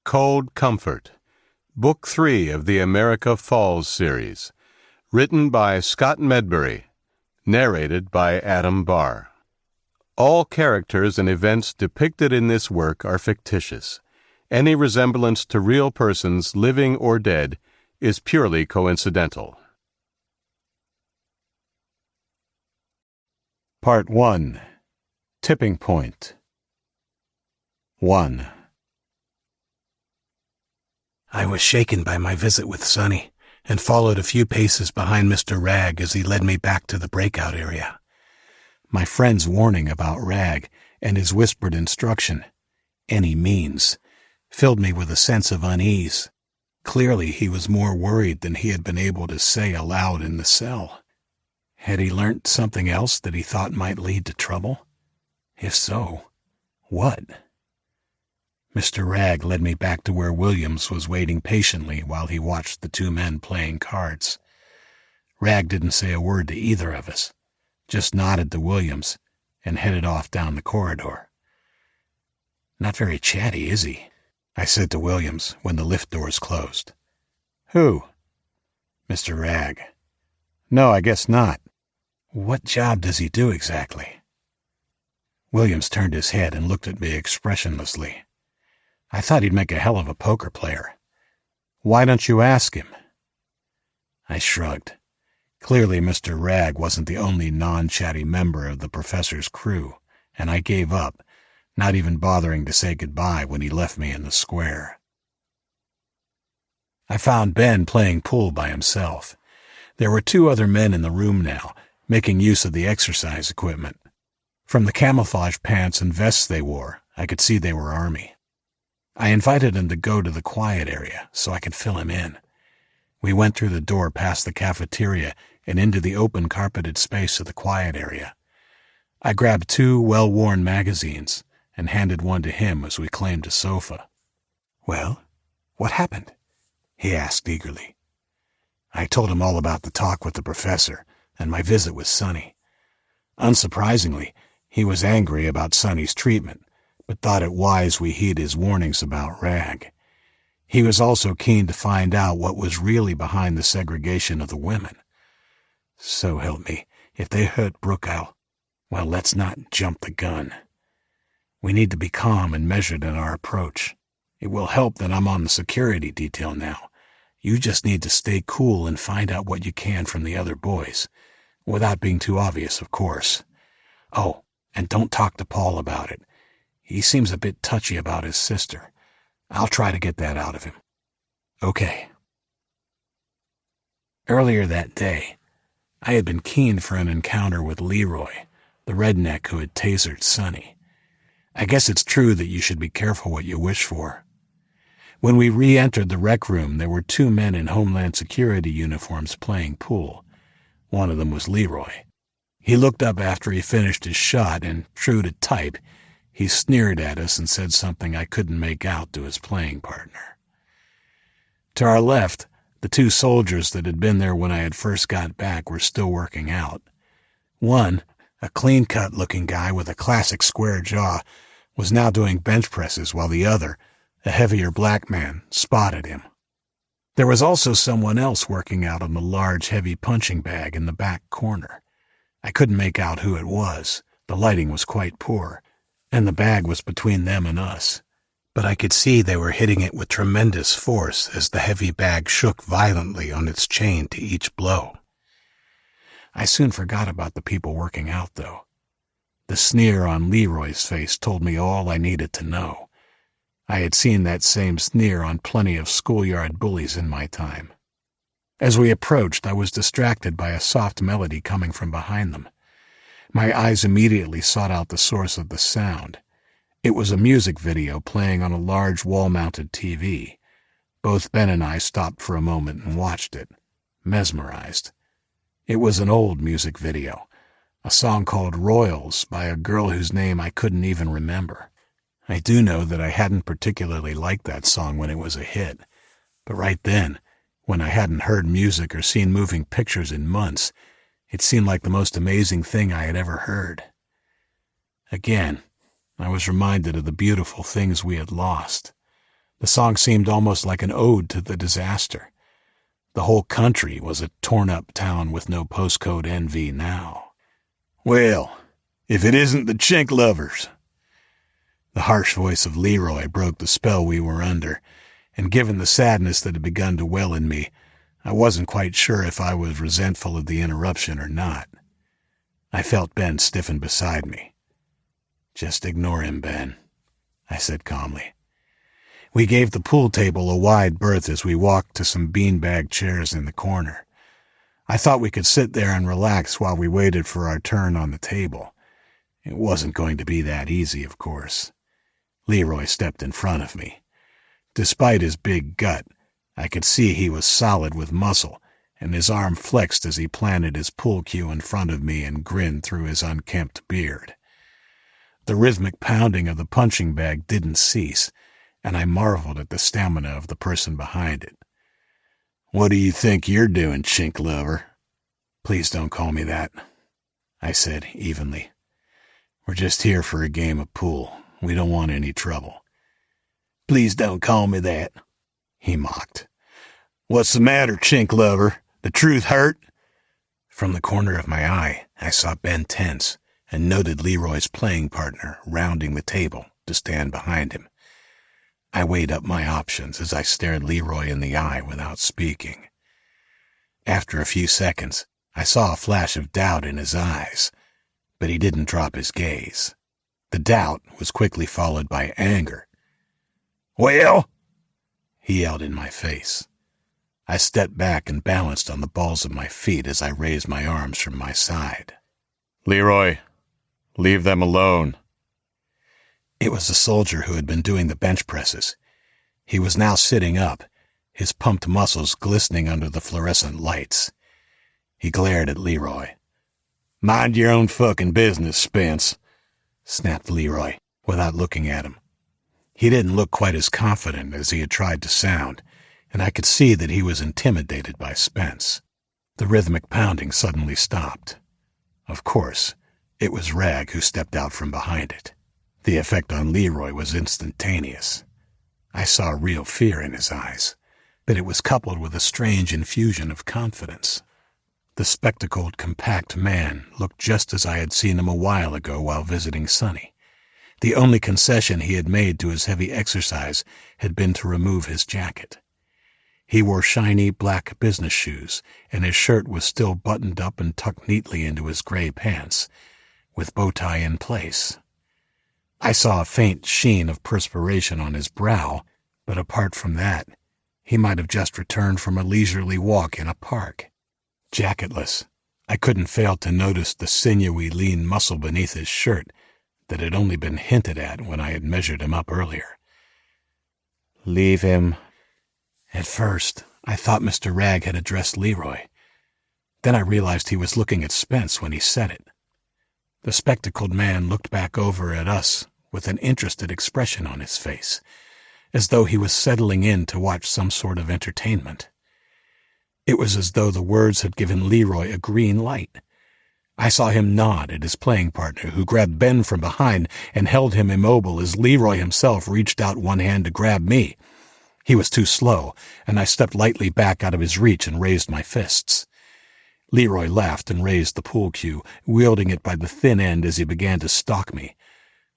Cold Comfort, Book 3 of the America Falls series, written by Scott Medbury, narrated by Adam Barr. All characters and events depicted in this work are fictitious. Any resemblance to real persons, living or dead, is purely coincidental. Part 1. Tipping Point. 1. I was shaken by my visit with Sonny and followed a few paces behind Mr. Rag as he led me back to the breakout area. My friend's warning about Rag and his whispered instruction, "any means," filled me with a sense of unease. Clearly he was more worried than he had been able to say aloud in the cell. Had he learnt something else that he thought might lead to trouble? If so, what? Mr. Rag led me back to where Williams was waiting patiently while he watched the two men playing cards. Rag didn't say a word to either of us, just nodded to Williams and headed off down the corridor. "Not very chatty, is he?" I said to Williams when the lift doors closed. Who? "Mr. Rag." No, I guess not. "What job does he do exactly?" Williams turned his head and looked at me expressionlessly. I thought he'd make a hell of a poker player. Why don't you ask him? I shrugged. Clearly Mr. Rag wasn't the only non-chatty member of the professor's crew, and I gave up, not even bothering to say goodbye when he left me in the square. I found Ben playing pool by himself. There were two other men in the room now, making use of the exercise equipment. From the camouflage pants and vests they wore, I could see they were Army. I invited him to go to the quiet area so I could fill him in. We went through the door past the cafeteria and into the open carpeted space of the quiet area. I grabbed two well-worn magazines and handed one to him as we claimed a sofa. "Well, what happened?" he asked eagerly. I told him all about the talk with the professor and my visit with Sonny. Unsurprisingly, he was angry about Sonny's treatment, but thought it wise we heed his warnings about Rag. He was also keen to find out what was really behind the segregation of the women. So help me, if they hurt Brooke, well, let's not jump the gun. We need to be calm and measured in our approach. It will help that I'm on the security detail now. You just need to stay cool and find out what you can from the other boys, without being too obvious, of course. Oh, and don't talk to Paul about it. He seems a bit touchy about his sister. I'll try to get that out of him." "Okay." Earlier that day, I had been keen for an encounter with Leroy, the redneck who had tasered Sonny. I guess it's true that you should be careful what you wish for. When we re-entered the rec room, there were two men in Homeland Security uniforms playing pool. One of them was Leroy. He looked up after he finished his shot, and true to type, he sneered at us and said something I couldn't make out to his playing partner. To our left, the two soldiers that had been there when I had first got back were still working out. One, a clean-cut looking guy with a classic square jaw, was now doing bench presses, while the other, a heavier black man, spotted him. There was also someone else working out on the large, heavy punching bag in the back corner. I couldn't make out who it was. The lighting was quite poor, and the bag was between them and us. But I could see they were hitting it with tremendous force as the heavy bag shook violently on its chain to each blow. I soon forgot about the people working out, though. The sneer on Leroy's face told me all I needed to know. I had seen that same sneer on plenty of schoolyard bullies in my time. As we approached, I was distracted by a soft melody coming from behind them. My eyes immediately sought out the source of the sound. It was a music video playing on a large wall-mounted TV. Both Ben and I stopped for a moment and watched it, mesmerized. It was an old music video, a song called Royals by a girl whose name I couldn't even remember. I do know that I hadn't particularly liked that song when it was a hit, but right then, when I hadn't heard music or seen moving pictures in months, it seemed like the most amazing thing I had ever heard. Again, I was reminded of the beautiful things we had lost, The song seemed almost like an ode to the disaster. The whole country was a torn-up town with no postcode envy now. "Well, if it isn't the chink lovers." The harsh voice of Leroy broke the spell we were under, and given the sadness that had begun to well in me, I wasn't quite sure if I was resentful of the interruption or not. I felt Ben stiffen beside me. "Just ignore him, Ben," I said calmly. We gave the pool table a wide berth as we walked to some beanbag chairs in the corner. I thought we could sit there and relax while we waited for our turn on the table. It wasn't going to be that easy, of course. Leroy stepped in front of me. Despite his big gut, I could see he was solid with muscle, and his arm flexed as he planted his pool cue in front of me and grinned through his unkempt beard. The rhythmic pounding of the punching bag didn't cease, and I marveled at the stamina of the person behind it. "What do you think you're doing, chink lover?" "Please don't call me that," I said evenly. "We're just here for a game of pool. We don't want any trouble." "Please don't call me that," he mocked. "What's the matter, chink lover? The truth hurt?" From the corner of my eye, I saw Ben tense and noted Leroy's playing partner rounding the table to stand behind him. I weighed up my options as I stared Leroy in the eye without speaking. After a few seconds, I saw a flash of doubt in his eyes, but he didn't drop his gaze. The doubt was quickly followed by anger. "Well?" he yelled in my face. I stepped back and balanced on the balls of my feet as I raised my arms from my side. "Leroy, leave them alone." It was the soldier who had been doing the bench presses. He was now sitting up, his pumped muscles glistening under the fluorescent lights. He glared at Leroy. "Mind your own fucking business, Spence," snapped Leroy, without looking at him. He didn't look quite as confident as he had tried to sound, and I could see that he was intimidated by Spence. The rhythmic pounding suddenly stopped. Of course, it was Rag who stepped out from behind it. The effect on Leroy was instantaneous. I saw real fear in his eyes, but it was coupled with a strange infusion of confidence. The spectacled, compact man looked just as I had seen him a while ago while visiting Sonny. The only concession he had made to his heavy exercise had been to remove his jacket. He wore shiny black business shoes, and his shirt was still buttoned up and tucked neatly into his gray pants, with bow tie in place. I saw a faint sheen of perspiration on his brow, but apart from that, he might have just returned from a leisurely walk in a park. Jacketless, I couldn't fail to notice the sinewy, lean muscle beneath his shirt that had only been hinted at when I had measured him up earlier. "Leave him." At first, I thought Mr. Rag had addressed Leroy. Then I realized he was looking at Spence when he said it. The spectacled man looked back over at us with an interested expression on his face, as though he was settling in to watch some sort of entertainment. It was as though the words had given Leroy a green light. I saw him nod at his playing partner, who grabbed Ben from behind and held him immobile as Leroy himself reached out one hand to grab me. He was too slow, and I stepped lightly back out of his reach and raised my fists. Leroy laughed and raised the pool cue, wielding it by the thin end as he began to stalk me.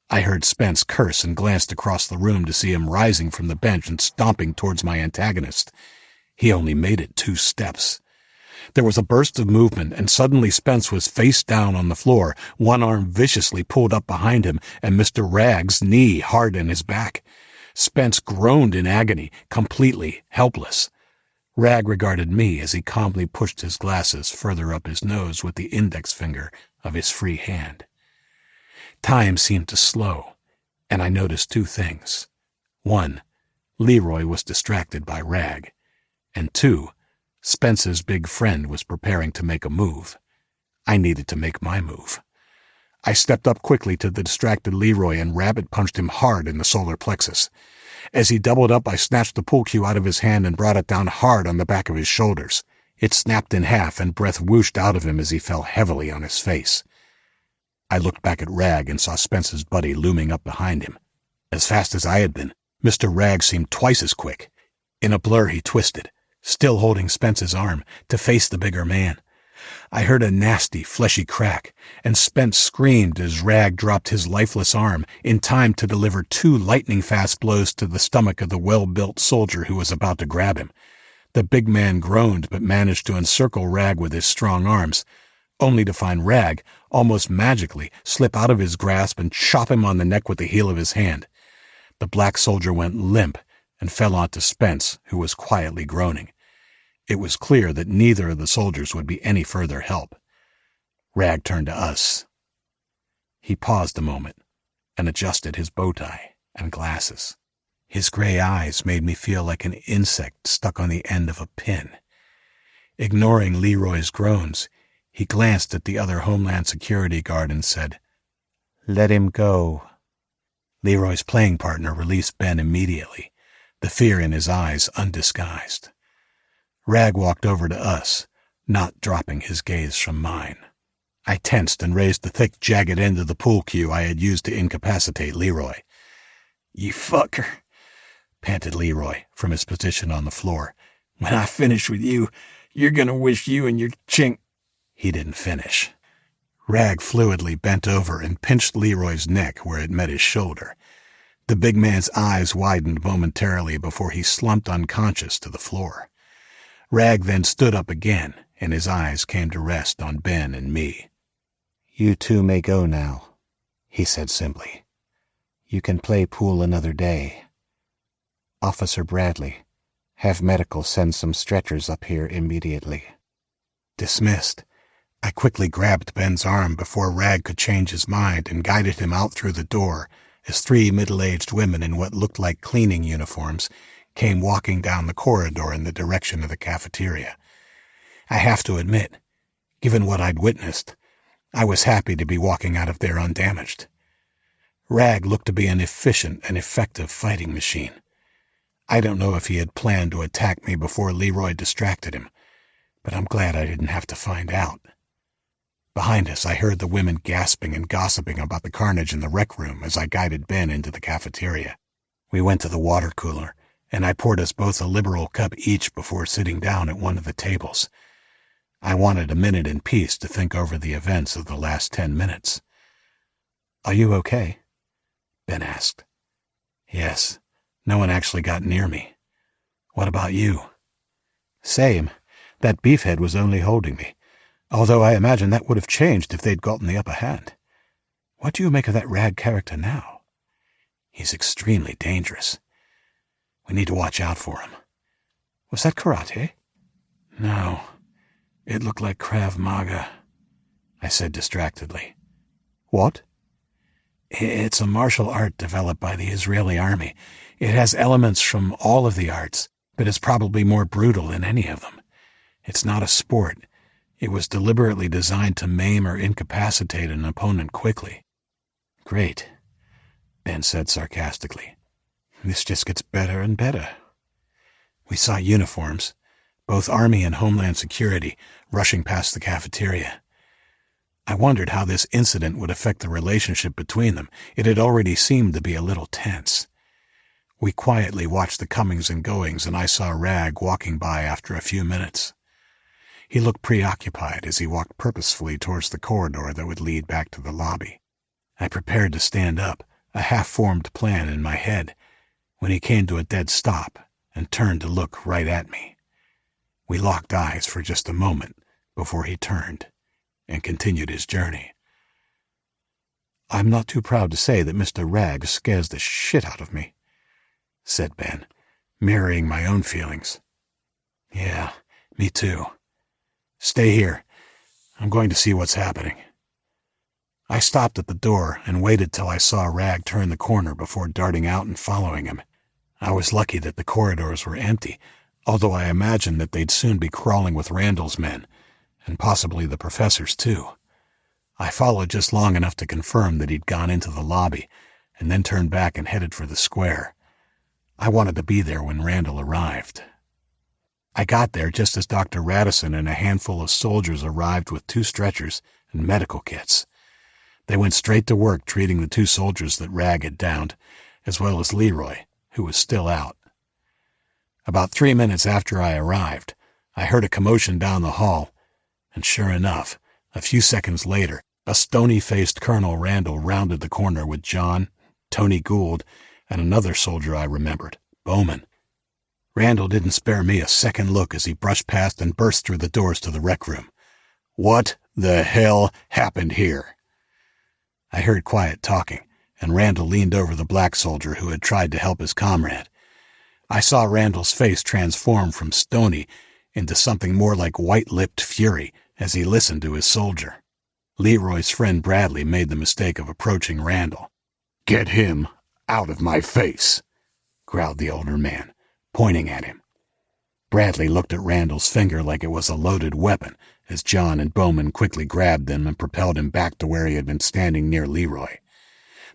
I heard Spence curse and glanced across the room to see him rising from the bench and stomping towards my antagonist. He only made it 2 steps. There was a burst of movement, and suddenly Spence was face down on the floor, one arm viciously pulled up behind him, and Mr. Rag's knee hard in his back. Spence groaned in agony, completely helpless. Rag regarded me as he calmly pushed his glasses further up his nose with the index finger of his free hand. Time seemed to slow, and I noticed 2 things. 1, Leroy was distracted by Rag, and 2, Spence's big friend was preparing to make a move. I needed to make my move. I stepped up quickly to the distracted Leroy and rabbit punched him hard in the solar plexus. As he doubled up, I snatched the pool cue out of his hand and brought it down hard on the back of his shoulders. It snapped in half and breath whooshed out of him as he fell heavily on his face. I looked back at Rag and saw Spence's buddy looming up behind him. As fast as I had been, Mr. Rag seemed twice as quick. In a blur he twisted, still holding Spence's arm, to face the bigger man. I heard a nasty, fleshy crack, and Spence screamed as Rag dropped his lifeless arm in time to deliver 2 lightning-fast blows to the stomach of the well-built soldier who was about to grab him. The big man groaned but managed to encircle Rag with his strong arms, only to find Rag, almost magically, slip out of his grasp and chop him on the neck with the heel of his hand. The black soldier went limp and fell onto Spence, who was quietly groaning. It was clear that neither of the soldiers would be any further help. Rag turned to us. He paused a moment and adjusted his bow tie and glasses. His gray eyes made me feel like an insect stuck on the end of a pin. Ignoring Leroy's groans, he glanced at the other Homeland Security guard and said, "Let him go." Leroy's playing partner released Ben immediately, the fear in his eyes undisguised. Rag walked over to us, not dropping his gaze from mine. I tensed and raised the thick, jagged end of the pool cue I had used to incapacitate Leroy. "You fucker," panted Leroy from his position on the floor. "When I finish with you, you're gonna wish you and your chink—" He didn't finish. Rag fluidly bent over and pinched Leroy's neck where it met his shoulder. The big man's eyes widened momentarily before he slumped unconscious to the floor. Rag then stood up again, and his eyes came to rest on Ben and me. "You two may go now," he said simply. "You can play pool another day. Officer Bradley, have medical send some stretchers up here immediately." Dismissed. I quickly grabbed Ben's arm before Rag could change his mind and guided him out through the door as 3 middle-aged women in what looked like cleaning uniforms came walking down the corridor in the direction of the cafeteria. I have to admit, given what I'd witnessed, I was happy to be walking out of there undamaged. Rag looked to be an efficient and effective fighting machine. I don't know if he had planned to attack me before Leroy distracted him, but I'm glad I didn't have to find out. Behind us, I heard the women gasping and gossiping about the carnage in the rec room as I guided Ben into the cafeteria. We went to the water cooler, and I poured us both a liberal cup each before sitting down at one of the tables. I wanted a minute in peace to think over the events of the last 10 minutes. "Are you okay?" Ben asked. "Yes. No one actually got near me. What about you?" "Same. That beefhead was only holding me, although I imagine that would have changed if they'd gotten the upper hand. What do you make of that Rag character now?" "He's extremely dangerous. We need to watch out for him." "Was that karate?" "No. It looked like Krav Maga," I said distractedly. "What?" "It's a martial art developed by the Israeli army. It has elements from all of the arts, but it's probably more brutal than any of them. It's not a sport. It was deliberately designed to maim or incapacitate an opponent quickly." "Great," Ben said sarcastically. "This just gets better and better." We saw uniforms, both Army and Homeland Security, rushing past the cafeteria. I wondered how this incident would affect the relationship between them. It had already seemed to be a little tense. We quietly watched the comings and goings, and I saw Rag walking by after a few minutes. He looked preoccupied as he walked purposefully towards the corridor that would lead back to the lobby. I prepared to stand up, a half-formed plan in my head, when he came to a dead stop and turned to look right at me. We locked eyes for just a moment before he turned and continued his journey. "I'm not too proud to say that Mr. Rag scares the shit out of me," said Ben, mirroring my own feelings. "Yeah, me too. Stay here. I'm going to see what's happening." I stopped at the door and waited till I saw Rag turn the corner before darting out and following him. I was lucky that the corridors were empty, although I imagined that they'd soon be crawling with Randall's men, and possibly the professor's too. I followed just long enough to confirm that he'd gone into the lobby, and then turned back and headed for the square. I wanted to be there when Randall arrived. I got there just as Dr. Radisson and a handful of soldiers arrived with 2 stretchers and medical kits. They went straight to work treating the 2 soldiers that Rag had downed, as well as Leroy, who was still out. About 3 minutes after I arrived, I heard a commotion down the hall, and sure enough, a few seconds later, a stony-faced Colonel Randall rounded the corner with John, Tony Gould, and another soldier I remembered, Bowman. Randall didn't spare me a second look as he brushed past and burst through the doors to the rec room. What the hell happened here? I heard quiet talking, and Randall leaned over the black soldier who had tried to help his comrade. I saw Randall's face transform from stony into something more like white-lipped fury as he listened to his soldier. Leroy's friend Bradley made the mistake of approaching Randall. "Get him out of my face," growled the older man, pointing at him. Bradley looked at Randall's finger like it was a loaded weapon as John and Bowman quickly grabbed them and propelled him back to where he had been standing near Leroy.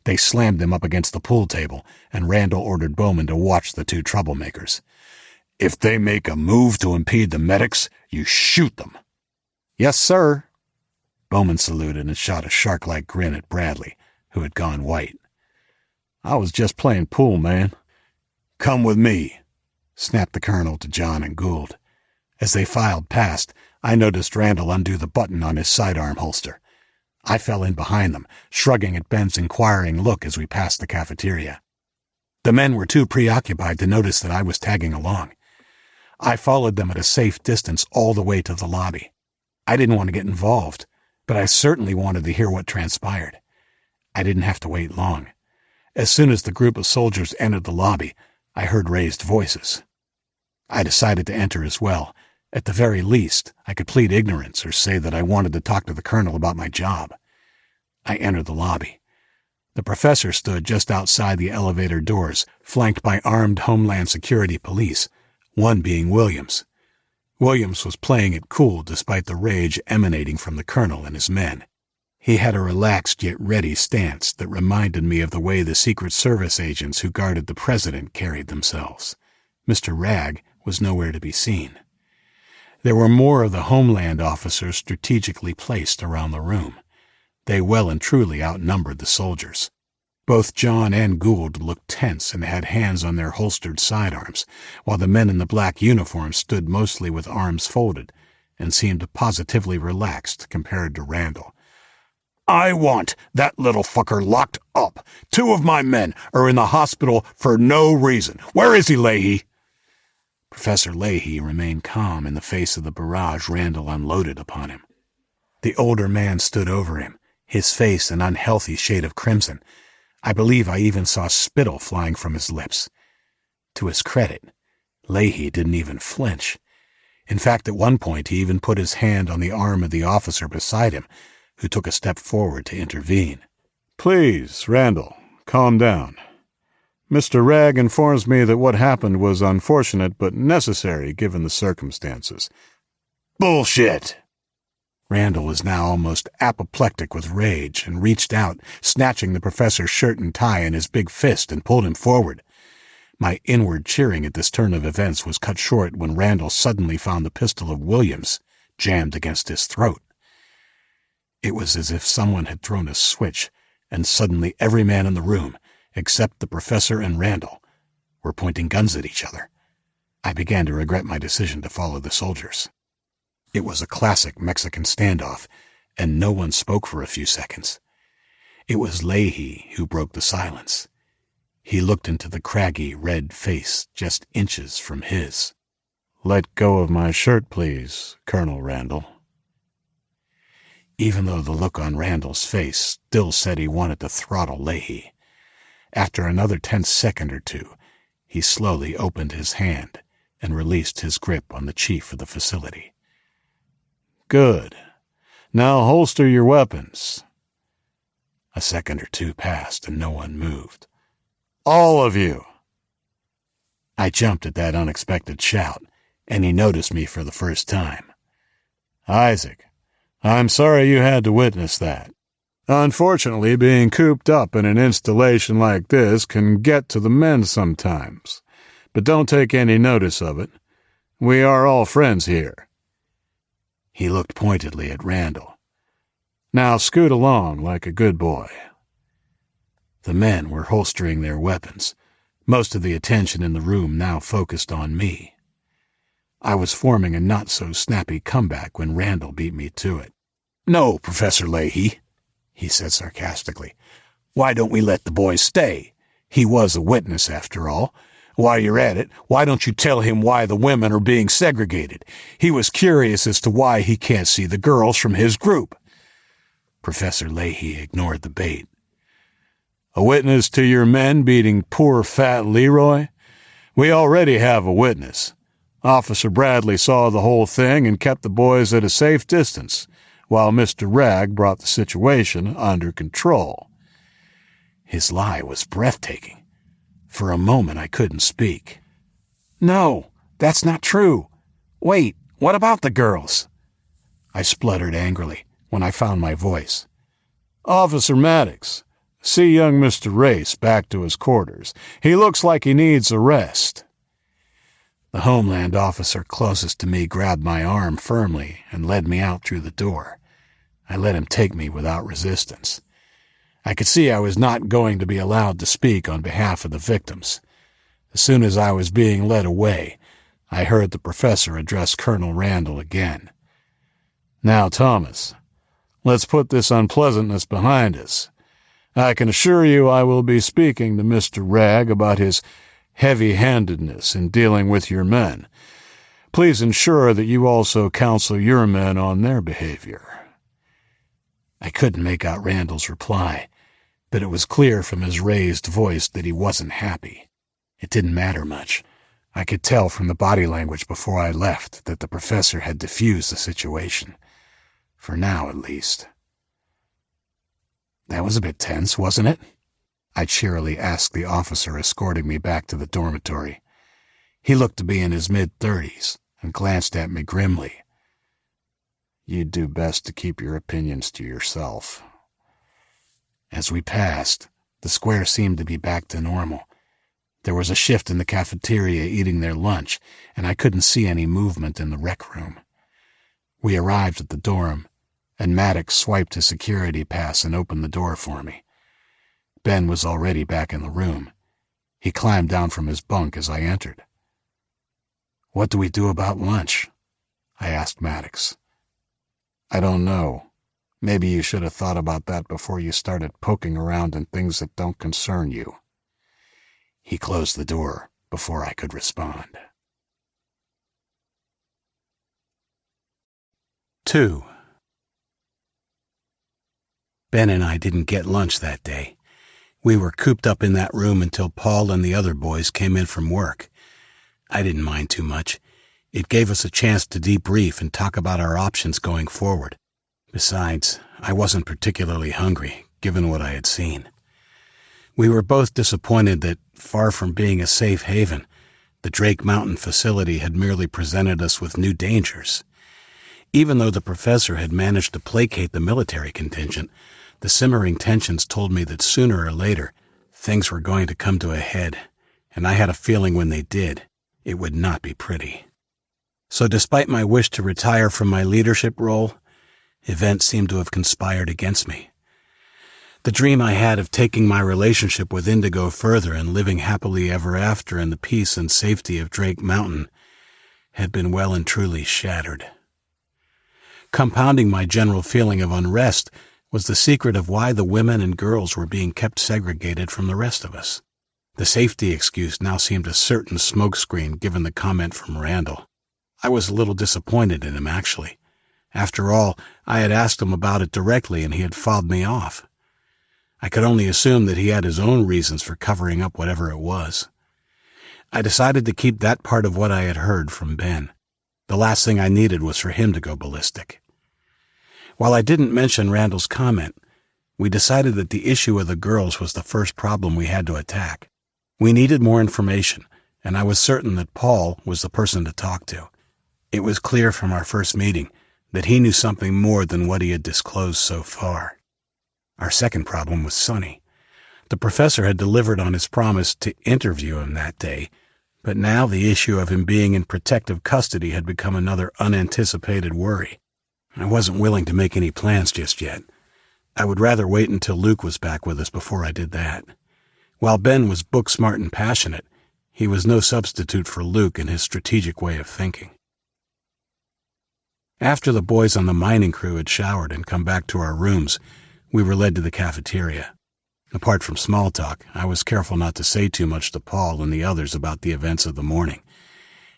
They slammed him up against the pool table, and Randall ordered Bowman to watch the two troublemakers. "If they make a move to impede the medics, you shoot them." "Yes, sir." Bowman saluted and shot a shark-like grin at Bradley, who had gone white. "I was just playing pool, man." "Come with me," snapped the colonel to John and Gould. As they filed past, I noticed Randall undo the button on his sidearm holster. I fell in behind them, shrugging at Ben's inquiring look as we passed the cafeteria. The men were too preoccupied to notice that I was tagging along. I followed them at a safe distance all the way to the lobby. I didn't want to get involved, but I certainly wanted to hear what transpired. I didn't have to wait long. As soon as the group of soldiers entered the lobby, I heard raised voices. I decided to enter as well. At the very least, I could plead ignorance or say that I wanted to talk to the colonel about my job. I entered the lobby. The professor stood just outside the elevator doors, flanked by armed Homeland Security police, one being Williams. Williams was playing it cool despite the rage emanating from the colonel and his men. He had a relaxed yet ready stance that reminded me of the way the Secret Service agents who guarded the president carried themselves. Mr. Ragg was nowhere to be seen. There were more of the Homeland officers strategically placed around the room. They well and truly outnumbered the soldiers. Both John and Gould looked tense and had hands on their holstered sidearms, while the men in the black uniforms stood mostly with arms folded and seemed positively relaxed compared to Randall. "I want that little fucker locked up. 2 of my men are in the hospital for no reason. Where is he, Leahy?" Professor Leahy remained calm in the face of the barrage Randall unloaded upon him. The older man stood over him, his face an unhealthy shade of crimson. I believe I even saw spittle flying from his lips. To his credit, Leahy didn't even flinch. In fact, at one point he even put his hand on the arm of the officer beside him, who took a step forward to intervene. "Please, Randall, calm down. Mr. Ragg informs me that what happened was unfortunate but necessary given the circumstances." "Bullshit!" Randall was now almost apoplectic with rage and reached out, snatching the professor's shirt and tie in his big fist and pulled him forward. My inward cheering at this turn of events was cut short when Randall suddenly found the pistol of Williams jammed against his throat. It was as if someone had thrown a switch, and suddenly every man in the room, except the professor and Randall, were pointing guns at each other. I began to regret my decision to follow the soldiers. It was a classic Mexican standoff, and no one spoke for a few seconds. It was Leahy who broke the silence. He looked into the craggy, red face just inches from his. "Let go of my shirt, please, Colonel Randall." Even though the look on Randall's face still said he wanted to throttle Leahy. After another tense second or two, he slowly opened his hand and released his grip on the chief of the facility. "Good. Now holster your weapons." A second or two passed and no one moved. "All of you!" I jumped at that unexpected shout, and he noticed me for the first time. "Isaac, I'm sorry you had to witness that. Unfortunately, being cooped up in an installation like this can get to the men sometimes. But don't take any notice of it. We are all friends here." He looked pointedly at Randall. "Now scoot along like a good boy." The men were holstering their weapons, Most of the attention in the room now focused on me. I was forming a not-so-snappy comeback when Randall beat me to it. "No, Professor Leahy," he said sarcastically. "Why don't we let the boy stay? He was a witness, after all. While you're at it, why don't you tell him why the women are being segregated? He was curious as to why he can't see the girls from his group." Professor Leahy ignored the bait. "A witness to your men beating poor fat Leroy? We already have a witness. Officer Bradley saw the whole thing and kept the boys at a safe distance, while Mr. Ragg brought the situation under control." His lie was breathtaking. For a moment I couldn't speak. "No, that's not true. Wait, what about the girls?" I spluttered angrily when I found my voice. "Officer Maddox, see young Mr. Race back to his quarters. He looks like he needs a rest." The Homeland officer closest to me grabbed my arm firmly and led me out through the door. I let him take me without resistance. I could see I was not going to be allowed to speak on behalf of the victims. As soon as I was being led away, I heard the professor address Colonel Randall again. "Now, Thomas, let's put this unpleasantness behind us. I can assure you I will be speaking to Mr. Ragg about his heavy-handedness in dealing with your men. Please ensure that you also counsel your men on their behavior." I couldn't make out Randall's reply, but it was clear from his raised voice that he wasn't happy. It didn't matter much. I could tell from the body language before I left that the professor had diffused the situation. For now, at least. "That was a bit tense, wasn't it?" I cheerily asked the officer escorting me back to the dormitory. He looked to be in his mid-30s and glanced at me grimly. "You'd do best to keep your opinions to yourself." As we passed, the square seemed to be back to normal. There was a shift in the cafeteria eating their lunch, and I couldn't see any movement in the rec room. We arrived at the dorm, and Maddox swiped his security pass and opened the door for me. Ben was already back in the room. He climbed down from his bunk as I entered. "What do we do about lunch?" I asked Maddox. "I don't know. Maybe you should have thought about that before you started poking around in things that don't concern you." He closed the door before I could respond. 2. Ben and I didn't get lunch that day. We were cooped up in that room until Paul and the other boys came in from work. I didn't mind too much. It gave us a chance to debrief and talk about our options going forward. Besides, I wasn't particularly hungry, given what I had seen. We were both disappointed that, far from being a safe haven, the Drake Mountain facility had merely presented us with new dangers. Even though the professor had managed to placate the military contingent, the simmering tensions told me that sooner or later, things were going to come to a head, and I had a feeling when they did, it would not be pretty. So despite my wish to retire from my leadership role, events seemed to have conspired against me. The dream I had of taking my relationship with Indigo further and living happily ever after in the peace and safety of Drake Mountain had been well and truly shattered. Compounding my general feeling of unrest was the secret of why the women and girls were being kept segregated from the rest of us. The safety excuse now seemed a certain smokescreen given the comment from Randall. I was a little disappointed in him, actually. After all, I had asked him about it directly and he had fobbed me off. I could only assume that he had his own reasons for covering up whatever it was. I decided to keep that part of what I had heard from Ben. The last thing I needed was for him to go ballistic. While I didn't mention Randall's comment, we decided that the issue of the girls was the first problem we had to attack. We needed more information, and I was certain that Paul was the person to talk to. It was clear from our first meeting that he knew something more than what he had disclosed so far. Our second problem was Sonny. The professor had delivered on his promise to interview him that day, but now the issue of him being in protective custody had become another unanticipated worry. I wasn't willing to make any plans just yet. I would rather wait until Luke was back with us before I did that. While Ben was book-smart and passionate, he was no substitute for Luke in his strategic way of thinking. After the boys on the mining crew had showered and come back to our rooms, we were led to the cafeteria. Apart from small talk, I was careful not to say too much to Paul and the others about the events of the morning.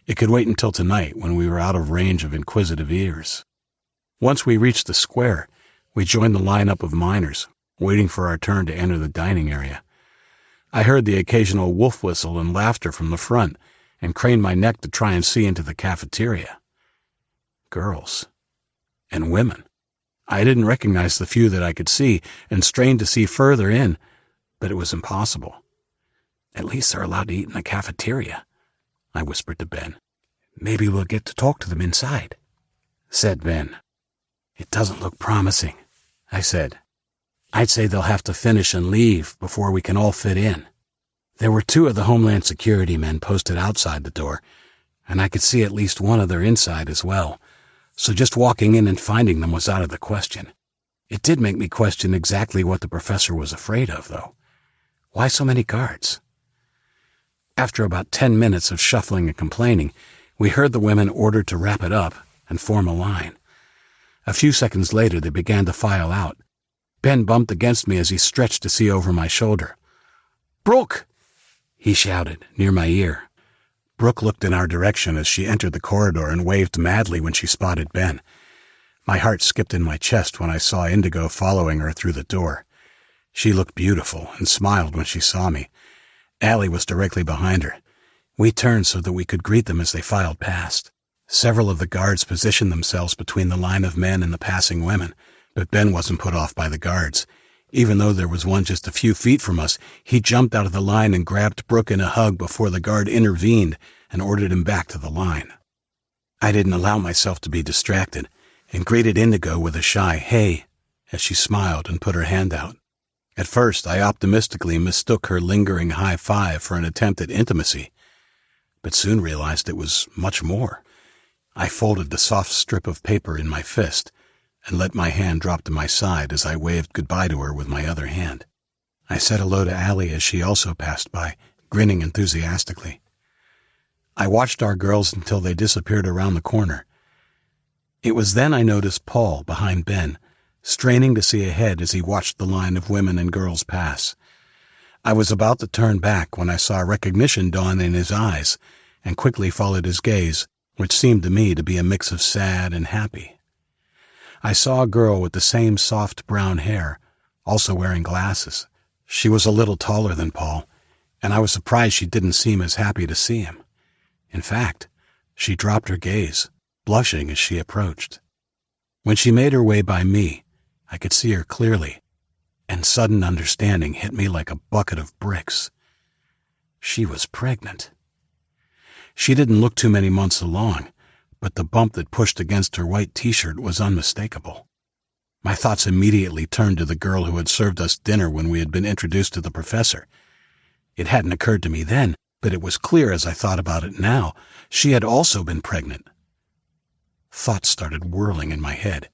It could wait until tonight when we were out of range of inquisitive ears. Once we reached the square, we joined the lineup of miners, waiting for our turn to enter the dining area. I heard the occasional wolf whistle and laughter from the front and craned my neck to try and see into the cafeteria. Girls. And women. I didn't recognize the few that I could see and strained to see further in, but it was impossible. At least they're allowed to eat in the cafeteria, I whispered to Ben. Maybe we'll get to talk to them inside, said Ben. It doesn't look promising, I said. I'd say they'll have to finish and leave before we can all fit in. There were 2 of the Homeland Security men posted outside the door, and I could see at least one other inside as well, so just walking in and finding them was out of the question. It did make me question exactly what the professor was afraid of, though. Why so many guards? After about 10 minutes of shuffling and complaining, we heard the women ordered to wrap it up and form a line. A few seconds later, they began to file out. Ben bumped against me as he stretched to see over my shoulder. "Brooke!" he shouted, near my ear. Brooke looked in our direction as she entered the corridor and waved madly when she spotted Ben. My heart skipped in my chest when I saw Indigo following her through the door. She looked beautiful and smiled when she saw me. Allie was directly behind her. We turned so that we could greet them as they filed past. Several of the guards positioned themselves between the line of men and the passing women, but Ben wasn't put off by the guards. Even though there was one just a few feet from us, he jumped out of the line and grabbed Brooke in a hug before the guard intervened and ordered him back to the line. I didn't allow myself to be distracted and greeted Indigo with a shy "hey" as she smiled and put her hand out. At first, I optimistically mistook her lingering high five for an attempt at intimacy, but soon realized it was much more. I folded the soft strip of paper in my fist and let my hand drop to my side as I waved goodbye to her with my other hand. I said hello to Allie as she also passed by, grinning enthusiastically. I watched our girls until they disappeared around the corner. It was then I noticed Paul behind Ben, straining to see ahead as he watched the line of women and girls pass. I was about to turn back when I saw recognition dawn in his eyes and quickly followed his gaze, which seemed to me to be a mix of sad and happy. I saw a girl with the same soft brown hair, also wearing glasses. She was a little taller than Paul, and I was surprised she didn't seem as happy to see him. In fact, she dropped her gaze, blushing as she approached. When she made her way by me, I could see her clearly, and sudden understanding hit me like a bucket of bricks. She was pregnant. She didn't look too many months along, but the bump that pushed against her white t-shirt was unmistakable. My thoughts immediately turned to the girl who had served us dinner when we had been introduced to the professor. It hadn't occurred to me then, but it was clear as I thought about it now. She had also been pregnant. Thoughts started whirling in my head.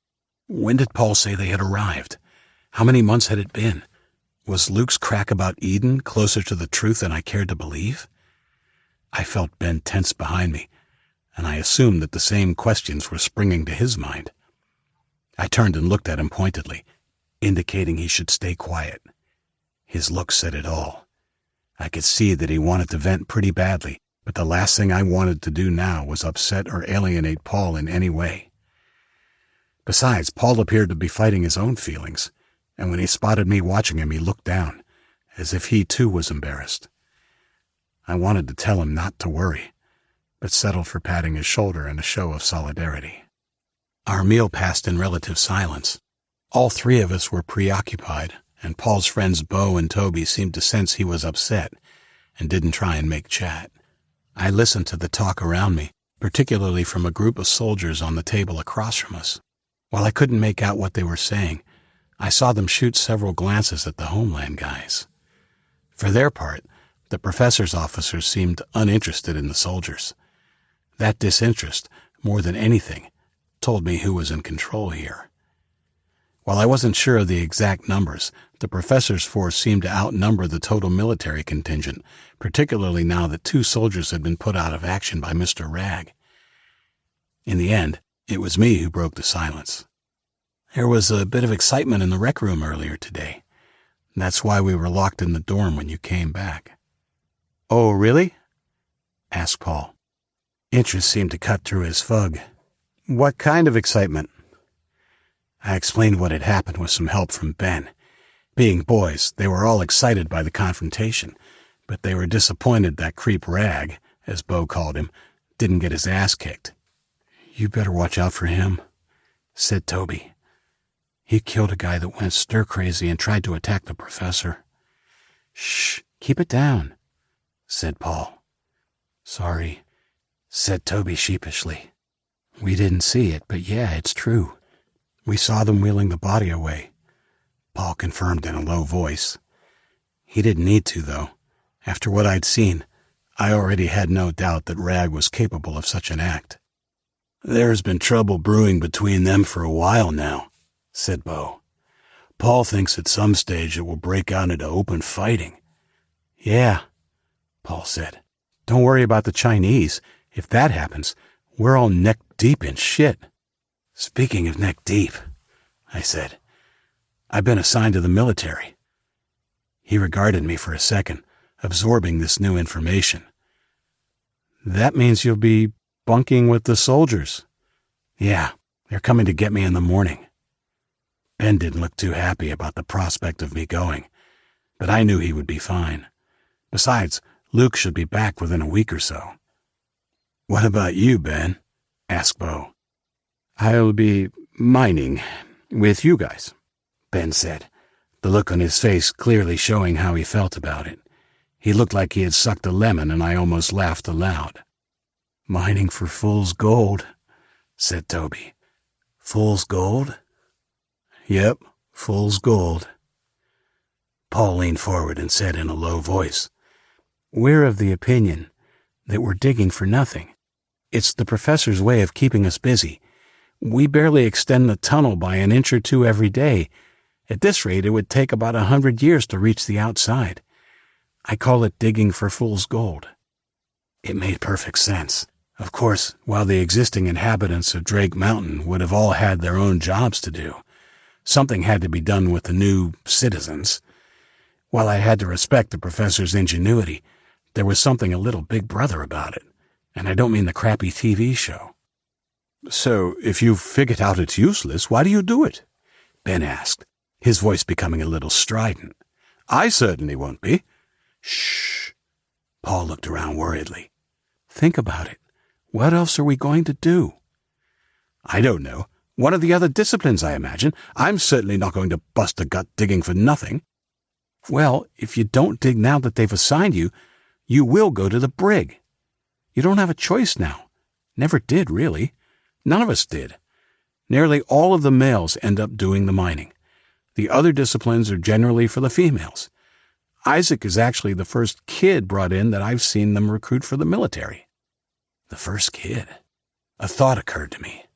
When did Paul say they had arrived? How many months had it been? Was Luke's crack about Eden closer to the truth than I cared to believe? I felt Ben tense behind me, and I assumed that the same questions were springing to his mind. I turned and looked at him pointedly, indicating he should stay quiet. His look said it all. I could see that he wanted to vent pretty badly, but the last thing I wanted to do now was upset or alienate Paul in any way. Besides, Paul appeared to be fighting his own feelings, and when he spotted me watching him, he looked down, as if he too was embarrassed. I wanted to tell him not to worry, but settled for patting his shoulder in a show of solidarity. Our meal passed in relative silence. All 3 of us were preoccupied, and Paul's friends Bo and Toby seemed to sense he was upset and didn't try and make chat. I listened to the talk around me, particularly from a group of soldiers on the table across from us. While I couldn't make out what they were saying, I saw them shoot several glances at the Homeland guys. For their part, the professor's officers seemed uninterested in the soldiers. That disinterest, more than anything, told me who was in control here. While I wasn't sure of the exact numbers, the professor's force seemed to outnumber the total military contingent, particularly now that 2 soldiers had been put out of action by Mr. Rag. In the end, it was me who broke the silence. There was a bit of excitement in the rec room earlier today. That's why we were locked in the dorm when you came back. Oh, really? Asked Paul. Interest seemed to cut through his fug. What kind of excitement? I explained what had happened with some help from Ben. Being boys, they were all excited by the confrontation, but they were disappointed that creep Rag, as Bo called him, didn't get his ass kicked. You better watch out for him, said Toby. He killed a guy that went stir-crazy and tried to attack the professor. Shh, keep it down, said Paul. Sorry, said Toby sheepishly. We didn't see it, but yeah, it's true. We saw them wheeling the body away, Paul confirmed in a low voice. He didn't need to, though. After what I'd seen, I already had no doubt that Rag was capable of such an act. There's been trouble brewing between them for a while now, said Bo. Paul thinks at some stage it will break out into open fighting. Yeah, Paul said. Don't worry about the Chinese. If that happens, we're all neck-deep in shit. Speaking of neck-deep, I said, I've been assigned to the military. He regarded me for a second, absorbing this new information. That means you'll be bunking with the soldiers. Yeah, they're coming to get me in the morning. Ben didn't look too happy about the prospect of me going, but I knew he would be fine. Besides, Luke should be back within a week or so. What about you, Ben? Asked Bo. I'll be mining with you guys, Ben said, the look on his face clearly showing how he felt about it. He looked like he had sucked a lemon, and I almost laughed aloud. Mining for fool's gold, said Toby. Fool's gold? Yep, fool's gold. Paul leaned forward and said in a low voice, We're of the opinion that we're digging for nothing. It's the professor's way of keeping us busy. We barely extend the tunnel by an inch or two every day. At this rate, it would take about 100 years to reach the outside. I call it digging for fool's gold. It made perfect sense. Of course, while the existing inhabitants of Drake Mountain would have all had their own jobs to do, something had to be done with the new citizens. While I had to respect the professor's ingenuity, there was something a little Big Brother about it, and I don't mean the crappy TV show. So, if you've figured out it's useless, why do you do it? Ben asked, his voice becoming a little strident. I certainly won't be. Shh. Paul looked around worriedly. Think about it. What else are we going to do? I don't know. One of the other disciplines, I imagine. I'm certainly not going to bust a gut digging for nothing. Well, if you don't dig now that they've assigned you, you will go to the brig. You don't have a choice now. Never did, really. None of us did. Nearly all of the males end up doing the mining. The other disciplines are generally for the females. Isaac is actually the first kid brought in that I've seen them recruit for the military. The first kid? A thought occurred to me.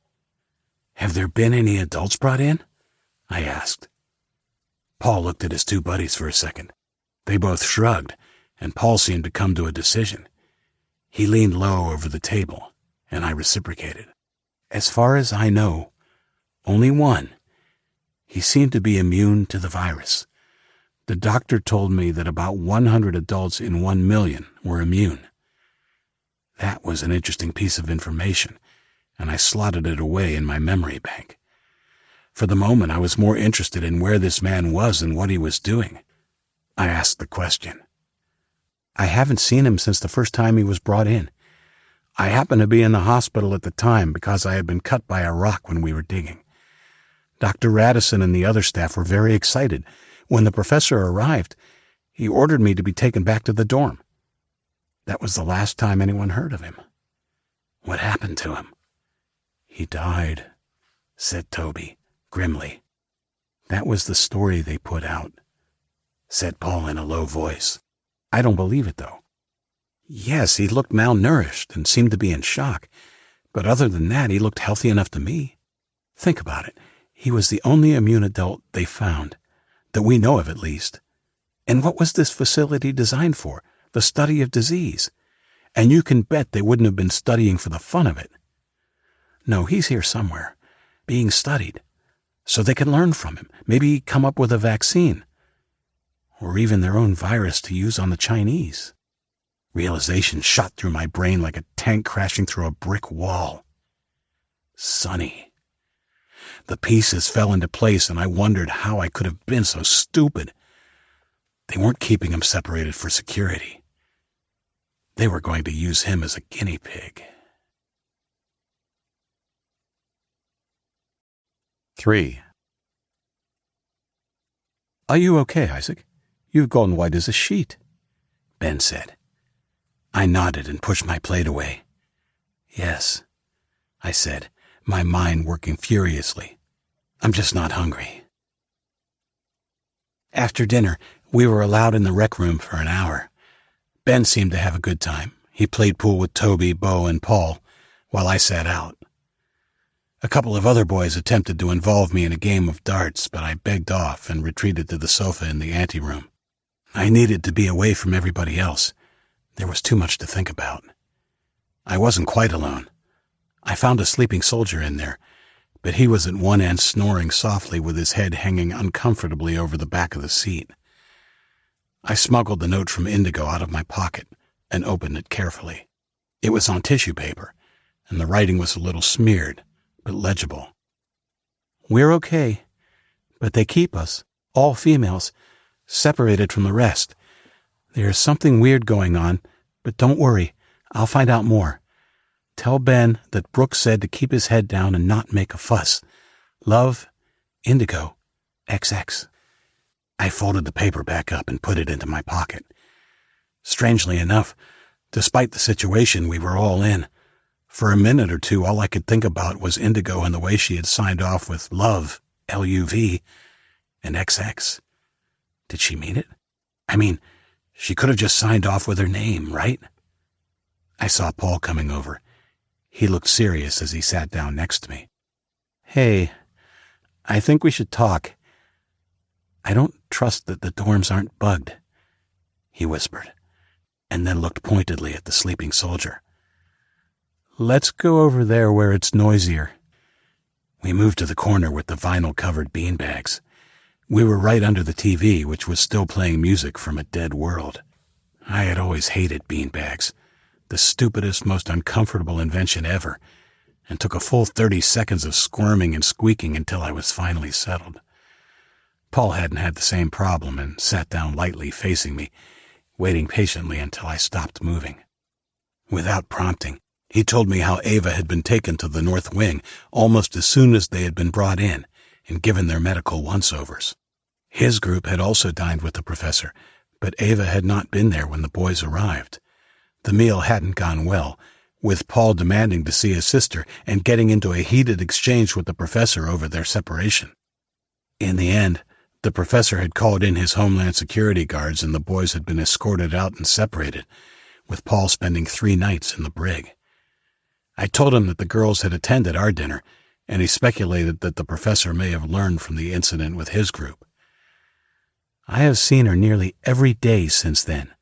Have there been any adults brought in? I asked. Paul looked at his 2 buddies for a second. They both shrugged, and Paul seemed to come to a decision. He leaned low over the table, and I reciprocated. As far as I know, only one. He seemed to be immune to the virus. The doctor told me that about 100 adults in 1 million were immune. That was an interesting piece of information, and I slotted it away in my memory bank. For the moment, I was more interested in where this man was and what he was doing. I asked the question. I haven't seen him since the first time he was brought in. I happened to be in the hospital at the time because I had been cut by a rock when we were digging. Dr. Radisson and the other staff were very excited. When the professor arrived, he ordered me to be taken back to the dorm. That was the last time anyone heard of him. What happened to him? He died, said Toby, grimly. That was the story they put out, said Paul in a low voice. I don't believe it, though. Yes, he looked malnourished and seemed to be in shock, but other than that, he looked healthy enough to me. Think about it. He was the only immune adult they found, that we know of at least. And what was this facility designed for? The study of disease. And you can bet they wouldn't have been studying for the fun of it. No, he's here somewhere, being studied, so they can learn from him, maybe come up with a vaccine, or even their own virus to use on the Chinese. Realization shot through my brain like a tank crashing through a brick wall. Sonny. The pieces fell into place, and I wondered how I could have been so stupid. They weren't keeping him separated for security. They were going to use him as a guinea pig. 3. Are you okay, Isaac? You've gone white as a sheet, Ben said. I nodded and pushed my plate away. Yes, I said, my mind working furiously. I'm just not hungry. After dinner, we were allowed in the rec room for an hour. Ben seemed to have a good time. He played pool with Toby, Bo, and Paul, while I sat out. A couple of other boys attempted to involve me in a game of darts, but I begged off and retreated to the sofa in the anteroom. I needed to be away from everybody else. There was too much to think about. I wasn't quite alone. I found a sleeping soldier in there, but he was at one end snoring softly with his head hanging uncomfortably over the back of the seat. I smuggled the note from Indigo out of my pocket and opened it carefully. It was on tissue paper, and the writing was a little smeared, but legible. We're okay, but they keep us, all females, separated from the rest. There's something weird going on, but don't worry, I'll find out more. Tell Ben that Brooks said to keep his head down and not make a fuss. Love, Indigo, XX. I folded the paper back up and put it into my pocket. Strangely enough, despite the situation we were all in, for a minute or two all I could think about was Indigo and the way she had signed off with Love, L-U-V, and XX. Did she mean it? I mean, she could have just signed off with her name, right? I saw Paul coming over. He looked serious as he sat down next to me. Hey, I think we should talk. I don't trust that the dorms aren't bugged, he whispered, and then looked pointedly at the sleeping soldier. Let's go over there where it's noisier. We moved to the corner with the vinyl-covered beanbags. We were right under the TV, which was still playing music from a dead world. I had always hated beanbags, the stupidest, most uncomfortable invention ever, and took a full 30 seconds of squirming and squeaking until I was finally settled. Paul hadn't had the same problem and sat down lightly facing me, waiting patiently until I stopped moving. Without prompting, he told me how Ava had been taken to the North Wing almost as soon as they had been brought in and given their medical once-overs. His group had also dined with the professor, but Ava had not been there when the boys arrived. The meal hadn't gone well, with Paul demanding to see his sister and getting into a heated exchange with the professor over their separation. In the end, the professor had called in his Homeland Security guards and the boys had been escorted out and separated, with Paul spending 3 nights in the brig. I told him that the girls had attended our dinner, and he speculated that the professor may have learned from the incident with his group. I have seen her nearly every day since then,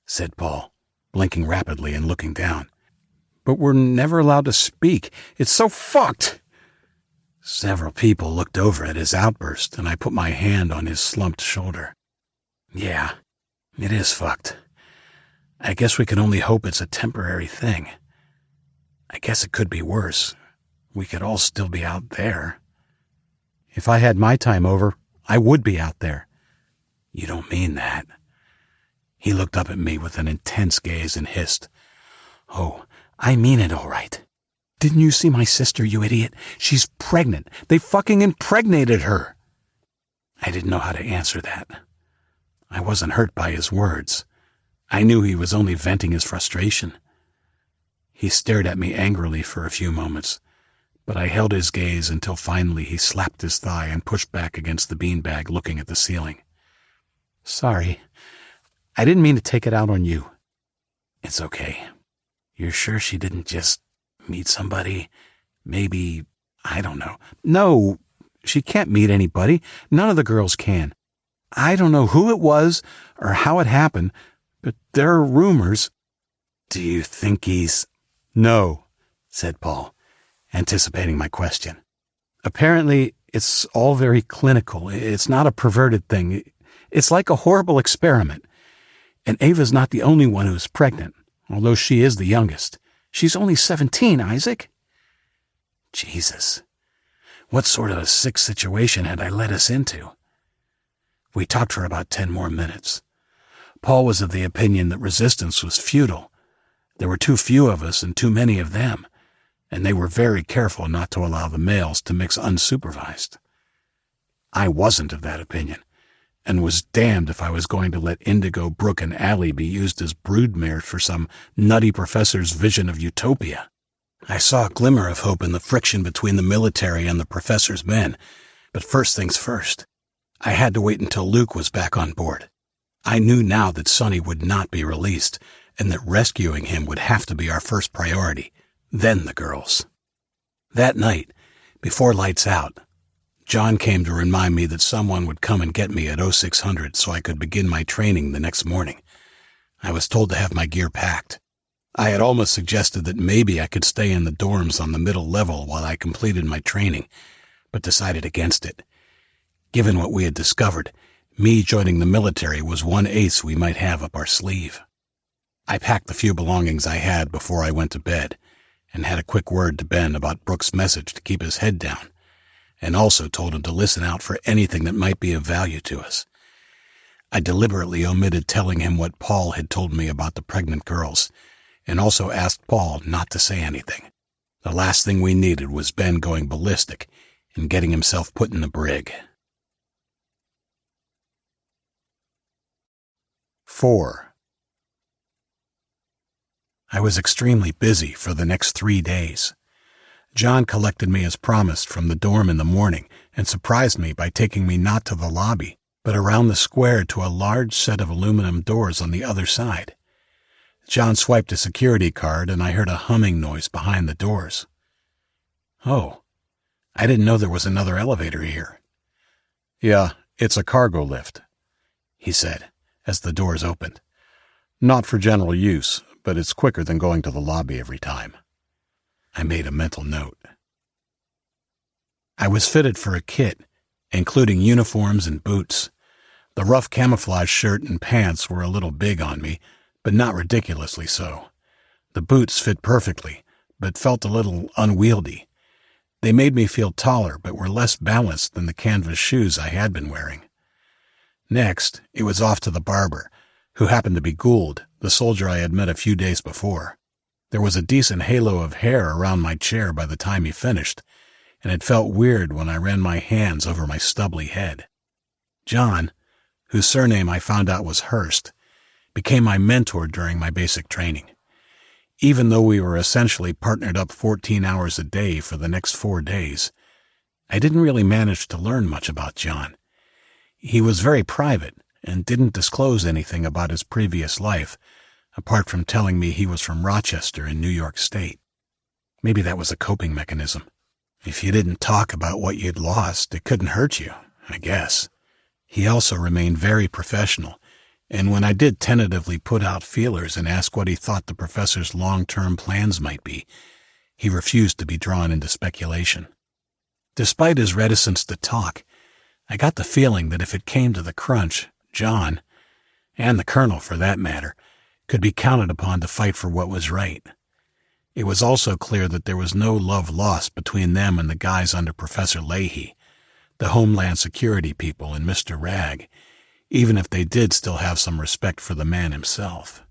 said Paul, blinking rapidly and looking down. But we're never allowed to speak. It's so fucked! Several people looked over at his outburst, and I put my hand on his slumped shoulder. Yeah, it is fucked. I guess we can only hope it's a temporary thing. I guess it could be worse. We could all still be out there. If I had my time over, I would be out there. You don't mean that. He looked up at me with an intense gaze and hissed. Oh, I mean it all right. Didn't you see my sister, you idiot? She's pregnant. They fucking impregnated her. I didn't know how to answer that. I wasn't hurt by his words. I knew he was only venting his frustration. He stared at me angrily for a few moments, but I held his gaze until finally he slapped his thigh and pushed back against the beanbag, looking at the ceiling. Sorry. I didn't mean to take it out on you. It's okay. You're sure she didn't just meet somebody? Maybe, I don't know. No, She can't meet anybody. None of the girls can. I don't know who it was or how it happened, but there are rumors. Do you think he's... No, said Paul, anticipating my question. Apparently, it's all very clinical. It's not a perverted thing. It's like a horrible experiment. And Ava's not the only one who's pregnant, although she is the youngest. She's only 17, Isaac. Jesus. What sort of a sick situation had I led us into? We talked for about 10 more minutes. Paul was of the opinion that resistance was futile. There were too few of us and too many of them, and they were very careful not to allow the males to mix unsupervised. I wasn't of that opinion, and was damned if I was going to let Indigo, Brooke, and Allie be used as broodmares for some nutty professor's vision of utopia. I saw a glimmer of hope in the friction between the military and the professor's men, but first things first. I had to wait until Luke was back on board. I knew now that Sonny would not be released, and that rescuing him would have to be our first priority, then the girls. That night, before lights out, John came to remind me that someone would come and get me at 0600 so I could begin my training the next morning. I was told to have my gear packed. I had almost suggested that maybe I could stay in the dorms on the middle level while I completed my training, but decided against it. Given what we had discovered, me joining the military was one ace we might have up our sleeve. I packed the few belongings I had before I went to bed, and had a quick word to Ben about Brooke's message to keep his head down, and also told him to listen out for anything that might be of value to us. I deliberately omitted telling him what Paul had told me about the pregnant girls, and also asked Paul not to say anything. The last thing we needed was Ben going ballistic and getting himself put in the brig. 4. I was extremely busy for the next 3 days. John collected me as promised from the dorm in the morning and surprised me by taking me not to the lobby, but around the square to a large set of aluminum doors on the other side. John swiped a security card and I heard a humming noise behind the doors. Oh, I didn't know there was another elevator here. Yeah, it's a cargo lift, he said, as the doors opened. Not for general use, but it's quicker than going to the lobby every time. I made a mental note. I was fitted for a kit, including uniforms and boots. The rough camouflage shirt and pants were a little big on me, but not ridiculously so. The boots fit perfectly, but felt a little unwieldy. They made me feel taller, but were less balanced than the canvas shoes I had been wearing. Next, it was off to the barber, who happened to be Gould, the soldier I had met a few days before. There was a decent halo of hair around my chair by the time he finished, and it felt weird when I ran my hands over my stubbly head. John, whose surname I found out was Hurst, became my mentor during my basic training. Even though we were essentially partnered up 14 hours a day for the next 4 days, I didn't really manage to learn much about John. He was very private and didn't disclose anything about his previous life, apart from telling me he was from Rochester in New York State. Maybe that was a coping mechanism. If you didn't talk about what you'd lost, it couldn't hurt you, I guess. He also remained very professional, and when I did tentatively put out feelers and ask what he thought the professor's long-term plans might be, he refused to be drawn into speculation. Despite his reticence to talk, I got the feeling that if it came to the crunch, John, and the colonel for that matter, could be counted upon to fight for what was right. It was also clear that there was no love lost between them and the guys under Professor Leahy, the Homeland Security people and Mr. Ragg, even if they did still have some respect for the man himself.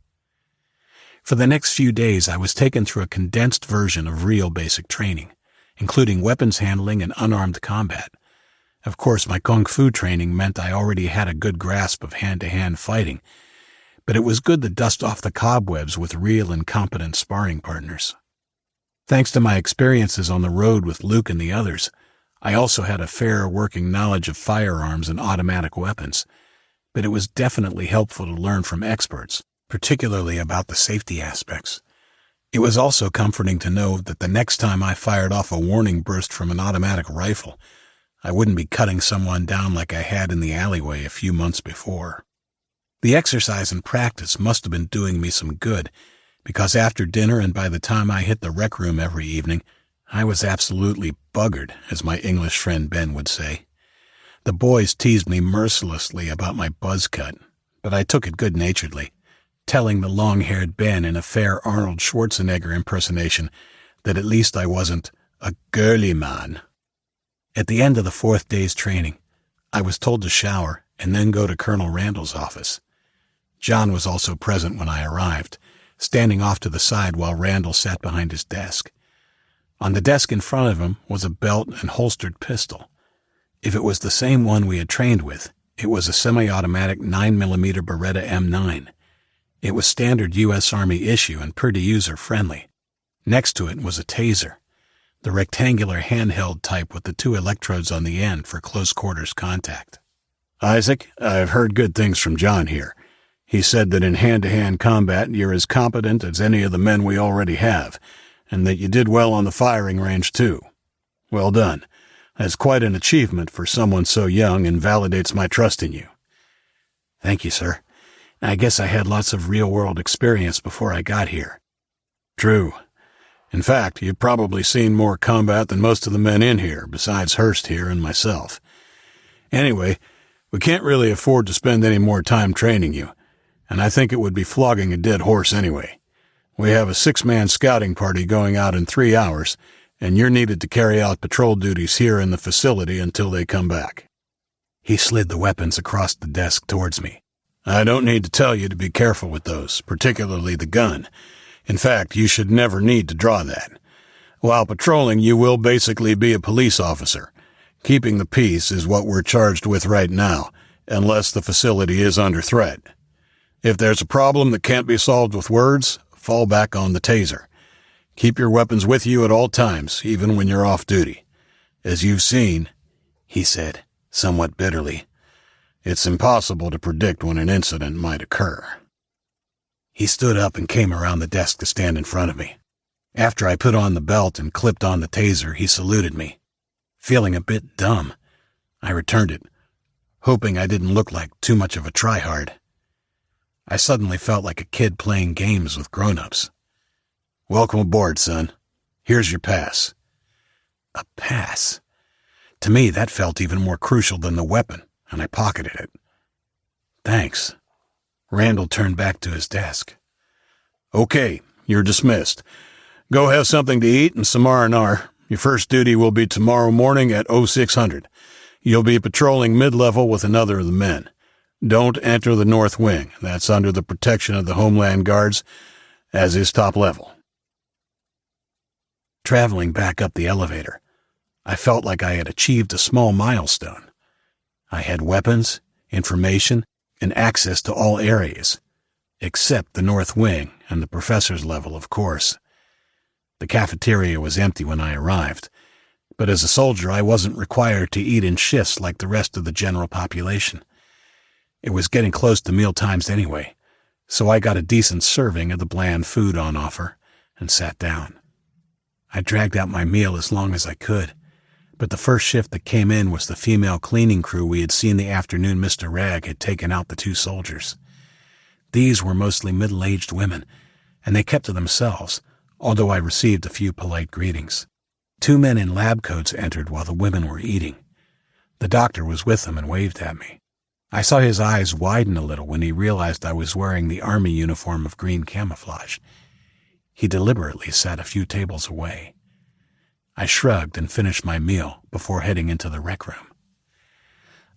For the next few days, I was taken through a condensed version of real basic training, including weapons handling and unarmed combat. Of course, my kung fu training meant I already had a good grasp of hand-to-hand fighting, but it was good to dust off the cobwebs with real and competent sparring partners. Thanks to my experiences on the road with Luke and the others, I also had a fair working knowledge of firearms and automatic weapons, but it was definitely helpful to learn from experts, particularly about the safety aspects. It was also comforting to know that the next time I fired off a warning burst from an automatic rifle, I wouldn't be cutting someone down like I had in the alleyway a few months before. The exercise and practice must have been doing me some good, because after dinner and by the time I hit the rec room every evening, I was absolutely buggered, as my English friend Ben would say. The boys teased me mercilessly about my buzz cut, but I took it good-naturedly, telling the long-haired Ben in a fair Arnold Schwarzenegger impersonation that at least I wasn't a girly man. At the end of the 4th day's training, I was told to shower and then go to Colonel Randall's office. John was also present when I arrived, standing off to the side while Randall sat behind his desk. On the desk in front of him was a belt and holstered pistol. If it was the same one we had trained with, it was a semi-automatic 9mm Beretta M9. It was standard U.S. Army issue and pretty user-friendly. Next to it was a taser, the rectangular handheld type with the 2 electrodes on the end for close-quarters contact. Isaac, I've heard good things from John here. He said that in hand-to-hand combat you're as competent as any of the men we already have, and that you did well on the firing range, too. Well done. That's quite an achievement for someone so young and validates my trust in you. Thank you, sir. I guess I had lots of real-world experience before I got here. True. In fact, you've probably seen more combat than most of the men in here, besides Hurst here and myself. Anyway, we can't really afford to spend any more time training you, and I think it would be flogging a dead horse anyway. We have a 6-man scouting party going out in 3 hours, and you're needed to carry out patrol duties here in the facility until they come back. He slid the weapons across the desk towards me. I don't need to tell you to be careful with those, particularly the gun. In fact, you should never need to draw that. While patrolling, you will basically be a police officer. Keeping the peace is what we're charged with right now, unless the facility is under threat. If there's a problem that can't be solved with words, fall back on the taser. Keep your weapons with you at all times, even when you're off duty. As you've seen, he said, somewhat bitterly, it's impossible to predict when an incident might occur. He stood up and came around the desk to stand in front of me. After I put on the belt and clipped on the taser, he saluted me. Feeling a bit dumb, I returned it, hoping I didn't look like too much of a tryhard. I suddenly felt like a kid playing games with grown-ups. Welcome aboard, son. Here's your pass. A pass? To me, that felt even more crucial than the weapon, and I pocketed it. Thanks. Randall turned back to his desk. Okay, you're dismissed. Go have something to eat and some R&R. Your first duty will be tomorrow morning at 0600. You'll be patrolling mid-level with another of the men. Don't enter the north wing. That's under the protection of the Homeland Guards, as is top level. Traveling back up the elevator, I felt like I had achieved a small milestone. I had weapons, information, and access to all areas, except the north wing and the professor's level, of course. The cafeteria was empty when I arrived, but as a soldier I wasn't required to eat in shifts like the rest of the general population. It was getting close to meal times anyway, so I got a decent serving of the bland food on offer and sat down. I dragged out my meal as long as I could, but the first shift that came in was the female cleaning crew we had seen the afternoon Mr. Ragg had taken out the 2 soldiers. These were mostly middle-aged women, and they kept to themselves, although I received a few polite greetings. 2 men in lab coats entered while the women were eating. The doctor was with them and waved at me. I saw his eyes widen a little when he realized I was wearing the army uniform of green camouflage. He deliberately sat a few tables away. I shrugged and finished my meal before heading into the rec room.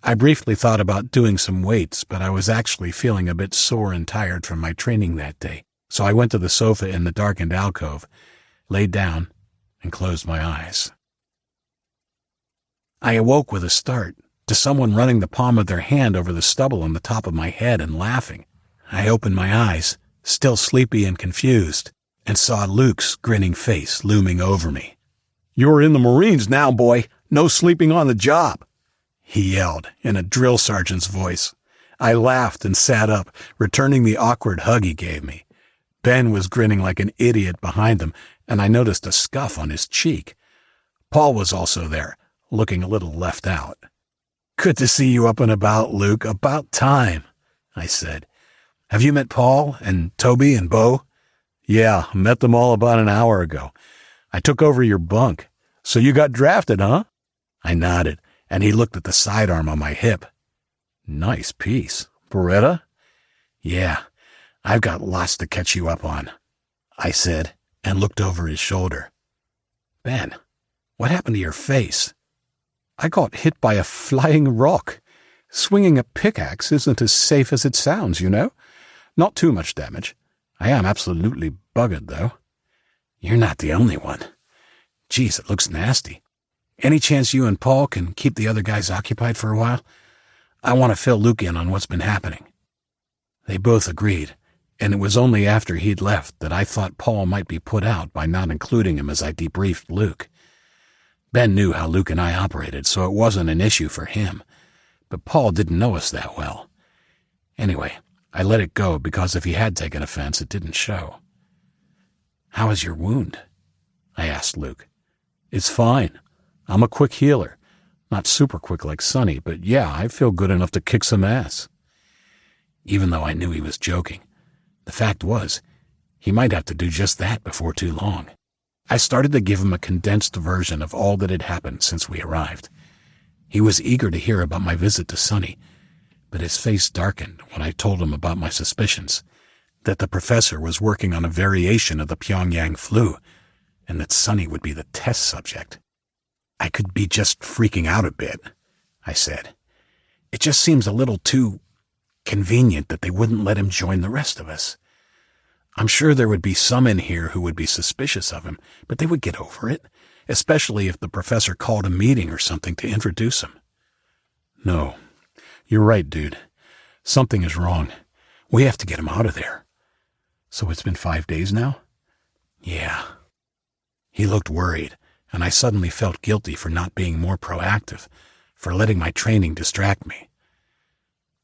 I briefly thought about doing some weights, but I was actually feeling a bit sore and tired from my training that day, so I went to the sofa in the darkened alcove, laid down, and closed my eyes. I awoke with a start to someone running the palm of their hand over the stubble on the top of my head and laughing. I opened my eyes, still sleepy and confused, and saw Luke's grinning face looming over me. "You're in the Marines now, boy. No sleeping on the job," he yelled in a drill sergeant's voice. I laughed and sat up, returning the awkward hug he gave me. Ben was grinning like an idiot behind him, and I noticed a scuff on his cheek. Paul was also there, looking a little left out. "Good to see you up and about, Luke. About time," I said. "Have you met Paul and Toby and Bo?" "Yeah, met them all about an hour ago. I took over your bunk. So you got drafted, huh?" I nodded, and he looked at the sidearm on my hip. "Nice piece. Beretta?" "Yeah, I've got lots to catch you up on," I said, and looked over his shoulder. "Ben, what happened to your face?" "I got hit by a flying rock. Swinging a pickaxe isn't as safe as it sounds, you know. Not too much damage. I am absolutely buggered, though." "You're not the only one. Geez, it looks nasty. Any chance you and Paul can keep the other guys occupied for a while? I want to fill Luke in on what's been happening." They both agreed, and it was only after he'd left that I thought Paul might be put out by not including him as I debriefed Luke. Ben knew how Luke and I operated, so it wasn't an issue for him, but Paul didn't know us that well. Anyway, I let it go because if he had taken offense, it didn't show. "How is your wound?" I asked Luke. "It's fine. I'm a quick healer. Not super quick like Sonny, but yeah, I feel good enough to kick some ass." Even though I knew he was joking, the fact was, he might have to do just that before too long. I started to give him a condensed version of all that had happened since we arrived. He was eager to hear about my visit to Sonny, but his face darkened when I told him about my suspicions, that the professor was working on a variation of the Pyongyang flu, and that Sonny would be the test subject. "I could be just freaking out a bit," I said. "It just seems a little too convenient that they wouldn't let him join the rest of us. I'm sure there would be some in here who would be suspicious of him, but they would get over it, especially if the professor called a meeting or something to introduce him." "No, you're right, dude. Something is wrong. We have to get him out of there." "So it's been 5 days now?" "Yeah." He looked worried, and I suddenly felt guilty for not being more proactive, for letting my training distract me.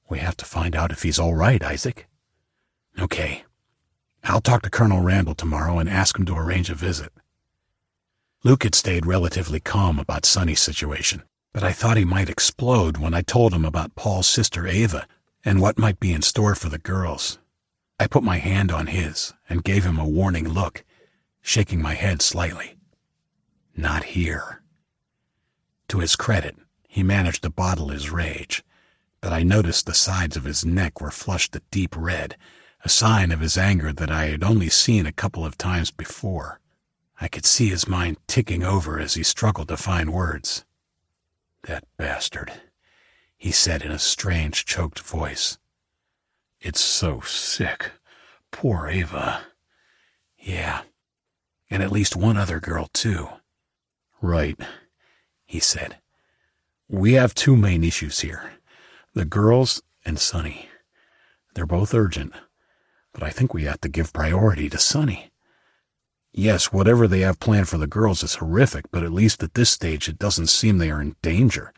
"We have to find out if he's all right, Isaac." "Okay. I'll talk to Colonel Randall tomorrow and ask him to arrange a visit." Luke had stayed relatively calm about Sonny's situation, but I thought he might explode when I told him about Paul's sister Ava and what might be in store for the girls. I put my hand on his and gave him a warning look, shaking my head slightly. Not here. To his credit, he managed to bottle his rage, but I noticed the sides of his neck were flushed a deep red, a sign of his anger that I had only seen a couple of times before. I could see his mind ticking over as he struggled to find words. "That bastard," he said in a strange, choked voice. "It's so sick. Poor Ava." "Yeah, and at least one other girl, too." "Right," he said. "We have two main issues here. The girls and Sonny. They're both urgent, but I think we have to give priority to Sonny. Yes, whatever they have planned for the girls is horrific, but at least at this stage it doesn't seem they are in danger.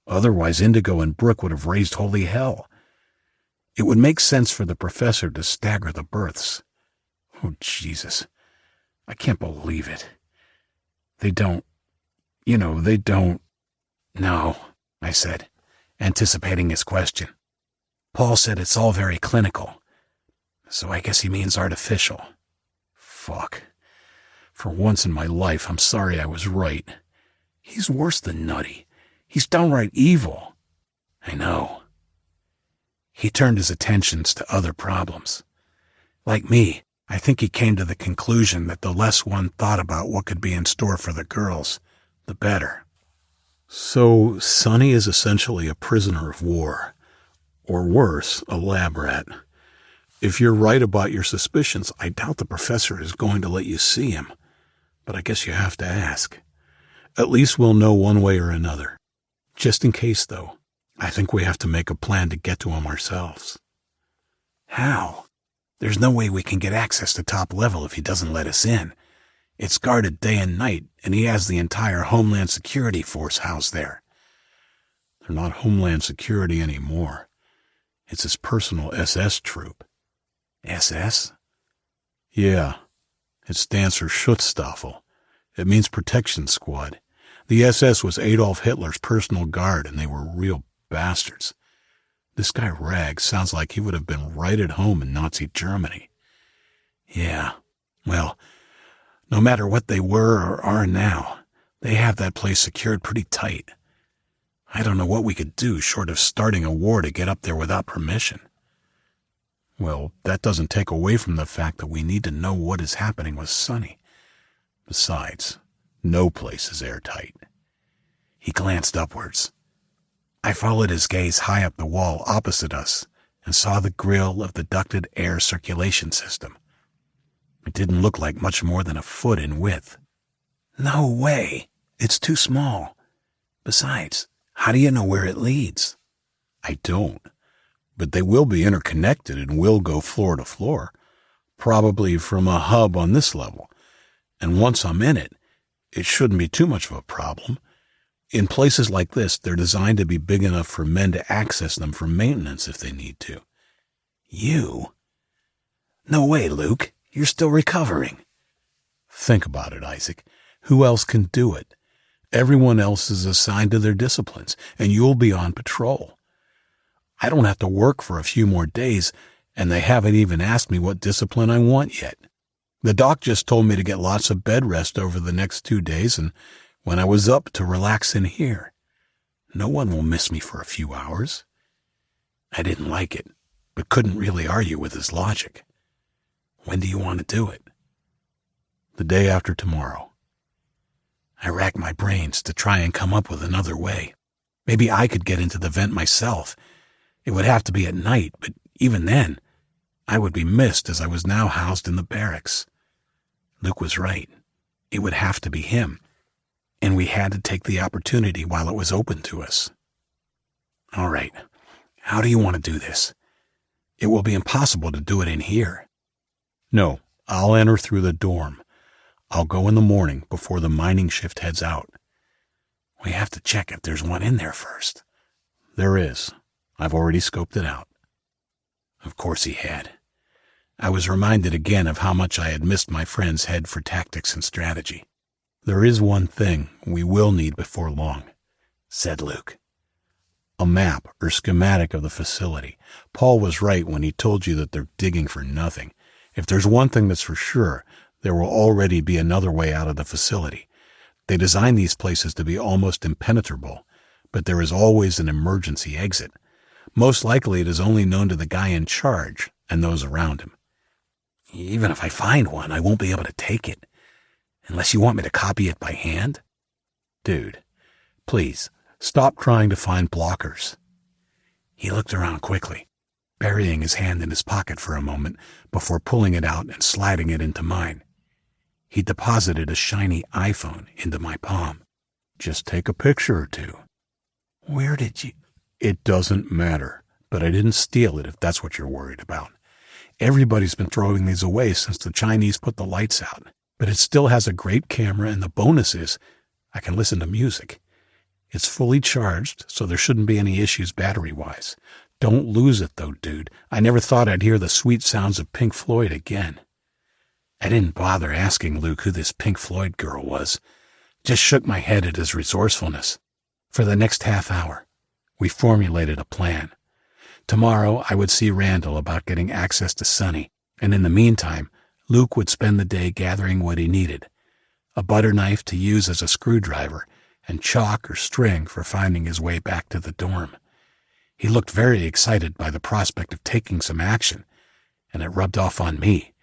Otherwise, Indigo and Brooke would have raised holy hell. It would make sense for the professor to stagger the births. Oh, Jesus. I can't believe it. They don't. No, I said, anticipating his question. Paul said it's all very clinical, so I guess he means artificial. Fuck. For once in my life, I'm sorry I was right. He's worse than nutty. He's downright evil. I know. He turned his attentions to other problems. Like me, I think he came to the conclusion that the less one thought about what could be in store for the girls, the better. So, Sonny is essentially a prisoner of war. Or worse, a lab rat. If you're right about your suspicions, I doubt the professor is going to let you see him. But I guess you have to ask. At least we'll know one way or another. Just in case, though, I think we have to make a plan to get to him ourselves. How? There's no way we can get access to top level if he doesn't let us in. It's guarded day and night, and he has the entire Homeland Security Force housed there. They're not Homeland Security anymore. It's his personal SS troop. SS? Yeah. It stands for Schutzstaffel. It means protection squad. The SS was Adolf Hitler's personal guard, and they were real bastards. This guy Rag sounds like he would have been right at home in Nazi Germany. Yeah, well, no matter what they were or are now, they have that place secured pretty tight. I don't know what we could do short of starting a war to get up there without permission. Well, that doesn't take away from the fact that we need to know what is happening with Sonny. Besides, no place is airtight. He glanced upwards. I followed his gaze high up the wall opposite us and saw the grill of the ducted air circulation system. It didn't look like much more than a foot in width. No way! It's too small. Besides, how do you know where it leads? I don't. But they will be interconnected and will go floor to floor, probably from a hub on this level. And once I'm in it, it shouldn't be too much of a problem. In places like this, they're designed to be big enough for men to access them for maintenance if they need to. You? No way, Luke. You're still recovering. Think about it, Isaac. Who else can do it? Everyone else is assigned to their disciplines, and you'll be on patrol. I don't have to work for a few more days, and they haven't even asked me what discipline I want yet. The doc just told me to get lots of bed rest over the next 2 days, and when I was up, to relax in here. No one will miss me for a few hours. I didn't like it, but couldn't really argue with his logic. When do you want to do it? The day after tomorrow. I racked my brains to try and come up with another way. Maybe I could get into the vent myself. It would have to be at night, but even then, I would be missed as I was now housed in the barracks. Luke was right. It would have to be him, and we had to take the opportunity while it was open to us. All right, how do you want to do this? It will be impossible to do it in here. No, I'll enter through the dorm. I'll go in the morning before the mining shift heads out. We have to check if there's one in there first. There is. I've already scoped it out. Of course he had. I was reminded again of how much I had missed my friend's head for tactics and strategy. There is one thing we will need before long, said Luke. A map or schematic of the facility. Paul was right when he told you that they're digging for nothing. If there's one thing that's for sure, there will already be another way out of the facility. They design these places to be almost impenetrable, but there is always an emergency exit. Most likely it is only known to the guy in charge and those around him. Even if I find one, I won't be able to take it. Unless you want me to copy it by hand? Dude, please, stop trying to find blockers. He looked around quickly, burying his hand in his pocket for a moment before pulling it out and sliding it into mine. He deposited a shiny iPhone into my palm. Just take a picture or two. Where did you... It doesn't matter, but I didn't steal it if that's what you're worried about. Everybody's been throwing these away since the Chinese put the lights out, but it still has a great camera, and the bonus is I can listen to music. It's fully charged, so there shouldn't be any issues battery-wise. Don't lose it, though, dude. I never thought I'd hear the sweet sounds of Pink Floyd again. I didn't bother asking Luke who this Pink Floyd girl was. Just shook my head at his resourcefulness. For the next half hour, we formulated a plan. Tomorrow, I would see Randall about getting access to Sonny, and in the meantime, Luke would spend the day gathering what he needed. A butter knife to use as a screwdriver, and chalk or string for finding his way back to the dorm. He looked very excited by the prospect of taking some action, and it rubbed off on me.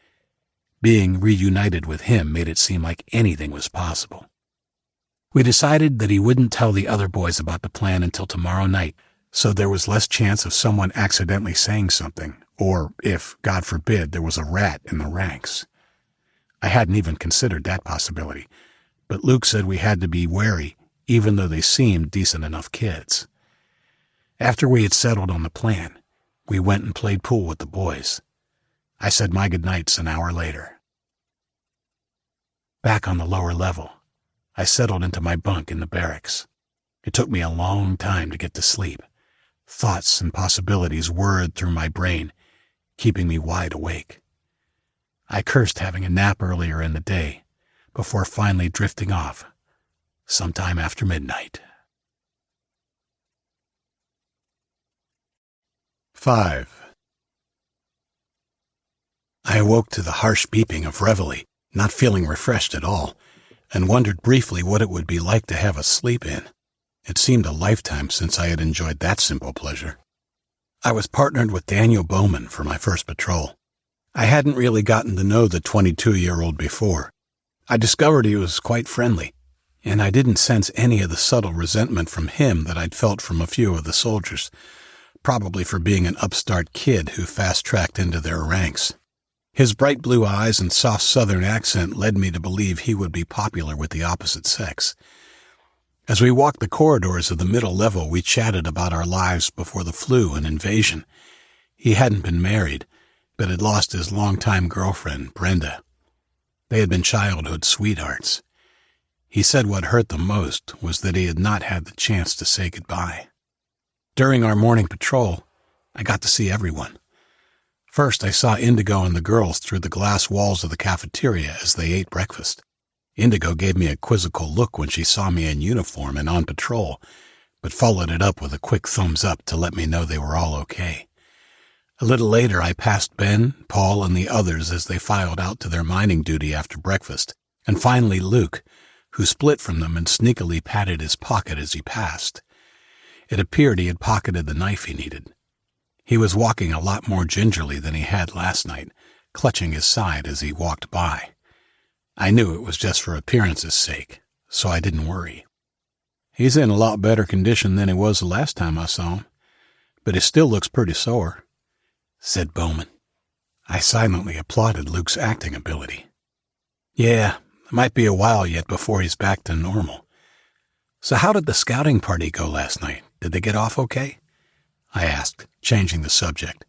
Being reunited with him made it seem like anything was possible. We decided that he wouldn't tell the other boys about the plan until tomorrow night, so there was less chance of someone accidentally saying something, or if, God forbid, there was a rat in the ranks. I hadn't even considered that possibility, but Luke said we had to be wary, even though they seemed decent enough kids. After we had settled on the plan, we went and played pool with the boys. I said my goodnights an hour later. Back on the lower level, I settled into my bunk in the barracks. It took me a long time to get to sleep. Thoughts and possibilities whirred through my brain, keeping me wide awake. I cursed having a nap earlier in the day, before finally drifting off, sometime after midnight. 5. I awoke to the harsh beeping of reveille, not feeling refreshed at all, and wondered briefly what it would be like to have a sleep in. It seemed a lifetime since I had enjoyed that simple pleasure. I was partnered with Daniel Bowman for my first patrol. I hadn't really gotten to know the 22-year-old before. I discovered he was quite friendly, and I didn't sense any of the subtle resentment from him that I'd felt from a few of the soldiers, probably for being an upstart kid who fast-tracked into their ranks. His bright blue eyes and soft southern accent led me to believe he would be popular with the opposite sex. As we walked the corridors of the middle level, we chatted about our lives before the flu and invasion. He hadn't been married, but had lost his longtime girlfriend, Brenda. They had been childhood sweethearts. He said what hurt the most was that he had not had the chance to say goodbye. During our morning patrol, I got to see everyone. First, I saw Indigo and the girls through the glass walls of the cafeteria as they ate breakfast. Indigo gave me a quizzical look when she saw me in uniform and on patrol, but followed it up with a quick thumbs up to let me know they were all okay. A little later, I passed Ben, Paul, and the others as they filed out to their mining duty after breakfast, and finally Luke, who split from them and sneakily patted his pocket as he passed. It appeared he had pocketed the knife he needed. He was walking a lot more gingerly than he had last night, clutching his side as he walked by. I knew it was just for appearance's sake, so I didn't worry. He's in a lot better condition than he was the last time I saw him, but he still looks pretty sore, said Bowman. I silently applauded Luke's acting ability. Yeah, it might be a while yet before he's back to normal. So how did the scouting party go last night? Did they get off okay? I asked, changing the subject.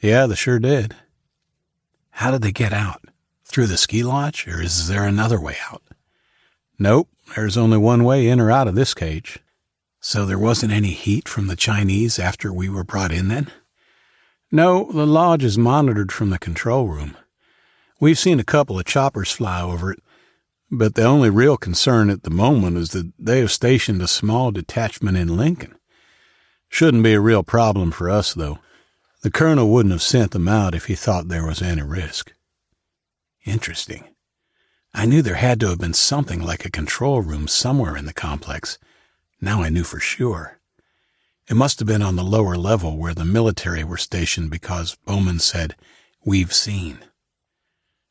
Yeah, they sure did. How did they get out? Through the ski lodge, or is there another way out? Nope, there's only one way in or out of this cage. So there wasn't any heat from the Chinese after we were brought in then? No, the lodge is monitored from the control room. We've seen a couple of choppers fly over it, but the only real concern at the moment is that they have stationed a small detachment in Lincoln. Shouldn't be a real problem for us, though. The colonel wouldn't have sent them out if he thought there was any risk. Interesting. I knew there had to have been something like a control room somewhere in the complex. Now I knew for sure. It must have been on the lower level where the military were stationed because Bowman said, "We've seen."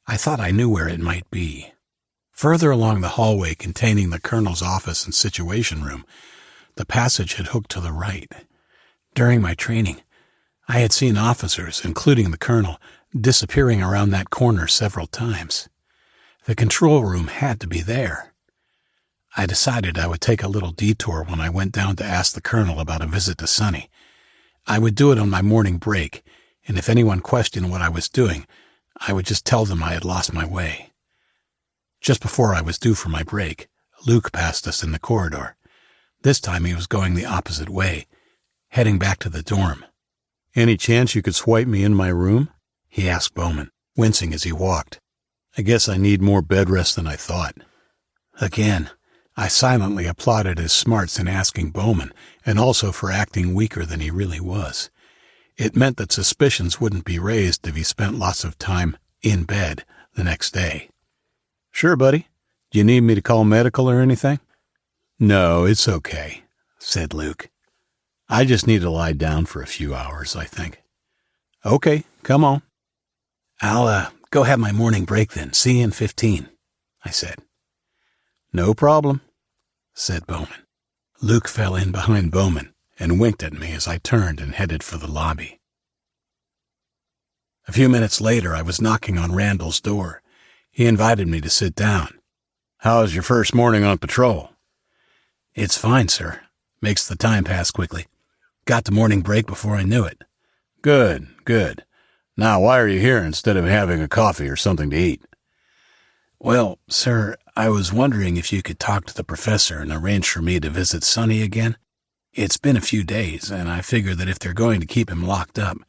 I thought I knew where it might be. Further along the hallway containing the colonel's office and situation room, the passage had hooked to the right. During my training, I had seen officers, including the colonel, disappearing around that corner several times. The control room had to be there. I decided I would take a little detour when I went down to ask the colonel about a visit to Sonny. I would do it on my morning break, and if anyone questioned what I was doing, I would just tell them I had lost my way. Just before I was due for my break, Luke passed us in the corridor. This time he was going the opposite way, heading back to the dorm. Any chance you could swipe me in my room? He asked Bowman, wincing as he walked. I guess I need more bed rest than I thought. Again, I silently applauded his smarts in asking Bowman, and also for acting weaker than he really was. It meant that suspicions wouldn't be raised if he spent lots of time in bed the next day. Sure, buddy. Do you need me to call medical or anything? No, it's okay, said Luke. I just need to lie down for a few hours, I think. Okay, come on. I'll go have my morning break then. See you in 15, I said. No problem, said Bowman. Luke fell in behind Bowman and winked at me as I turned and headed for the lobby. A few minutes later, I was knocking on Randall's door. He invited me to sit down. How's your first morning on patrol? It's fine, sir. Makes the time pass quickly. Got to morning break before I knew it. Good, good. Now, why are you here instead of having a coffee or something to eat? Well, sir, I was wondering if you could talk to the professor and arrange for me to visit Sonny again. It's been a few days, and I figure that if they're going to keep him locked up,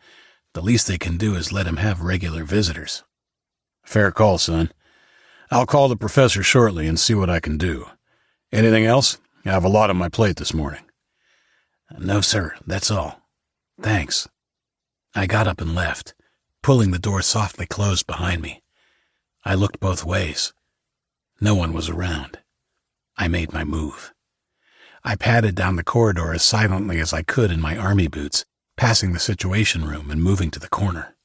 the least they can do is let him have regular visitors. Fair call, son. I'll call the professor shortly and see what I can do. Anything else? I have a lot on my plate this morning. No, sir, that's all. Thanks. I got up and left, pulling the door softly closed behind me. I looked both ways. No one was around. I made my move. I padded down the corridor as silently as I could in my army boots, passing the situation room and moving to the corner.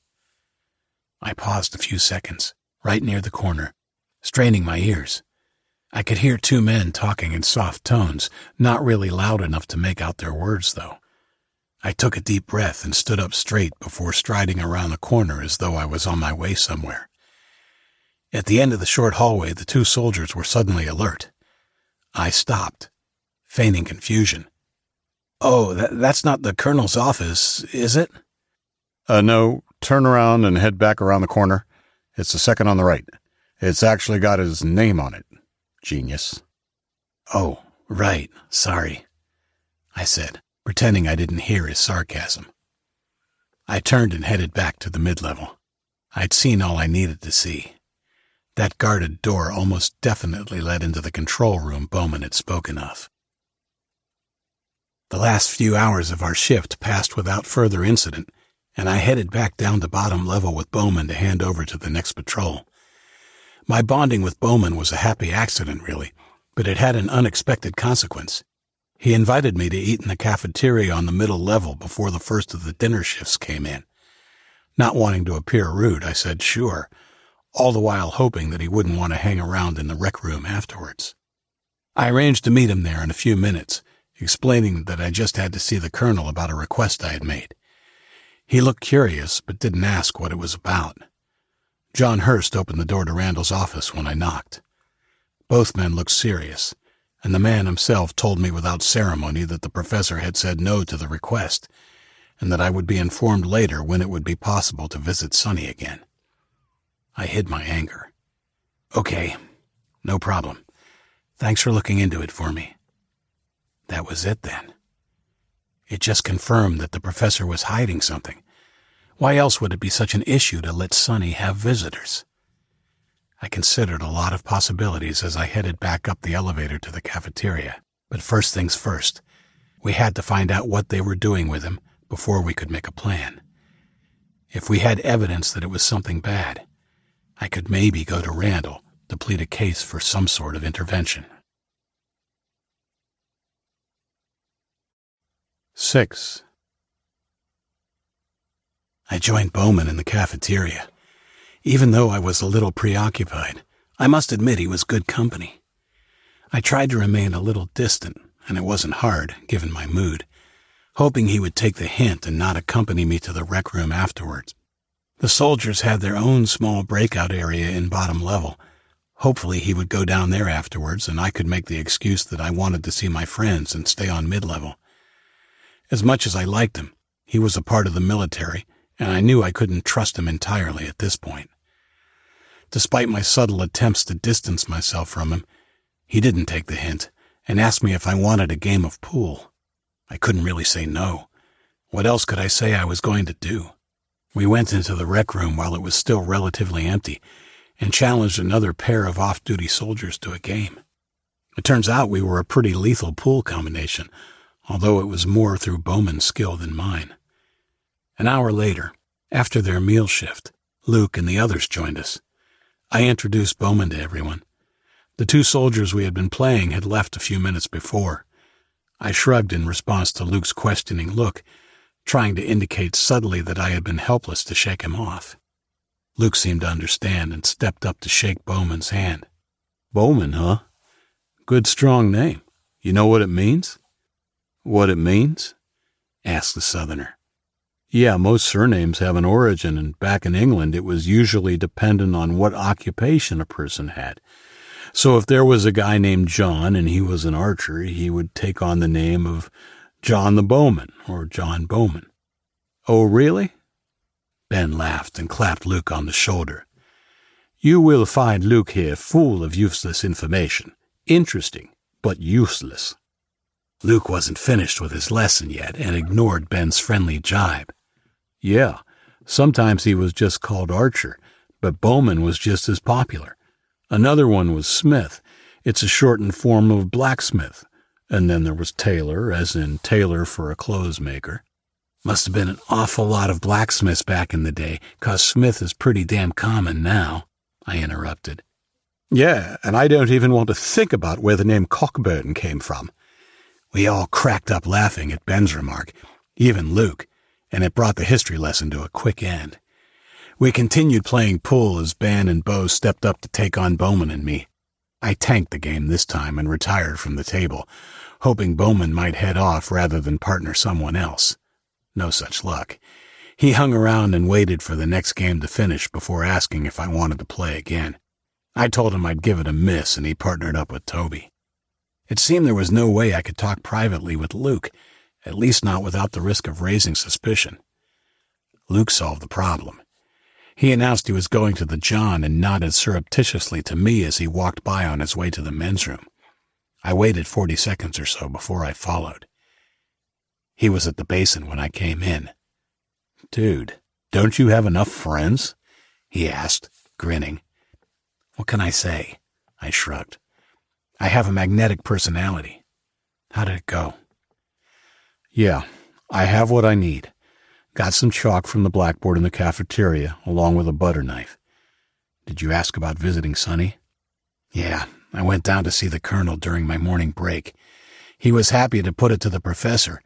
I paused a few seconds, right near the corner, straining my ears. I could hear two men talking in soft tones, not really loud enough to make out their words, though. I took a deep breath and stood up straight before striding around the corner as though I was on my way somewhere. At the end of the short hallway, the two soldiers were suddenly alert. I stopped, feigning confusion. "Oh, that's not the colonel's office, is it?" No, turn around and head back around the corner. It's the second on the right. It's actually got his name on it. Genius. "Oh, right, sorry," I said, pretending I didn't hear his sarcasm. I turned and headed back to the mid-level. I'd seen all I needed to see. That guarded door almost definitely led into the control room Bowman had spoken of. The last few hours of our shift passed without further incident, and I headed back down to bottom level with Bowman to hand over to the next patrol. My bonding with Bowman was a happy accident, really, but it had an unexpected consequence. He invited me to eat in the cafeteria on the middle level before the first of the dinner shifts came in. Not wanting to appear rude, I said sure, all the while hoping that he wouldn't want to hang around in the rec room afterwards. I arranged to meet him there in a few minutes, explaining that I just had to see the colonel about a request I had made. He looked curious, but didn't ask what it was about. John Hurst opened the door to Randall's office when I knocked. Both men looked serious, and the man himself told me without ceremony that the professor had said no to the request, and that I would be informed later when it would be possible to visit Sonny again. I hid my anger. "Okay, no problem. Thanks for looking into it for me." That was it then. It just confirmed that the professor was hiding something. Why else would it be such an issue to let Sonny have visitors? I considered a lot of possibilities as I headed back up the elevator to the cafeteria. But first things first, we had to find out what they were doing with him before we could make a plan. If we had evidence that it was something bad, I could maybe go to Randall to plead a case for some sort of intervention. 6. I joined Bowman in the cafeteria. Even though I was a little preoccupied, I must admit he was good company. I tried to remain a little distant, and it wasn't hard, given my mood, hoping he would take the hint and not accompany me to the rec room afterwards. The soldiers had their own small breakout area in bottom level. Hopefully he would go down there afterwards, and I could make the excuse that I wanted to see my friends and stay on mid-level. As much as I liked him, he was a part of the military, and I knew I couldn't trust him entirely at this point. Despite my subtle attempts to distance myself from him, he didn't take the hint and asked me if I wanted a game of pool. I couldn't really say no. What else could I say I was going to do? We went into the rec room while it was still relatively empty and challenged another pair of off-duty soldiers to a game. It turns out we were a pretty lethal pool combination, although it was more through Bowman's skill than mine. An hour later, after their meal shift, Luke and the others joined us. I introduced Bowman to everyone. The two soldiers we had been playing had left a few minutes before. I shrugged in response to Luke's questioning look, trying to indicate subtly that I had been helpless to shake him off. Luke seemed to understand and stepped up to shake Bowman's hand. Bowman, huh? Good strong name. You know what it means? What it means? Asked the Southerner. Yeah, most surnames have an origin, and back in England it was usually dependent on what occupation a person had. So if there was a guy named John and he was an archer, he would take on the name of John the Bowman or John Bowman. Oh, really? Ben laughed and clapped Luke on the shoulder. You will find Luke here full of useless information. Interesting, but useless. Luke wasn't finished with his lesson yet and ignored Ben's friendly jibe. Yeah, sometimes he was just called Archer, but Bowman was just as popular. Another one was Smith, It's a shortened form of blacksmith. And then there was tailor, as in tailor for a clothes maker. Must have been an awful lot of blacksmiths back in the day, 'cause smith is pretty damn common now, I interrupted. Yeah, and I don't even want to think about where the name Cockburn came from. We all cracked up laughing at Ben's remark, even Luke, and it brought the history lesson to a quick end. We continued playing pool as Ben and Bo stepped up to take on Bowman and me. I tanked the game this time and retired from the table, hoping Bowman might head off rather than partner someone else. No such luck. He hung around and waited for the next game to finish before asking if I wanted to play again. I told him I'd give it a miss, and he partnered up with Toby. It seemed there was no way I could talk privately with Luke, at least not without the risk of raising suspicion. Luke solved the problem. He announced he was going to the John and nodded surreptitiously to me as he walked by on his way to the men's room. I waited 40 seconds or so before I followed. He was at the basin when I came in. "Dude, don't you have enough friends?" he asked, grinning. What can I say? I shrugged. I have a magnetic personality. How did it go? "Yeah, I have what I need. Got some chalk from the blackboard in the cafeteria, along with a butter knife. Did you ask about visiting Sonny?" "Yeah, I went down to see the colonel during my morning break. He was happy to put it to the professor,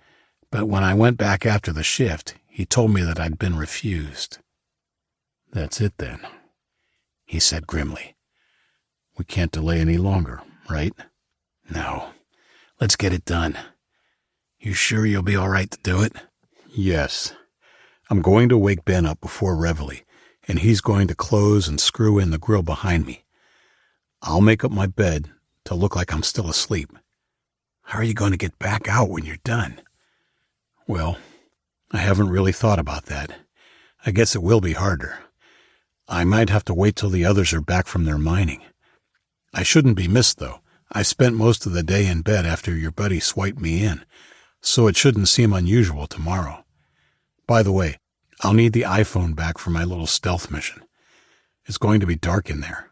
but when I went back after the shift, he told me that I'd been refused." "That's it then," he said grimly. "We can't delay any longer, right?" "No. Let's get it done. You sure you'll be all right to do it?" "Yes. I'm going to wake Ben up before reveille, and he's going to close and screw in the grill behind me. I'll make up my bed to look like I'm still asleep." "How are you going to get back out when you're done?" "Well, I haven't really thought about that. I guess it will be harder. I might have to wait till the others are back from their mining. I shouldn't be missed, though. I spent most of the day in bed after your buddy swiped me in, so it shouldn't seem unusual tomorrow. By the way, I'll need the iPhone back for my little stealth mission. It's going to be dark in there."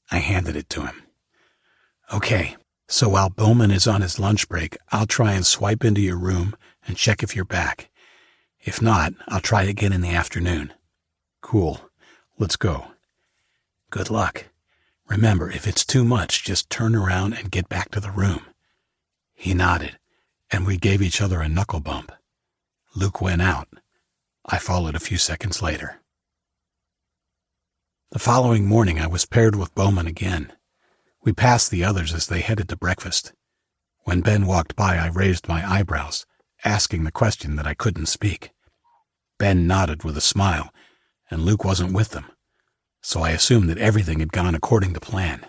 I handed it to him. "Okay, so while Bowman is on his lunch break, I'll try and swipe into your room and check if you're back. If not, I'll try again in the afternoon." "Cool. Let's go." "Good luck. Remember, if it's too much, just turn around and get back to the room." He nodded, and we gave each other a knuckle bump. Luke went out. I followed a few seconds later. The following morning, I was paired with Bowman again. We passed the others as they headed to breakfast. When Ben walked by, I raised my eyebrows, asking the question that I couldn't speak. Ben nodded with a smile, and Luke wasn't with them, so I assumed that everything had gone according to plan.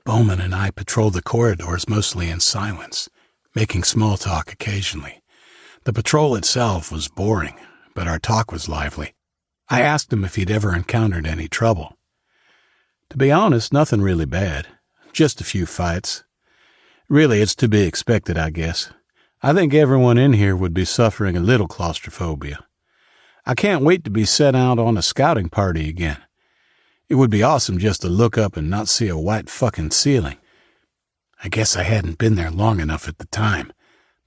Bowman and I patrolled the corridors mostly in silence, making small talk occasionally. The patrol itself was boring, but our talk was lively. I asked him if he'd ever encountered any trouble. "To be honest, nothing really bad. Just a few fights. Really, it's to be expected, I guess. I think everyone in here would be suffering a little claustrophobia. I can't wait to be sent out on a scouting party again. It would be awesome just to look up and not see a white fucking ceiling." I guess I hadn't been there long enough at the time,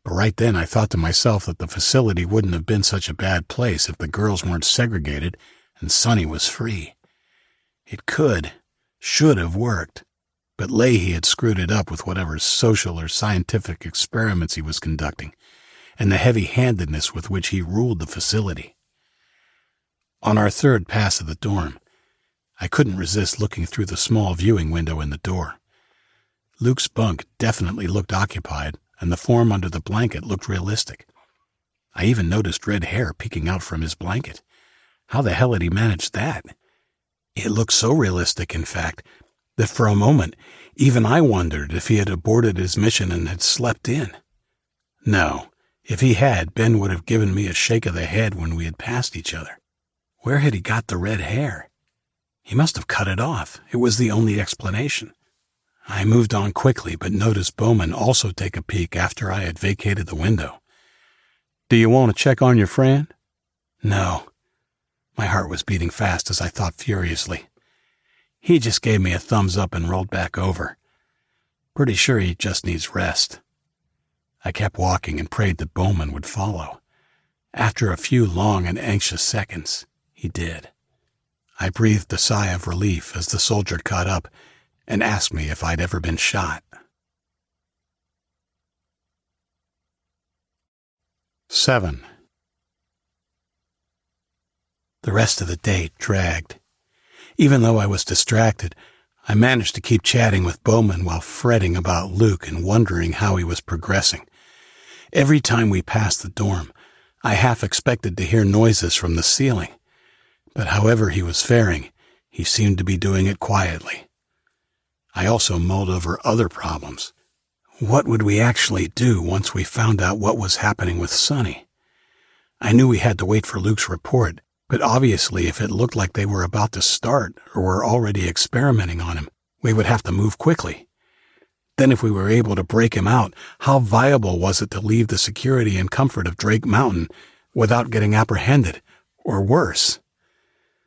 but right then I thought to myself that the facility wouldn't have been such a bad place if the girls weren't segregated and Sonny was free. It should have worked, but Leahy had screwed it up with whatever social or scientific experiments he was conducting, and the heavy-handedness with which he ruled the facility. On our third pass of the dorm, I couldn't resist looking through the small viewing window in the door. Luke's bunk definitely looked occupied, and the form under the blanket looked realistic. I even noticed red hair peeking out from his blanket. How the hell had he managed that? It looked so realistic, in fact, that for a moment, even I wondered if he had aborted his mission and had slept in. No, if he had, Ben would have given me a shake of the head when we had passed each other. Where had he got the red hair? He must have cut it off. It was the only explanation. I moved on quickly, but noticed Bowman also take a peek after I had vacated the window. "Do you want to check on your friend?" "No." My heart was beating fast as I thought furiously. He just gave me a thumbs up and rolled back over. Pretty sure he just needs rest. I kept walking and prayed that Bowman would follow. After a few long and anxious seconds, he did. I breathed a sigh of relief as the soldier caught up and asked me if I'd ever been shot. 7. The rest of the day dragged. Even though I was distracted, I managed to keep chatting with Bowman while fretting about Luke and wondering how he was progressing. Every time we passed the dorm, I half expected to hear noises from the ceiling. But however he was faring, he seemed to be doing it quietly. I also mulled over other problems. What would we actually do once we found out what was happening with Sonny? I knew we had to wait for Luke's report, but obviously if it looked like they were about to start or were already experimenting on him, we would have to move quickly. Then if we were able to break him out, how viable was it to leave the security and comfort of Drake Mountain without getting apprehended, or worse?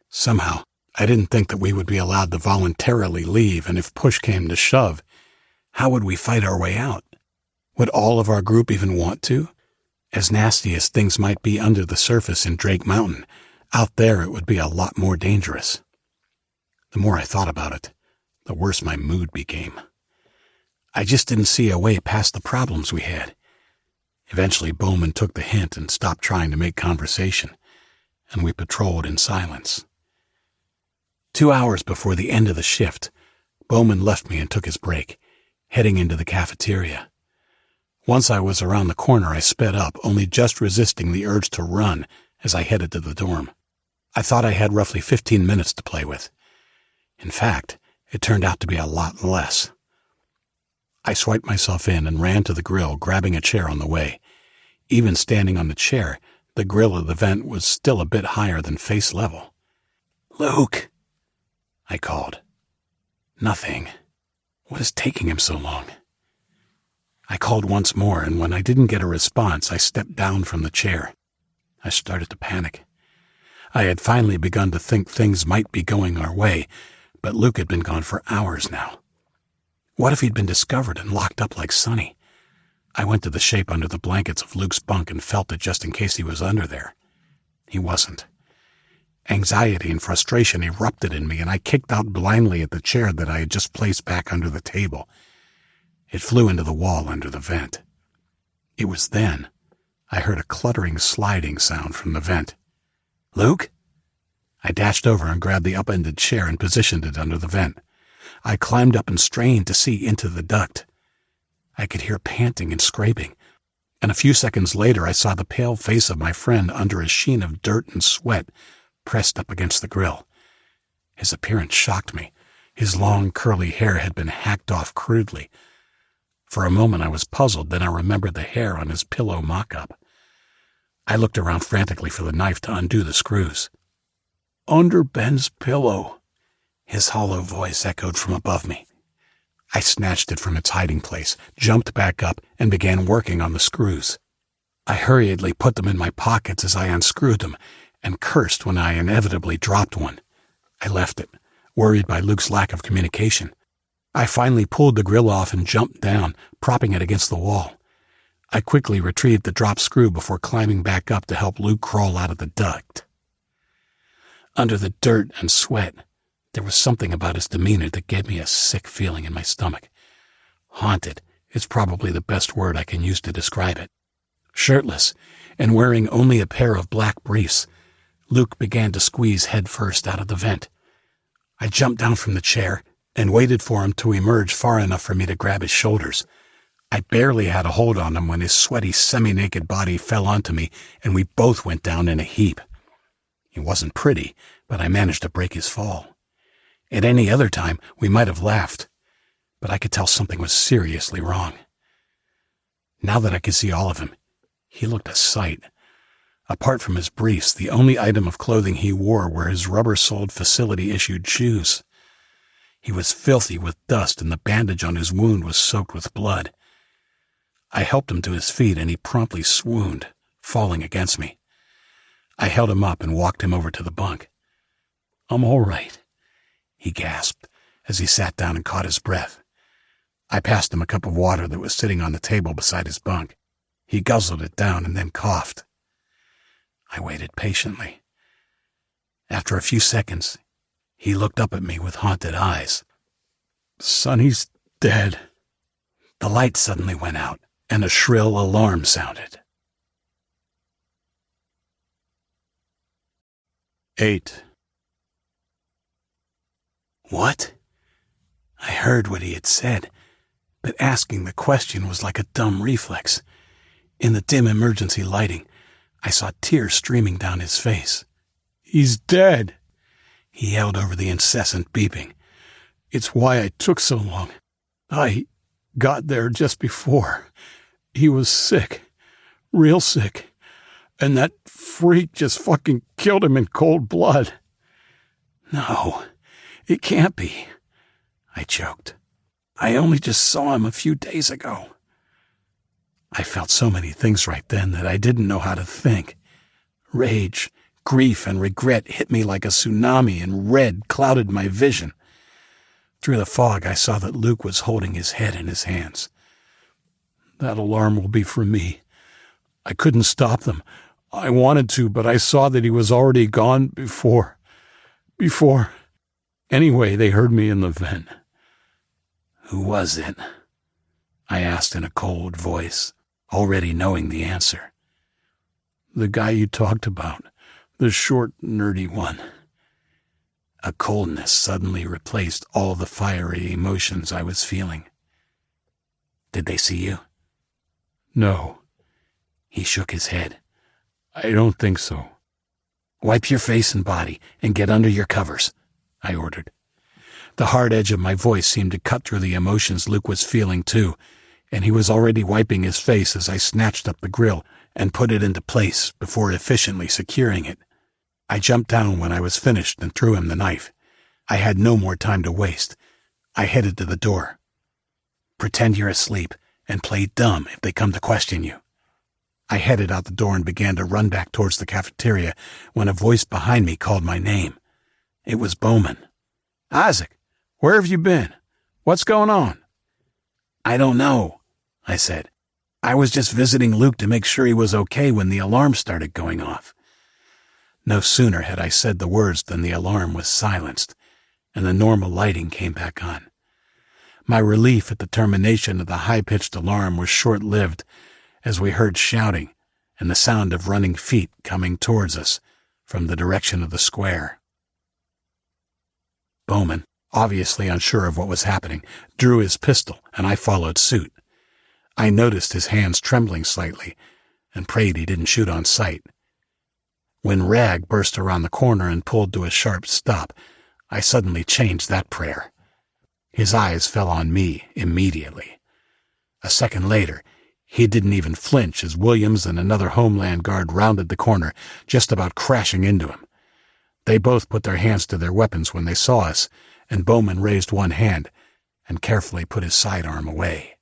Somehow, I didn't think that we would be allowed to voluntarily leave, and if push came to shove, how would we fight our way out? Would all of our group even want to? As nasty as things might be under the surface in Drake Mountain, out there it would be a lot more dangerous. The more I thought about it, the worse my mood became. I just didn't see a way past the problems we had. Eventually Bowman took the hint and stopped trying to make conversation, and we patrolled in silence. 2 hours before the end of the shift, Bowman left me and took his break, heading into the cafeteria. Once I was around the corner, I sped up, only just resisting the urge to run as I headed to the dorm. I thought I had roughly 15 minutes to play with. In fact, it turned out to be a lot less. I swiped myself in and ran to the grill, grabbing a chair on the way. Even standing on the chair, the grill of the vent was still a bit higher than face level. "Luke!" I called. Nothing. What is taking him so long? I called once more, and when I didn't get a response, I stepped down from the chair. I started to panic. I had finally begun to think things might be going our way, but Luke had been gone for hours now. What if he'd been discovered and locked up like Sonny? I went to the shape under the blankets of Luke's bunk and felt it just in case he was under there. He wasn't. Anxiety and frustration erupted in me, and I kicked out blindly at the chair that I had just placed back under the table. It flew into the wall under the vent. It was then I heard a cluttering sliding sound from the vent. "Luke?" I dashed over and grabbed the upended chair and positioned it under the vent. I climbed up and strained to see into the duct. I could hear panting and scraping, and a few seconds later I saw the pale face of my friend under a sheen of dirt and sweat pressed up against the grill. His appearance shocked me. His long, curly hair had been hacked off crudely. For a moment I was puzzled, then I remembered the hair on his pillow mock-up. I looked around frantically for the knife to undo the screws. "Under Ben's pillow," his hollow voice echoed from above me. I snatched it from its hiding place, jumped back up, and began working on the screws. I hurriedly put them in my pockets as I unscrewed them, and cursed when I inevitably dropped one. I left it, worried by Luke's lack of communication. I finally pulled the grill off and jumped down, propping it against the wall. I quickly retrieved the dropped screw before climbing back up to help Luke crawl out of the duct. Under the dirt and sweat, there was something about his demeanor that gave me a sick feeling in my stomach. Haunted is probably the best word I can use to describe it. Shirtless, and wearing only a pair of black briefs, Luke began to squeeze head first out of the vent. I jumped down from the chair and waited for him to emerge far enough for me to grab his shoulders. I barely had a hold on him when his sweaty, semi-naked body fell onto me, and we both went down in a heap. It wasn't pretty, but I managed to break his fall. At any other time, we might have laughed, but I could tell something was seriously wrong. Now that I could see all of him, he looked a sight. Apart from his briefs, the only item of clothing he wore were his rubber-soled facility-issued shoes. He was filthy with dust, and the bandage on his wound was soaked with blood. I helped him to his feet, and he promptly swooned, falling against me. I held him up and walked him over to the bunk. "I'm all right," he gasped as he sat down and caught his breath. I passed him a cup of water that was sitting on the table beside his bunk. He guzzled it down and then coughed. I waited patiently. After a few seconds, he looked up at me with haunted eyes. "Sonny's dead." The light suddenly went out, and a shrill alarm sounded. 8. What? I heard what he had said, but asking the question was like a dumb reflex. In the dim emergency lighting, I saw tears streaming down his face. "He's dead." He yelled over the incessant beeping. "It's why I took so long. I got there just before. He was sick. Real sick. And that freak just fucking killed him in cold blood." "No, it can't be," I choked. "I only just saw him a few days ago." I felt so many things right then that I didn't know how to think. Rage, grief, and regret hit me like a tsunami, and red clouded my vision. Through the fog, I saw that Luke was holding his head in his hands. "That alarm will be for me. I couldn't stop them. I wanted to, but I saw that he was already gone before. Anyway, they heard me in the vent." "Who was it?" I asked in a cold voice, already knowing the answer. "The guy you talked about. The short, nerdy one." A coldness suddenly replaced all the fiery emotions I was feeling. "Did they see you?" "No." He shook his head. "I don't think so." "Wipe your face and body and get under your covers," I ordered. The hard edge of my voice seemed to cut through the emotions Luke was feeling too, and he was already wiping his face as I snatched up the grill and put it into place before efficiently securing it. I jumped down when I was finished and threw him the knife. I had no more time to waste. I headed to the door. "Pretend you're asleep and play dumb if they come to question you." I headed out the door and began to run back towards the cafeteria when a voice behind me called my name. It was Bowman. "Isaac, where have you been? What's going on?" "I don't know," I said. "I was just visiting Luke to make sure he was okay when the alarm started going off." No sooner had I said the words than the alarm was silenced, and the normal lighting came back on. My relief at the termination of the high-pitched alarm was short-lived, as we heard shouting and the sound of running feet coming towards us from the direction of the square. Bowman, obviously unsure of what was happening, drew his pistol, and I followed suit. I noticed his hands trembling slightly and prayed he didn't shoot on sight. When Rag burst around the corner and pulled to a sharp stop, I suddenly changed that prayer. His eyes fell on me immediately. A second later, he didn't even flinch as Williams and another Homeland guard rounded the corner, just about crashing into him. They both put their hands to their weapons when they saw us, and Bowman raised one hand and carefully put his sidearm away.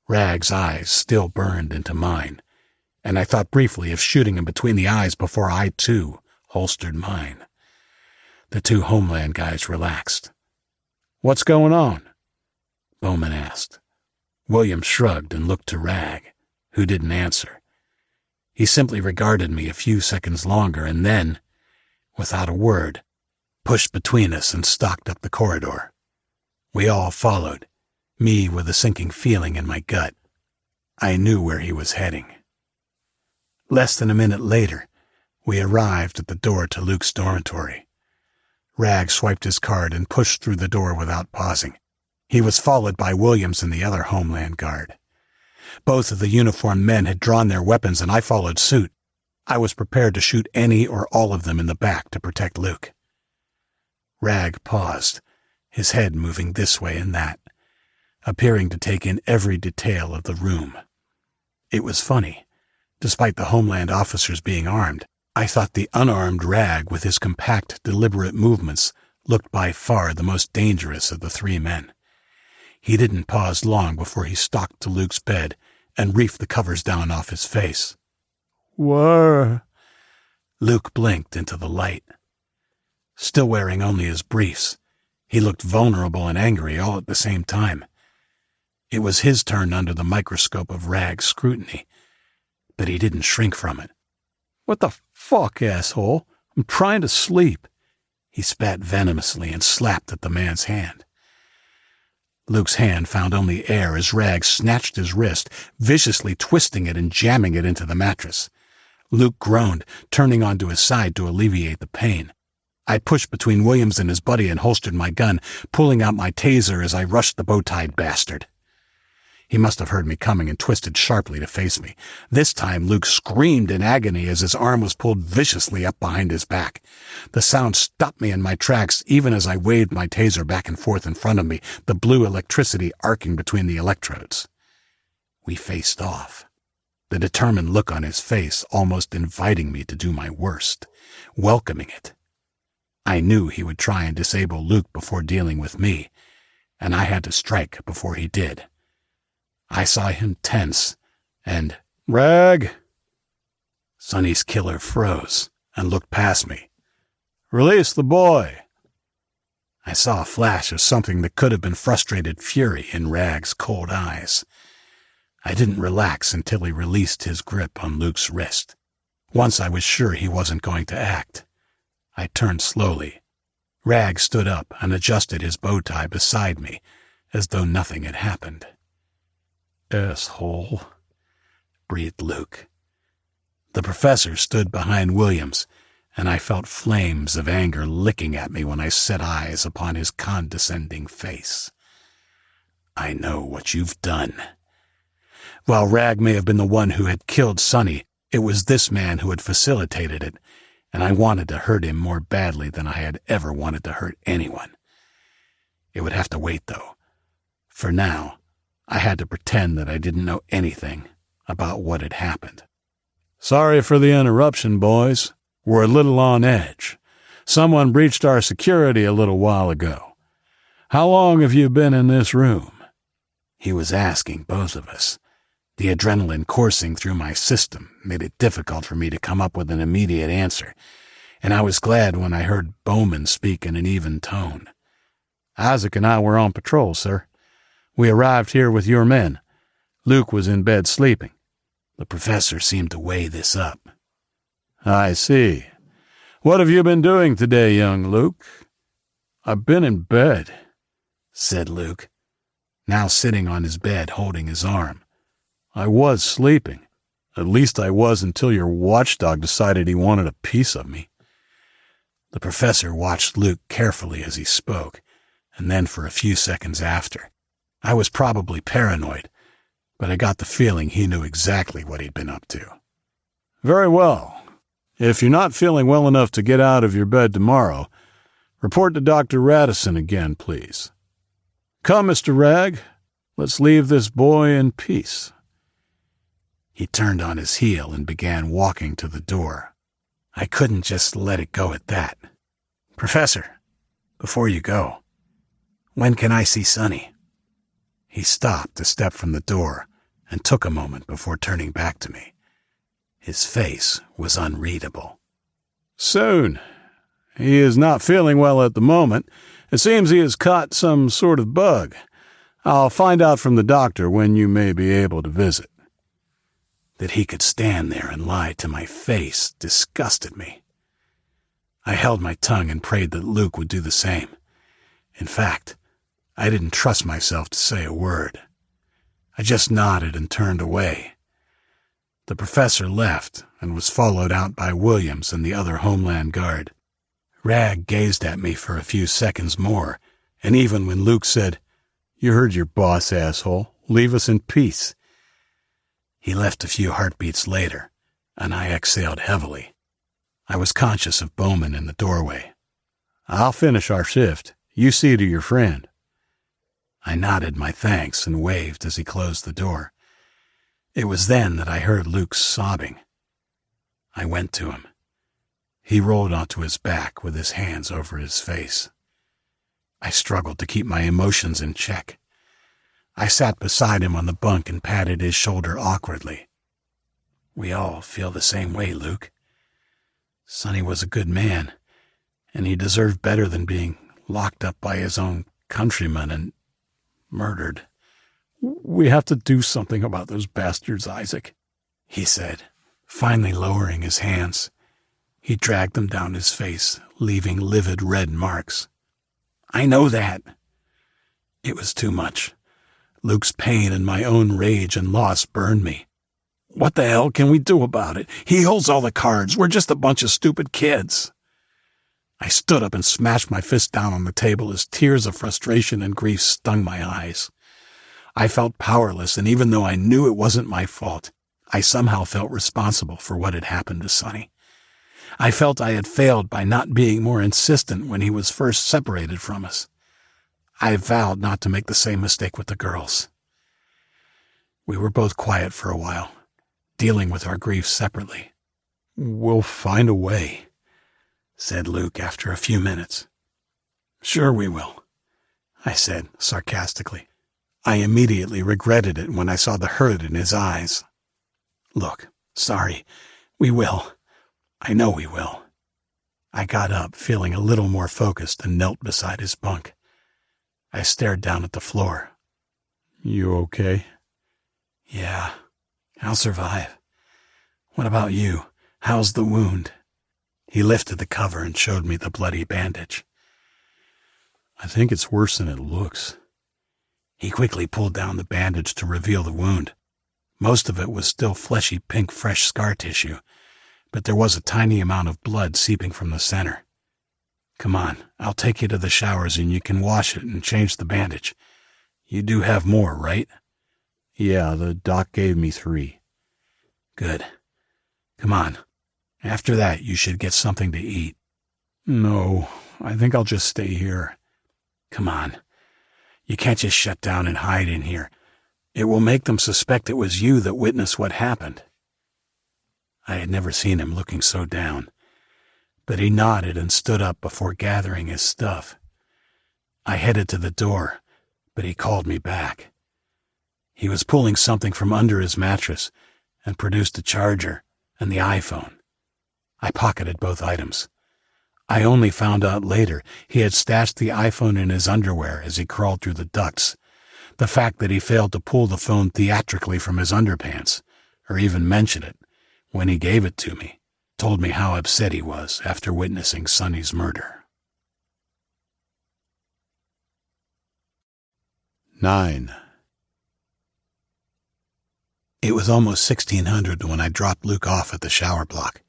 Rag's eyes still burned into mine, and I thought briefly of shooting him between the eyes before I, too, holstered mine. The two Homeland guys relaxed. "What's going on?" Bowman asked. William shrugged and looked to Rag, who didn't answer. He simply regarded me a few seconds longer and then, without a word, pushed between us and stalked up the corridor. We all followed, me with a sinking feeling in my gut. I knew where he was heading. Less than a minute later, we arrived at the door to Luke's dormitory. Rag swiped his card and pushed through the door without pausing. He was followed by Williams and the other Homeland guard. Both of the uniformed men had drawn their weapons, and I followed suit. I was prepared to shoot any or all of them in the back to protect Luke. Rag paused, his head moving this way and that, appearing to take in every detail of the room. It was funny. Despite the Homeland officers being armed, I thought the unarmed Rag, with his compact, deliberate movements, looked by far the most dangerous of the three men. He didn't pause long before he stalked to Luke's bed and reefed the covers down off his face. "Whoa." Luke blinked into the light. Still wearing only his briefs, he looked vulnerable and angry all at the same time. It was his turn under the microscope of Rag's scrutiny, but he didn't shrink from it. "What the fuck, asshole? I'm trying to sleep." He spat venomously and slapped at the man's hand. Luke's hand found only air as Rag snatched his wrist, viciously twisting it and jamming it into the mattress. Luke groaned, turning onto his side to alleviate the pain. I pushed between Williams and his buddy and holstered my gun, pulling out my taser as I rushed the bow-tied bastard. He must have heard me coming and twisted sharply to face me. This time Luke screamed in agony as his arm was pulled viciously up behind his back. The sound stopped me in my tracks even as I waved my taser back and forth in front of me, the blue electricity arcing between the electrodes. We faced off, the determined look on his face almost inviting me to do my worst, welcoming it. I knew he would try and disable Luke before dealing with me, and I had to strike before he did. I saw him tense, and, "Rag!" Sonny's killer froze and looked past me. "Release the boy." I saw a flash of something that could have been frustrated fury in Rag's cold eyes. I didn't relax until he released his grip on Luke's wrist. Once I was sure he wasn't going to act, I turned slowly. Rag stood up and adjusted his bow tie beside me, as though nothing had happened. "Asshole," breathed Luke. The professor stood behind Williams, and I felt flames of anger licking at me when I set eyes upon his condescending face. "I know what you've done." While Rag may have been the one who had killed Sonny, it was this man who had facilitated it, and I wanted to hurt him more badly than I had ever wanted to hurt anyone. It would have to wait, though. For now, I had to pretend that I didn't know anything about what had happened. "Sorry for the interruption, boys. We're a little on edge. Someone breached our security a little while ago. How long have you been in this room?" He was asking both of us. The adrenaline coursing through my system made it difficult for me to come up with an immediate answer, and I was glad when I heard Bowman speak in an even tone. "Isaac and I were on patrol, sir. We arrived here with your men. Luke was in bed sleeping." The professor seemed to weigh this up. "I see. What have you been doing today, young Luke?" "I've been in bed," said Luke, now sitting on his bed holding his arm. "I was sleeping. At least I was until your watchdog decided he wanted a piece of me." The professor watched Luke carefully as he spoke, and then for a few seconds after. I was probably paranoid, but I got the feeling he knew exactly what he'd been up to. "Very well. If you're not feeling well enough to get out of your bed tomorrow, report to Dr. Radisson again, please. Come, Mr. Rag. Let's leave this boy in peace." He turned on his heel and began walking to the door. I couldn't just let it go at that. "Professor, before you go, when can I see Sonny?" He stopped a step from the door and took a moment before turning back to me. His face was unreadable. "Soon. He is not feeling well at the moment. It seems he has caught some sort of bug. I'll find out from the doctor when you may be able to visit." That he could stand there and lie to my face disgusted me. I held my tongue and prayed that Luke would do the same. In fact, I didn't trust myself to say a word. I just nodded and turned away. The professor left and was followed out by Williams and the other Homeland Guard. Rag gazed at me for a few seconds more, and even when Luke said, "You heard your boss, asshole. Leave us in peace," he left a few heartbeats later, and I exhaled heavily. I was conscious of Bowman in the doorway. "I'll finish our shift. You see to your friend." I nodded my thanks and waved as he closed the door. It was then that I heard Luke sobbing. I went to him. He rolled onto his back with his hands over his face. I struggled to keep my emotions in check. I sat beside him on the bunk and patted his shoulder awkwardly. "We all feel the same way, Luke. Sonny was a good man, and he deserved better than being locked up by his own countrymen and murdered. We have to do something about those bastards, Isaac, he said, finally lowering his hands. He dragged them down his face, leaving livid red marks. I know that. It was too much. Luke's pain and my own rage and loss burned me. What the hell can we do about it? He holds all the cards. We're just a bunch of stupid kids. I stood up and smashed my fist down on the table as tears of frustration and grief stung my eyes. I felt powerless, and even though I knew it wasn't my fault, I somehow felt responsible for what had happened to Sonny. I felt I had failed by not being more insistent when he was first separated from us. I vowed not to make the same mistake with the girls. We were both quiet for a while, dealing with our grief separately. We'll find a way, said Luke after a few minutes. Sure we will, I said sarcastically. I immediately regretted it when I saw the hurt in his eyes. Look, sorry, we will. I know we will. I got up, feeling a little more focused, and knelt beside his bunk. I stared down at the floor. You okay? Yeah, I'll survive. What about you? How's the wound? He lifted the cover and showed me the bloody bandage. I think it's worse than it looks. He quickly pulled down the bandage to reveal the wound. Most of it was still fleshy pink fresh scar tissue, but there was a tiny amount of blood seeping from the center. Come on, I'll take you to the showers and you can wash it and change the bandage. You do have more, right? Yeah, the doc gave me 3. Good. Come on. After that, you should get something to eat. No, I think I'll just stay here. Come on. You can't just shut down and hide in here. It will make them suspect it was you that witnessed what happened. I had never seen him looking so down, but he nodded and stood up before gathering his stuff. I headed to the door, but he called me back. He was pulling something from under his mattress and produced a charger and the iPhone. I pocketed both items. I only found out later he had stashed the iPhone in his underwear as he crawled through the ducts. The fact that he failed to pull the phone theatrically from his underpants, or even mention it, when he gave it to me, told me how upset he was after witnessing Sonny's murder. 9. It was almost 1600 when I dropped Luke off at the shower block.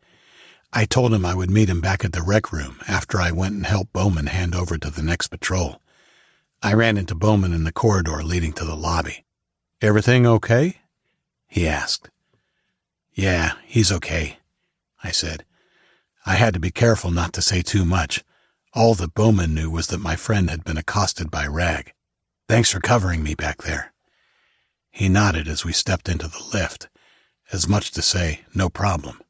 I told him I would meet him back at the rec room after I went and helped Bowman hand over to the next patrol. I ran into Bowman in the corridor leading to the lobby. Everything okay? He asked. Yeah, he's okay, I said. I had to be careful not to say too much. All that Bowman knew was that my friend had been accosted by Rag. Thanks for covering me back there. He nodded as we stepped into the lift, as much to say, no problem.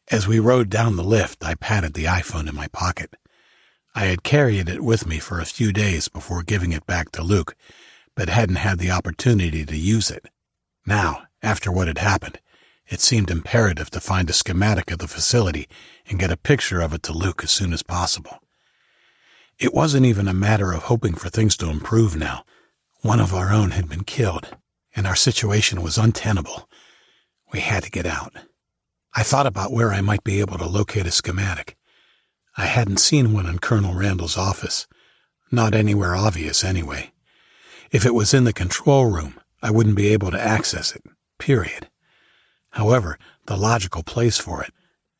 As we rode down the lift, I patted the iPhone in my pocket. I had carried it with me for a few days before giving it back to Luke, but hadn't had the opportunity to use it. Now, after what had happened, it seemed imperative to find a schematic of the facility and get a picture of it to Luke as soon as possible. It wasn't even a matter of hoping for things to improve now. One of our own had been killed, and our situation was untenable. We had to get out. I thought about where I might be able to locate a schematic. I hadn't seen one in Colonel Randall's office. Not anywhere obvious, anyway. If it was in the control room, I wouldn't be able to access it, period. However, the logical place for it,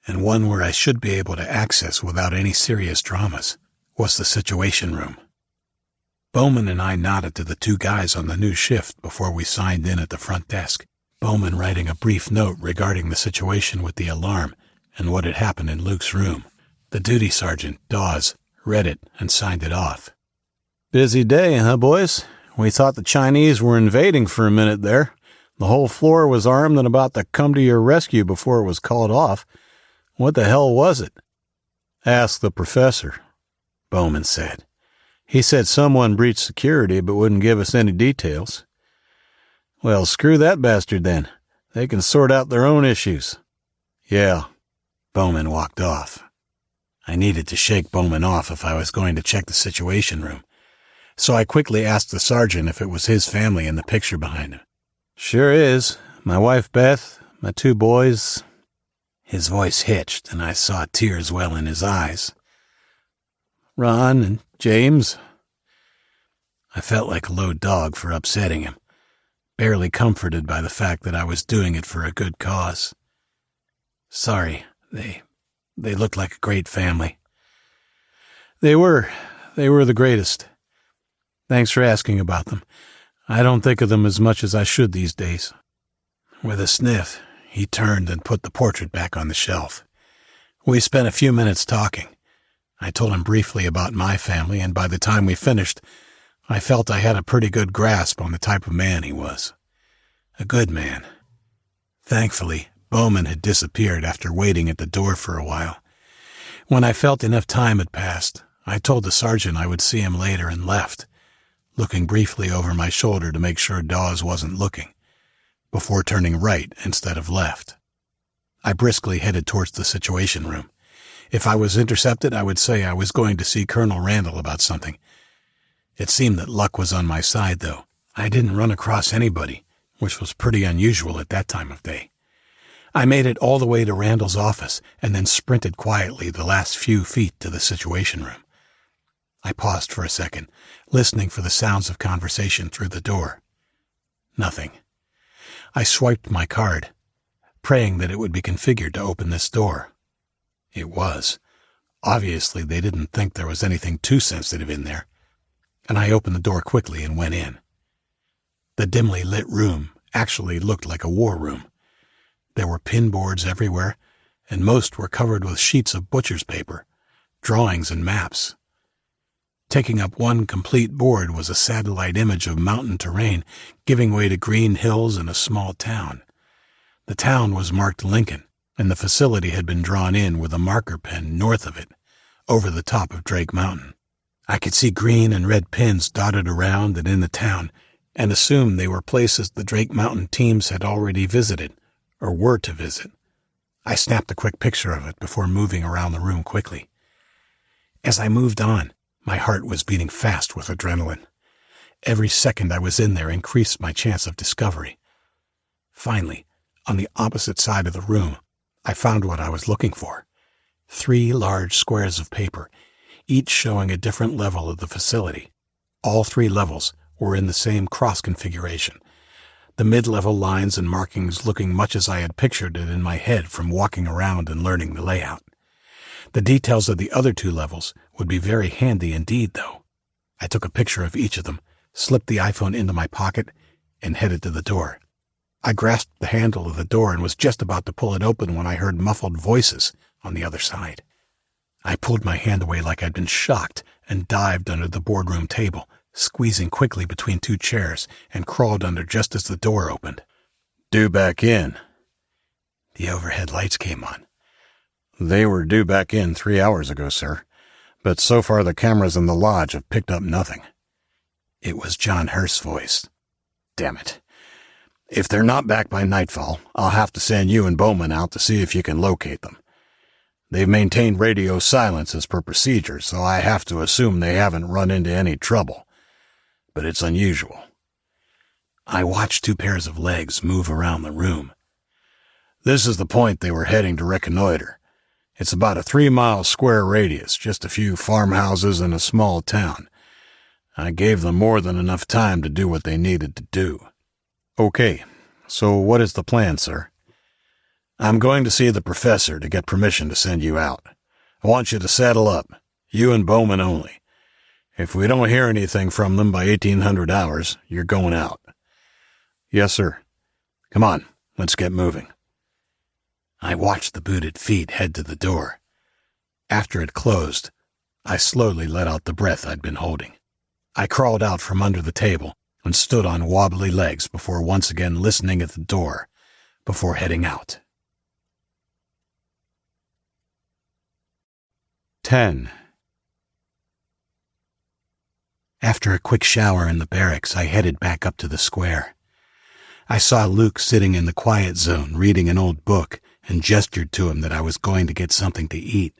and one where I should be able to access without any serious dramas, was the Situation Room. Bowman and I nodded to the 2 guys on the new shift before we signed in at the front desk, Bowman writing a brief note regarding the situation with the alarm and what had happened in Luke's room. The duty sergeant, Dawes, read it and signed it off. Busy day, huh, boys? We thought the Chinese were invading for a minute there. The whole floor was armed and about to come to your rescue before it was called off. What the hell was it? Ask the professor, Bowman said. He said someone breached security but wouldn't give us any details. Well, screw that bastard then. They can sort out their own issues. Yeah. Bowman walked off. I needed to shake Bowman off if I was going to check the Situation Room. so I quickly asked the sergeant if it was his family in the picture behind him. Sure is. My wife Beth, my 2 boys. His voice hitched, and I saw tears well in his eyes. Ron and James. I felt like a low dog for upsetting him, barely comforted by the fact that I was doing it for a good cause. Sorry, they looked like a great family. They were the greatest. Thanks for asking about them. I don't think of them as much as I should these days. With a sniff, he turned and put the portrait back on the shelf. We spent a few minutes talking. I told him briefly about my family, and by the time we finished, I felt I had a pretty good grasp on the type of man he was. A good man. Thankfully, Bowman had disappeared after waiting at the door for a while. When I felt enough time had passed, I told the sergeant I would see him later and left, looking briefly over my shoulder to make sure Dawes wasn't looking, before turning right instead of left. I briskly headed towards the Situation Room. If I was intercepted, I would say I was going to see Colonel Randall about something. It seemed that luck was on my side, though. I didn't run across anybody, which was pretty unusual at that time of day. I made it all the way to Randall's office and then sprinted quietly the last few feet to the Situation Room. I paused for a second, listening for the sounds of conversation through the door. Nothing. I swiped my card, praying that it would be configured to open this door. It was. Obviously, they didn't think there was anything too sensitive in there, and I opened the door quickly and went in. The dimly lit room actually looked like a war room. There were pinboards everywhere, and most were covered with sheets of butcher's paper, drawings and maps. Taking up one complete board was a satellite image of mountain terrain, giving way to green hills and a small town. The town was marked Lincoln, and the facility had been drawn in with a marker pen north of it, over the top of Drake Mountain. I could see green and red pins dotted around and in the town, and assumed they were places the Drake Mountain teams had already visited, or were to visit. I snapped a quick picture of it before moving around the room quickly. As I moved on, my heart was beating fast with adrenaline. Every second I was in there increased my chance of discovery. Finally, on the opposite side of the room, I found what I was looking for. 3 large squares of paper, each showing a different level of the facility. All 3 levels were in the same cross configuration, the mid-level lines and markings looking much as I had pictured it in my head from walking around and learning the layout. The details of the other 2 levels would be very handy indeed, though. I took a picture of each of them, slipped the iPhone into my pocket, and headed to the door. I grasped the handle of the door and was just about to pull it open when I heard muffled voices on the other side. I pulled my hand away like I'd been shocked and dived under the boardroom table, squeezing quickly between 2 chairs, and crawled under just as the door opened. Due back in. The overhead lights came on. They were due back in 3 hours ago, sir. But so far the cameras in the lodge have picked up nothing. It was John Hurst's voice. Damn it. If they're not back by nightfall, I'll have to send you and Bowman out to see if you can locate them. They've maintained radio silence as per procedure, so I have to assume they haven't run into any trouble. But it's unusual. I watched 2 pairs of legs move around the room. This is the point they were heading to reconnoiter. It's about a 3-mile square radius, just a few farmhouses and a small town. I gave them more than enough time to do what they needed to do. Okay, so what is the plan, sir? I'm going to see the professor to get permission to send you out. I want you to saddle up, you and Bowman only. If we don't hear anything from them by 1800 hours, you're going out. Yes, sir. Come on, let's get moving. I watched the booted feet head to the door. After it closed, I slowly let out the breath I'd been holding. I crawled out from under the table and stood on wobbly legs before once again listening at the door, before heading out. 10. After a quick shower in the barracks, I headed back up to the square. I saw Luke sitting in the quiet zone reading an old book and gestured to him that I was going to get something to eat.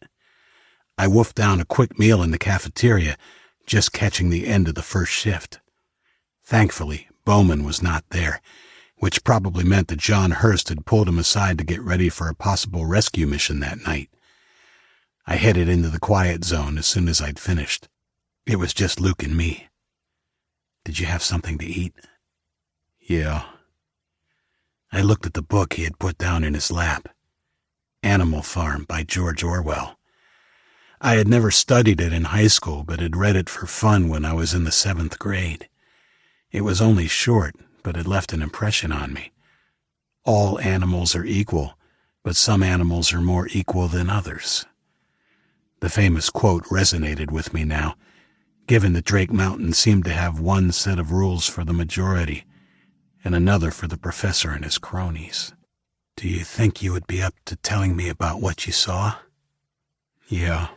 I wolfed down a quick meal in the cafeteria, just catching the end of the first shift. Thankfully, Bowman was not there, which probably meant that John Hurst had pulled him aside to get ready for a possible rescue mission that night. I headed into the quiet zone as soon as I'd finished. It was just Luke and me. Did you have something to eat? Yeah. I looked at the book he had put down in his lap. Animal Farm by George Orwell. I had never studied it in high school, but had read it for fun when I was in the 7th grade. It was only short, but it left an impression on me. All animals are equal, but some animals are more equal than others. The famous quote resonated with me now, given that Drake Mountain seemed to have one set of rules for the majority and another for the professor and his cronies. Do you think you would be up to telling me about what you saw? Yeah,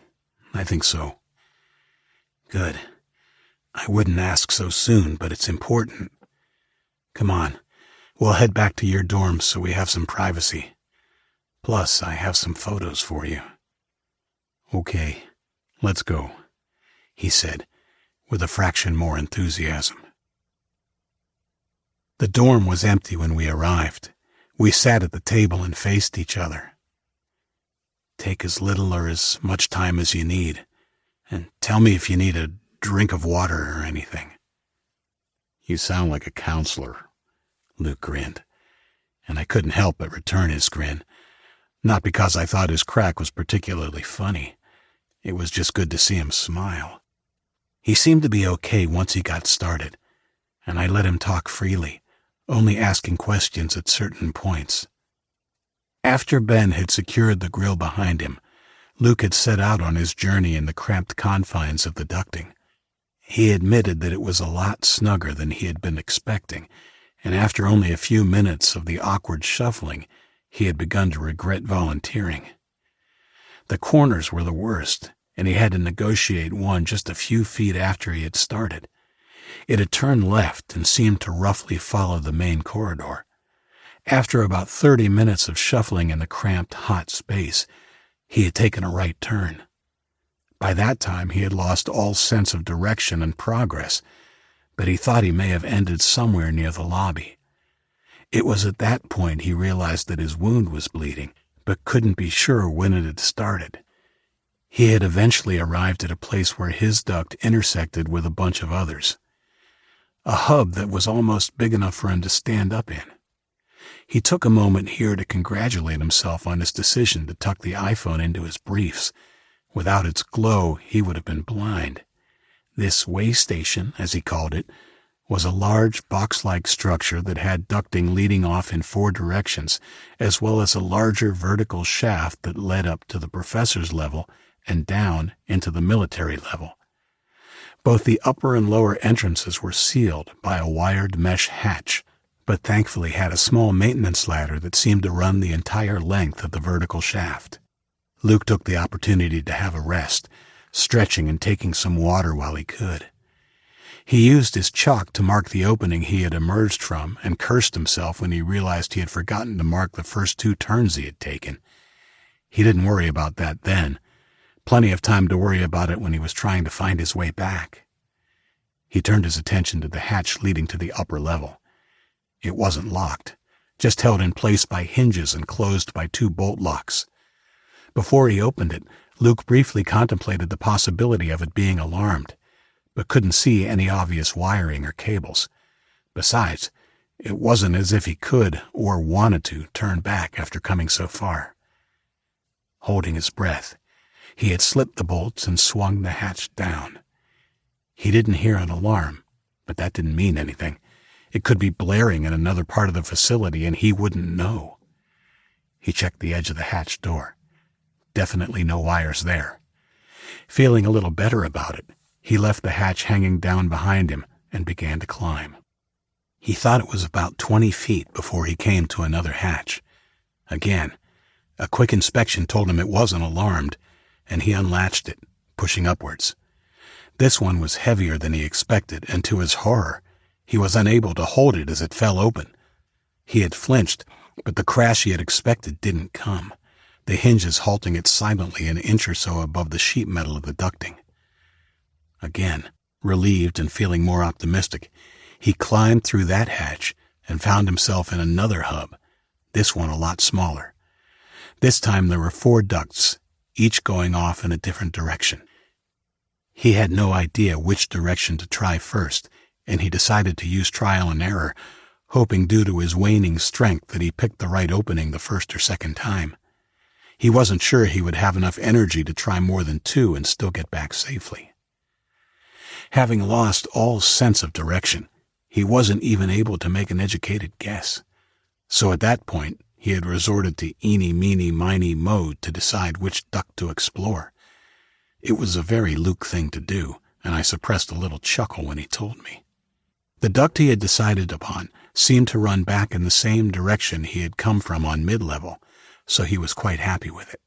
I think so. Good. I wouldn't ask so soon, but it's important. Come on, we'll head back to your dorms so we have some privacy. Plus, I have some photos for you. Okay, let's go, he said, with a fraction more enthusiasm. The dorm was empty when we arrived. We sat at the table and faced each other. Take as little or as much time as you need, and tell me if you need a drink of water or anything. You sound like a counselor, Luke grinned, and I couldn't help but return his grin, not because I thought his crack was particularly funny. It was just good to see him smile. He seemed to be okay once he got started, and I let him talk freely, only asking questions at certain points. After Ben had secured the grill behind him, Luke had set out on his journey in the cramped confines of the ducting. He admitted that it was a lot snugger than he had been expecting, and after only a few minutes of the awkward shuffling, he had begun to regret volunteering. The corners were the worst, and he had to negotiate one just a few feet after he had started. It had turned left and seemed to roughly follow the main corridor. After about 30 minutes of shuffling in the cramped, hot space, he had taken a right turn. By that time, he had lost all sense of direction and progress, but he thought he may have ended somewhere near the lobby. It was at that point he realized that his wound was bleeding, but couldn't be sure when it had started. He had eventually arrived at a place where his duct intersected with a bunch of others. A hub that was almost big enough for him to stand up in. He took a moment here to congratulate himself on his decision to tuck the iPhone into his briefs. Without its glow, he would have been blind. This way station, as he called it, was a large box-like structure that had ducting leading off in 4 directions, as well as a larger vertical shaft that led up to the professor's level and down into the military level. Both the upper and lower entrances were sealed by a wired mesh hatch, but thankfully had a small maintenance ladder that seemed to run the entire length of the vertical shaft. Luke took the opportunity to have a rest, stretching and taking some water while he could. He used his chalk to mark the opening he had emerged from and cursed himself when he realized he had forgotten to mark the first 2 turns he had taken. He didn't worry about that then. Plenty of time to worry about it when he was trying to find his way back. He turned his attention to the hatch leading to the upper level. It wasn't locked, just held in place by hinges and closed by 2 bolt locks. Before he opened it, Luke briefly contemplated the possibility of it being alarmed, but couldn't see any obvious wiring or cables. Besides, it wasn't as if he could or wanted to turn back after coming so far. Holding his breath, he had slipped the bolts and swung the hatch down. He didn't hear an alarm, but that didn't mean anything. It could be blaring in another part of the facility and he wouldn't know. He checked the edge of the hatch door. Definitely no wires there. Feeling a little better about it, he left the hatch hanging down behind him and began to climb. He thought it was about 20 feet before he came to another hatch. Again, a quick inspection told him it wasn't alarmed, and he unlatched it, pushing upwards. This one was heavier than he expected, and to his horror, he was unable to hold it as it fell open. He had flinched, but the crash he had expected didn't come, the hinges halting it silently an inch or so above the sheet metal of the ducting. Again, Relieved and feeling more optimistic, he climbed through that hatch and found himself in another hub, this one a lot smaller. This time there were 4 ducts, each going off in a different direction. He had no idea which direction to try first, and he decided to use trial and error, hoping due to his waning strength that he picked the right opening the first or second time. He wasn't sure he would have enough energy to try more than 2 and still get back safely. Having lost all sense of direction, he wasn't even able to make an educated guess. So at that point, he had resorted to eeny, meeny, miny mode to decide which duct to explore. It was a very Luke thing to do, and I suppressed a little chuckle when he told me. The duct he had decided upon seemed to run back in the same direction he had come from on mid-level, so he was quite happy with it.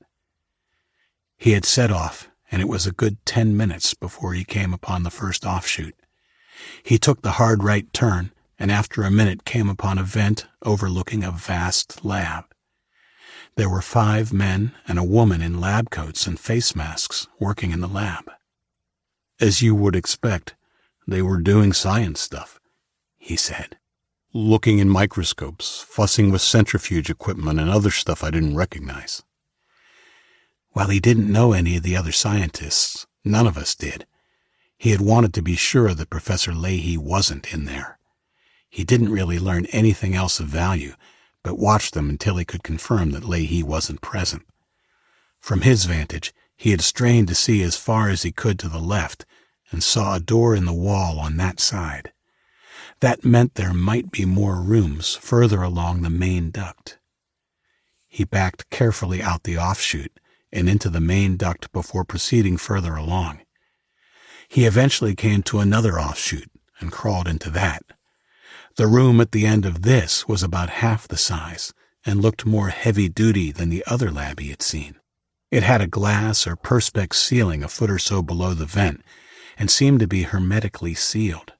He had set off, and it was a good 10 minutes before he came upon the first offshoot. He took the hard right turn, and after a minute came upon a vent overlooking a vast lab. There were 5 men and a woman in lab coats and face masks working in the lab. As you would expect, they were doing science stuff, he said. Looking in microscopes, fussing with centrifuge equipment and other stuff I didn't recognize. While he didn't know any of the other scientists, none of us did. He had wanted to be sure that Professor Leahy wasn't in there. He didn't really learn anything else of value, but watched them until he could confirm that Leahy wasn't present. From his vantage, he had strained to see as far as he could to the left and saw a door in the wall on that side. That meant there might be more rooms further along the main duct. He backed carefully out the offshoot and into the main duct before proceeding further along. He eventually came to another offshoot and crawled into that. The room at the end of this was about half the size and looked more heavy-duty than the other lab he had seen. It had a glass or perspex ceiling a foot or so below the vent and seemed to be hermetically sealed.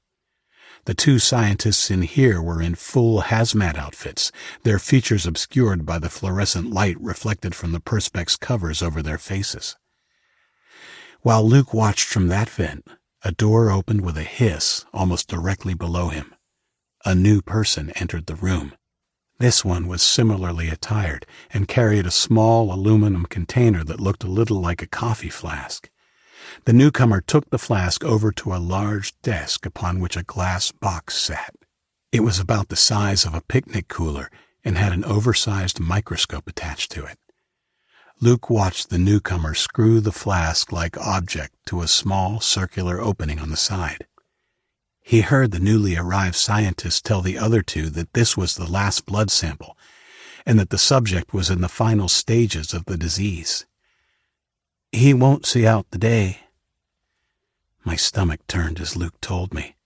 The 2 scientists in here were in full hazmat outfits, their features obscured by the fluorescent light reflected from the perspex covers over their faces. While Luke watched from that vent, a door opened with a hiss almost directly below him. A new person entered the room. This one was similarly attired and carried a small aluminum container that looked a little like a coffee flask. The newcomer took the flask over to a large desk upon which a glass box sat. It was about the size of a picnic cooler and had an oversized microscope attached to it. Luke watched the newcomer screw the flask-like object to a small circular opening on the side. He heard the newly arrived scientist tell the other 2 that this was the last blood sample and that the subject was in the final stages of the disease. "He won't see out the day." My stomach turned as Luke told me.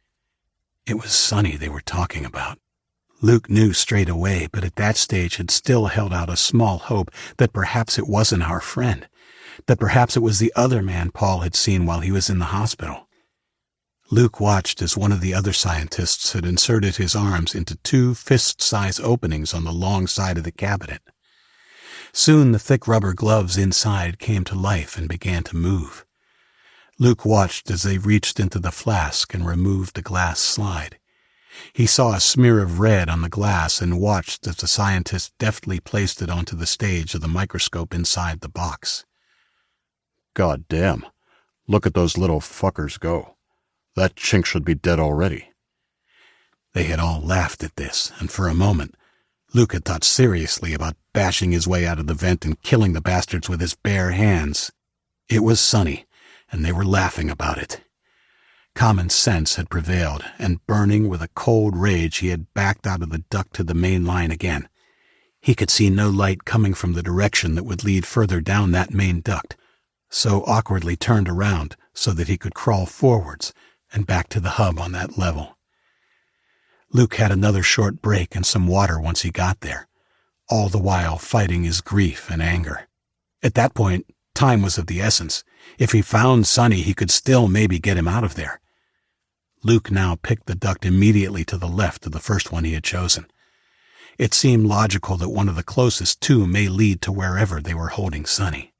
It was Sonny they were talking about. Luke knew straight away, but at that stage had still held out a small hope that perhaps it wasn't our friend, that perhaps it was the other man Paul had seen while he was in the hospital. Luke watched as one of the other scientists had inserted his arms into 2 fist-size openings on the long side of the cabinet. Soon the thick rubber gloves inside came to life and began to move. Luke watched as they reached into the flask and removed the glass slide. He saw a smear of red on the glass and watched as the scientist deftly placed it onto the stage of the microscope inside the box. God damn. Look at those little fuckers go. That chink should be dead already. They had all laughed at this, and for a moment, Luke had thought seriously about bashing his way out of the vent and killing the bastards with his bare hands. It was Sonny, and they were laughing about it. Common sense had prevailed, and burning with a cold rage, he had backed out of the duct to the main line again. He could see no light coming from the direction that would lead further down that main duct, so awkwardly turned around so that he could crawl forwards and back to the hub on that level. Luke had another short break and some water once he got there, all the while fighting his grief and anger. At that point, time was of the essence. If he found Sonny, he could still maybe get him out of there. Luke now picked the duct immediately to the left of the first one he had chosen. It seemed logical that one of the closest 2 may lead to wherever they were holding Sonny.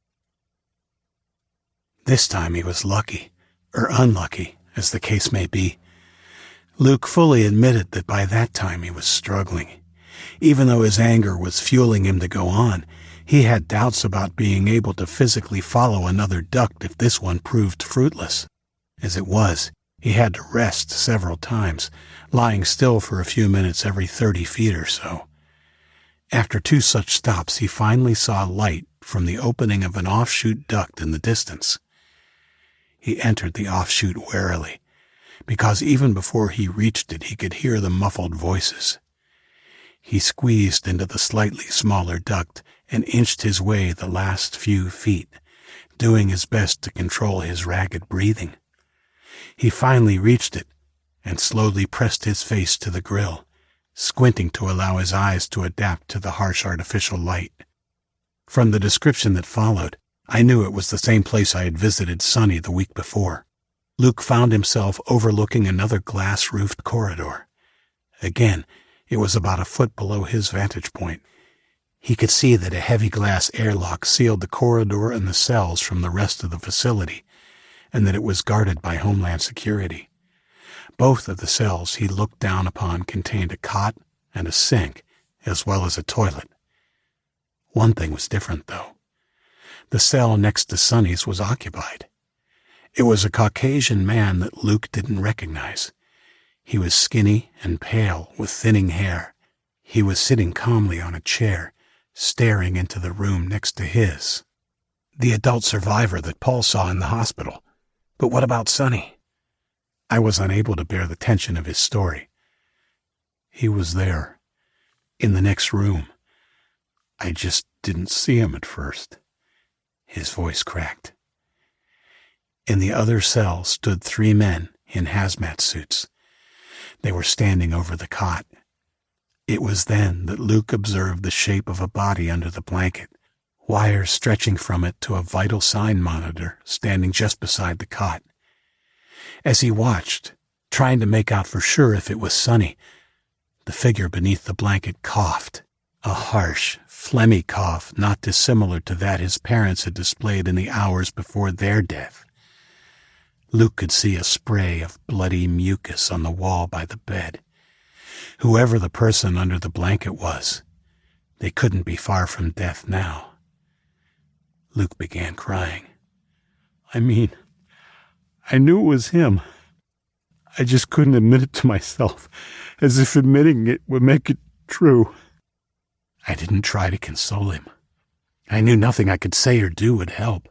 This time he was lucky, or unlucky, as the case may be. Luke fully admitted that by that time he was struggling. Even though his anger was fueling him to go on, he had doubts about being able to physically follow another duct if this one proved fruitless. As it was, he had to rest several times, lying still for a few minutes every 30 feet or so. After 2 such stops, he finally saw light from the opening of an offshoot duct in the distance. He entered the offshoot warily, because even before he reached it, he could hear the muffled voices. He squeezed into the slightly smaller duct and inched his way the last few feet, doing his best to control his ragged breathing. He finally reached it and slowly pressed his face to the grill, squinting to allow his eyes to adapt to the harsh artificial light. From the description that followed, I knew it was the same place I had visited Sonny the week before. Luke found himself overlooking another glass-roofed corridor. Again, it was about a foot below his vantage point. He could see that a heavy glass airlock sealed the corridor and the cells from the rest of the facility, and that it was guarded by Homeland Security. Both of the cells he looked down upon contained a cot and a sink, as well as a toilet. One thing was different, though. The cell next to Sonny's was occupied. It was a Caucasian man that Luke didn't recognize. He was skinny and pale, with thinning hair. He was sitting calmly on a chair, staring into the room next to his. The adult survivor that Paul saw in the hospital. But what about Sonny? I was unable to bear the tension of his story. He was there, in the next room. I just didn't see him at first. His voice cracked. In the other cell stood 3 men in hazmat suits. They were standing over the cot. It was then that Luke observed the shape of a body under the blanket, wires stretching from it to a vital sign monitor standing just beside the cot. As he watched, trying to make out for sure if it was Sonny, the figure beneath the blanket coughed, a harsh, phlegmy cough not dissimilar to that his parents had displayed in the hours before their death. Luke could see a spray of bloody mucus on the wall by the bed. Whoever the person under the blanket was, they couldn't be far from death now. Luke began crying. I knew it was him. I just couldn't admit it to myself, as if admitting it would make it true. I didn't try to console him. I knew nothing I could say or do would help.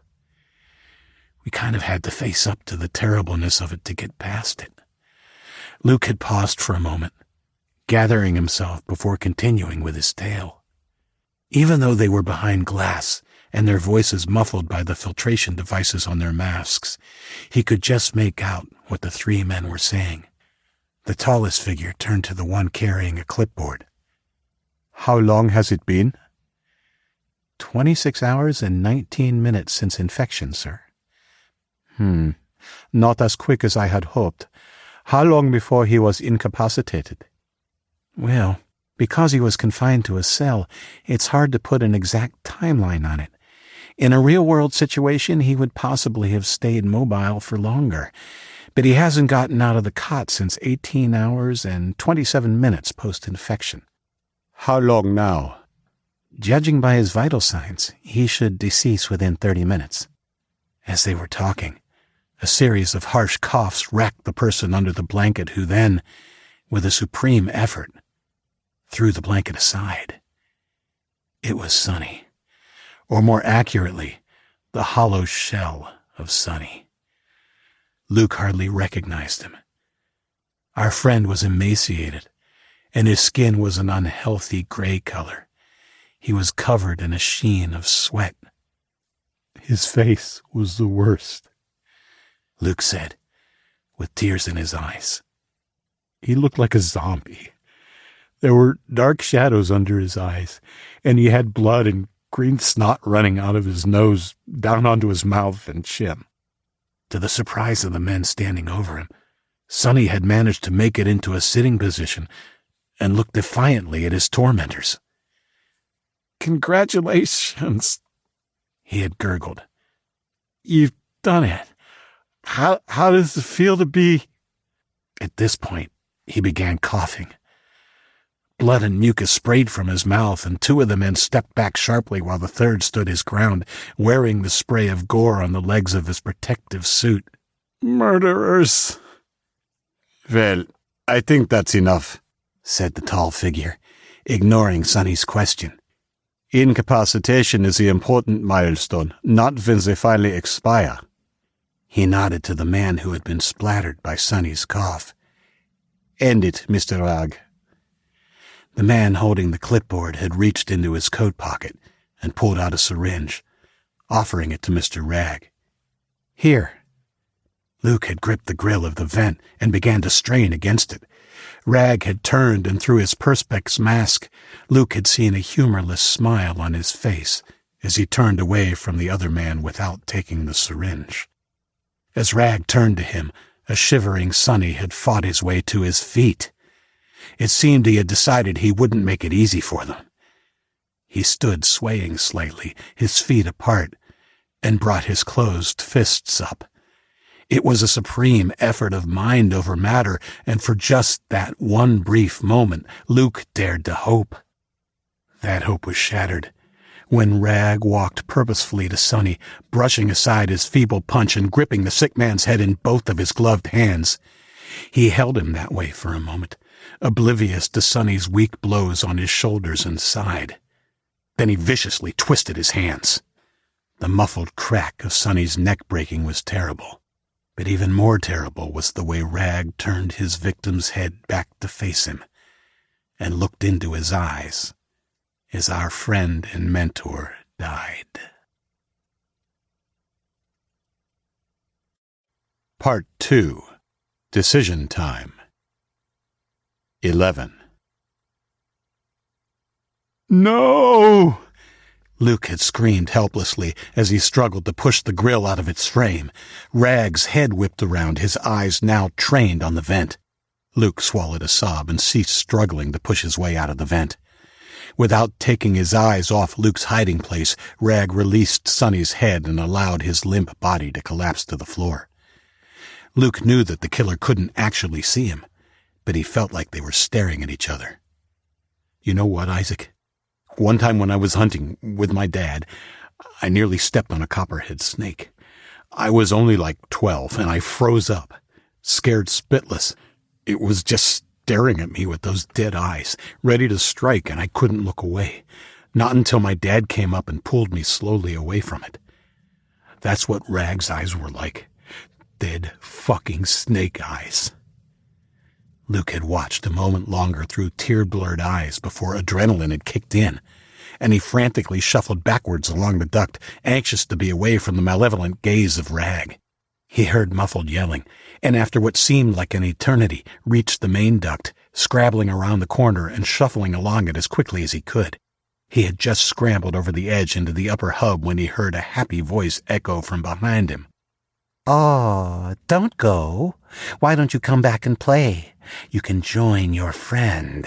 We kind of had to face up to the terribleness of it to get past it. Luke had paused for a moment, gathering himself before continuing with his tale. Even though they were behind glass and their voices muffled by the filtration devices on their masks, he could just make out what the 3 men were saying. The tallest figure turned to the one carrying a clipboard. How long has it been? 26 hours and 19 minutes since infection, sir. Not as quick as I had hoped. How long before he was incapacitated? Well, because he was confined to a cell, it's hard to put an exact timeline on it. In a real-world situation, he would possibly have stayed mobile for longer, but he hasn't gotten out of the cot since 18 hours and 27 minutes post-infection. How long now? Judging by his vital signs, he should decease within 30 minutes. As they were talking, a series of harsh coughs racked the person under the blanket who then, with a supreme effort, threw the blanket aside. It was Sonny, or more accurately, the hollow shell of Sonny. Luke hardly recognized him. Our friend was emaciated, and his skin was an unhealthy gray color. He was covered in a sheen of sweat. His face was the worst, Luke said, with tears in his eyes. He looked like a zombie. There were dark shadows under his eyes, and he had blood and green snot running out of his nose down onto his mouth and chin. To the surprise of the men standing over him, Sonny had managed to make it into a sitting position and looked defiantly at his tormentors. "Congratulations," he had gurgled. "You've done it. How does it feel to be... At this point, he began coughing. Blood and mucus sprayed from his mouth, and two of the men stepped back sharply while the third stood his ground, wearing the spray of gore on the legs of his protective suit. Murderers! Well, I think that's enough, said the tall figure, ignoring Sonny's question. Incapacitation is the important milestone, not when they finally expire. He nodded to the man who had been splattered by Sonny's cough. End it, Mr. Rag. The man holding the clipboard had reached into his coat pocket and pulled out a syringe, offering it to Mr. Rag. Here. Luke had gripped the grill of the vent and began to strain against it. Rag had turned, and through his perspex mask, Luke had seen a humorless smile on his face as he turned away from the other man without taking the syringe. As Rag turned to him, a shivering Sonny had fought his way to his feet. It seemed he had decided he wouldn't make it easy for them. He stood swaying slightly, his feet apart, and brought his closed fists up. It was a supreme effort of mind over matter, and for just that one brief moment, Luke dared to hope. That hope was shattered when Rag walked purposefully to Sonny, brushing aside his feeble punch and gripping the sick man's head in both of his gloved hands. He held him that way for a moment, oblivious to Sonny's weak blows on his shoulders and side. Then he viciously twisted his hands. The muffled crack of Sonny's neck breaking was terrible, but even more terrible was the way Rag turned his victim's head back to face him and looked into his eyes as our friend and mentor died. Part 2. Decision Time. 11. No! Luke had screamed helplessly as he struggled to push the grill out of its frame. Rag's head whipped around, his eyes now trained on the vent. Luke swallowed a sob and ceased struggling to push his way out of the vent. Without taking his eyes off Luke's hiding place, Rag released Sonny's head and allowed his limp body to collapse to the floor. Luke knew that the killer couldn't actually see him, but he felt like they were staring at each other. You know what, Isaac? One time when I was hunting with my dad, I nearly stepped on a copperhead snake. I was only like 12, and I froze up, scared spitless. It was just staring at me with those dead eyes, ready to strike, and I couldn't look away. Not until my dad came up and pulled me slowly away from it. That's what Rag's eyes were like. Dead fucking snake eyes. Luke had watched a moment longer through tear-blurred eyes before adrenaline had kicked in, and he frantically shuffled backwards along the duct, anxious to be away from the malevolent gaze of Rag. He heard muffled yelling, and after what seemed like an eternity, reached the main duct, scrabbling around the corner and shuffling along it as quickly as he could. He had just scrambled over the edge into the upper hub when he heard a happy voice echo from behind him. "Oh, don't go. Why don't you come back and play? You can join your friend."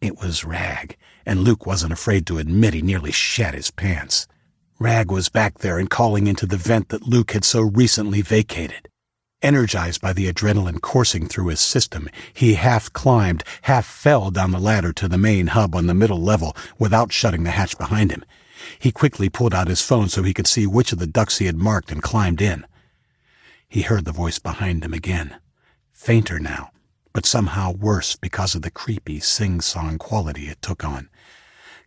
It was Rag, and Luke wasn't afraid to admit he nearly shat his pants. Rag was back there and calling into the vent that Luke had so recently vacated. Energized by the adrenaline coursing through his system, he half climbed, half fell down the ladder to the main hub on the middle level without shutting the hatch behind him. He quickly pulled out his phone so he could see which of the ducts he had marked and climbed in. He heard the voice behind him again, fainter now, but somehow worse because of the creepy sing-song quality it took on.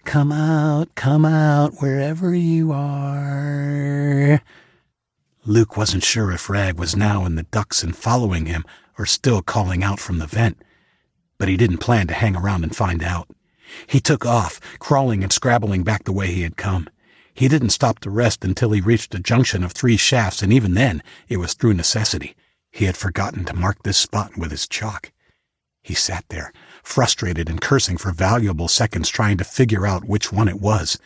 Come out, wherever you are." Luke wasn't sure if Rag was now in the ducts and following him or still calling out from the vent, but he didn't plan to hang around and find out. He took off, crawling and scrabbling back the way he had come. He didn't stop to rest until he reached a junction of 3 shafts, and even then, it was through necessity. He had forgotten to mark this spot with his chalk. He sat there, frustrated and cursing for valuable seconds, trying to figure out which one it was.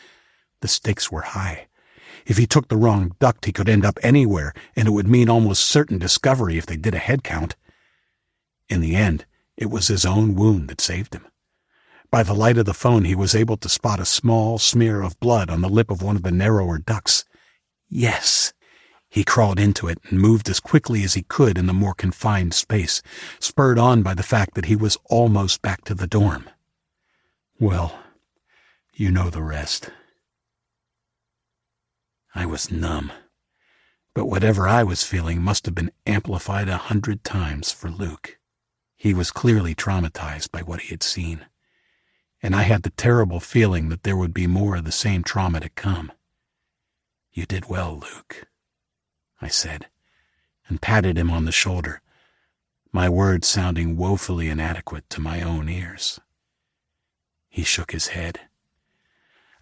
The stakes were high. If he took the wrong duct, he could end up anywhere, and it would mean almost certain discovery if they did a head count. In the end, it was his own wound that saved him. By the light of the phone, he was able to spot a small smear of blood on the lip of one of the narrower ducts. Yes! He crawled into it and moved as quickly as he could in the more confined space, spurred on by the fact that he was almost back to the dorm. Well, you know the rest. I was numb, but whatever I was feeling must have been amplified 100 times for Luke. He was clearly traumatized by what he had seen, and I had the terrible feeling that there would be more of the same trauma to come. "You did well, Luke," I said, and patted him on the shoulder, my words sounding woefully inadequate to my own ears. He shook his head.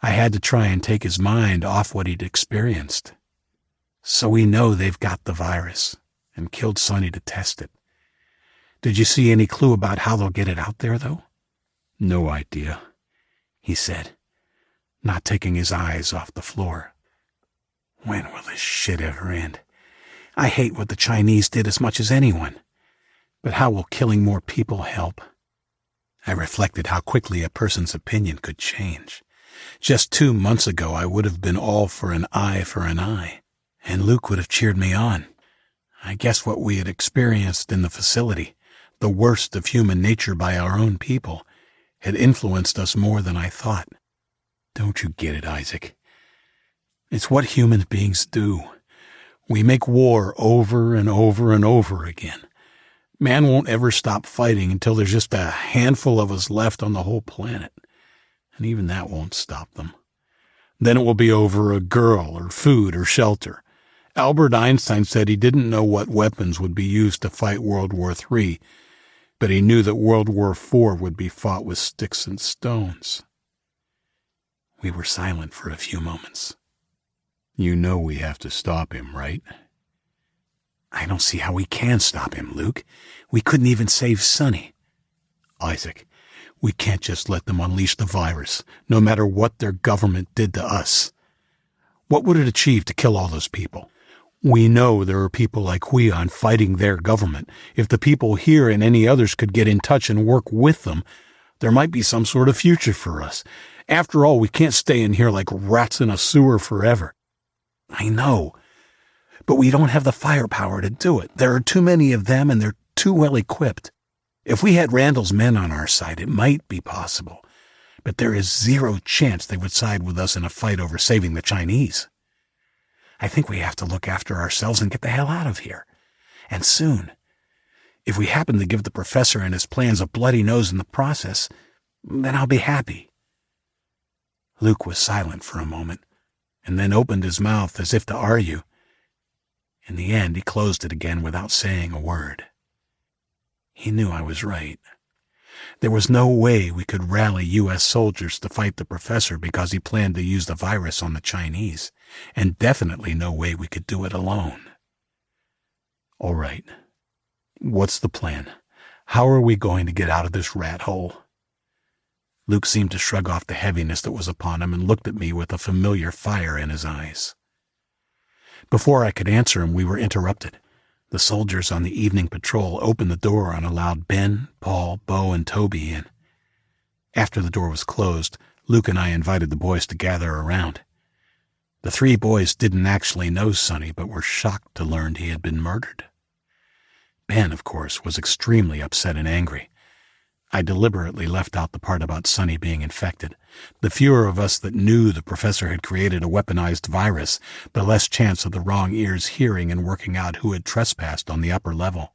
I had to try and take his mind off what he'd experienced. "So we know they've got the virus and killed Sonny to test it. Did you see any clue about how they'll get it out there, though?" "No idea," he said, not taking his eyes off the floor. "When will this shit ever end? I hate what the Chinese did as much as anyone. But how will killing more people help?" I reflected how quickly a person's opinion could change. Just 2 months ago, I would have been all for an eye, and Luke would have cheered me on. I guess what we had experienced in the facility, the worst of human nature by our own people, had influenced us more than I thought. Don't you get it, Isaac? It's what human beings do. We make war over and over and over again. Man won't ever stop fighting until there's just a handful of us left on the whole planet. And even that won't stop them. Then it will be over a girl or food or shelter. Albert Einstein said he didn't know what weapons would be used to fight World War III, but he knew that World War IV would be fought with sticks and stones. We were silent for a few moments. "You know we have to stop him, right?" "I don't see how we can stop him, Luke. We couldn't even save Sonny." "Isaac, we can't just let them unleash the virus, no matter what their government did to us. What would it achieve to kill all those people? We know there are people like Huion fighting their government. If the people here and any others could get in touch and work with them, there might be some sort of future for us. After all, we can't stay in here like rats in a sewer forever." "I know, but we don't have the firepower to do it. There are too many of them and they're too well equipped. If we had Randall's men on our side, it might be possible, but there is 0 chance they would side with us in a fight over saving the Chinese. I think we have to look after ourselves and get the hell out of here. And soon. If we happen to give the professor and his plans a bloody nose in the process, then I'll be happy." Luke was silent for a moment, and then opened his mouth as if to argue. In the end, he closed it again without saying a word. He knew I was right. There was no way we could rally U.S. soldiers to fight the professor because he planned to use the virus on the Chinese, and definitely no way we could do it alone. "All right. What's the plan? How are we going to get out of this rat hole?" Luke seemed to shrug off the heaviness that was upon him and looked at me with a familiar fire in his eyes. Before I could answer him, we were interrupted. The soldiers on the evening patrol opened the door and allowed Ben, Paul, Bo, and Toby in. After the door was closed, Luke and I invited the boys to gather around. The 3 boys didn't actually know Sonny, but were shocked to learn he had been murdered. Ben, of course, was extremely upset and angry. I deliberately left out the part about Sonny being infected. The fewer of us that knew the professor had created a weaponized virus, the less chance of the wrong ears hearing and working out who had trespassed on the upper level.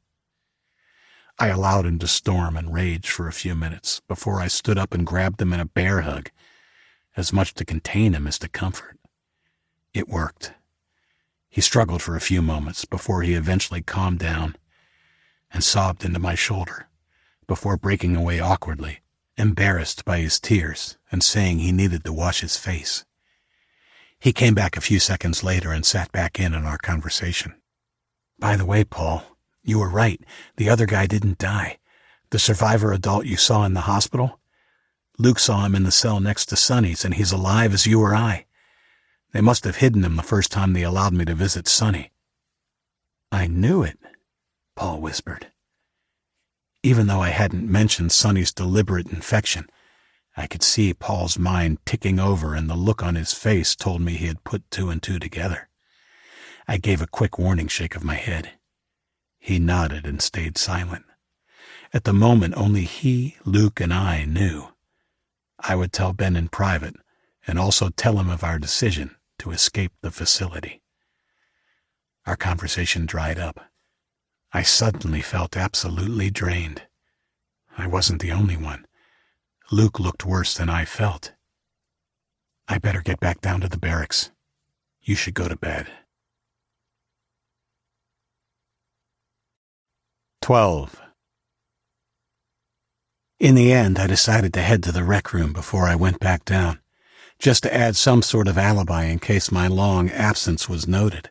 I allowed him to storm and rage for a few minutes before I stood up and grabbed him in a bear hug, as much to contain him as to comfort. It worked. He struggled for a few moments before he eventually calmed down and sobbed into my shoulder, before breaking away awkwardly, embarrassed by his tears and saying he needed to wash his face. He came back a few seconds later and sat back in on our conversation. "By the way, Paul, you were right. The other guy didn't die. The survivor adult you saw in the hospital? Luke saw him in the cell next to Sonny's, and he's alive as you or I. They must have hidden him the first time they allowed me to visit Sonny." "I knew it," Paul whispered. Even though I hadn't mentioned Sonny's deliberate infection, I could see Paul's mind ticking over, and the look on his face told me he had put 2 and 2 together. I gave a quick warning shake of my head. He nodded and stayed silent. At the moment, only he, Luke, and I knew. I would tell Ben in private, and also tell him of our decision to escape the facility. Our conversation dried up. I suddenly felt absolutely drained. I wasn't the only one. Luke looked worse than I felt. I better get back down to the barracks. You should go to bed. 12. In the end, I decided to head to the rec room before I went back down, just to add some sort of alibi in case my long absence was noted.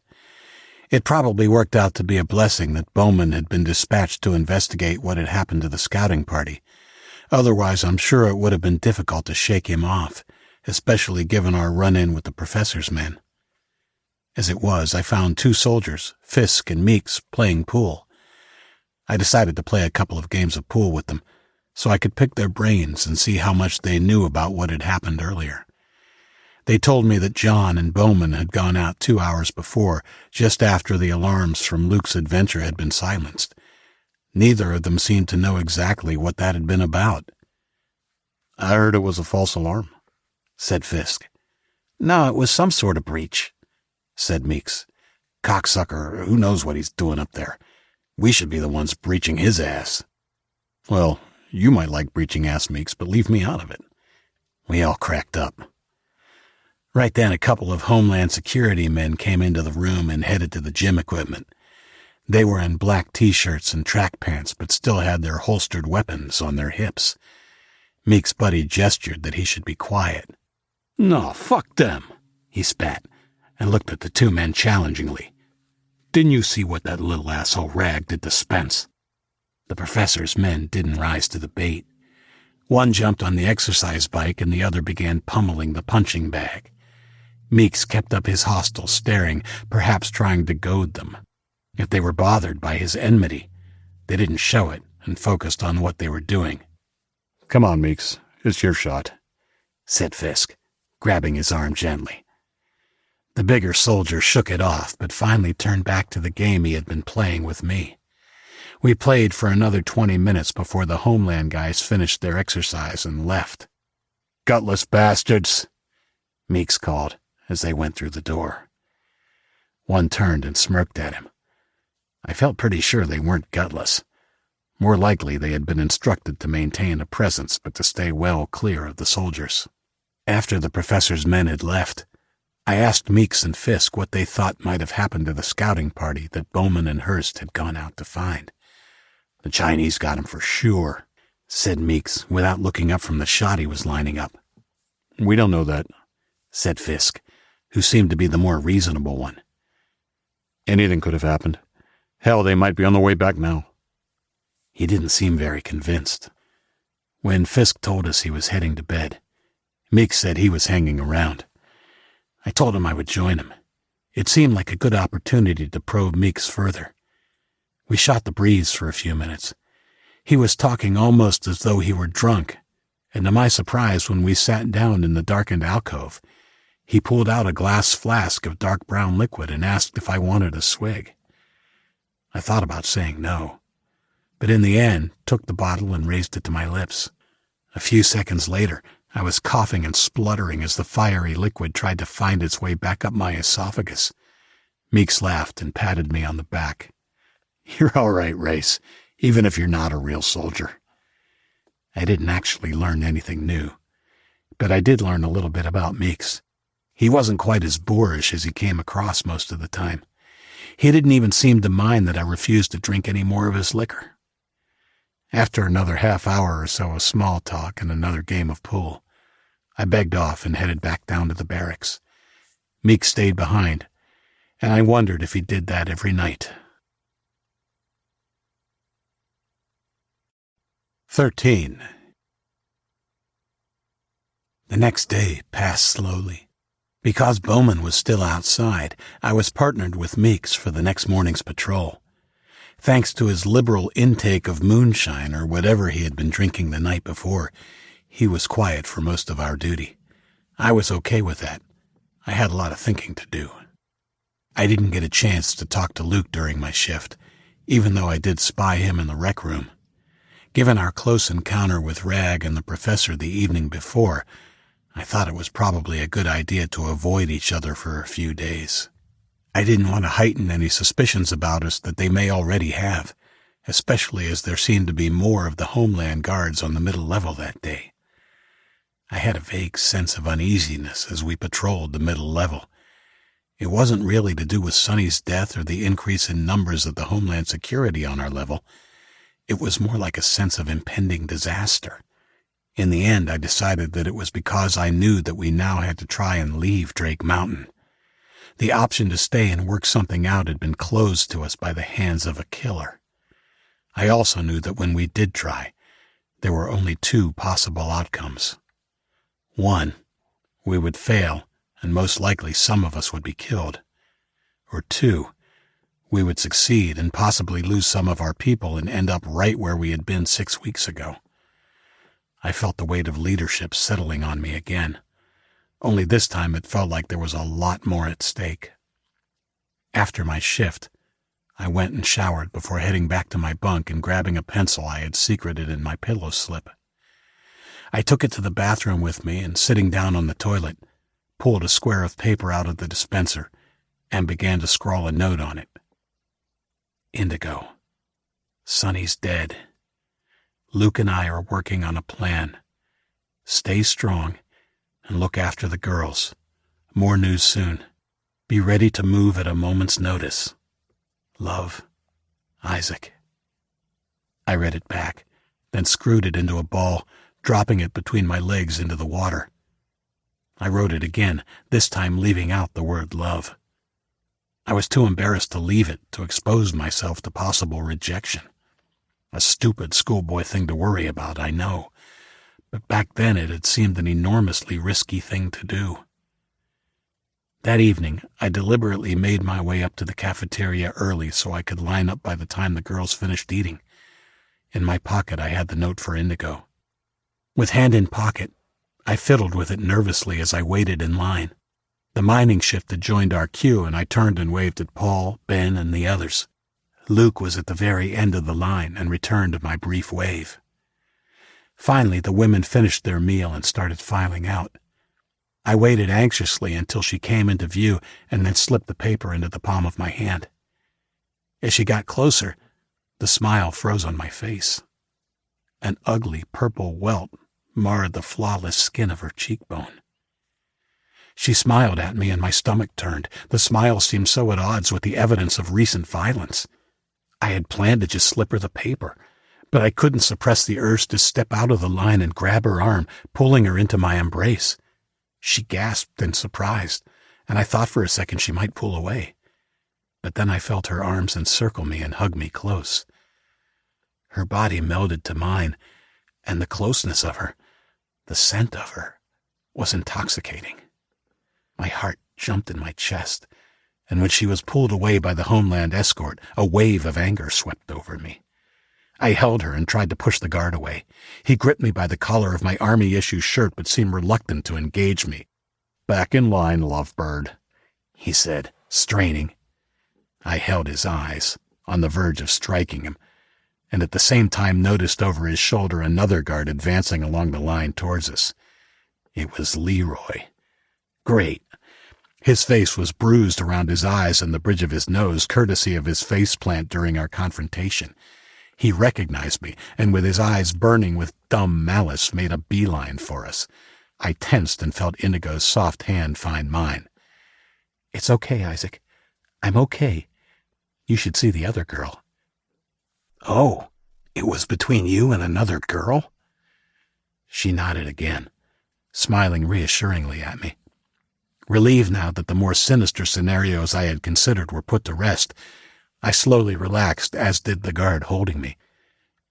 It probably worked out to be a blessing that Bowman had been dispatched to investigate what had happened to the scouting party. Otherwise, I'm sure it would have been difficult to shake him off, especially given our run-in with the professor's men. As it was, I found 2 soldiers, Fisk and Meeks, playing pool. I decided to play a couple of games of pool with them, so I could pick their brains and see how much they knew about what had happened earlier. They told me that John and Bowman had gone out 2 hours before, just after the alarms from Luke's adventure had been silenced. Neither of them seemed to know exactly what that had been about. I heard it was a false alarm, said Fisk. No, it was some sort of breach, said Meeks. Cocksucker, who knows what he's doing up there? We should be the ones breaching his ass. Well, you might like breaching ass, Meeks, but leave me out of it. We all cracked up. Right then, a couple of Homeland Security men came into the room and headed to the gym equipment. They were in black t-shirts and track pants, but still had their holstered weapons on their hips. Meek's buddy gestured that he should be quiet. No, fuck them, he spat, and looked at the 2 men challengingly. Didn't you see what that little asshole Rag did to Spence? The professor's men didn't rise to the bait. One jumped on the exercise bike and the other began pummeling the punching bag. Meeks kept up his hostile staring, perhaps trying to goad them. If they were bothered by his enmity, they didn't show it and focused on what they were doing. Come on, Meeks. It's your shot, said Fisk, grabbing his arm gently. The bigger soldier shook it off, but finally turned back to the game he had been playing with me. We played for another 20 minutes before the Homeland guys finished their exercise and left. Gutless bastards, Meeks called as they went through the door. One turned and smirked at him. I felt pretty sure they weren't gutless. More likely they had been instructed to maintain a presence but to stay well clear of the soldiers. After the professor's men had left, I asked Meeks and Fisk what they thought might have happened to the scouting party that Bowman and Hurst had gone out to find. The Chinese got him for sure, said Meeks, without looking up from the shot he was lining up. We don't know that, said Fisk, who seemed to be the more reasonable one. Anything could have happened. Hell, they might be on the way back now. He didn't seem very convinced. When Fisk told us he was heading to bed, Meeks said he was hanging around. I told him I would join him. It seemed like a good opportunity to probe Meeks further. We shot the breeze for a few minutes. He was talking almost as though he were drunk, and to my surprise, when we sat down in the darkened alcove, he pulled out a glass flask of dark brown liquid and asked if I wanted a swig. I thought about saying no, but in the end took the bottle and raised it to my lips. A few seconds later, I was coughing and spluttering as the fiery liquid tried to find its way back up my esophagus. Meeks laughed and patted me on the back. "You're all right, Race, even if you're not a real soldier." I didn't actually learn anything new, but I did learn a little bit about Meeks. He wasn't quite as boorish as he came across most of the time. He didn't even seem to mind that I refused to drink any more of his liquor. After another half hour or so of small talk and another game of pool, I begged off and headed back down to the barracks. Meeks stayed behind, and I wondered if he did that every night. 13. The next day passed slowly. Because Bowman was still outside, I was partnered with Meeks for the next morning's patrol. Thanks to his liberal intake of moonshine or whatever he had been drinking the night before, he was quiet for most of our duty. I was okay with that. I had a lot of thinking to do. I didn't get a chance to talk to Luke during my shift, even though I did spy him in the rec room. Given our close encounter with Rag and the professor the evening before, I thought it was probably a good idea to avoid each other for a few days. I didn't want to heighten any suspicions about us that they may already have, especially as there seemed to be more of the Homeland guards on the middle level that day. I had a vague sense of uneasiness as we patrolled the middle level. It wasn't really to do with Sonny's death or the increase in numbers of the Homeland security on our level. It was more like a sense of impending disaster. In the end, I decided that it was because I knew that we now had to try and leave Drake Mountain. The option to stay and work something out had been closed to us by the hands of a killer. I also knew that when we did try, there were only two possible outcomes. One, we would fail, and most likely some of us would be killed. Or two, we would succeed and possibly lose some of our people and end up right where we had been 6 weeks ago. I felt the weight of leadership settling on me again. Only this time it felt like there was a lot more at stake. After my shift, I went and showered before heading back to my bunk and grabbing a pencil I had secreted in my pillow slip. I took it to the bathroom with me and, sitting down on the toilet, pulled a square of paper out of the dispenser and began to scrawl a note on it. Indigo. Sonny's dead. Luke and I are working on a plan. Stay strong and look after the girls. More news soon. Be ready to move at a moment's notice. Love, Isaac. I read it back, then screwed it into a ball, dropping it between my legs into the water. I wrote it again, this time leaving out the word love. I was too embarrassed to leave it, to expose myself to possible rejection. A stupid schoolboy thing to worry about, I know, but back then it had seemed an enormously risky thing to do. That evening, I deliberately made my way up to the cafeteria early so I could line up by the time the girls finished eating. In my pocket, I had the note for Indigo. With hand in pocket, I fiddled with it nervously as I waited in line. The mining shift had joined our queue, and I turned and waved at Paul, Ben, and the others. Luke was at the very end of the line and returned my brief wave. Finally, the women finished their meal and started filing out. I waited anxiously until she came into view and then slipped the paper into the palm of my hand. As she got closer, the smile froze on my face. An ugly purple welt marred the flawless skin of her cheekbone. She smiled at me and my stomach turned. The smile seemed so at odds with the evidence of recent violence. I had planned to just slip her the paper, but I couldn't suppress the urge to step out of the line and grab her arm, pulling her into my embrace. She gasped in surprise, and I thought for a second she might pull away. But then I felt her arms encircle me and hug me close. Her body melded to mine, and the closeness of her, the scent of her, was intoxicating. My heart jumped in my chest, and when she was pulled away by the Homeland escort, a wave of anger swept over me. I held her and tried to push the guard away. He gripped me by the collar of my Army-issue shirt but seemed reluctant to engage me. "Back in line, lovebird," he said, straining. I held his eyes, on the verge of striking him, and at the same time noticed over his shoulder another guard advancing along the line towards us. It was Leroy. Great. His face was bruised around his eyes and the bridge of his nose, courtesy of his faceplant during our confrontation. He recognized me, and with his eyes burning with dumb malice, made a beeline for us. I tensed and felt Indigo's soft hand find mine. "It's okay, Isaac. I'm okay. You should see the other girl." "Oh, it was between you and another girl?" She nodded again, smiling reassuringly at me. Relieved now that the more sinister scenarios I had considered were put to rest, I slowly relaxed, as did the guard holding me.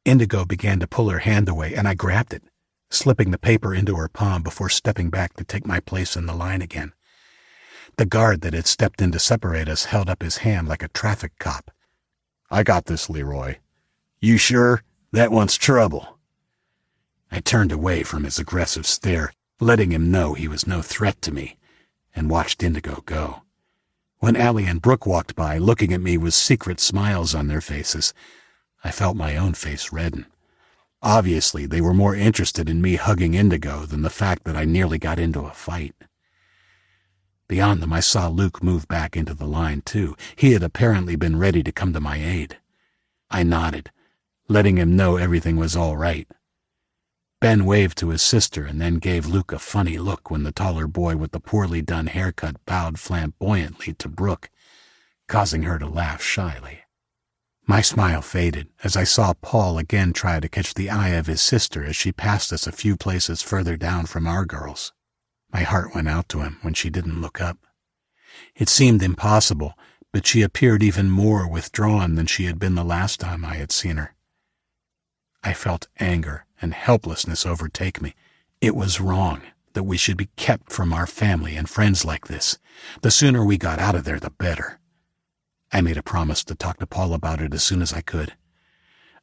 Indigo began to pull her hand away, and I grabbed it, slipping the paper into her palm before stepping back to take my place in the line again. The guard that had stepped in to separate us held up his hand like a traffic cop. "I got this, Leroy." "You sure? That one's trouble." I turned away from his aggressive stare, letting him know he was no threat to me, and watched Indigo go. When Allie and Brooke walked by, looking at me with secret smiles on their faces, I felt my own face redden. Obviously, they were more interested in me hugging Indigo than the fact that I nearly got into a fight. Beyond them, I saw Luke move back into the line, too. He had apparently been ready to come to my aid. I nodded, letting him know everything was all right. Ben waved to his sister and then gave Luke a funny look when the taller boy with the poorly done haircut bowed flamboyantly to Brooke, causing her to laugh shyly. My smile faded as I saw Paul again try to catch the eye of his sister as she passed us a few places further down from our girls. My heart went out to him when she didn't look up. It seemed impossible, but she appeared even more withdrawn than she had been the last time I had seen her. I felt anger and helplessness overtake me. It was wrong that we should be kept from our family and friends like this. The sooner we got out of there, the better. I made a promise to talk to Paul about it as soon as I could.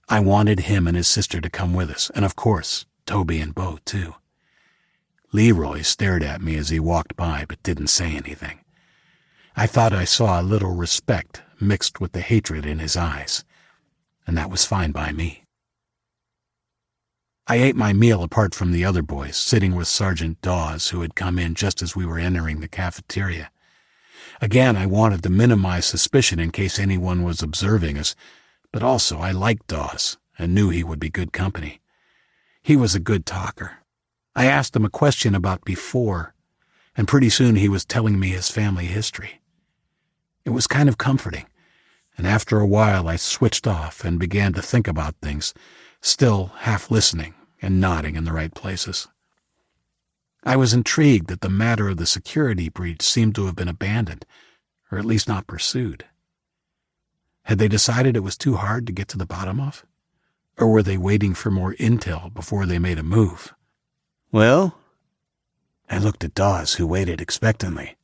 I wanted him and his sister to come with us, and of course, Toby and Bo, too. Leroy stared at me as he walked by, but didn't say anything. I thought I saw a little respect mixed with the hatred in his eyes, and that was fine by me. I ate my meal apart from the other boys, sitting with Sergeant Dawes, who had come in just as we were entering the cafeteria. Again, I wanted to minimize suspicion in case anyone was observing us, but also I liked Dawes and knew he would be good company. He was a good talker. I asked him a question about before, and pretty soon he was telling me his family history. It was kind of comforting, and after a while I switched off and began to think about things, still half listening and nodding in the right places. I was intrigued that the matter of the security breach seemed to have been abandoned, or at least not pursued. Had they decided it was too hard to get to the bottom of? Or were they waiting for more intel before they made a move? Well? I looked at Dawes, who waited expectantly.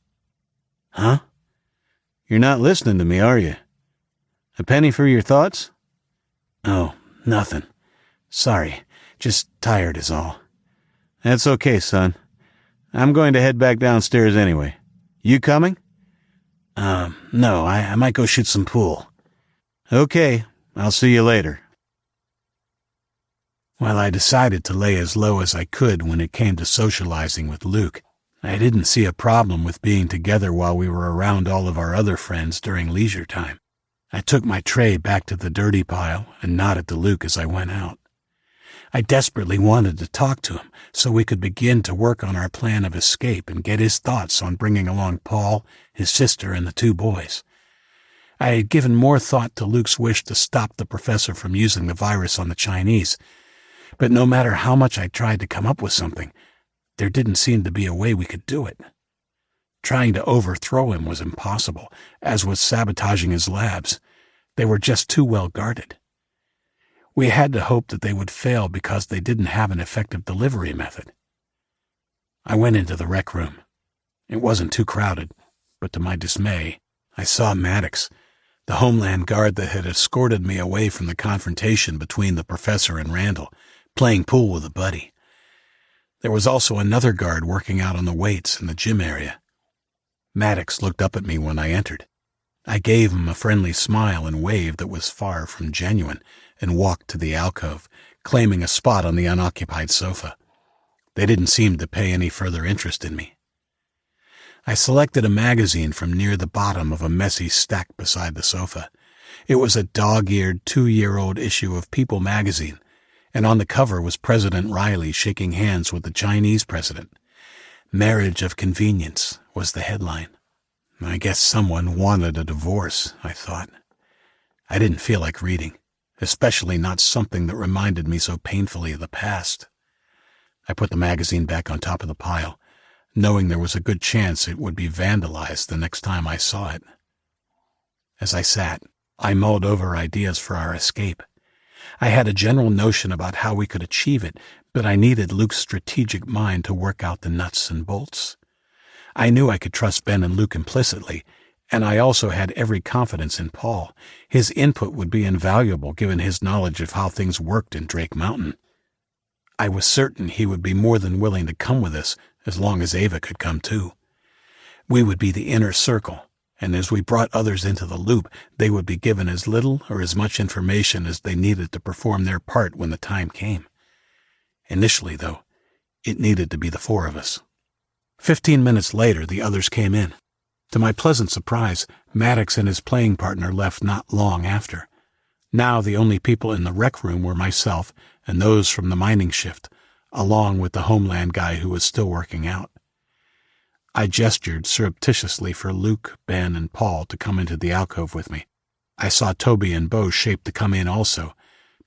Huh? You're not listening to me, are you? A penny for your thoughts? Oh, nothing. Sorry, just tired is all. That's okay, son. I'm going to head back downstairs anyway. You coming? No, I might go shoot some pool. Okay, I'll see you later. While I decided to lay as low as I could when it came to socializing with Luke, I didn't see a problem with being together while we were around all of our other friends during leisure time. I took my tray back to the dirty pile and nodded to Luke as I went out. I desperately wanted to talk to him so we could begin to work on our plan of escape and get his thoughts on bringing along Paul, his sister, and the two boys. I had given more thought to Luke's wish to stop the professor from using the virus on the Chinese, but no matter how much I tried to come up with something, there didn't seem to be a way we could do it. Trying to overthrow him was impossible, as was sabotaging his labs. They were just too well guarded. We had to hope that they would fail because they didn't have an effective delivery method. I went into the rec room. It wasn't too crowded, but to my dismay, I saw Maddox, the Homeland Guard that had escorted me away from the confrontation between the professor and Randall, playing pool with a buddy. There was also another guard working out on the weights in the gym area. Maddox looked up at me when I entered. I gave him a friendly smile and wave that was far from genuine, and walked to the alcove, claiming a spot on the unoccupied sofa. They didn't seem to pay any further interest in me. I selected a magazine from near the bottom of a messy stack beside the sofa. It was a dog-eared 2-year-old issue of People magazine, and on the cover was President Riley shaking hands with the Chinese president. Marriage of Convenience was the headline. I guess someone wanted a divorce, I thought. I didn't feel like reading, especially not something that reminded me so painfully of the past. I put the magazine back on top of the pile, knowing there was a good chance it would be vandalized the next time I saw it. As I sat, I mulled over ideas for our escape. I had a general notion about how we could achieve it, but I needed Luke's strategic mind to work out the nuts and bolts. I knew I could trust Ben and Luke implicitly, and I also had every confidence in Paul. His input would be invaluable given his knowledge of how things worked in Drake Mountain. I was certain he would be more than willing to come with us as long as Ava could come too. We would be the inner circle, and as we brought others into the loop, they would be given as little or as much information as they needed to perform their part when the time came. Initially, though, it needed to be the 4 of us. 15 minutes later, the others came in. To my pleasant surprise, Maddox and his playing partner left not long after. Now the only people in the rec room were myself and those from the mining shift, along with the Homeland guy who was still working out. I gestured surreptitiously for Luke, Ben, and Paul to come into the alcove with me. I saw Toby and Bo shape to come in also,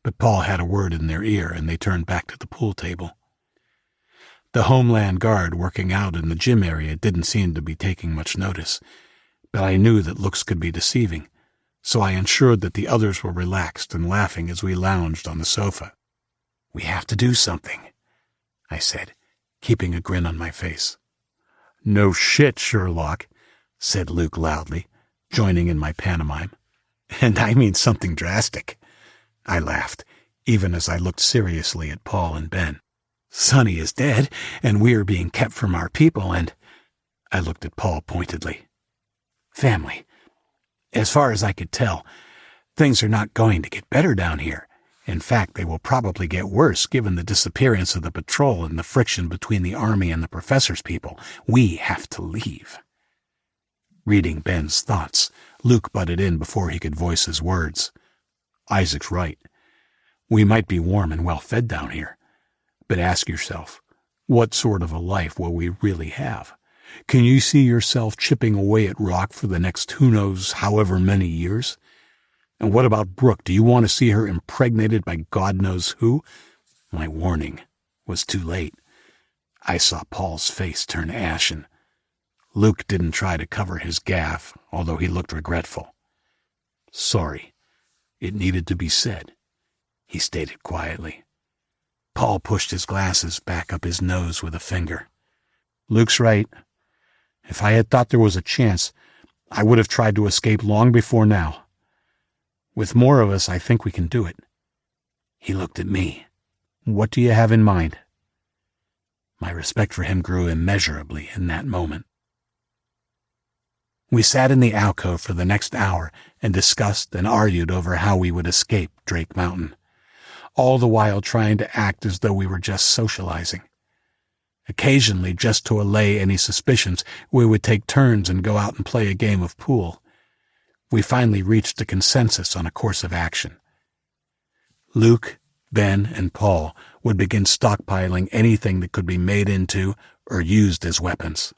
but Paul had a word in their ear and they turned back to the pool table. The Homeland guard working out in the gym area didn't seem to be taking much notice, but I knew that looks could be deceiving, so I ensured that the others were relaxed and laughing as we lounged on the sofa. "We have to do something," I said, keeping a grin on my face. "No shit, Sherlock," said Luke loudly, joining in my pantomime. "And I mean something drastic." I laughed, even as I looked seriously at Paul and Ben. "Sonny is dead, and we are being kept from our people, and—" I looked at Paul pointedly. "Family. As far as I could tell, things are not going to get better down here. In fact, they will probably get worse given the disappearance of the patrol and the friction between the army and the professor's people. We have to leave." Reading Ben's thoughts, Luke butted in before he could voice his words. "Isaac's right. We might be warm and well fed down here. But ask yourself, what sort of a life will we really have? Can you see yourself chipping away at rock for the next who knows however many years? And what about Brooke? Do you want to see her impregnated by God knows who?" My warning was too late. I saw Paul's face turn ashen. Luke didn't try to cover his gaffe, although he looked regretful. "Sorry. It needed to be said," he stated quietly. Paul pushed his glasses back up his nose with a finger. "Luke's right. If I had thought there was a chance, I would have tried to escape long before now. With more of us, I think we can do it." He looked at me. "What do you have in mind?" My respect for him grew immeasurably in that moment. We sat in the alcove for the next hour and discussed and argued over how we would escape Drake Mountain, all the while trying to act as though we were just socializing. Occasionally, just to allay any suspicions, we would take turns and go out and play a game of pool. We finally reached a consensus on a course of action. Luke, Ben, and Paul would begin stockpiling anything that could be made into or used as weapons.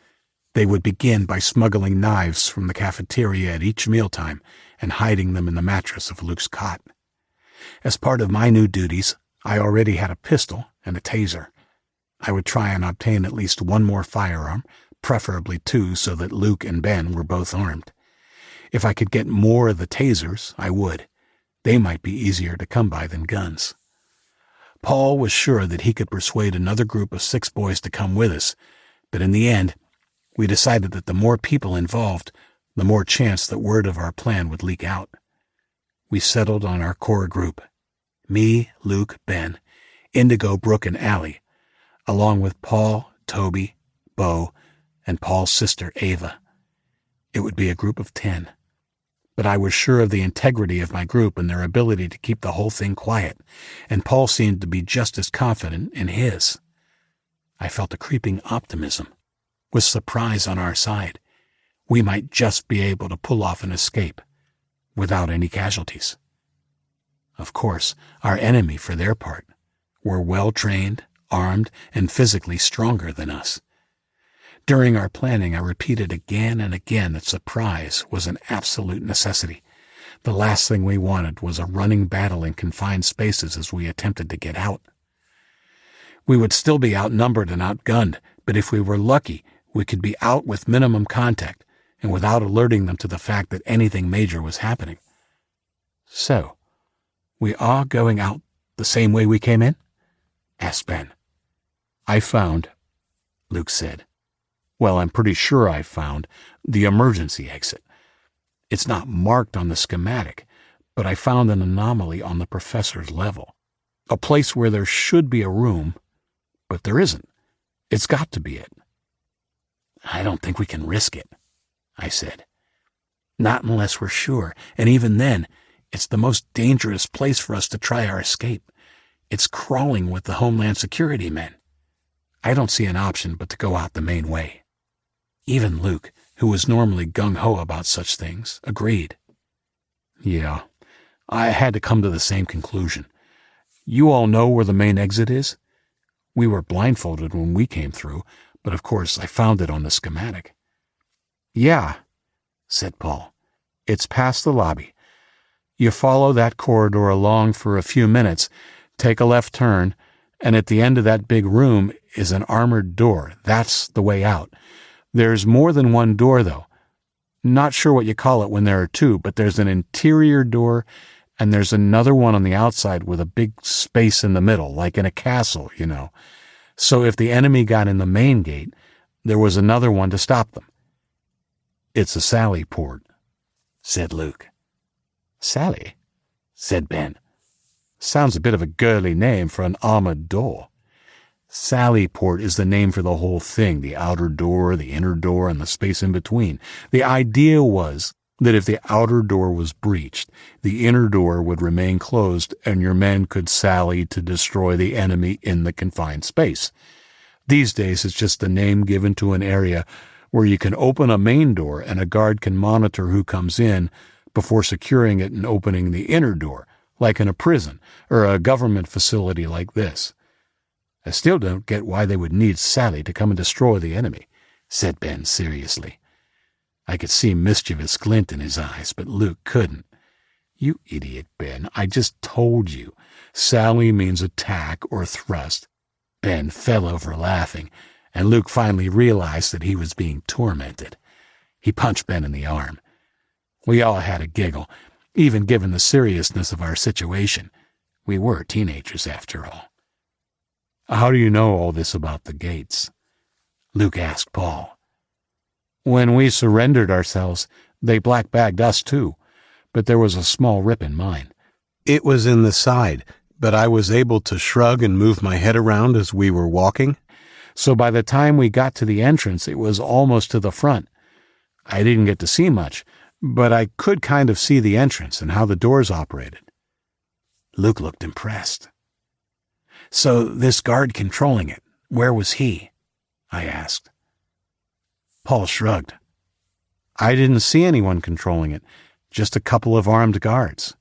They would begin by smuggling knives from the cafeteria at each mealtime and hiding them in the mattress of Luke's cot. As part of my new duties, I already had a pistol and a taser. I would try and obtain at least one more firearm, preferably 2 so that Luke and Ben were both armed. If I could get more of the tasers, I would. They might be easier to come by than guns. Paul was sure that he could persuade another group of 6 boys to come with us, but in the end, we decided that the more people involved, the more chance that word of our plan would leak out. We settled on our core group: me, Luke, Ben, Indigo, Brooke, and Allie, along with Paul, Toby, Bo, and Paul's sister, Ava. It would be a group of 10. But I was sure of the integrity of my group and their ability to keep the whole thing quiet, and Paul seemed to be just as confident in his. I felt a creeping optimism. With surprise on our side, we might just be able to pull off an escape without any casualties. Of course, our enemy, for their part, were well-trained, armed, and physically stronger than us. During our planning, I repeated again and again that surprise was an absolute necessity. The last thing we wanted was a running battle in confined spaces as we attempted to get out. We would still be outnumbered and outgunned, but if we were lucky, we could be out with minimum contact and without alerting them to the fact that anything major was happening. "So, we are going out the same way we came in?" asked Ben. "I found," Luke said. "Well, I'm pretty sure I found the emergency exit. It's not marked on the schematic, but I found an anomaly on the professor's level. A place where there should be a room, but there isn't. It's got to be it." "I don't think we can risk it," I said. Not unless we're sure, and even then, it's the most dangerous place for us to try our escape. It's crawling with the Homeland Security men. I don't see an option but to go out the main way." Even Luke, who was normally gung-ho about such things, agreed. "Yeah, I had to come to the same conclusion. You all know where the main exit is? We were blindfolded when we came through, but of course I found it on the schematic." "Yeah," said Paul. "It's past the lobby. You follow that corridor along for a few minutes, take a left turn, and at the end of that big room is an armored door. That's the way out. There's more than one door, though. Not sure what you call it when there are two, but there's an interior door, and there's another one on the outside with a big space in the middle, like in a castle, you know. So if the enemy got in the main gate, there was another one to stop them." "It's a sally port," said Luke. "Sally?" said Ben. "Sounds a bit of a girly name for an armored door." "Sally port is the name for the whole thing, the outer door, the inner door, and the space in between. The idea was that if the outer door was breached, the inner door would remain closed and your men could sally to destroy the enemy in the confined space. These days it's just the name given to an area where you can open a main door and a guard can monitor who comes in before securing it and opening the inner door, like in a prison or a government facility like this. I still don't get why they would need Sally to come and destroy the enemy," said Ben seriously. I could see mischievous glint in his eyes, but Luke couldn't. "You idiot, Ben, I just told you. Sally means attack or thrust." Ben fell over laughing, and Luke finally realized that he was being tormented. He punched Ben in the arm. We all had a giggle, even given the seriousness of our situation. We were teenagers, after all. "How do you know all this about the gates?" Luke asked Paul. "When we surrendered ourselves, they black-bagged us too, but there was a small rip in mine." "It was in the side, but I was able to shrug and move my head around as we were walking." "So by the time we got to the entrance, it was almost to the front. I didn't get to see much, but I could kind of see the entrance and how the doors operated." Luke looked impressed. "So this guard controlling it, where was he?" I asked. Paul shrugged. "I didn't see anyone controlling it, just a couple of armed guards."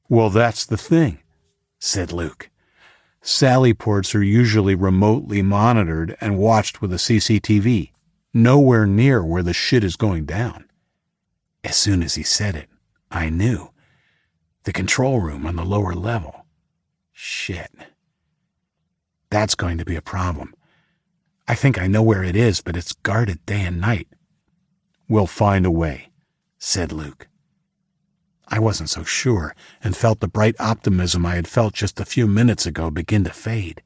"Well, that's the thing," said Luke. "Sally ports are usually remotely monitored and watched with a CCTV, nowhere near where the shit is going down." As soon as he said it, I knew. The control room on the lower level. Shit. That's going to be a problem. I think I know where it is, but it's guarded day and night. "We'll find a way," said Luke. I wasn't so sure, and felt the bright optimism I had felt just a few minutes ago begin to fade.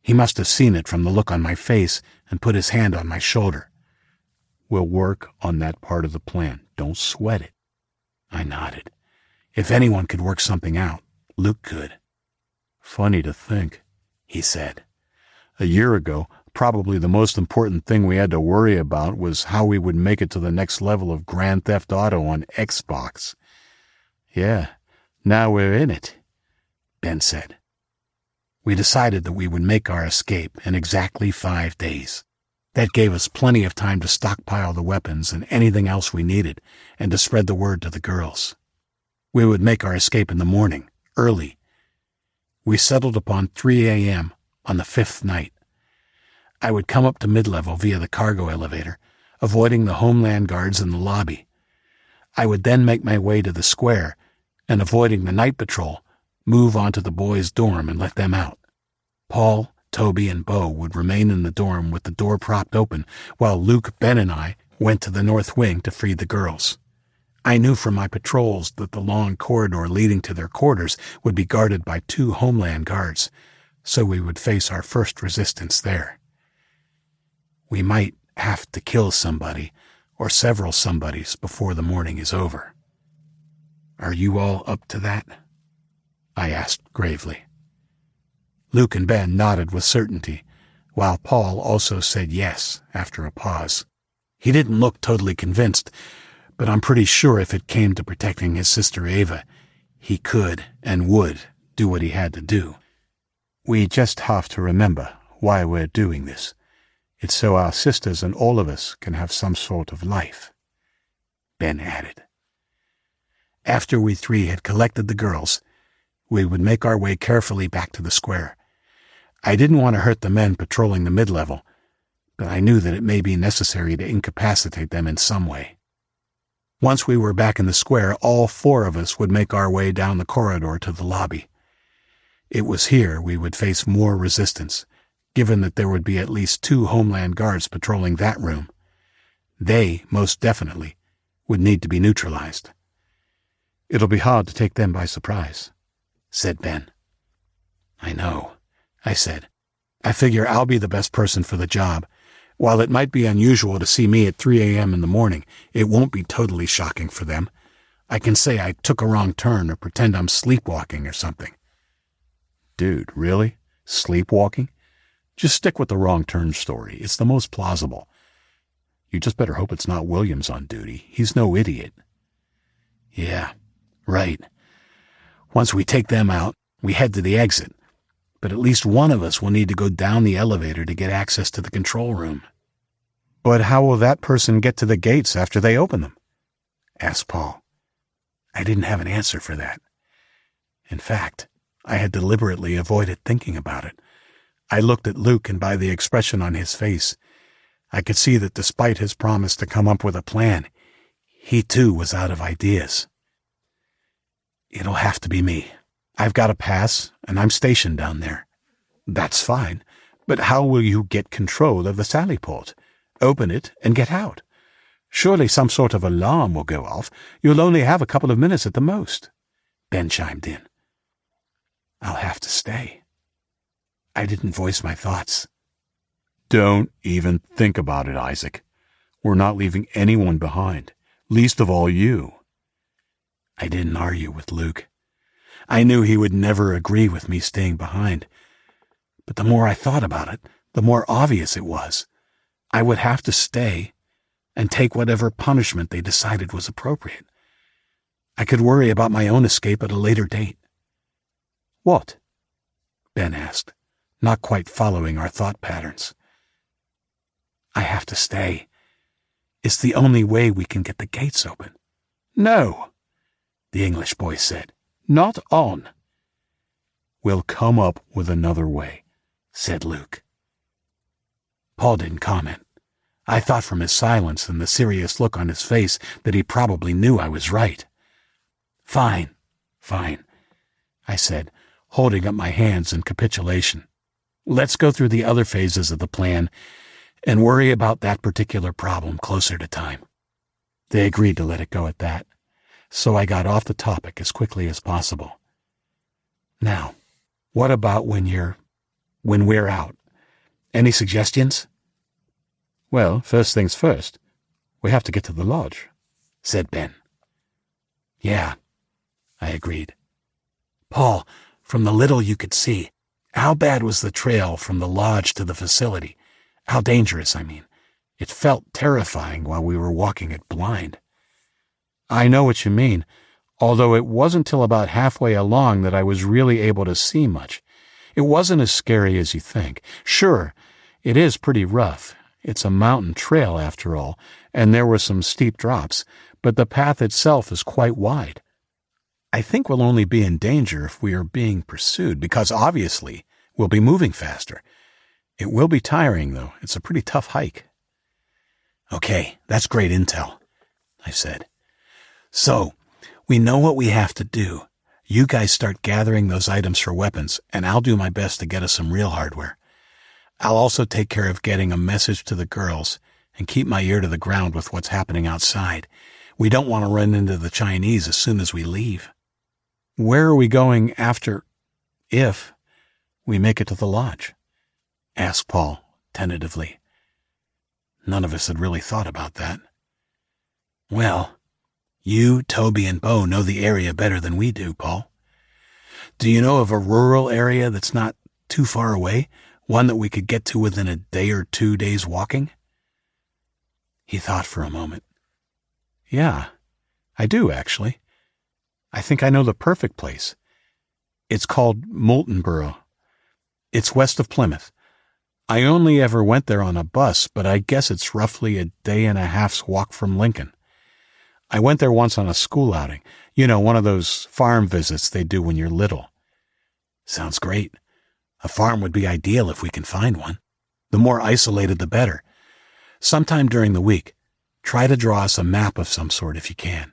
He must have seen it from the look on my face and put his hand on my shoulder. "We'll work on that part of the plan. Don't sweat it." I nodded. If anyone could work something out, Luke could. "Funny to think," he said. "A year ago, probably the most important thing we had to worry about was how we would make it to the next level of Grand Theft Auto on Xbox. Yeah, now we're in it," Ben said. We decided that we would make our escape in exactly 5 days. That gave us plenty of time to stockpile the weapons and anything else we needed, and to spread the word to the girls. We would make our escape in the morning, early. We settled upon 3 a.m. on the 5th night. I would come up to mid-level via the cargo elevator, avoiding the Homeland guards in the lobby. I would then make my way to the square, and avoiding the night patrol, move onto the boys' dorm and let them out. Paul, Toby, and Bo would remain in the dorm with the door propped open, while Luke, Ben, and I went to the north wing to free the girls. I knew from my patrols that the long corridor leading to their quarters would be guarded by 2 Homeland guards, so we would face our first resistance there. We might have to kill somebody, or several somebodies, before the morning is over. "Are you all up to that?" I asked gravely. Luke and Ben nodded with certainty, while Paul also said yes after a pause. He didn't look totally convinced, but I'm pretty sure if it came to protecting his sister Ava, he could and would do what he had to do. We just have to remember why we're doing this. It's so our sisters and all of us can have some sort of life," Ben added. After we three had collected the girls, we would make our way carefully back to the square. I didn't want to hurt the men patrolling the mid-level, but I knew that it may be necessary to incapacitate them in some way. Once we were back in the square, all four of us would make our way down the corridor to the lobby. It was here we would face more resistance, given that there would be at least 2 Homeland guards patrolling that room. They, most definitely, would need to be neutralized. "It'll be hard to take them by surprise," said Ben. "I know," I said. "I figure I'll be the best person for the job. While it might be unusual to see me at 3 a.m. in the morning, it won't be totally shocking for them. I can say I took a wrong turn or pretend I'm sleepwalking or something." "Dude, really? Sleepwalking? Just stick with the wrong turn story. It's the most plausible. You just better hope it's not Williams on duty. He's no idiot." "Yeah, right. Once we take them out, we head to the exit. But at least one of us will need to go down the elevator to get access to the control room." "But how will that person get to the gates after they open them?" asked Paul. I didn't have an answer for that. In fact, I had deliberately avoided thinking about it. I looked at Luke, and by the expression on his face, I could see that despite his promise to come up with a plan, he too was out of ideas. "It'll have to be me. I've got a pass, and I'm stationed down there." "That's fine, but how will you get control of the sally port? Open it and get out. Surely some sort of alarm will go off. You'll only have a couple of minutes at the most," Ben chimed in. "I'll have to stay." I didn't voice my thoughts. Don't even think about it, Isaac. We're not leaving anyone behind, least of all you. I didn't argue with Luke. I knew he would never agree with me staying behind. But the more I thought about it, the more obvious it was. I would have to stay and take whatever punishment they decided was appropriate. I could worry about my own escape at a later date. "What?" Ben asked, not quite following our thought patterns. "I have to stay. It's the only way we can get the gates open." "No," the English boy said. "Not on." "We'll come up with another way," said Luke. Paul didn't comment. I thought from his silence and the serious look on his face that he probably knew I was right. Fine, I said, holding up my hands in capitulation. Let's go through the other phases of the plan and worry about that particular problem closer to time. They agreed to let it go at that, so I got off the topic as quickly as possible. Now, what about when we're out? Any suggestions? "Well, first things first. We have to get to the lodge," said Ben. "Yeah," I agreed. "Paul, from the little you could see, how bad was the trail from the lodge to the facility? How dangerous, I mean. It felt terrifying while we were walking it blind." "I know what you mean, although it wasn't till about halfway along that I was really able to see much. It wasn't as scary as you think. Sure, it is pretty rough. It's a mountain trail, after all, and there were some steep drops, but the path itself is quite wide. I think we'll only be in danger if we are being pursued, because obviously we'll be moving faster. It will be tiring, though. It's a pretty tough hike." "Okay, that's great intel," I said. "So, we know what we have to do. You guys start gathering those items for weapons, and I'll do my best to get us some real hardware. I'll also take care of getting a message to the girls and keep my ear to the ground with what's happening outside. We don't want to run into the Chinese as soon as we leave." "Where are we going if we make it to the lodge?" asked Paul tentatively. None of us had really thought about that. "Well, you, Toby, and Bo know the area better than we do, Paul. Do you know of a rural area that's not too far away? One that we could get to within a day or 2 days walking?" He thought for a moment. Yeah, I do, actually. I think I know the perfect place. It's called Moultonborough. It's west of Plymouth. I only ever went there on a bus, but I guess it's roughly a day and a half's walk from Lincoln. I went there once on a school outing. You know, one of those farm visits they do when you're little. Sounds great. A farm would be ideal if we can find one. The more isolated, the better. Sometime during the week, try to draw us a map of some sort if you can.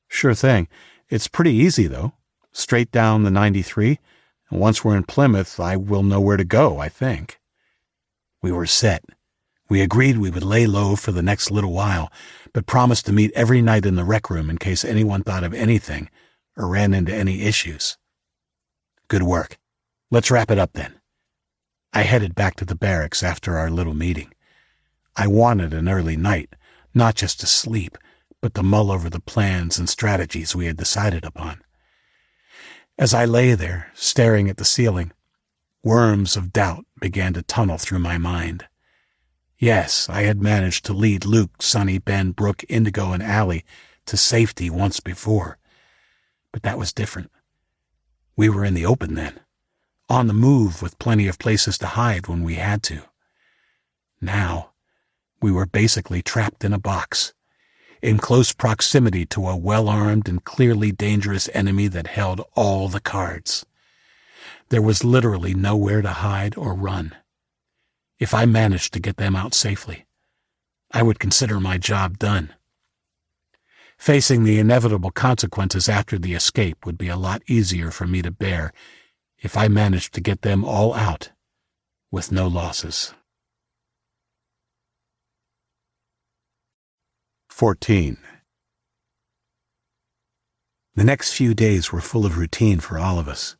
Sure thing. It's pretty easy, though. Straight down the 93, and once we're in Plymouth, I will know where to go, I think. We were set. We agreed we would lay low for the next little while, but promised to meet every night in the rec room in case anyone thought of anything or ran into any issues. Good work. Let's wrap it up then. I headed back to the barracks after our little meeting. I wanted an early night, not just to sleep, but to mull over the plans and strategies we had decided upon. As I lay there, staring at the ceiling, worms of doubt began to tunnel through my mind. Yes, I had managed to lead Luke, Sonny, Ben, Brooke, Indigo, and Allie to safety once before, but that was different. We were in the open then, on the move with plenty of places to hide when we had to. Now, we were basically trapped in a box, in close proximity to a well-armed and clearly dangerous enemy that held all the cards. There was literally nowhere to hide or run. If I managed to get them out safely, I would consider my job done. Facing the inevitable consequences after the escape would be a lot easier for me to bear if I managed to get them all out with no losses. 14. The next few days were full of routine for all of us.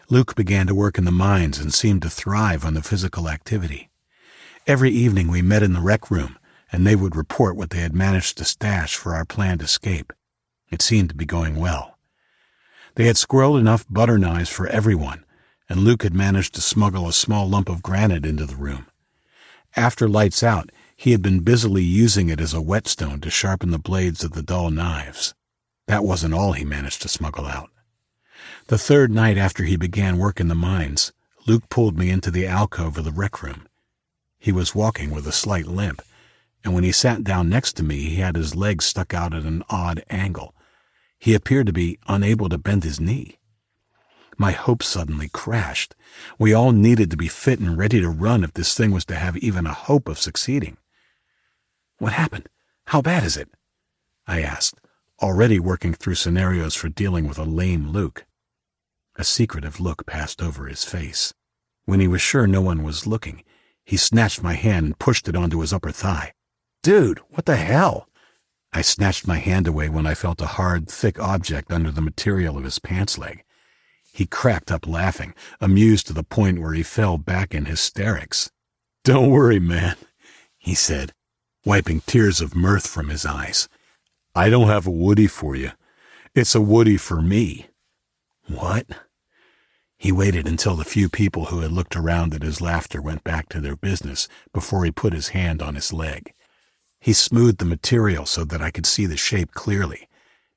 Luke began to work in the mines and seemed to thrive on the physical activity. Every evening we met in the rec room, and they would report what they had managed to stash for our planned escape. It seemed to be going well. They had squirreled enough butter knives for everyone, and Luke had managed to smuggle a small lump of granite into the room. After lights out, he had been busily using it as a whetstone to sharpen the blades of the dull knives. That wasn't all he managed to smuggle out. The third night after he began work in the mines, Luke pulled me into the alcove of the rec room. He was walking with a slight limp, and when he sat down next to me, he had his legs stuck out at an odd angle. He appeared to be unable to bend his knee. My hopes suddenly crashed. We all needed to be fit and ready to run if this thing was to have even a hope of succeeding. "What happened? How bad is it?" I asked, already working through scenarios for dealing with a lame Luke. A secretive look passed over his face. When he was sure no one was looking, he snatched my hand and pushed it onto his upper thigh. "Dude, what the hell?" I snatched my hand away when I felt a hard, thick object under the material of his pants leg. He cracked up laughing, amused to the point where he fell back in hysterics. "Don't worry, man," he said, wiping tears of mirth from his eyes. "I don't have a woody for you. It's a woody for me." "What?" He waited until the few people who had looked around at his laughter went back to their business before he put his hand on his leg. He smoothed the material so that I could see the shape clearly.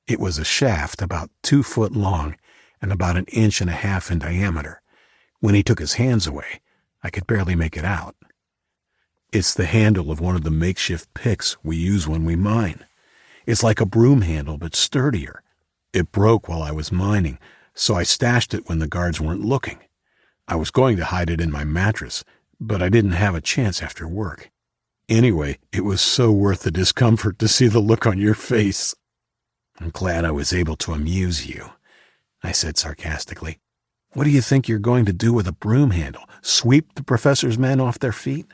It was a shaft about 2 foot long and about 1.5 inches in diameter. When he took his hands away, I could barely make it out. "It's the handle of one of the makeshift picks we use when we mine. It's like a broom handle, but sturdier. It broke while I was mining, so I stashed it when the guards weren't looking. I was going to hide it in my mattress, but I didn't have a chance after work. Anyway, it was so worth the discomfort to see the look on your face." "I'm glad I was able to amuse you," I said sarcastically. "What do you think you're going to do with a broom handle? Sweep the professor's men off their feet?"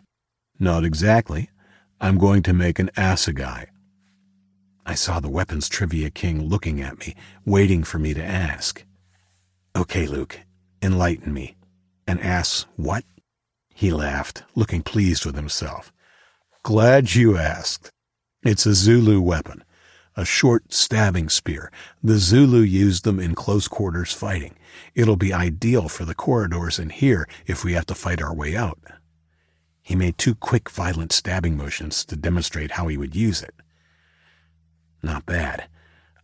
"Not exactly. I'm going to make an assegai." I saw the weapons trivia king looking at me, waiting for me to ask. "Okay, Luke, enlighten me. An ass what?" He laughed, looking pleased with himself. "Glad you asked. It's a Zulu weapon, a short stabbing spear. The Zulu used them in close quarters fighting. It'll be ideal for the corridors in here if we have to fight our way out." He made 2 quick, violent stabbing motions to demonstrate how he would use it. Not bad.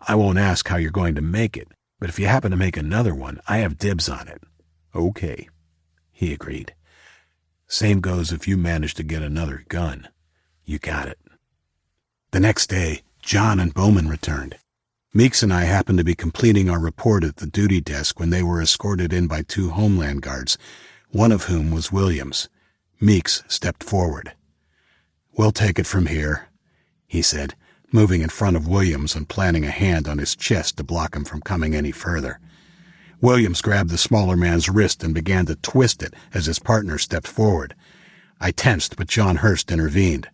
I won't ask how you're going to make it, but if you happen to make another one, I have dibs on it. Okay, he agreed. Same goes if you manage to get another gun. You got it. The next day, John and Bowman returned. Meeks and I happened to be completing our report at the duty desk when they were escorted in by 2 Homeland Guards, one of whom was Williams. Meeks stepped forward. "We'll take it from here," he said, moving in front of Williams and planting a hand on his chest to block him from coming any further. Williams grabbed the smaller man's wrist and began to twist it as his partner stepped forward. I tensed, but John Hurst intervened.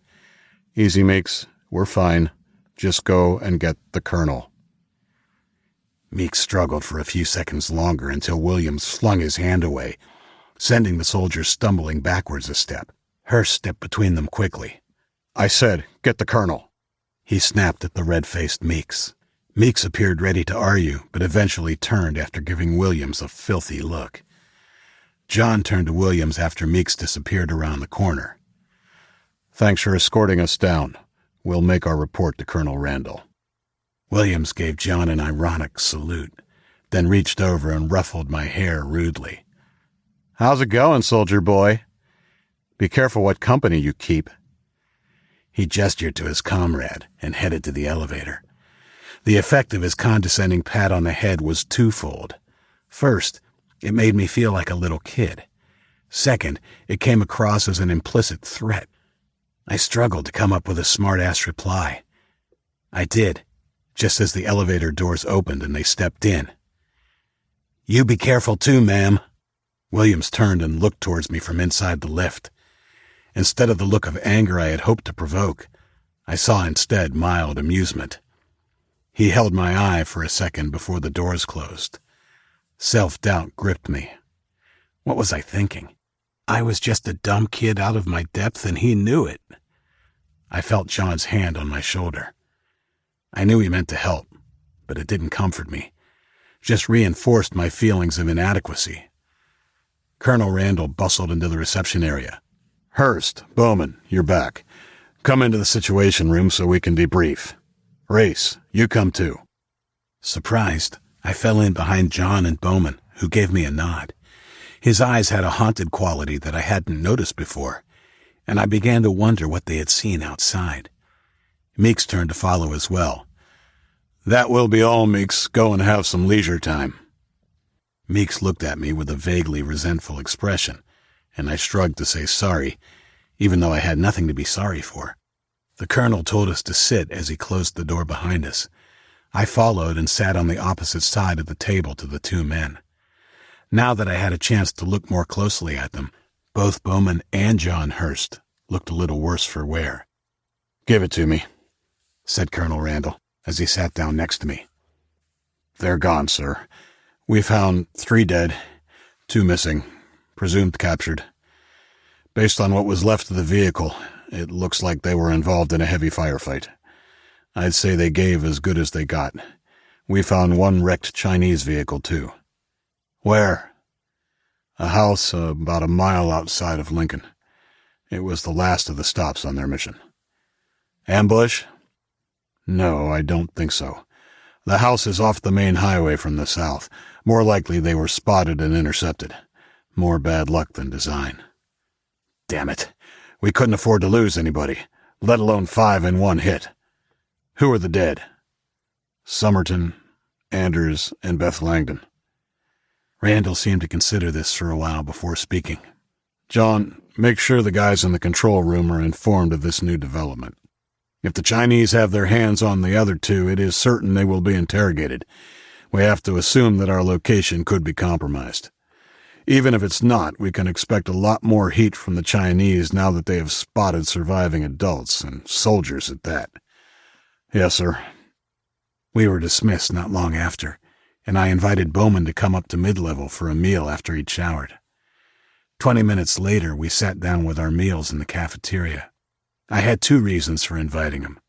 "Easy, Meeks. We're fine. Just go and get the colonel." Meeks struggled for a few seconds longer until Williams flung his hand away, sending the soldier stumbling backwards a step. Hurst stepped between them quickly. "I said, get the colonel." He snapped at the red-faced Meeks. Meeks appeared ready to argue, but eventually turned after giving Williams a filthy look. John turned to Williams after Meeks disappeared around the corner. "Thanks for escorting us down. We'll make our report to Colonel Randall." Williams gave John an ironic salute, then reached over and ruffled my hair rudely. "How's it going, soldier boy? Be careful what company you keep." He gestured to his comrade and headed to the elevator. The effect of his condescending pat on the head was twofold. First, it made me feel like a little kid. Second, it came across as an implicit threat. I struggled to come up with a smart-ass reply. I did, just as the elevator doors opened and they stepped in. "You be careful too, ma'am." Williams turned and looked towards me from inside the lift. Instead of the look of anger I had hoped to provoke, I saw instead mild amusement. He held my eye for a second before the doors closed. Self-doubt gripped me. What was I thinking? I was just a dumb kid out of my depth, and he knew it. I felt John's hand on my shoulder. I knew he meant to help, but it didn't comfort me, just reinforced my feelings of inadequacy. Colonel Randall bustled into the reception area. "Hurst, Bowman, you're back. Come into the situation room so we can debrief. Race, you come too." Surprised, I fell in behind John and Bowman, who gave me a nod. His eyes had a haunted quality that I hadn't noticed before, and I began to wonder what they had seen outside. Meeks turned to follow as well. "That will be all, Meeks. Go and have some leisure time." Meeks looked at me with a vaguely resentful expression, and I shrugged to say sorry, even though I had nothing to be sorry for. The colonel told us to sit as he closed the door behind us. I followed and sat on the opposite side of the table to the 2 men. Now that I had a chance to look more closely at them, both Bowman and John Hurst looked a little worse for wear. "Give it to me," said Colonel Randall as he sat down next to me. "They're gone, sir. We found 3 dead, 2 missing, presumed captured. Based on what was left of the vehicle, it looks like they were involved in a heavy firefight. I'd say they gave as good as they got. We found 1 wrecked Chinese vehicle, too." "Where?" "A house about a mile outside of Lincoln. It was the last of the stops on their mission." "Ambush?" "No, I don't think so. The house is off the main highway from the south. More likely they were spotted and intercepted. More bad luck than design." "Damn it. We couldn't afford to lose anybody, let alone 5 in one hit. Who are the dead?" "Somerton, Anders, and Beth Langdon." Randall seemed to consider this for a while before speaking. "John, make sure the guys in the control room are informed of this new development. If the Chinese have their hands on the other 2, it is certain they will be interrogated. We have to assume that our location could be compromised. Even if it's not, we can expect a lot more heat from the Chinese now that they have spotted surviving adults, and soldiers at that." "Yes, sir." We were dismissed not long after, and I invited Bowman to come up to mid-level for a meal after he'd showered. 20 minutes later, we sat down with our meals in the cafeteria. I had 2 reasons for inviting him.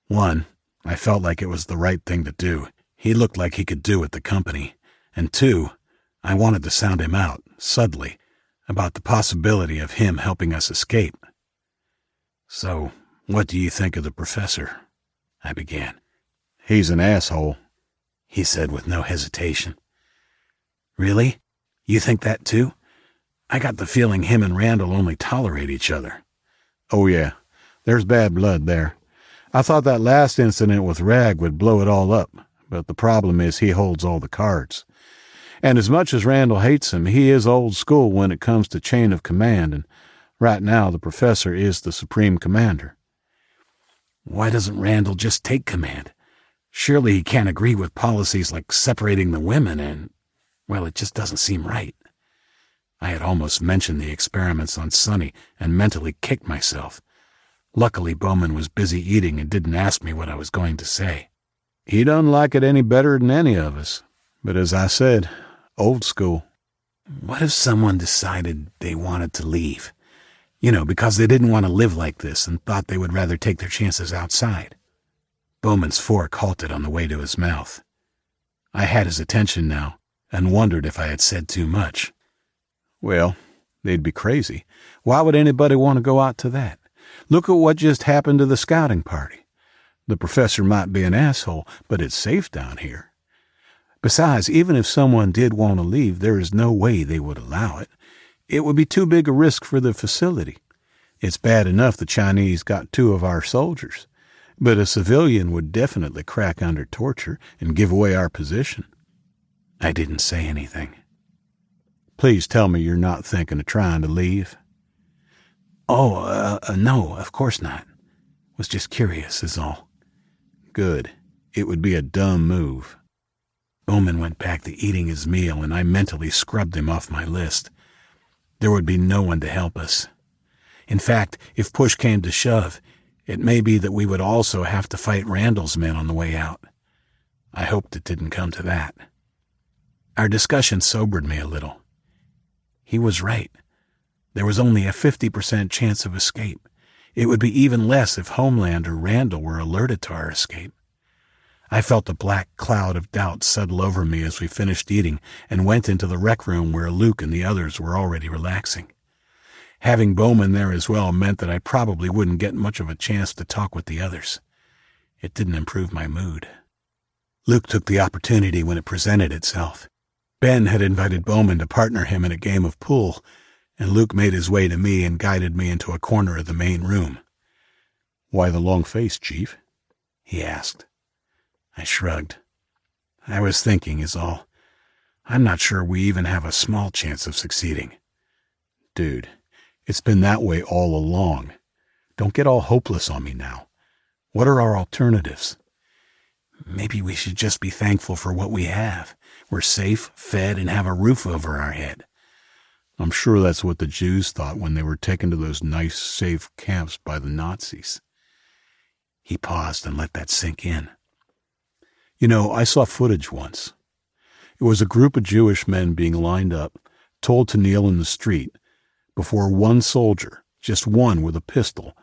One, I felt like it was the right thing to do. He looked like he could do with the company. And 2, I wanted to sound him out, subtly, about the possibility of him helping us escape. "So, what do you think of the professor?" I began. He's an asshole, he said with no hesitation. Really? You think that too? I got the feeling him and Randall only tolerate each other. Oh yeah, there's bad blood there. I thought that last incident with Rag would blow it all up, but the problem is he holds all the cards. And as much as Randall hates him, he is old school when it comes to chain of command, and right now the professor is the supreme commander. Why doesn't Randall just take command? Surely he can't agree with policies like separating the women and, well, it just doesn't seem right. I had almost mentioned the experiments on Sonny and mentally kicked myself. Luckily, Bowman was busy eating and didn't ask me what I was going to say. He doesn't like it any better than any of us, but as I said, old school. What if someone decided they wanted to leave? You know, because they didn't want to live like this and thought they would rather take their chances outside. Bowman's fork halted on the way to his mouth. I had his attention now and wondered if I had said too much. Well, they'd be crazy. Why would anybody want to go out to that? Look at what just happened to the scouting party. The professor might be an asshole, but it's safe down here. Besides, even if someone did want to leave, there is no way they would allow it. It would be too big a risk for the facility. It's bad enough the Chinese got 2 of our soldiers, but a civilian would definitely crack under torture and give away our position. I didn't say anything. Please tell me you're not thinking of trying to leave. Oh, no, of course not. Was just curious, is all. Good. It would be a dumb move. Bowman went back to eating his meal, and I mentally scrubbed him off my list. There would be no one to help us. In fact, if push came to shove, it may be that we would also have to fight Randall's men on the way out. I hoped it didn't come to that. Our discussion sobered me a little. He was right. There was only a 50% chance of escape. It would be even less if Homeland or Randall were alerted to our escape. I felt a black cloud of doubt settle over me as we finished eating and went into the rec room where Luke and the others were already relaxing. Having Bowman there as well meant that I probably wouldn't get much of a chance to talk with the others. It didn't improve my mood. Luke took the opportunity when it presented itself. Ben had invited Bowman to partner him in a game of pool, and Luke made his way to me and guided me into a corner of the main room. "Why the long face, Chief?" he asked. I shrugged. I was thinking is all. I'm not sure we even have a small chance of succeeding. Dude, it's been that way all along. Don't get all hopeless on me now. What are our alternatives? Maybe we should just be thankful for what we have. We're safe, fed, and have a roof over our head. I'm sure that's what the Jews thought when they were taken to those nice, safe camps by the Nazis. He paused and let that sink in. You know, I saw footage once. It was a group of Jewish men being lined up, told to kneel in the street, before one soldier, just one with a pistol,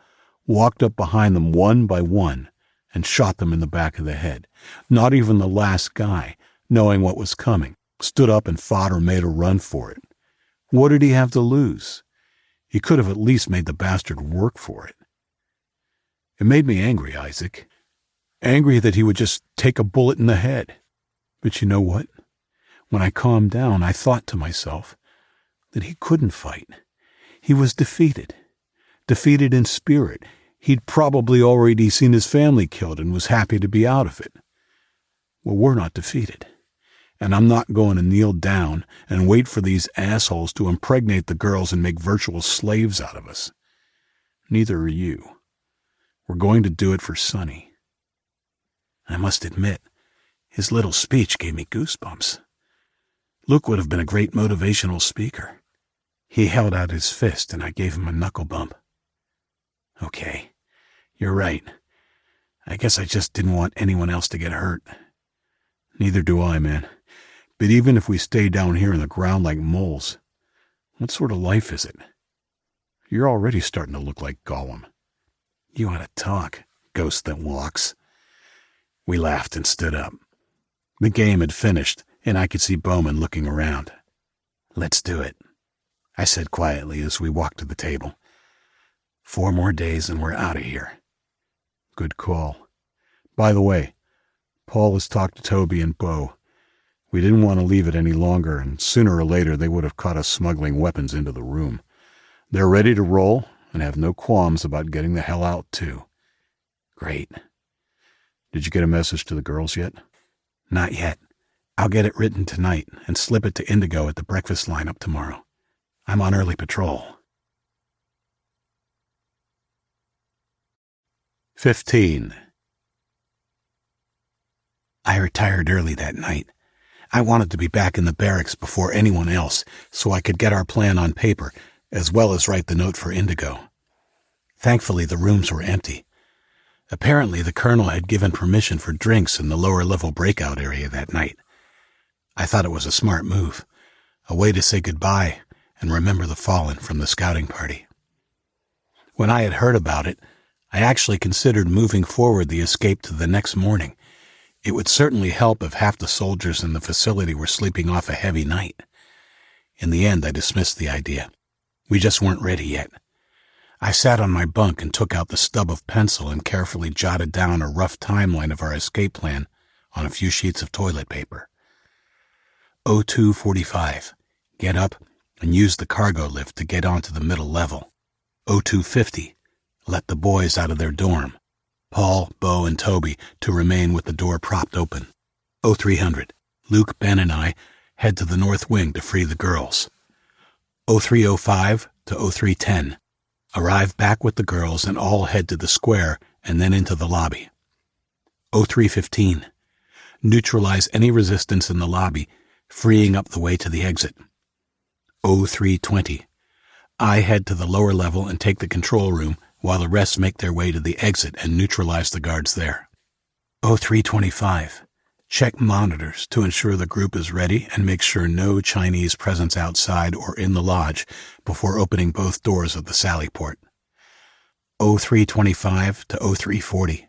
walked up behind them one by one and shot them in the back of the head. Not even the last guy, knowing what was coming, stood up and fought or made a run for it. What did he have to lose? He could have at least made the bastard work for it. It made me angry, Isaac. Angry that he would just take a bullet in the head. But you know what? When I calmed down, I thought to myself that he couldn't fight. He was defeated. Defeated in spirit. He'd probably already seen his family killed and was happy to be out of it. Well, we're not defeated. And I'm not going to kneel down and wait for these assholes to impregnate the girls and make virtual slaves out of us. Neither are you. We're going to do it for Sonny. I must admit, his little speech gave me goosebumps. Luke would have been a great motivational speaker. He held out his fist and I gave him a knuckle bump. Okay, you're right. I guess I just didn't want anyone else to get hurt. Neither do I, man. But even if we stay down here in the ground like moles, what sort of life is it? You're already starting to look like Gollum. You ought to talk, ghost that walks. We laughed and stood up. The game had finished, and I could see Bowman looking around. Let's do it, I said quietly as we walked to the table. 4 more days and we're out of here. Good call. By the way, Paul has talked to Toby and Bo. We didn't want to leave it any longer, and sooner or later they would have caught us smuggling weapons into the room. They're ready to roll and have no qualms about getting the hell out, too. Great. Did you get a message to the girls yet? Not yet. I'll get it written tonight and slip it to Indigo at the breakfast lineup tomorrow. I'm on early patrol. 15. I retired early that night. I wanted to be back in the barracks before anyone else so I could get our plan on paper, as well as write the note for Indigo. Thankfully, the rooms were empty. Apparently, the colonel had given permission for drinks in the lower-level breakout area that night. I thought it was a smart move, a way to say goodbye and remember the fallen from the scouting party. When I had heard about it, I actually considered moving forward the escape to the next morning. It would certainly help if half the soldiers in the facility were sleeping off a heavy night. In the end, I dismissed the idea. We just weren't ready yet. I sat on my bunk and took out the stub of pencil and carefully jotted down a rough timeline of our escape plan on a few sheets of toilet paper. 02:45, get up and use the cargo lift to get onto the middle level. 02:50, let the boys out of their dorm. Paul, Bo, and Toby to remain with the door propped open. 0300, Luke, Ben, and I head to the north wing to free the girls. 0305 to 0310, arrive back with the girls and all head to the square and then into the lobby. 0315, neutralize any resistance in the lobby, freeing up the way to the exit. 0320, I head to the lower level and take the control room while the rest make their way to the exit and neutralize the guards there. 0325, check monitors to ensure the group is ready and make sure no Chinese presence outside or in the lodge before opening both doors of the sally port. 0325 to 0340,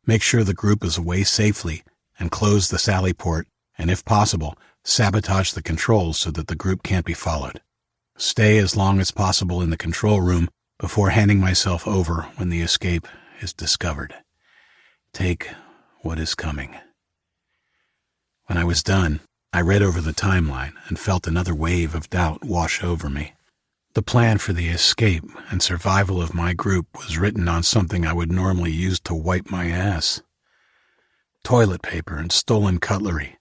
make sure the group is away safely and close the sally port and, if possible, sabotage the controls so that the group can't be followed. Stay as long as possible in the control room before handing myself over when the escape is discovered. Take what is coming. When I was done, I read over the timeline and felt another wave of doubt wash over me. The plan for the escape and survival of my group was written on something I would normally use to wipe my ass. Toilet paper and stolen cutlery.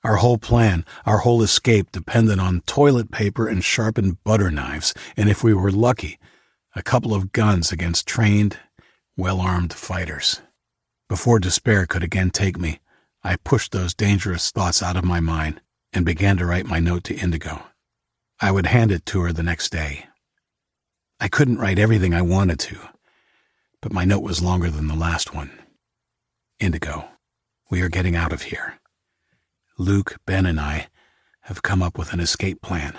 Our whole plan, our whole escape depended on toilet paper and sharpened butter knives, and if we were lucky, a couple of guns against trained, well-armed fighters. Before despair could again take me, I pushed those dangerous thoughts out of my mind and began to write my note to Indigo. I would hand it to her the next day. I couldn't write everything I wanted to, but my note was longer than the last one. Indigo, we are getting out of here. Luke, Ben, and I have come up with an escape plan.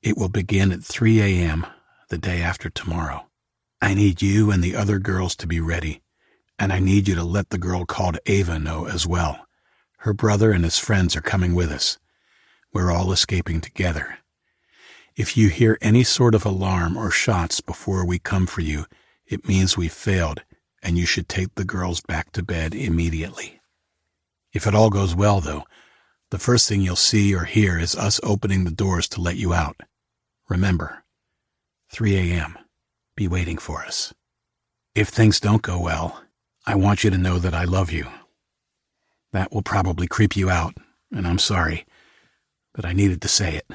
It will begin at 3 a.m. the day after tomorrow. I need you and the other girls to be ready, and I need you to let the girl called Ava know as well. Her brother and his friends are coming with us. We're all escaping together. If you hear any sort of alarm or shots before we come for you, it means we've failed, and you should take the girls back to bed immediately. If it all goes well, though, the first thing you'll see or hear is us opening the doors to let you out. Remember, 3 a.m. Be waiting for us. If things don't go well, I want you to know that I love you. That will probably creep you out, and I'm sorry, but I needed to say it.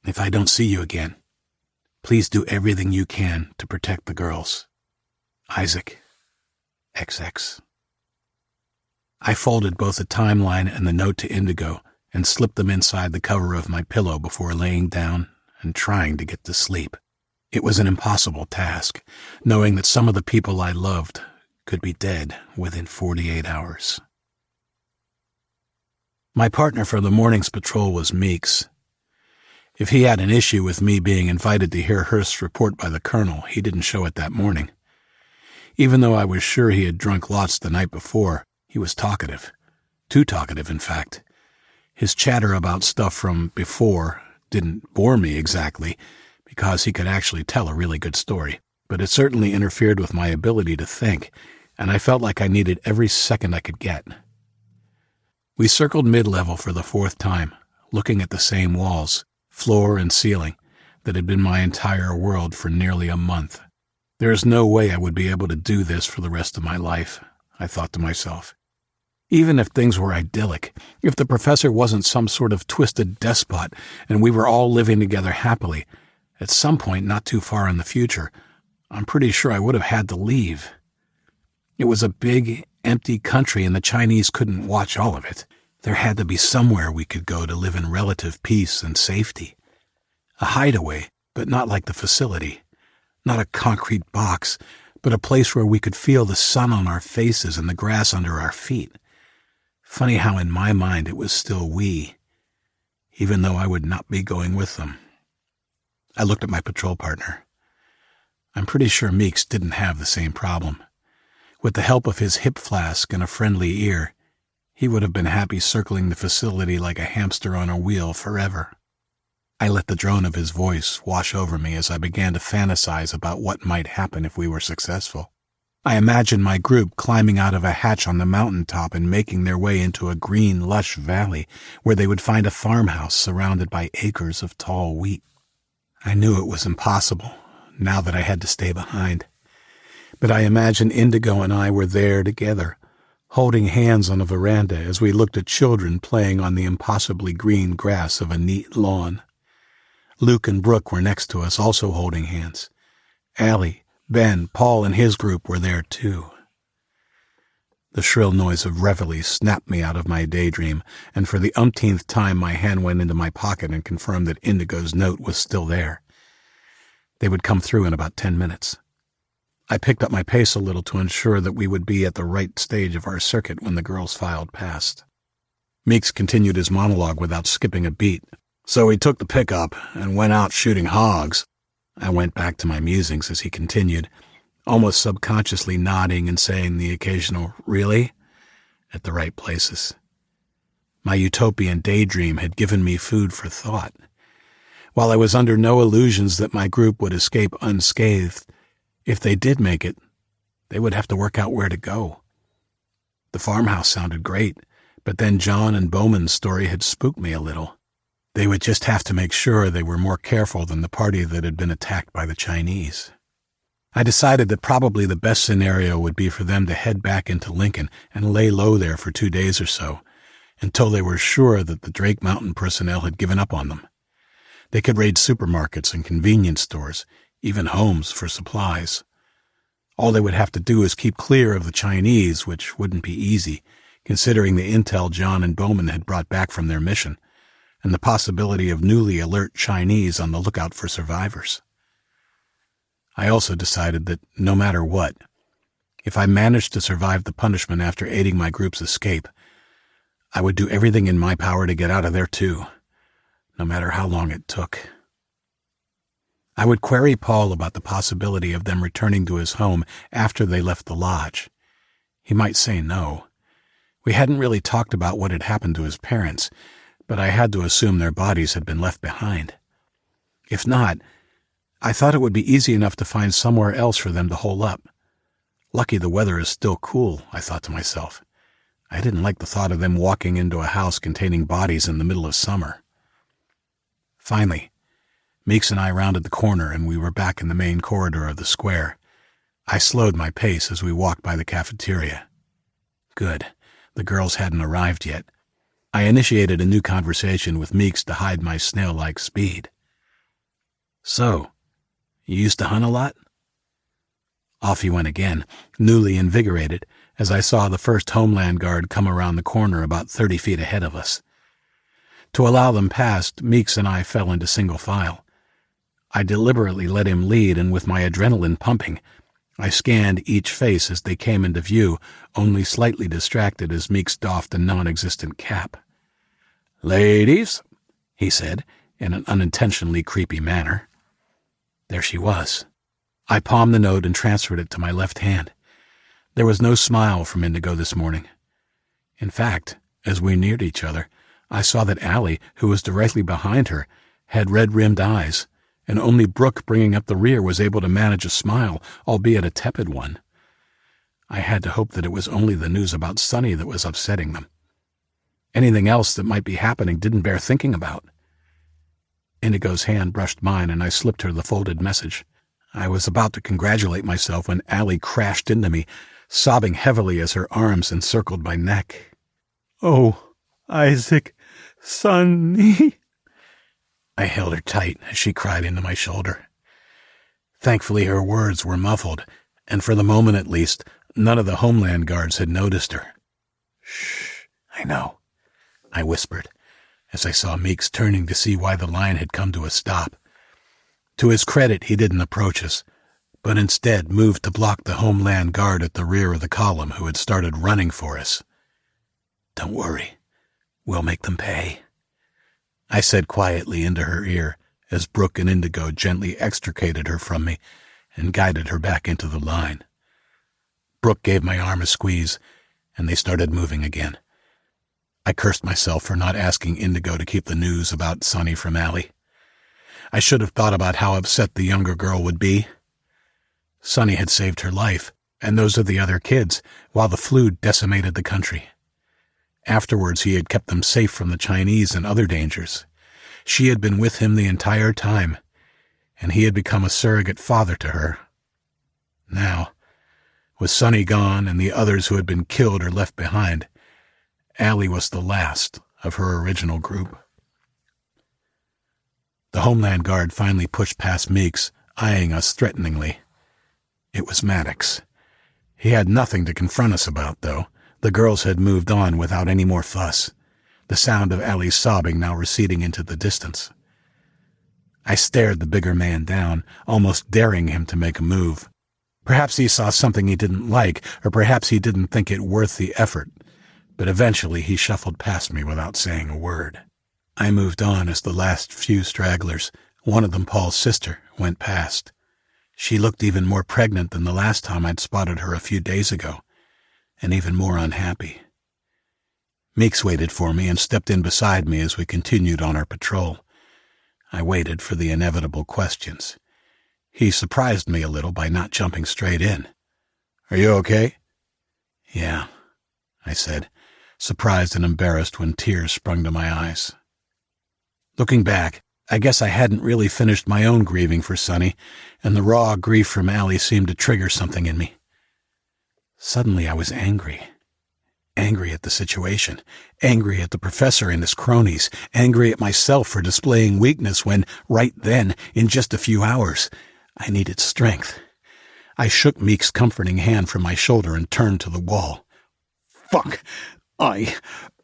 If I don't see you again, please do everything you can to protect the girls. Isaac, XX. I folded both the timeline and the note to Indigo and slipped them inside the cover of my pillow before laying down and trying to get to sleep. It was an impossible task, knowing that some of the people I loved could be dead within 48 hours. My partner for the morning's patrol was Meeks. If he had an issue with me being invited to hear Hurst's report by the colonel, he didn't show it that morning. Even though I was sure he had drunk lots the night before, he was talkative. Too talkative, in fact. His chatter about stuff from before didn't bore me exactly, because he could actually tell a really good story, but it certainly interfered with my ability to think, and I felt like I needed every second I could get. We circled mid-level for the fourth time, looking at the same walls, floor and ceiling, that had been my entire world for nearly a month. There is no way I would be able to do this for the rest of my life, I thought to myself. Even if things were idyllic, if the professor wasn't some sort of twisted despot and we were all living together happily, at some point not too far in the future, I'm pretty sure I would have had to leave. It was a big, empty country and the Chinese couldn't watch all of it. There had to be somewhere we could go to live in relative peace and safety. A hideaway, but not like the facility. Not a concrete box, but a place where we could feel the sun on our faces and the grass under our feet. Funny how in my mind it was still we, even though I would not be going with them. I looked at my patrol partner. I'm pretty sure Meeks didn't have the same problem. With the help of his hip flask and a friendly ear, he would have been happy circling the facility like a hamster on a wheel forever. I let the drone of his voice wash over me as I began to fantasize about what might happen if we were successful. I imagined my group climbing out of a hatch on the mountaintop and making their way into a green, lush valley where they would find a farmhouse surrounded by acres of tall wheat. I knew it was impossible, now that I had to stay behind. But I imagined Indigo and I were there together, holding hands on a veranda as we looked at children playing on the impossibly green grass of a neat lawn. Luke and Brooke were next to us, also holding hands. Allie, Ben, Paul, and his group were there too. The shrill noise of reveille snapped me out of my daydream, and for the umpteenth time my hand went into my pocket and confirmed that Indigo's note was still there. They would come through in about 10 minutes. I picked up my pace a little to ensure that we would be at the right stage of our circuit when the girls filed past. Meeks continued his monologue without skipping a beat. So he took the pickup and went out shooting hogs. I went back to my musings as he continued, almost subconsciously nodding and saying the occasional "really?" at the right places. My utopian daydream had given me food for thought. While I was under no illusions that my group would escape unscathed, if they did make it, they would have to work out where to go. The farmhouse sounded great, but then John and Bowman's story had spooked me a little. They would just have to make sure they were more careful than the party that had been attacked by the Chinese. I decided that probably the best scenario would be for them to head back into Lincoln and lay low there for 2 days or so, until they were sure that the Drake Mountain personnel had given up on them. They could raid supermarkets and convenience stores, even homes for supplies. All they would have to do is keep clear of the Chinese, which wouldn't be easy, considering the intel John and Bowman had brought back from their mission, and the possibility of newly alert Chinese on the lookout for survivors. I also decided that no matter what, if I managed to survive the punishment after aiding my group's escape, I would do everything in my power to get out of there too, no matter how long it took. I would query Paul about the possibility of them returning to his home after they left the lodge. He might say no. We hadn't really talked about what had happened to his parents, but I had to assume their bodies had been left behind. If not, I thought it would be easy enough to find somewhere else for them to hole up. Lucky the weather is still cool, I thought to myself. I didn't like the thought of them walking into a house containing bodies in the middle of summer. Finally, Meeks and I rounded the corner and we were back in the main corridor of the square. I slowed my pace as we walked by the cafeteria. Good, the girls hadn't arrived yet. I initiated a new conversation with Meeks to hide my snail-like speed. So, you used to hunt a lot? Off he went again, newly invigorated, as I saw the first Homeland Guard come around the corner about 30 feet ahead of us. To allow them past, Meeks and I fell into single file. I deliberately let him lead, and with my adrenaline pumping, I scanned each face as they came into view, only slightly distracted as Meeks doffed a non-existent cap. "Ladies," he said, in an unintentionally creepy manner. There she was. I palmed the note and transferred it to my left hand. There was no smile from Indigo this morning. In fact, as we neared each other, I saw that Allie, who was directly behind her, had red-rimmed eyes, and only Brooke bringing up the rear was able to manage a smile, albeit a tepid one. I had to hope that it was only the news about Sonny that was upsetting them. Anything else that might be happening didn't bear thinking about. Indigo's hand brushed mine, and I slipped her the folded message. I was about to congratulate myself when Allie crashed into me, sobbing heavily as her arms encircled my neck. "Oh, Isaac, Sonny." I held her tight as she cried into my shoulder. Thankfully, her words were muffled, and for the moment at least, none of the Homeland Guards had noticed her. "Shh, I know," I whispered, as I saw Meeks turning to see why the line had come to a stop. To his credit, he didn't approach us, but instead moved to block the Homeland Guard at the rear of the column who had started running for us. "Don't worry, we'll make them pay," I said quietly into her ear as Brooke and Indigo gently extricated her from me and guided her back into the line. Brooke gave my arm a squeeze, and they started moving again. I cursed myself for not asking Indigo to keep the news about Sonny from Allie. I should have thought about how upset the younger girl would be. Sonny had saved her life, and those of the other kids, while the flu decimated the country. Afterwards, he had kept them safe from the Chinese and other dangers. She had been with him the entire time, and he had become a surrogate father to her. Now, with Sonny gone and the others who had been killed or left behind, Allie was the last of her original group. The Homeland Guard finally pushed past Meeks, eyeing us threateningly. It was Maddox. He had nothing to confront us about, though. The girls had moved on without any more fuss, the sound of Allie's sobbing now receding into the distance. I stared the bigger man down, almost daring him to make a move. Perhaps he saw something he didn't like, or perhaps he didn't think it worth the effort, but eventually he shuffled past me without saying a word. I moved on as the last few stragglers, one of them Paul's sister, went past. She looked even more pregnant than the last time I'd spotted her a few days ago, and even more unhappy. Meeks waited for me and stepped in beside me as we continued on our patrol. I waited for the inevitable questions. He surprised me a little by not jumping straight in. "Are you okay?" "Yeah," I said, surprised and embarrassed when tears sprung to my eyes. Looking back, I guess I hadn't really finished my own grieving for Sonny, and the raw grief from Allie seemed to trigger something in me. Suddenly I was angry. Angry at the situation, angry at the professor and his cronies, angry at myself for displaying weakness when, right then, in just a few hours, I needed strength. I shook Meek's comforting hand from my shoulder and turned to the wall. "Fuck! I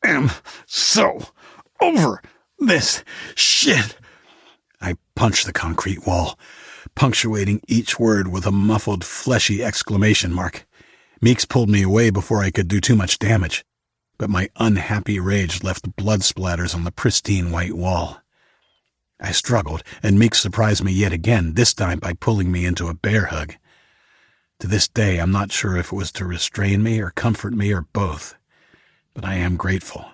am so over this shit!" I punched the concrete wall, punctuating each word with a muffled, fleshy exclamation mark. Meeks pulled me away before I could do too much damage, but my unhappy rage left blood splatters on the pristine white wall. I struggled, and Meeks surprised me yet again, this time by pulling me into a bear hug. To this day, I'm not sure if it was to restrain me or comfort me or both, but I am grateful.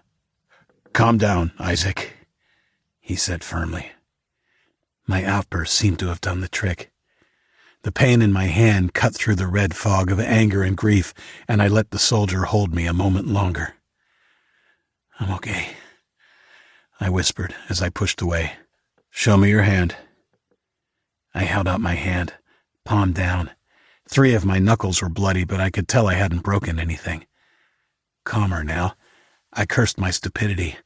"Calm down, Isaac," he said firmly. My outburst seemed to have done the trick. The pain in my hand cut through the red fog of anger and grief, and I let the soldier hold me a moment longer. "I'm okay," I whispered as I pushed away. "Show me your hand." I held out my hand, palm down. 3 of my knuckles were bloody, but I could tell I hadn't broken anything. Calmer now, I cursed my stupidity.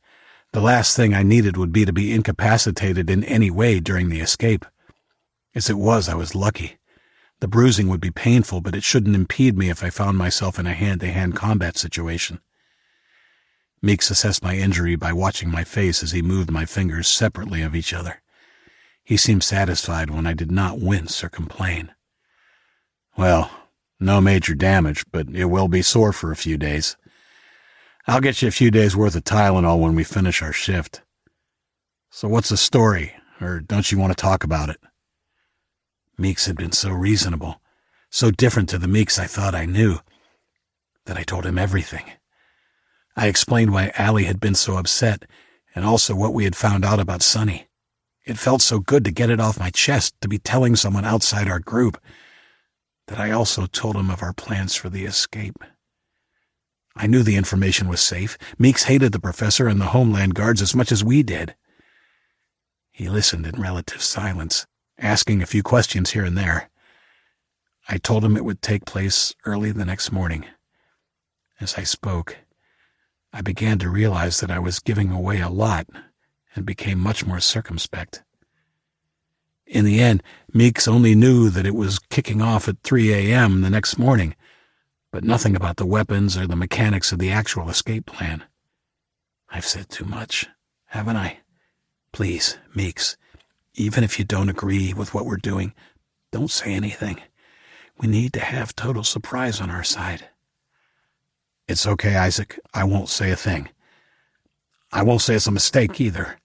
The last thing I needed would be to be incapacitated in any way during the escape. As it was, I was lucky. The bruising would be painful, but it shouldn't impede me if I found myself in a hand-to-hand combat situation. Meeks assessed my injury by watching my face as he moved my fingers separately of each other. He seemed satisfied when I did not wince or complain. "Well, no major damage, but it will be sore for a few days. I'll get you a few days' worth of Tylenol when we finish our shift. So what's the story, or don't you want to talk about it?" Meeks had been so reasonable, so different to the Meeks I thought I knew, that I told him everything. I explained why Allie had been so upset, and also what we had found out about Sonny. It felt so good to get it off my chest, to be telling someone outside our group. that I also told him of our plans for the escape. I knew the information was safe. Meeks hated the professor and the Homeland Guards as much as we did. He listened in relative silence, asking a few questions here and there. I told him it would take place early the next morning. As I spoke, I began to realize that I was giving away a lot and became much more circumspect. In the end, Meeks only knew that it was kicking off at 3 a.m. the next morning, but nothing about the weapons or the mechanics of the actual escape plan. I've said too much, haven't I? Please, Meeks, even if you don't agree with what we're doing, don't say anything. We need to have total surprise on our side. It's okay, Isaac. I won't say a thing. I won't say it's a mistake either.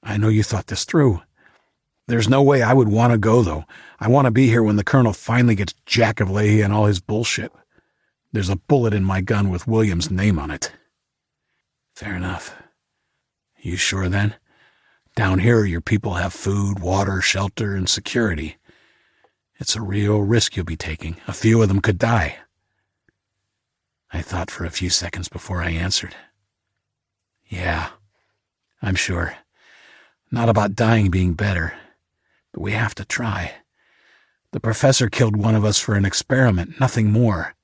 I know you thought this through. There's no way I would want to go, though. I want to be here when the Colonel finally gets Jack of Leahy and all his bullshit. There's a bullet in my gun with William's name on it. Fair enough. You sure then? Down here, your people have food, water, shelter, and security. It's a real risk you'll be taking. A few of them could die. I thought for a few seconds before I answered. Yeah, I'm sure. Not about dying being better, but we have to try. The professor killed one of us for an experiment, nothing more.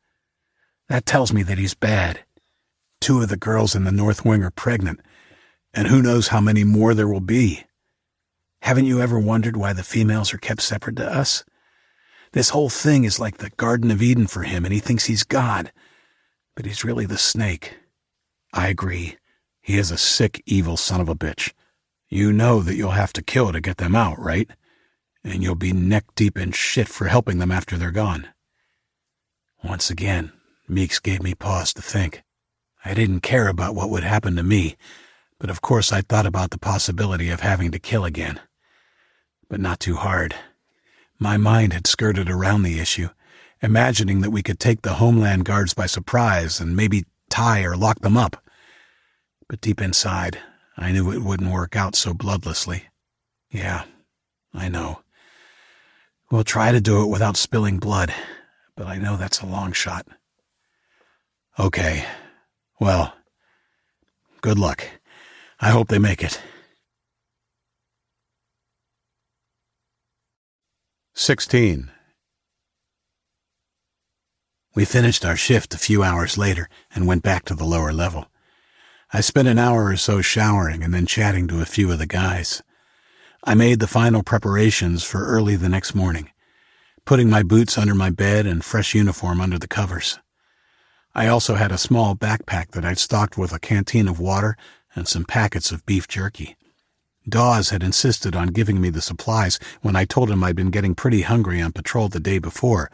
That tells me that he's bad. 2 of the girls in the North Wing are pregnant, and who knows how many more there will be. Haven't you ever wondered why the females are kept separate to us? This whole thing is like the Garden of Eden for him, and he thinks he's God. But he's really the snake. I agree. He is a sick, evil son of a bitch. You know that you'll have to kill to get them out, right? And you'll be neck-deep in shit for helping them after they're gone. Once again, Meeks gave me pause to think. I didn't care about what would happen to me, but of course I thought about the possibility of having to kill again. But not too hard. My mind had skirted around the issue, imagining that we could take the Homeland Guards by surprise and maybe tie or lock them up. But deep inside, I knew it wouldn't work out so bloodlessly. Yeah, I know. We'll try to do it without spilling blood, but I know that's a long shot. Okay. Well, good luck. I hope they make it. 16. We finished our shift a few hours later and went back to the lower level. I spent an hour or so showering and then chatting to a few of the guys. I made the final preparations for early the next morning, putting my boots under my bed and fresh uniform under the covers. I also had a small backpack that I'd stocked with a canteen of water and some packets of beef jerky. Dawes had insisted on giving me the supplies when I told him I'd been getting pretty hungry on patrol the day before,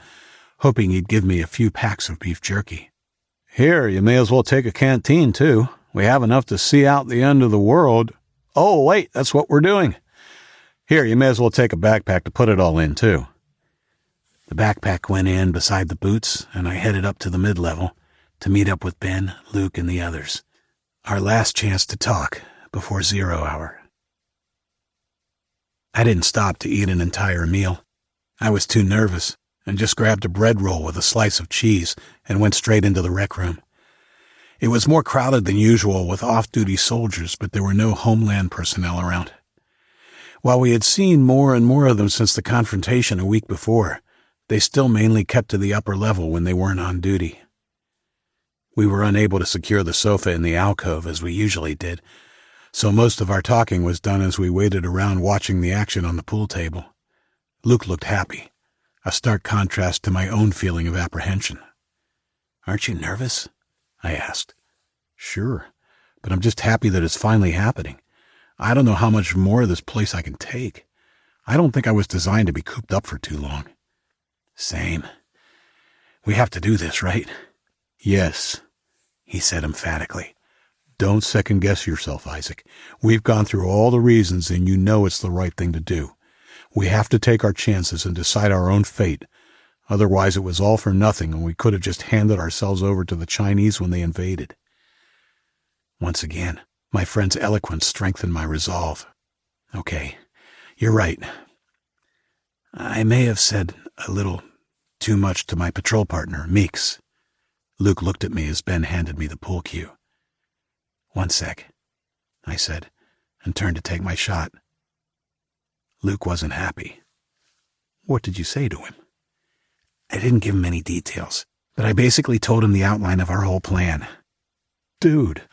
hoping he'd give me a few packs of beef jerky. Here, you may as well take a canteen, too. We have enough to see out the end of the world. Oh, wait, that's what we're doing. Here, you may as well take a backpack to put it all in, too. The backpack went in beside the boots, and I headed up to the mid-level to meet up with Ben, Luke, and the others. Our last chance to talk before 0 hour. I didn't stop to eat an entire meal. I was too nervous and just grabbed a bread roll with a slice of cheese and went straight into the rec room. It was more crowded than usual with off-duty soldiers, but there were no Homeland personnel around. While we had seen more and more of them since the confrontation a week before, they still mainly kept to the upper level when they weren't on duty. We were unable to secure the sofa in the alcove as we usually did, so most of our talking was done as we waited around watching the action on the pool table. Luke looked happy, a stark contrast to my own feeling of apprehension. "Aren't you nervous?" I asked. "Sure, but I'm just happy that it's finally happening. I don't know how much more of this place I can take. I don't think I was designed to be cooped up for too long." "Same. We have to do this, right?" "Yes," he said emphatically. "Don't second-guess yourself, Isaac. We've gone through all the reasons, and you know it's the right thing to do. We have to take our chances and decide our own fate. Otherwise, it was all for nothing, and we could have just handed ourselves over to the Chinese when they invaded." Once again, my friend's eloquence strengthened my resolve. "Okay, you're right. I may have said a little too much to my patrol partner, Meeks. Luke looked at me as Ben handed me the pool cue. "1 sec," I said, and turned to take my shot. Luke wasn't happy. "What did you say to him?" I didn't give him any details, but I basically told him the outline of our whole plan. "Dude,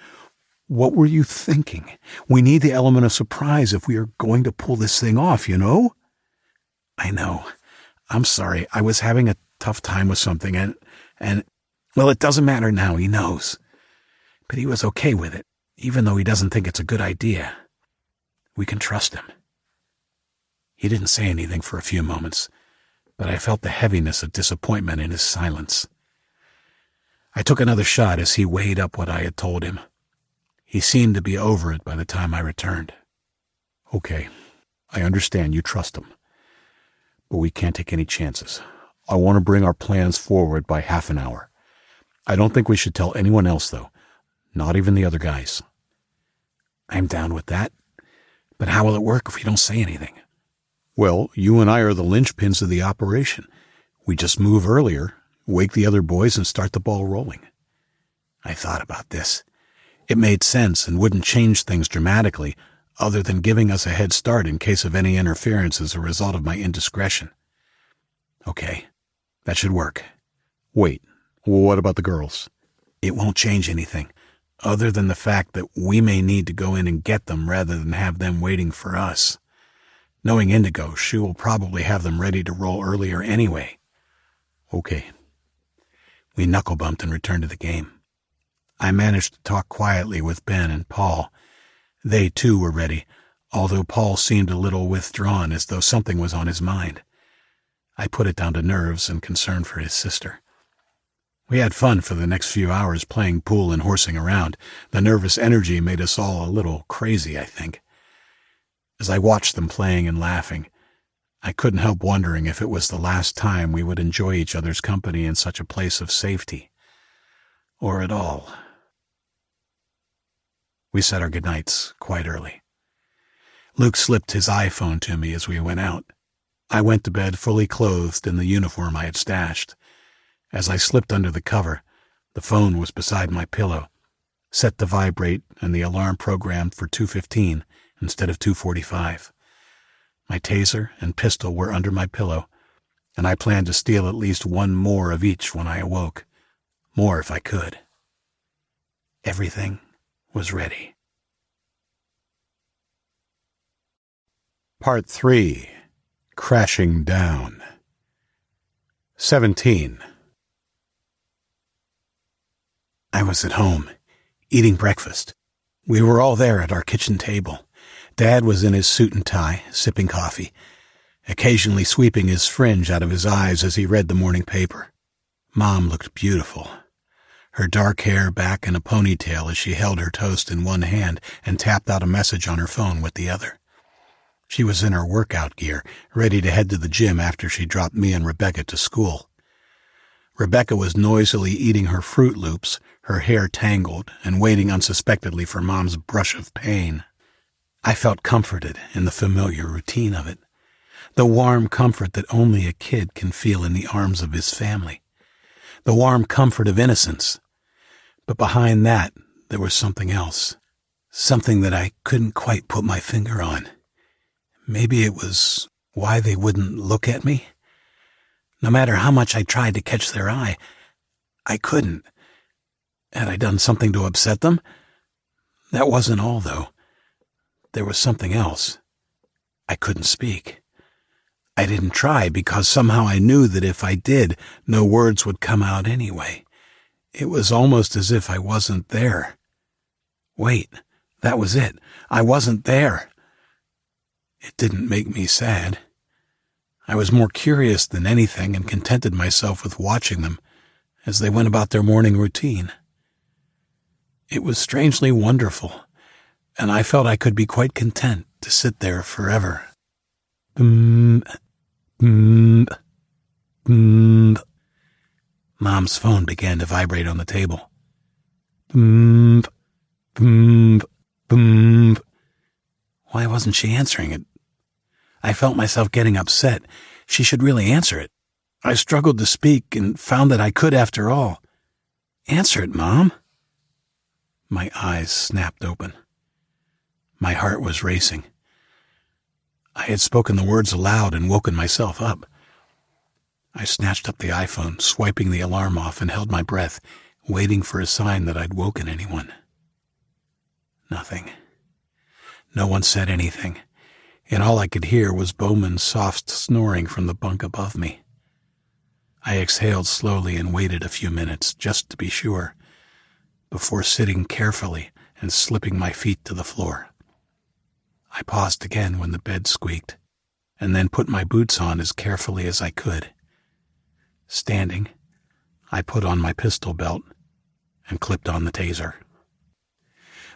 what were you thinking? We need the element of surprise if we are going to pull this thing off, you know?" "I know. I'm sorry. I was having a tough time with something and well, it doesn't matter now. He knows." But he was okay with it, even though he doesn't think it's a good idea. We can trust him. He didn't say anything for a few moments, but I felt the heaviness of disappointment in his silence. I took another shot as he weighed up what I had told him. He seemed to be over it by the time I returned. "Okay, I understand you trust him, but we can't take any chances. I want to bring our plans forward by half an hour. I don't think we should tell anyone else, though, not even the other guys." "I'm down with that, but how will it work if we don't say anything?" "Well, you and I are the linchpins of the operation. We just move earlier, wake the other boys, and start the ball rolling." I thought about this. It made sense and wouldn't change things dramatically, other than giving us a head start in case of any interference as a result of my indiscretion. Okay, that should work. "Wait, what about the girls?" "It won't change anything, other than the fact that we may need to go in and get them rather than have them waiting for us. Knowing Indigo, she will probably have them ready to roll earlier anyway." "Okay." We knuckle-bumped and returned to the game. I managed to talk quietly with Ben and Paul. They, too, were ready, although Paul seemed a little withdrawn, as though something was on his mind. I put it down to nerves and concern for his sister. We had fun for the next few hours playing pool and horsing around. The nervous energy made us all a little crazy, I think. As I watched them playing and laughing, I couldn't help wondering if it was the last time we would enjoy each other's company in such a place of safety. Or at all. We said our goodnights quite early. Luke slipped his iPhone to me as we went out. I went to bed fully clothed in the uniform I had stashed. As I slipped under the cover, the phone was beside my pillow, set to vibrate and the alarm programmed for 2:15 instead of 2:45. My taser and pistol were under my pillow, and I planned to steal at least one more of each when I awoke. More if I could. Everything was ready. Part 3. Crashing Down. 17. I was at home, eating breakfast. We were all there at our kitchen table. Dad was in his suit and tie, sipping coffee, occasionally sweeping his fringe out of his eyes as he read the morning paper. Mom looked beautiful. Her dark hair back in a ponytail as she held her toast in one hand and tapped out a message on her phone with the other. She was in her workout gear, ready to head to the gym after she dropped me and Rebecca to school. Rebecca was noisily eating her Fruit Loops, her hair tangled, and waiting unsuspectedly for Mom's brush of pain. I felt comforted in the familiar routine of it, the warm comfort that only a kid can feel in the arms of his family, the warm comfort of innocence. But behind that, there was something else, something that I couldn't quite put my finger on. Maybe it was why they wouldn't look at me. No matter how much I tried to catch their eye, I couldn't. Had I done something to upset them? That wasn't all, though. There was something else. I couldn't speak. I didn't try because somehow I knew that if I did, no words would come out anyway. It was almost as if I wasn't there. Wait, that was it. I wasn't there. It didn't make me sad. I was more curious than anything and contented myself with watching them as they went about their morning routine. It was strangely wonderful, and I felt I could be quite content to sit there forever. Mom's phone began to vibrate on the table. Why wasn't she answering it? I felt myself getting upset. She should really answer it. I struggled to speak and found that I could after all. "Answer it, Mom." My eyes snapped open. My heart was racing. I had spoken the words aloud and woken myself up. I snatched up the iPhone, swiping the alarm off, and held my breath, waiting for a sign that I'd woken anyone. Nothing. No one said anything, and all I could hear was Bowman's soft snoring from the bunk above me. I exhaled slowly and waited a few minutes, just to be sure, before sitting carefully and slipping my feet to the floor. I paused again when the bed squeaked, and then put my boots on as carefully as I could. Standing, I put on my pistol belt and clipped on the taser.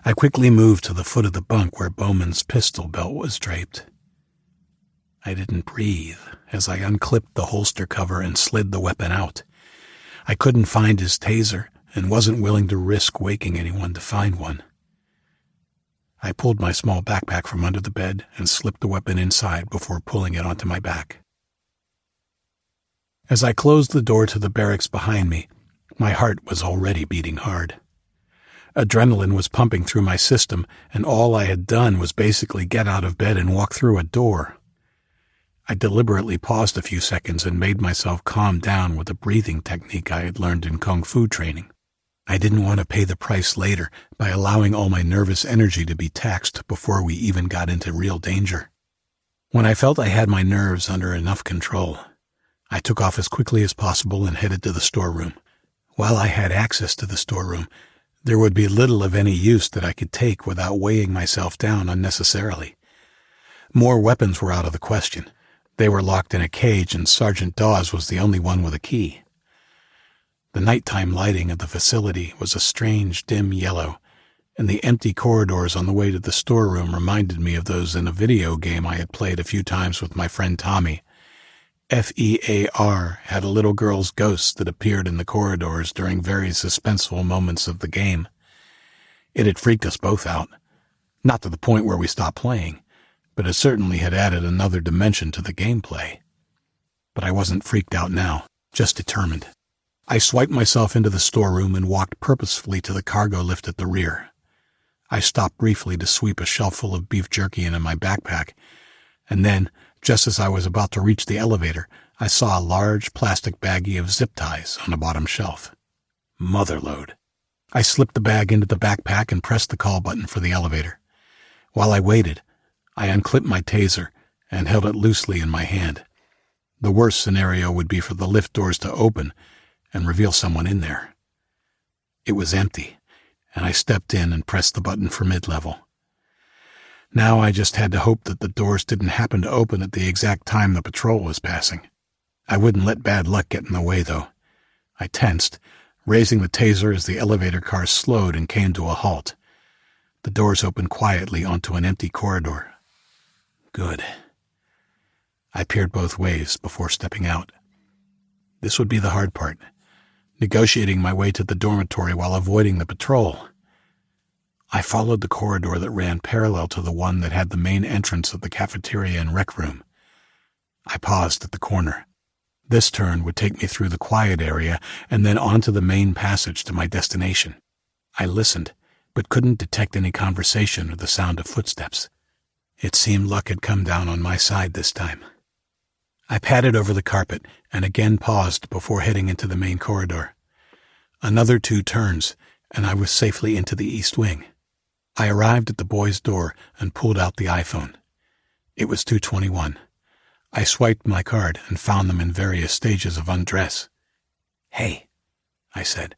I quickly moved to the foot of the bunk where Bowman's pistol belt was draped. I didn't breathe as I unclipped the holster cover and slid the weapon out. I couldn't find his taser and wasn't willing to risk waking anyone to find one. I pulled my small backpack from under the bed and slipped the weapon inside before pulling it onto my back. As I closed the door to the barracks behind me, my heart was already beating hard. Adrenaline was pumping through my system, and all I had done was basically get out of bed and walk through a door. I deliberately paused a few seconds and made myself calm down with a breathing technique I had learned in Kung Fu training. I didn't want to pay the price later by allowing all my nervous energy to be taxed before we even got into real danger. When I felt I had my nerves under enough control, I took off as quickly as possible and headed to the storeroom. While I had access to the storeroom, there would be little of any use that I could take without weighing myself down unnecessarily. More weapons were out of the question. They were locked in a cage, and Sergeant Dawes was the only one with a key. The nighttime lighting of the facility was a strange, dim yellow, and the empty corridors on the way to the storeroom reminded me of those in a video game I had played a few times with my friend Tommy. FEAR had a little girl's ghost that appeared in the corridors during very suspenseful moments of the game. It had freaked us both out, not to the point where we stopped playing, but it certainly had added another dimension to the gameplay. But I wasn't freaked out now, just determined. I swiped myself into the storeroom and walked purposefully to the cargo lift at the rear. I stopped briefly to sweep a shelf full of beef jerky into my backpack, and then, just as I was about to reach the elevator, I saw a large plastic baggie of zip ties on the bottom shelf. Motherlode. I slipped the bag into the backpack and pressed the call button for the elevator. While I waited, I unclipped my taser and held it loosely in my hand. The worst scenario would be for the lift doors to open and reveal someone in there. It was empty, and I stepped in and pressed the button for mid-level. Now I just had to hope that the doors didn't happen to open at the exact time the patrol was passing. I wouldn't let bad luck get in the way, though. I tensed, raising the taser as the elevator car slowed and came to a halt. The doors opened quietly onto an empty corridor. Good. I peered both ways before stepping out. This would be the hard part, negotiating my way to the dormitory while avoiding the patrol. I followed the corridor that ran parallel to the one that had the main entrance of the cafeteria and rec room. I paused at the corner. This turn would take me through the quiet area and then onto the main passage to my destination. I listened, but couldn't detect any conversation or the sound of footsteps. It seemed luck had come down on my side this time. I padded over the carpet and again paused before heading into the main corridor. Another 2 turns, and I was safely into the east wing. I arrived at the boys' door and pulled out the iPhone. It was 2:21. I swiped my card and found them in various stages of undress. "Hey," I said,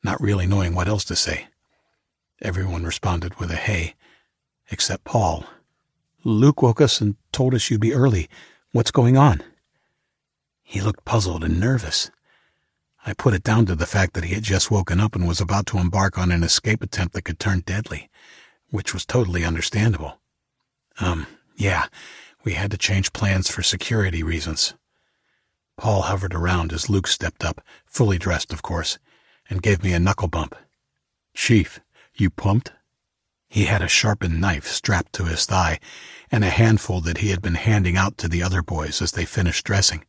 not really knowing what else to say. Everyone responded with a hey, except Paul. "Luke woke us and told us you'd be early. What's going on?" He looked puzzled and nervous. I put it down to the fact that he had just woken up and was about to embark on an escape attempt that could turn deadly, which was totally understandable. Yeah, we had to change plans for security reasons." Paul hovered around as Luke stepped up, fully dressed, of course, and gave me a knuckle bump. "Chief, you pumped?" He had a sharpened knife strapped to his thigh and a handful that he had been handing out to the other boys as they finished dressing.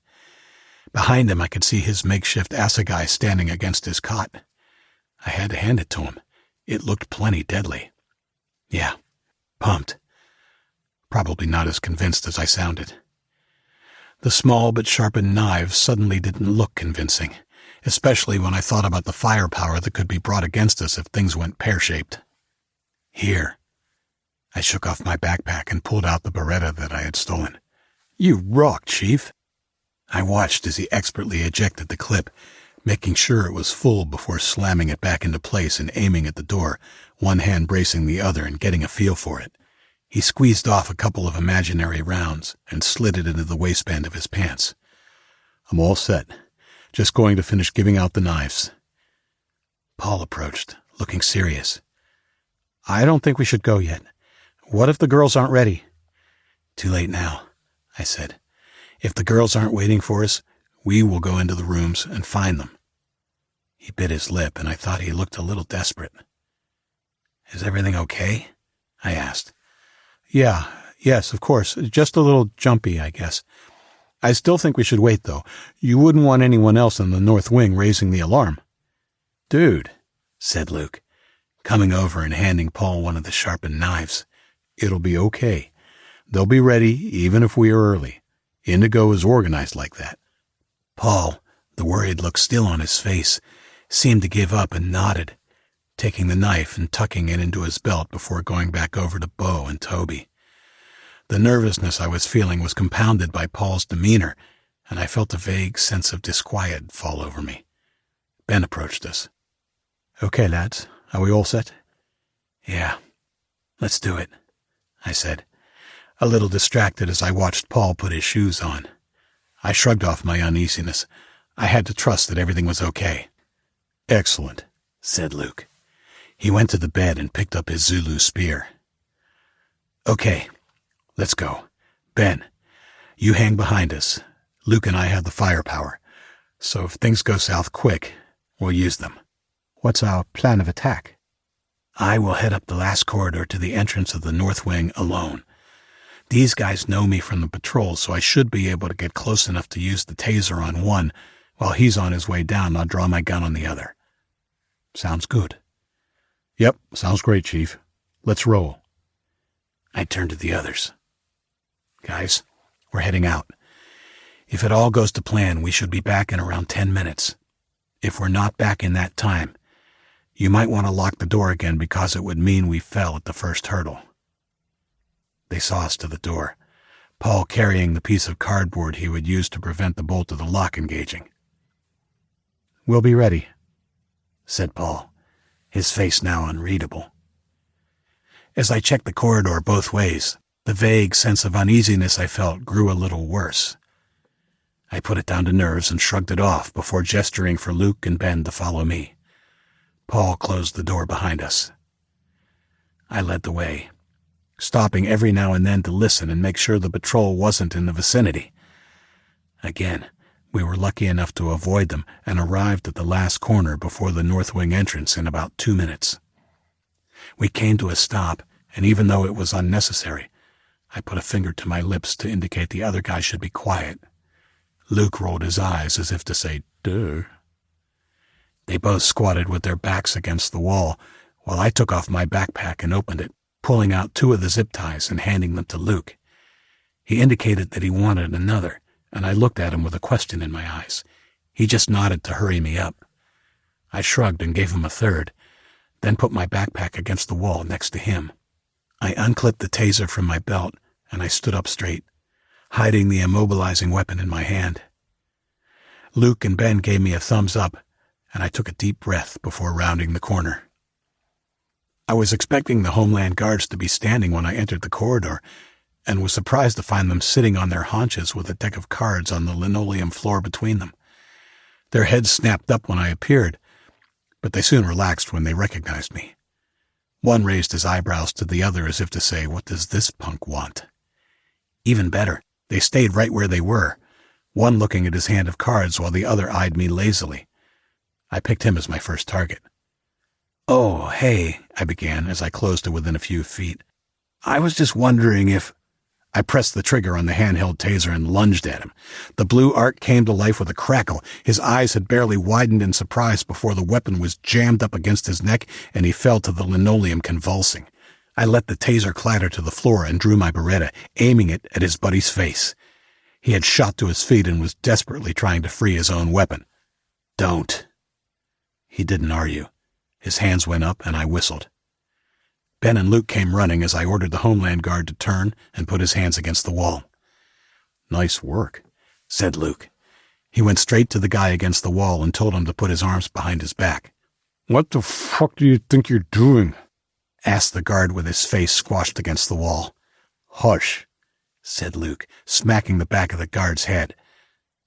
Behind him, I could see his makeshift assegai standing against his cot. I had to hand it to him. It looked plenty deadly. Yeah, pumped. Probably not as convinced as I sounded. The small but sharpened knives suddenly didn't look convincing, especially when I thought about the firepower that could be brought against us if things went pear-shaped. Here. I shook off my backpack and pulled out the Beretta that I had stolen. You rock, Chief. I watched as he expertly ejected the clip, making sure it was full before slamming it back into place and aiming at the door, one hand bracing the other and getting a feel for it. He squeezed off a couple of imaginary rounds and slid it into the waistband of his pants. I'm all set. Just going to finish giving out the knives. Paul approached, looking serious. I don't think we should go yet. What if the girls aren't ready? Too late now, I said. If the girls aren't waiting for us, we will go into the rooms and find them. He bit his lip, and I thought he looked a little desperate. Is everything okay? I asked. Yes, of course. Just a little jumpy, I guess. I still think we should wait, though. You wouldn't want anyone else in the north wing raising the alarm. Dude, said Luke, coming over and handing Paul one of the sharpened knives. It'll be okay. They'll be ready even if we are early. Indigo is organized like that. Paul, the worried look still on his face, seemed to give up and nodded, taking the knife and tucking it into his belt before going back over to Bo and Toby. The nervousness I was feeling was compounded by Paul's demeanor, and I felt a vague sense of disquiet fall over me. Ben approached us. Okay, lads. Are we all set? Yeah. Let's do it, I said, a little distracted as I watched Paul put his shoes on. I shrugged off my uneasiness. I had to trust that everything was okay. Excellent, said Luke. He went to the bed and picked up his Zulu spear. Okay, let's go. Ben, you hang behind us. Luke and I have the firepower, so if things go south quick, we'll use them. What's our plan of attack? I will head up the last corridor to the entrance of the north wing alone. These guys know me from the patrol, so I should be able to get close enough to use the taser on one, while he's on his way down and I'll draw my gun on the other. Sounds good. Yep, sounds great, Chief. Let's roll. I turned to the others. Guys, we're heading out. If it all goes to plan, we should be back in around 10 minutes. If we're not back in that time, you might want to lock the door again because it would mean we fell at the first hurdle. They saw us to the door, Paul carrying the piece of cardboard he would use to prevent the bolt of the lock engaging. We'll be ready, said Paul, his face now unreadable. As I checked the corridor both ways, the vague sense of uneasiness I felt grew a little worse. I put it down to nerves and shrugged it off before gesturing for Luke and Ben to follow me. Paul closed the door behind us. I led the way, stopping every now and then to listen and make sure the patrol wasn't in the vicinity. Again, we were lucky enough to avoid them and arrived at the last corner before the north wing entrance in about 2 minutes. We came to a stop, and even though it was unnecessary, I put a finger to my lips to indicate the other guy should be quiet. Luke rolled his eyes as if to say, duh. They both squatted with their backs against the wall, while I took off my backpack and opened it, pulling out 2 of the zip ties and handing them to Luke. He indicated that he wanted another, and I looked at him with a question in my eyes. He just nodded to hurry me up. I shrugged and gave him a third, then put my backpack against the wall next to him. I unclipped the taser from my belt, and I stood up straight, hiding the immobilizing weapon in my hand. Luke and Ben gave me a thumbs up, and I took a deep breath before rounding the corner. I was expecting the Homeland Guards to be standing when I entered the corridor, and was surprised to find them sitting on their haunches with a deck of cards on the linoleum floor between them. Their heads snapped up when I appeared, but they soon relaxed when they recognized me. One raised his eyebrows to the other as if to say, "What does this punk want?" Even better, they stayed right where they were, one looking at his hand of cards while the other eyed me lazily. I picked him as my first target. "Oh, hey," I began as I closed to within a few feet. "I was just wondering if—" I pressed the trigger on the handheld taser and lunged at him. The blue arc came to life with a crackle. His eyes had barely widened in surprise before the weapon was jammed up against his neck and he fell to the linoleum convulsing. I let the taser clatter to the floor and drew my Beretta, aiming it at his buddy's face. He had shot to his feet and was desperately trying to free his own weapon. "Don't." He didn't argue. His hands went up and I whistled. Ben and Luke came running as I ordered the Homeland Guard to turn and put his hands against the wall. "Nice work," said Luke. He went straight to the guy against the wall and told him to put his arms behind his back. "What the fuck do you think you're doing?" asked the guard with his face squashed against the wall. "Hush," said Luke, smacking the back of the guard's head.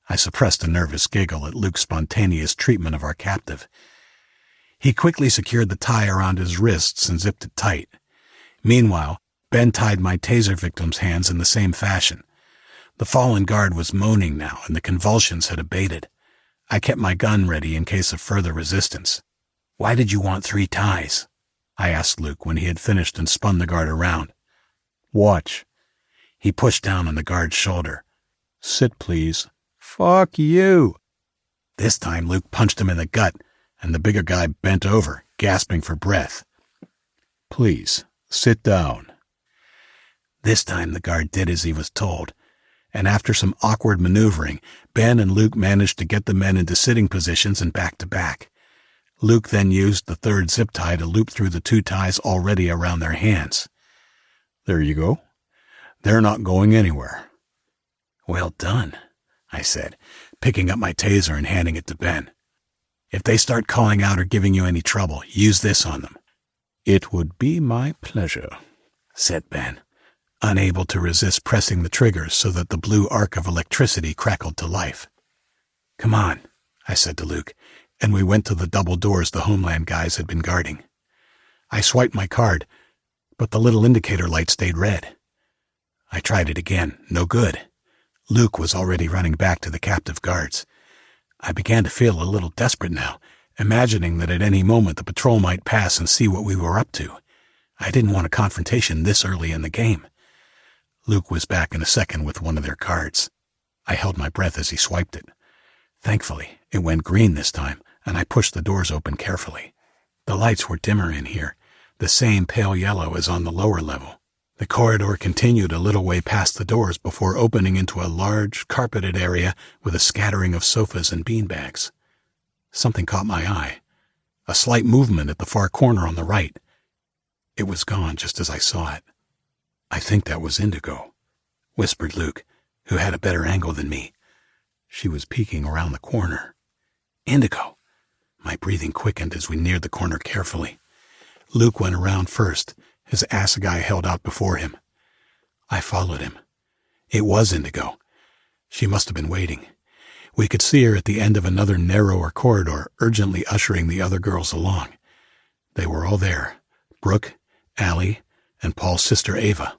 I suppressed a nervous giggle at Luke's spontaneous treatment of our captive. He quickly secured the tie around his wrists and zipped it tight. Meanwhile, Ben tied my taser victim's hands in the same fashion. The fallen guard was moaning now, and the convulsions had abated. I kept my gun ready in case of further resistance. "Why did you want 3 ties?" I asked Luke when he had finished and spun the guard around. "Watch." He pushed down on the guard's shoulder. "Sit, please." "Fuck you." This time Luke punched him in the gut, and the bigger guy bent over, gasping for breath. "Please, sit down." This time the guard did as he was told, and after some awkward maneuvering, Ben and Luke managed to get the men into sitting positions and back to back. Luke then used the 3rd zip tie to loop through the 2 ties already around their hands. "There you go. They're not going anywhere." "Well done," I said, picking up my taser and handing it to Ben. "If they start calling out or giving you any trouble, use this on them." "It would be my pleasure," said Ben, unable to resist pressing the triggers so that the blue arc of electricity crackled to life. "Come on," I said to Luke, and we went to the double doors the Homeland guys had been guarding. I swiped my card, but the little indicator light stayed red. I tried it again. No good. Luke was already running back to the captive guards. I began to feel a little desperate now, imagining that at any moment the patrol might pass and see what we were up to. I didn't want a confrontation this early in the game. Luke was back in a second with one of their cards. I held my breath as he swiped it. Thankfully, it went green this time, and I pushed the doors open carefully. The lights were dimmer in here, the same pale yellow as on the lower level. The corridor continued a little way past the doors before opening into a large, carpeted area with a scattering of sofas and beanbags. Something caught my eye. A slight movement at the far corner on the right. It was gone just as I saw it. "I think that was Indigo," whispered Luke, who had a better angle than me. She was peeking around the corner. "Indigo!" My breathing quickened as we neared the corner carefully. Luke went around first, his assegai held out before him. I followed him. It was Indigo. She must have been waiting. We could see her at the end of another narrower corridor, urgently ushering the other girls along. They were all there, Brooke, Allie, and Paul's sister Ava.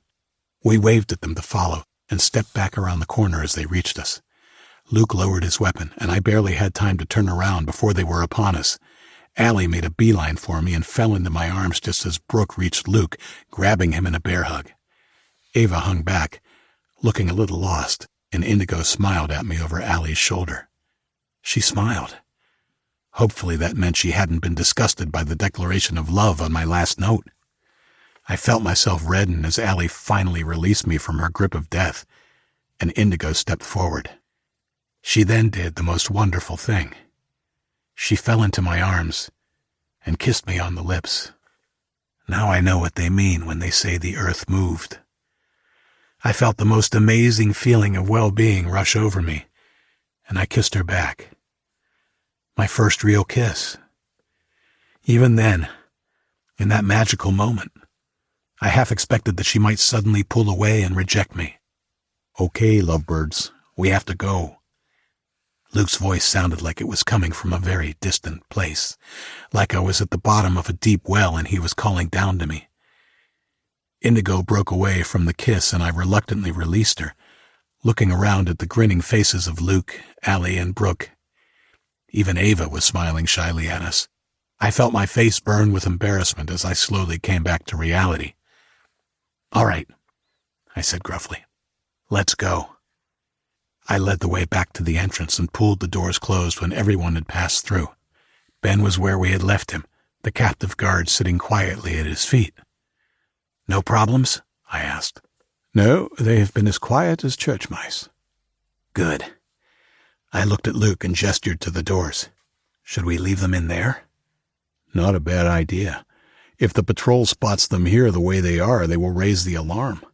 We waved at them to follow and stepped back around the corner as they reached us. Luke lowered his weapon, and I barely had time to turn around before they were upon us. Allie made a beeline for me and fell into my arms just as Brooke reached Luke, grabbing him in a bear hug. Ava hung back, looking a little lost, and Indigo smiled at me over Allie's shoulder. She smiled. Hopefully that meant she hadn't been disgusted by the declaration of love on my last note. I felt myself redden as Allie finally released me from her grip of death, and Indigo stepped forward. She then did the most wonderful thing. She fell into my arms and kissed me on the lips. Now I know what they mean when they say the earth moved. I felt the most amazing feeling of well-being rush over me, and I kissed her back. My first real kiss. Even then, in that magical moment, I half expected that she might suddenly pull away and reject me. "Okay, lovebirds, we have to go." Luke's voice sounded like it was coming from a very distant place, like I was at the bottom of a deep well and he was calling down to me. Indigo broke away from the kiss and I reluctantly released her, looking around at the grinning faces of Luke, Allie, and Brooke. Even Ava was smiling shyly at us. I felt my face burn with embarrassment as I slowly came back to reality. "All right," I said gruffly. Let's go. I led the way back to the entrance and pulled the doors closed when everyone had passed through. Ben was where we had left him, the captive guard sitting quietly at his feet. No problems? I asked. No, they have been as quiet as church mice. Good. I looked at Luke and gestured to the doors. Should we leave them in there? Not a bad idea. If the patrol spots them here the way they are, they will raise the alarm.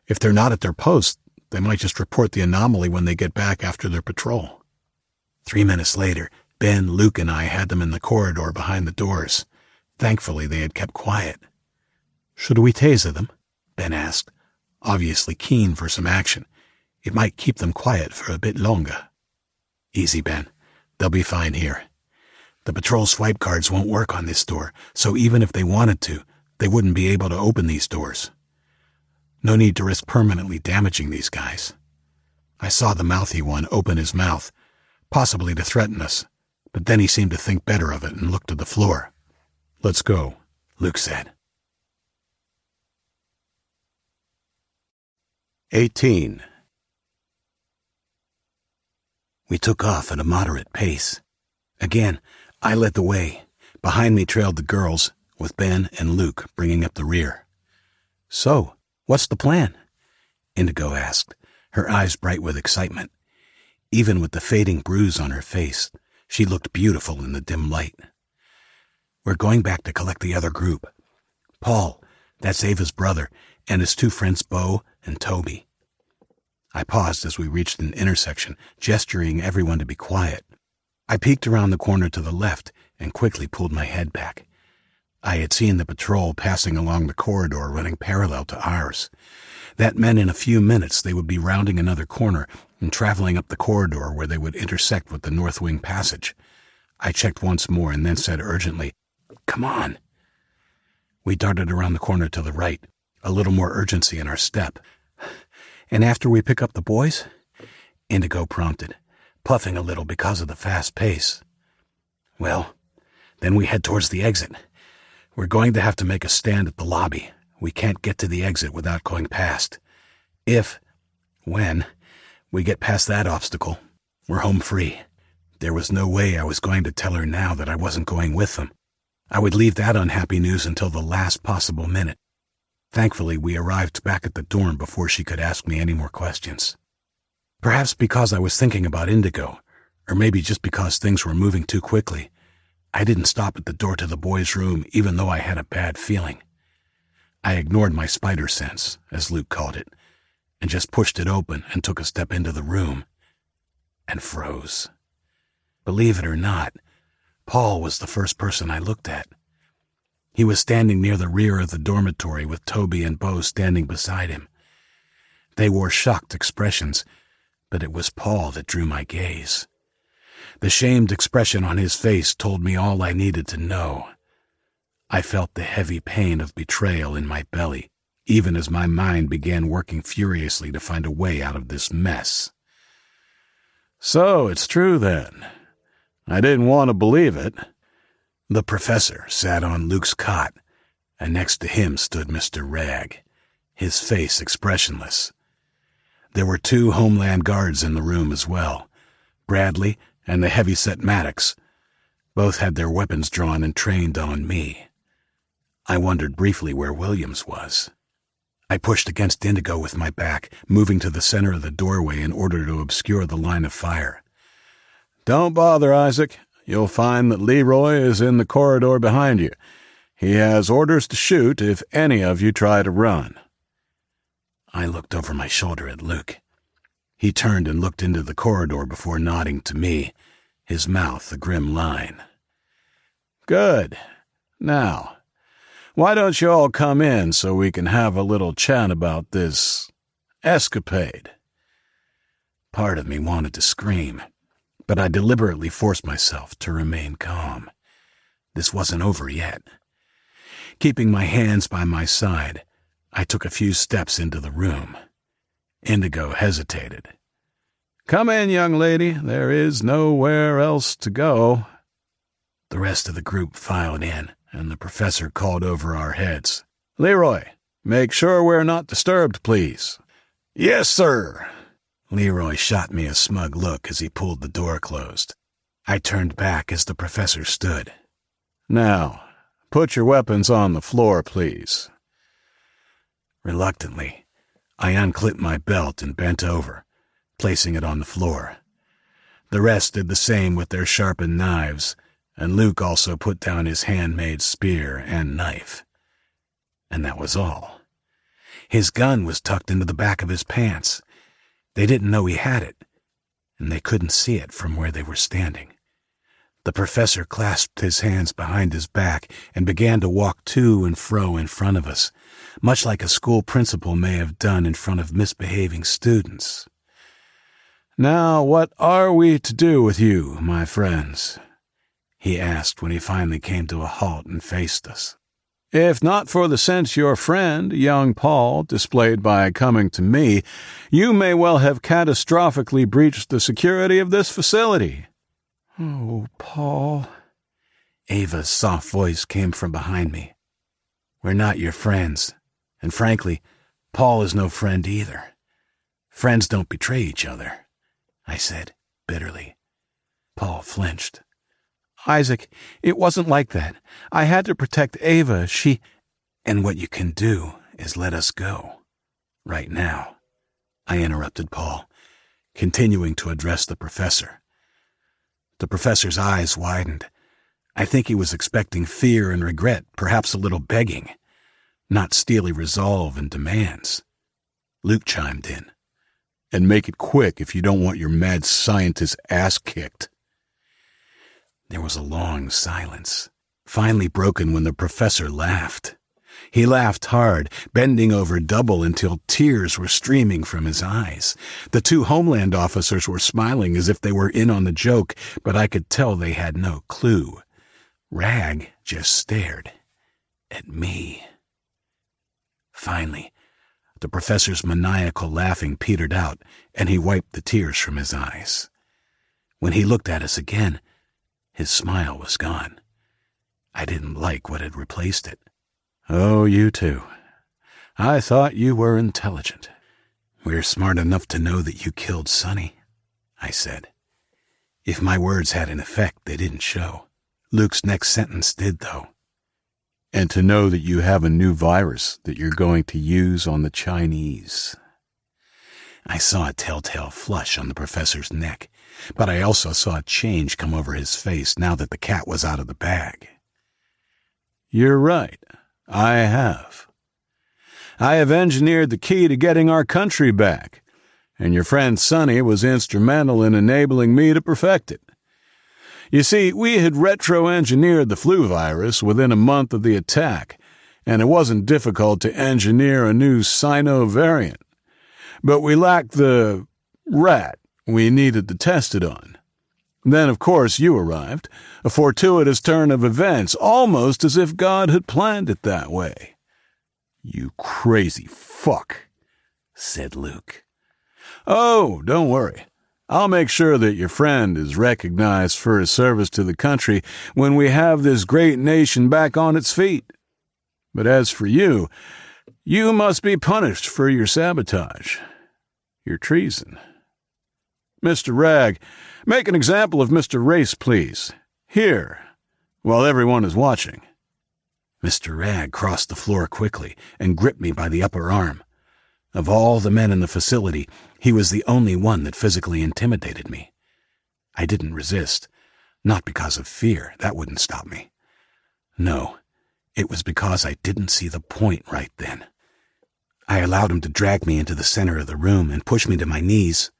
If they're not at their post, they might just report the anomaly when they get back after their patrol. 3 minutes later, Ben, Luke, and I had them in the corridor behind the doors. Thankfully, they had kept quiet. Should we taser them? Ben asked, obviously keen for some action. It might keep them quiet for a bit longer. Easy, Ben. They'll be fine here. The patrol swipe cards won't work on this door, so even if they wanted to, they wouldn't be able to open these doors. No need to risk permanently damaging these guys. I saw the mouthy one open his mouth, possibly to threaten us, but then he seemed to think better of it and looked to the floor. Let's go, Luke said. 18. We took off at a moderate pace. Again, I led the way. Behind me trailed the girls, with Ben and Luke bringing up the rear. So, what's the plan? Indigo asked, her eyes bright with excitement. Even with the fading bruise on her face, she looked beautiful in the dim light. We're going back to collect the other group. Paul, that's Ava's brother, and his 2 friends Bo and Toby. I paused as we reached an intersection, gesturing everyone to be quiet. I peeked around the corner to the left and quickly pulled my head back. I had seen the patrol passing along the corridor running parallel to ours. That meant in a few minutes they would be rounding another corner and traveling up the corridor where they would intersect with the North Wing passage. I checked once more and then said urgently, "Come on." We darted around the corner to the right, a little more urgency in our step. "And after we pick up the boys?" Indigo prompted, puffing a little because of the fast pace. "Well, then we head towards the exit. We're going to have to make a stand at the lobby. We can't get to the exit without going past. When we get past that obstacle, we're home free." There was no way I was going to tell her now that I wasn't going with them. I would leave that unhappy news until the last possible minute. Thankfully, we arrived back at the dorm before she could ask me any more questions. Perhaps because I was thinking about Indigo, or maybe just because things were moving too quickly, I didn't stop at the door to the boys' room even though I had a bad feeling. I ignored my spider sense, as Luke called it, and just pushed it open and took a step into the room, and froze. Believe it or not, Paul was the first person I looked at. He was standing near the rear of the dormitory with Toby and Bo standing beside him. They wore shocked expressions, but it was Paul that drew my gaze. The shamed expression on his face told me all I needed to know. I felt the heavy pain of betrayal in my belly, even as my mind began working furiously to find a way out of this mess. "So it's true then. I didn't want to believe it." The professor sat on Luke's cot, and next to him stood Mr. Ragg, his face expressionless. There were 2 Homeland guards in the room as well, Bradley and the heavy-set Maddox. Both had their weapons drawn and trained on me. I wondered briefly where Williams was. I pushed against Indigo with my back, moving to the center of the doorway in order to obscure the line of fire. "Don't bother, Isaac. You'll find that Leroy is in the corridor behind you. He has orders to shoot if any of you try to run." I looked over my shoulder at Luke. He turned and looked into the corridor before nodding to me, his mouth a grim line. "Good. Now, why don't you all come in so we can have a little chat about this escapade?" Part of me wanted to scream, but I deliberately forced myself to remain calm. This wasn't over yet. Keeping my hands by my side, I took a few steps into the room. Indigo hesitated. "Come in, young lady. There is nowhere else to go." The rest of the group filed in, and the professor called over our heads. "Leroy, make sure we're not disturbed, please. Yes, sir. Leroy shot me a smug look as he pulled the door closed. I turned back as the professor stood. Now, put your weapons on the floor, please. Reluctantly, I unclipped my belt and bent over, placing it on the floor. The rest did the same with their sharpened knives, and Luke also put down his handmade spear and knife. And that was all. His gun was tucked into the back of his pants. They didn't know he had it, and they couldn't see it from where they were standing. The professor clasped his hands behind his back and began to walk to and fro in front of us, much like a school principal may have done in front of misbehaving students. "Now, what are we to do with you, my friends?" he asked when he finally came to a halt and faced us. "If not for the sense your friend, young Paul, displayed by coming to me, you may well have catastrophically breached the security of this facility." "Oh, Paul." Ava's soft voice came from behind me. "We're not your friends, and frankly, Paul is no friend either. Friends don't betray each other," I said bitterly. Paul flinched. "Isaac, it wasn't like that. I had to protect Ava. She—" "And what you can do is let us go. Right now," I interrupted Paul, continuing to address the professor. The professor's eyes widened. I think he was expecting fear and regret, perhaps a little begging, not steely resolve and demands. Luke chimed in. "And make it quick if you don't want your mad scientist's ass kicked." There was a long silence, finally broken when the professor laughed. He laughed hard, bending over double until tears were streaming from his eyes. The two Homeland officers were smiling as if they were in on the joke, but I could tell they had no clue. Rag just stared at me. Finally, the professor's maniacal laughing petered out, and he wiped the tears from his eyes. When he looked at us again, his smile was gone. I didn't like what had replaced it. "Oh, you two. I thought you were intelligent." "We're smart enough to know that you killed Sonny," I said. If my words had an effect, they didn't show. Luke's next sentence did, though. "And to know that you have a new virus that you're going to use on the Chinese." I saw a telltale flush on the professor's neck, but I also saw a change come over his face now that the cat was out of the bag. "You're right. I have. I have engineered the key to getting our country back, and your friend Sonny was instrumental in enabling me to perfect it. You see, we had retro-engineered the flu virus within a month of the attack, and it wasn't difficult to engineer a new Sino variant. But we lacked the rat we needed to test it on. Then, of course, you arrived, a fortuitous turn of events, almost as if God had planned it that way." "You crazy fuck," said Luke. "Oh, don't worry. I'll make sure that your friend is recognized for his service to the country when we have this great nation back on its feet. But as for you, you must be punished for your sabotage, your treason. Mr. Rag, make an example of Mr. Race, please. Here, while everyone is watching." Mr. Rag crossed the floor quickly and gripped me by the upper arm. Of all the men in the facility, he was the only one that physically intimidated me. I didn't resist, not because of fear, that wouldn't stop me. No, it was because I didn't see the point right then. I allowed him to drag me into the center of the room and push me to my knees.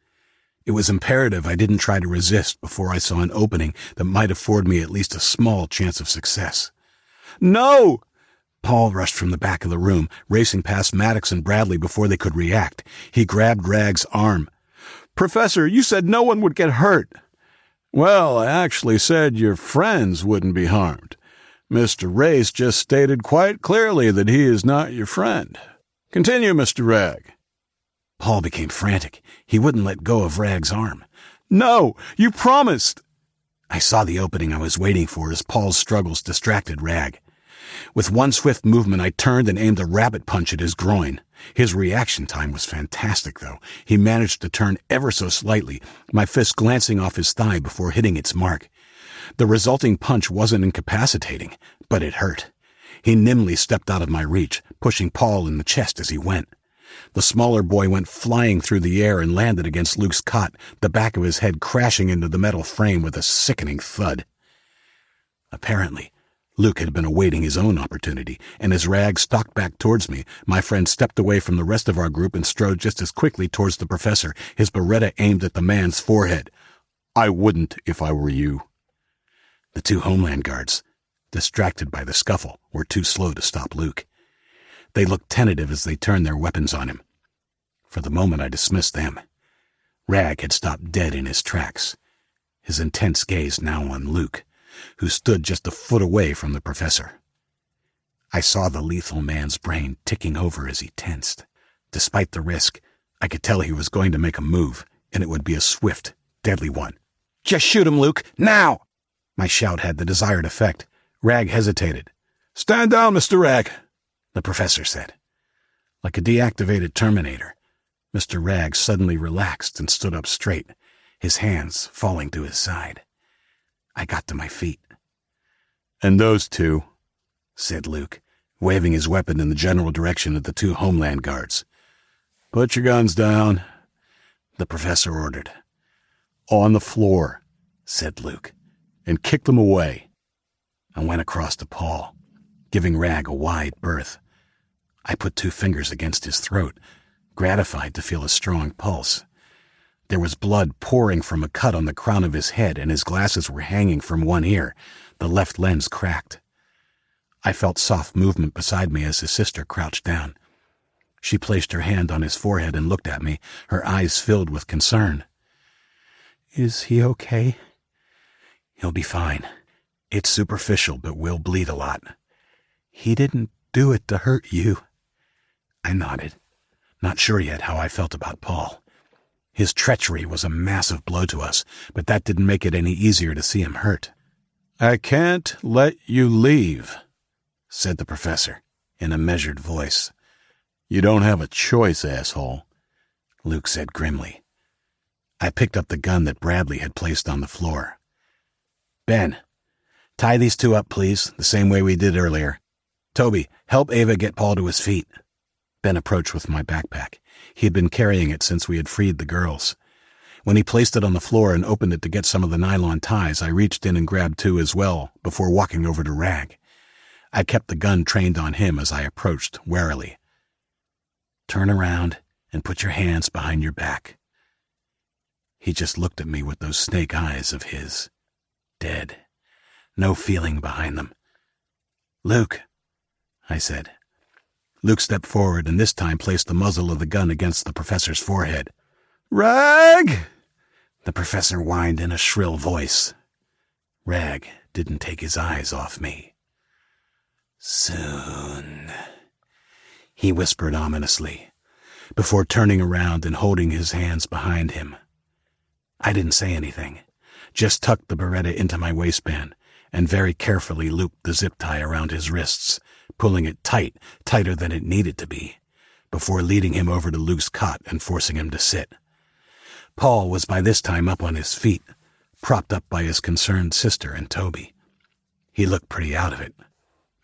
It was imperative I didn't try to resist before I saw an opening that might afford me at least a small chance of success. "No!" Paul rushed from the back of the room, racing past Maddox and Bradley before they could react. He grabbed Rag's arm. "Professor, you said no one would get hurt." "Well, I actually said your friends wouldn't be harmed. Mr. Race just stated quite clearly that he is not your friend. Continue, Mr. Rag." Paul became frantic. He wouldn't let go of Rag's arm. "No, you promised." I saw the opening I was waiting for as Paul's struggles distracted Rag. With one swift movement, I turned and aimed a rabbit punch at his groin. His reaction time was fantastic, though. He managed to turn ever so slightly, my fist glancing off his thigh before hitting its mark. The resulting punch wasn't incapacitating, but it hurt. He nimbly stepped out of my reach, pushing Paul in the chest as he went. The smaller boy went flying through the air and landed against Luke's cot, the back of his head crashing into the metal frame with a sickening thud. Apparently, Luke had been awaiting his own opportunity, and as Rag stalked back towards me, my friend stepped away from the rest of our group and strode just as quickly towards the professor, his Beretta aimed at the man's forehead. I wouldn't if I were you. The 2 Homeland guards, distracted by the scuffle, were too slow to stop Luke. They looked tentative as they turned their weapons on him. For the moment, I dismissed them. Rag had stopped dead in his tracks, his intense gaze now on Luke, who stood just a foot away from the professor. I saw the lethal man's brain ticking over as he tensed. Despite the risk, I could tell he was going to make a move, and it would be a swift, deadly one. "Just shoot him, Luke, now!" My shout had the desired effect. Rag hesitated. "Stand down, Mr. Rag," the professor said. Like a deactivated Terminator, Mr. Rag suddenly relaxed and stood up straight, his hands falling to his side. I got to my feet. "And those 2, said Luke, waving his weapon in the general direction of the 2 Homeland guards. "Put your guns down," the professor ordered. "On the floor," said Luke, "and kick them away." I went across to Paul, giving Rag a wide berth. I put 2 fingers against his throat, gratified to feel a strong pulse. There was blood pouring from a cut on the crown of his head, and his glasses were hanging from one ear, the left lens cracked. I felt soft movement beside me as his sister crouched down. She placed her hand on his forehead and looked at me, her eyes filled with concern. "Is he okay?" "He'll be fine. It's superficial, but will bleed a lot." "He didn't do it to hurt you." I nodded, not sure yet how I felt about Paul. His treachery was a massive blow to us, but that didn't make it any easier to see him hurt. "I can't let you leave," said the professor, in a measured voice. "You don't have a choice, asshole," Luke said grimly. I picked up the gun that Bradley had placed on the floor. "Ben, tie these 2 up, please, the same way we did earlier. Toby, help Ava get Paul to his feet." Ben approached with my backpack. He had been carrying it since we had freed the girls. When he placed it on the floor and opened it to get some of the nylon ties, I reached in and grabbed 2 as well, before walking over to Rag. I kept the gun trained on him as I approached, warily. "Turn around and put your hands behind your back." He just looked at me with those snake eyes of his. Dead. No feeling behind them. "Luke," I said. Luke stepped forward and this time placed the muzzle of the gun against the professor's forehead. "Rag!" the professor whined in a shrill voice. Rag didn't take his eyes off me. "Soon," he whispered ominously, before turning around and holding his hands behind him. I didn't say anything, just tucked the Beretta into my waistband and very carefully looped the zip tie around his wrists, pulling it tight, tighter than it needed to be, before leading him over to Luke's cot and forcing him to sit. Paul was by this time up on his feet, propped up by his concerned sister and Toby. He looked pretty out of it.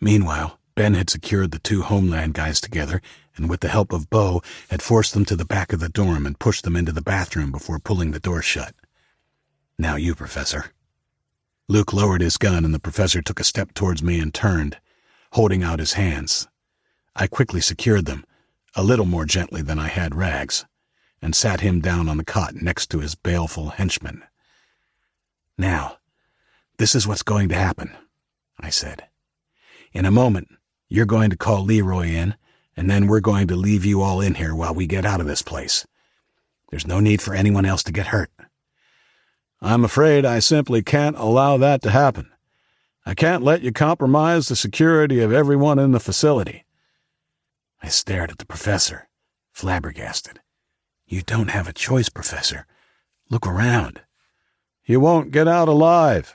Meanwhile, Ben had secured the 2 Homeland guys together and with the help of Bo had forced them to the back of the dorm and pushed them into the bathroom before pulling the door shut. "Now you, Professor." Luke lowered his gun and the professor took a step towards me and turned, holding out his hands. I quickly secured them, a little more gently than I had Rag's, and sat him down on the cot next to his baleful henchman. "Now, this is what's going to happen," I said. "In a moment, you're going to call Leroy in, and then we're going to leave you all in here while we get out of this place. There's no need for anyone else to get hurt." "I'm afraid I simply can't allow that to happen. I can't let you compromise the security of everyone in the facility." I stared at the professor, flabbergasted. "You don't have a choice, Professor. Look around." "You won't get out alive,"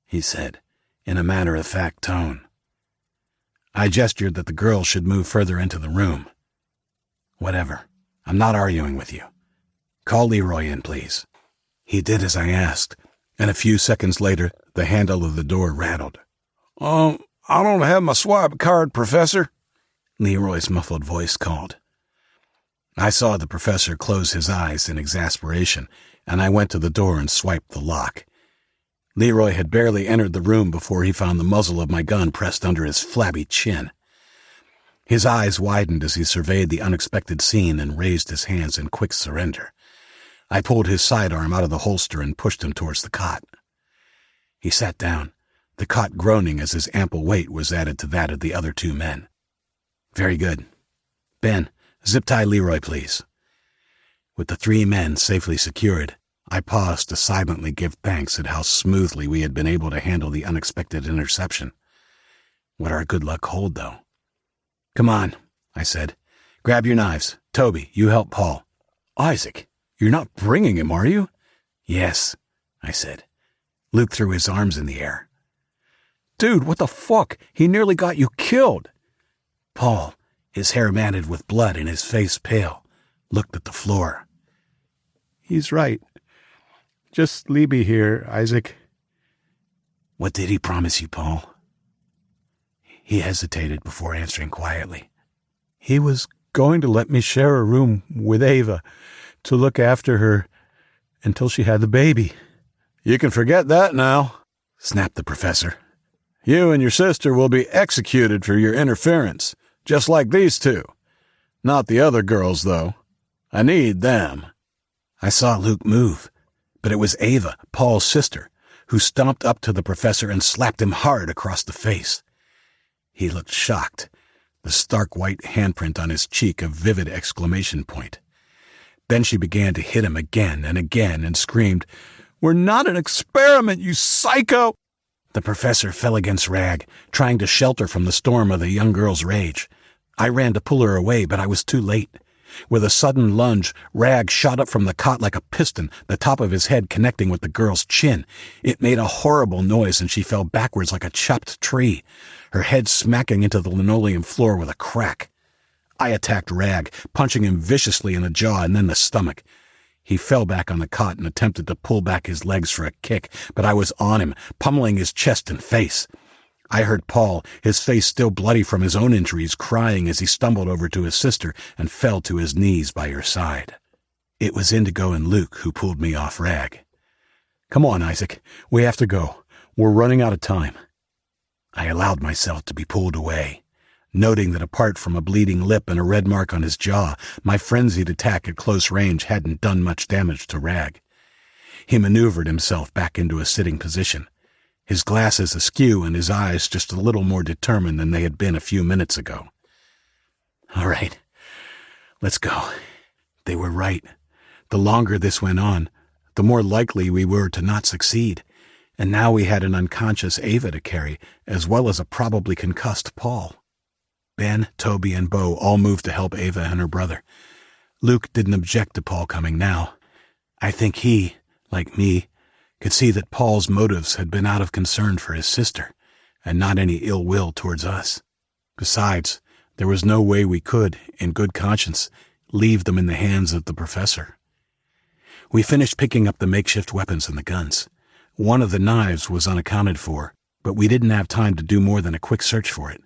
he said, in a matter-of-fact tone. I gestured that the girls should move further into the room. Whatever. I'm not arguing with you. Call Leroy in, please. He did as I asked, and a few seconds later, the handle of the door rattled. I don't have my swipe card, Professor," Leroy's muffled voice called. I saw the professor close his eyes in exasperation, and I went to the door and swiped the lock. Leroy had barely entered the room before he found the muzzle of my gun pressed under his flabby chin. His eyes widened as he surveyed the unexpected scene and raised his hands in quick surrender. I pulled his sidearm out of the holster and pushed him towards the cot. He sat down, the cot groaning as his ample weight was added to that of the other two men. Very good. Ben, zip-tie Leroy, please. With the three men safely secured, I paused to silently give thanks at how smoothly we had been able to handle the unexpected interception. What our good luck hold, though. Come on, I said. Grab your knives. Toby, you help Paul. Isaac, you're not bringing him, are you? Yes, I said. Luke threw his arms in the air. Dude, what the fuck? He nearly got you killed. Paul, his hair matted with blood and his face pale, looked at the floor. He's right. Just leave me here, Isaac. What did he promise you, Paul? He hesitated before answering quietly. He was going to let me share a room with Ava, to look after her until she had the baby. "You can forget that now," snapped the professor. "You and your sister will be executed for your interference, just like these two. Not the other girls, though. I need them." I saw Luke move, but it was Ava, Paul's sister, who stomped up to the professor and slapped him hard across the face. He looked shocked, the stark white handprint on his cheek a vivid exclamation point. Then she began to hit him again and screamed, "We're not an experiment, you psycho!" The professor fell against Rag, trying to shelter from the storm of the young girl's rage. I ran to pull her away, but I was too late. With a sudden lunge, Rag shot up from the cot like a piston, the top of his head connecting with the girl's chin. It made a horrible noise, and she fell backwards like a chopped tree, her head smacking into the linoleum floor with a crack. I attacked Rag, punching him viciously in the jaw and then the stomach. He fell back on the cot and attempted to pull back his legs for a kick, but I was on him, pummeling his chest and face. I heard Paul, his face still bloody from his own injuries, crying as he stumbled over to his sister and fell to his knees by her side. It was Indigo and Luke who pulled me off Rag. "Come on, Isaac. We have to go. We're running out of time." I allowed myself to be pulled away, noting that apart from a bleeding lip and a red mark on his jaw, my frenzied attack at close range hadn't done much damage to Rag. He maneuvered himself back into a sitting position, his glasses askew and his eyes just a little more determined than they had been a few minutes ago. All right, let's go. They were right. The longer this went on, the more likely we were to not succeed, and now we had an unconscious Ava to carry, as well as a probably concussed Paul. Ben, Toby, and Bo all moved to help Ava and her brother. Luke didn't object to Paul coming now. I think he, like me, could see that Paul's motives had been out of concern for his sister, and not any ill will towards us. Besides, there was no way we could, in good conscience, leave them in the hands of the professor. We finished picking up the makeshift weapons and the guns. One of the knives was unaccounted for, but we didn't have time to do more than a quick search for it.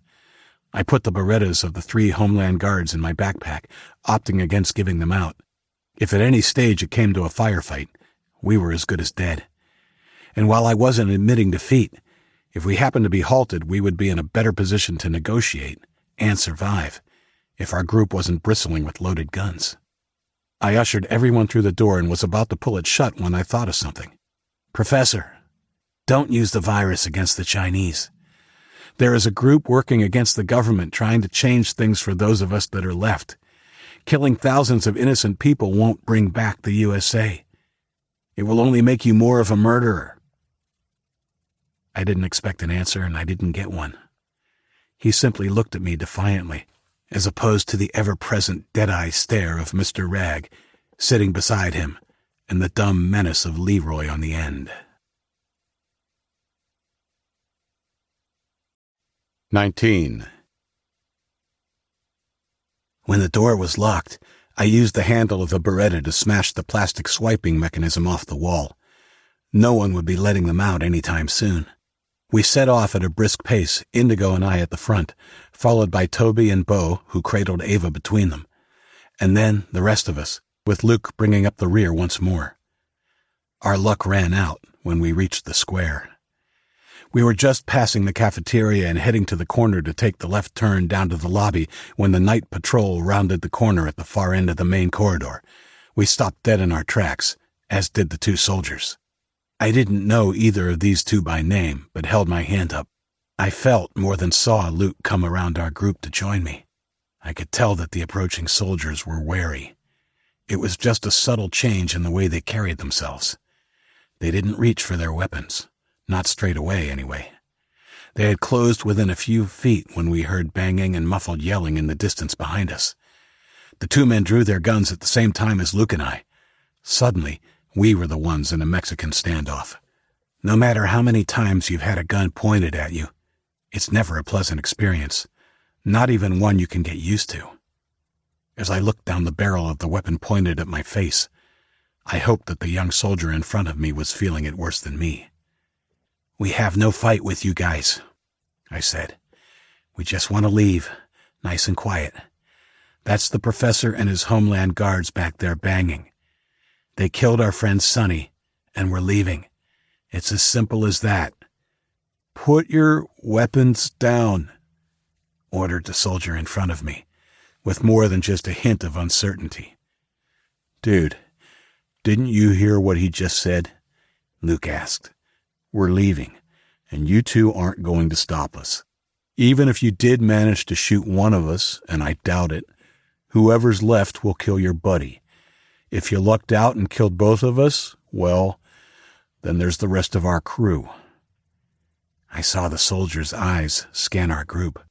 I put the Berettas of the 3 Homeland Guards in my backpack, opting against giving them out. If at any stage it came to a firefight, we were as good as dead. And while I wasn't admitting defeat, if we happened to be halted, we would be in a better position to negotiate and survive if our group wasn't bristling with loaded guns. I ushered everyone through the door and was about to pull it shut when I thought of something. "Professor, don't use the virus against the Chinese. There is a group working against the government trying to change things for those of us that are left. Killing thousands of innocent people won't bring back the USA. It will only make you more of a murderer." I didn't expect an answer, and I didn't get one. He simply looked at me defiantly, as opposed to the ever-present dead-eye stare of Mr. Rag, sitting beside him, and the dumb menace of Leroy on the end. 19. When the door was locked, I used the handle of the Beretta to smash the plastic swiping mechanism off the wall. No one would be letting them out any time soon. We set off at a brisk pace, Indigo and I at the front, followed by Toby and Bo, who cradled Ava between them. And then the rest of us, with Luke bringing up the rear once more. Our luck ran out when we reached the square. We were just passing the cafeteria and heading to the corner to take the left turn down to the lobby when the night patrol rounded the corner at the far end of the main corridor. We stopped dead in our tracks, as did the two soldiers. I didn't know either of these two by name, but held my hand up. I felt more than saw Luke come around our group to join me. I could tell that the approaching soldiers were wary. It was just a subtle change in the way they carried themselves. They didn't reach for their weapons. Not straight away, anyway. They had closed within a few feet when we heard banging and muffled yelling in the distance behind us. The two men drew their guns at the same time as Luke and I. Suddenly, we were the ones in a Mexican standoff. No matter how many times you've had a gun pointed at you, it's never a pleasant experience, not even one you can get used to. As I looked down the barrel of the weapon pointed at my face, I hoped that the young soldier in front of me was feeling it worse than me. "We have no fight with you guys," I said. "We just want to leave, nice and quiet. That's the professor and his Homeland guards back there banging. They killed our friend Sonny, and we're leaving. It's as simple as that." "Put your weapons down," ordered the soldier in front of me, with more than just a hint of uncertainty. "Dude, didn't you hear what he just said?" Luke asked. "We're leaving, and you two aren't going to stop us. Even if you did manage to shoot one of us, and I doubt it, whoever's left will kill your buddy. If you lucked out and killed both of us, well, then there's the rest of our crew." I saw the soldier's eyes scan our group.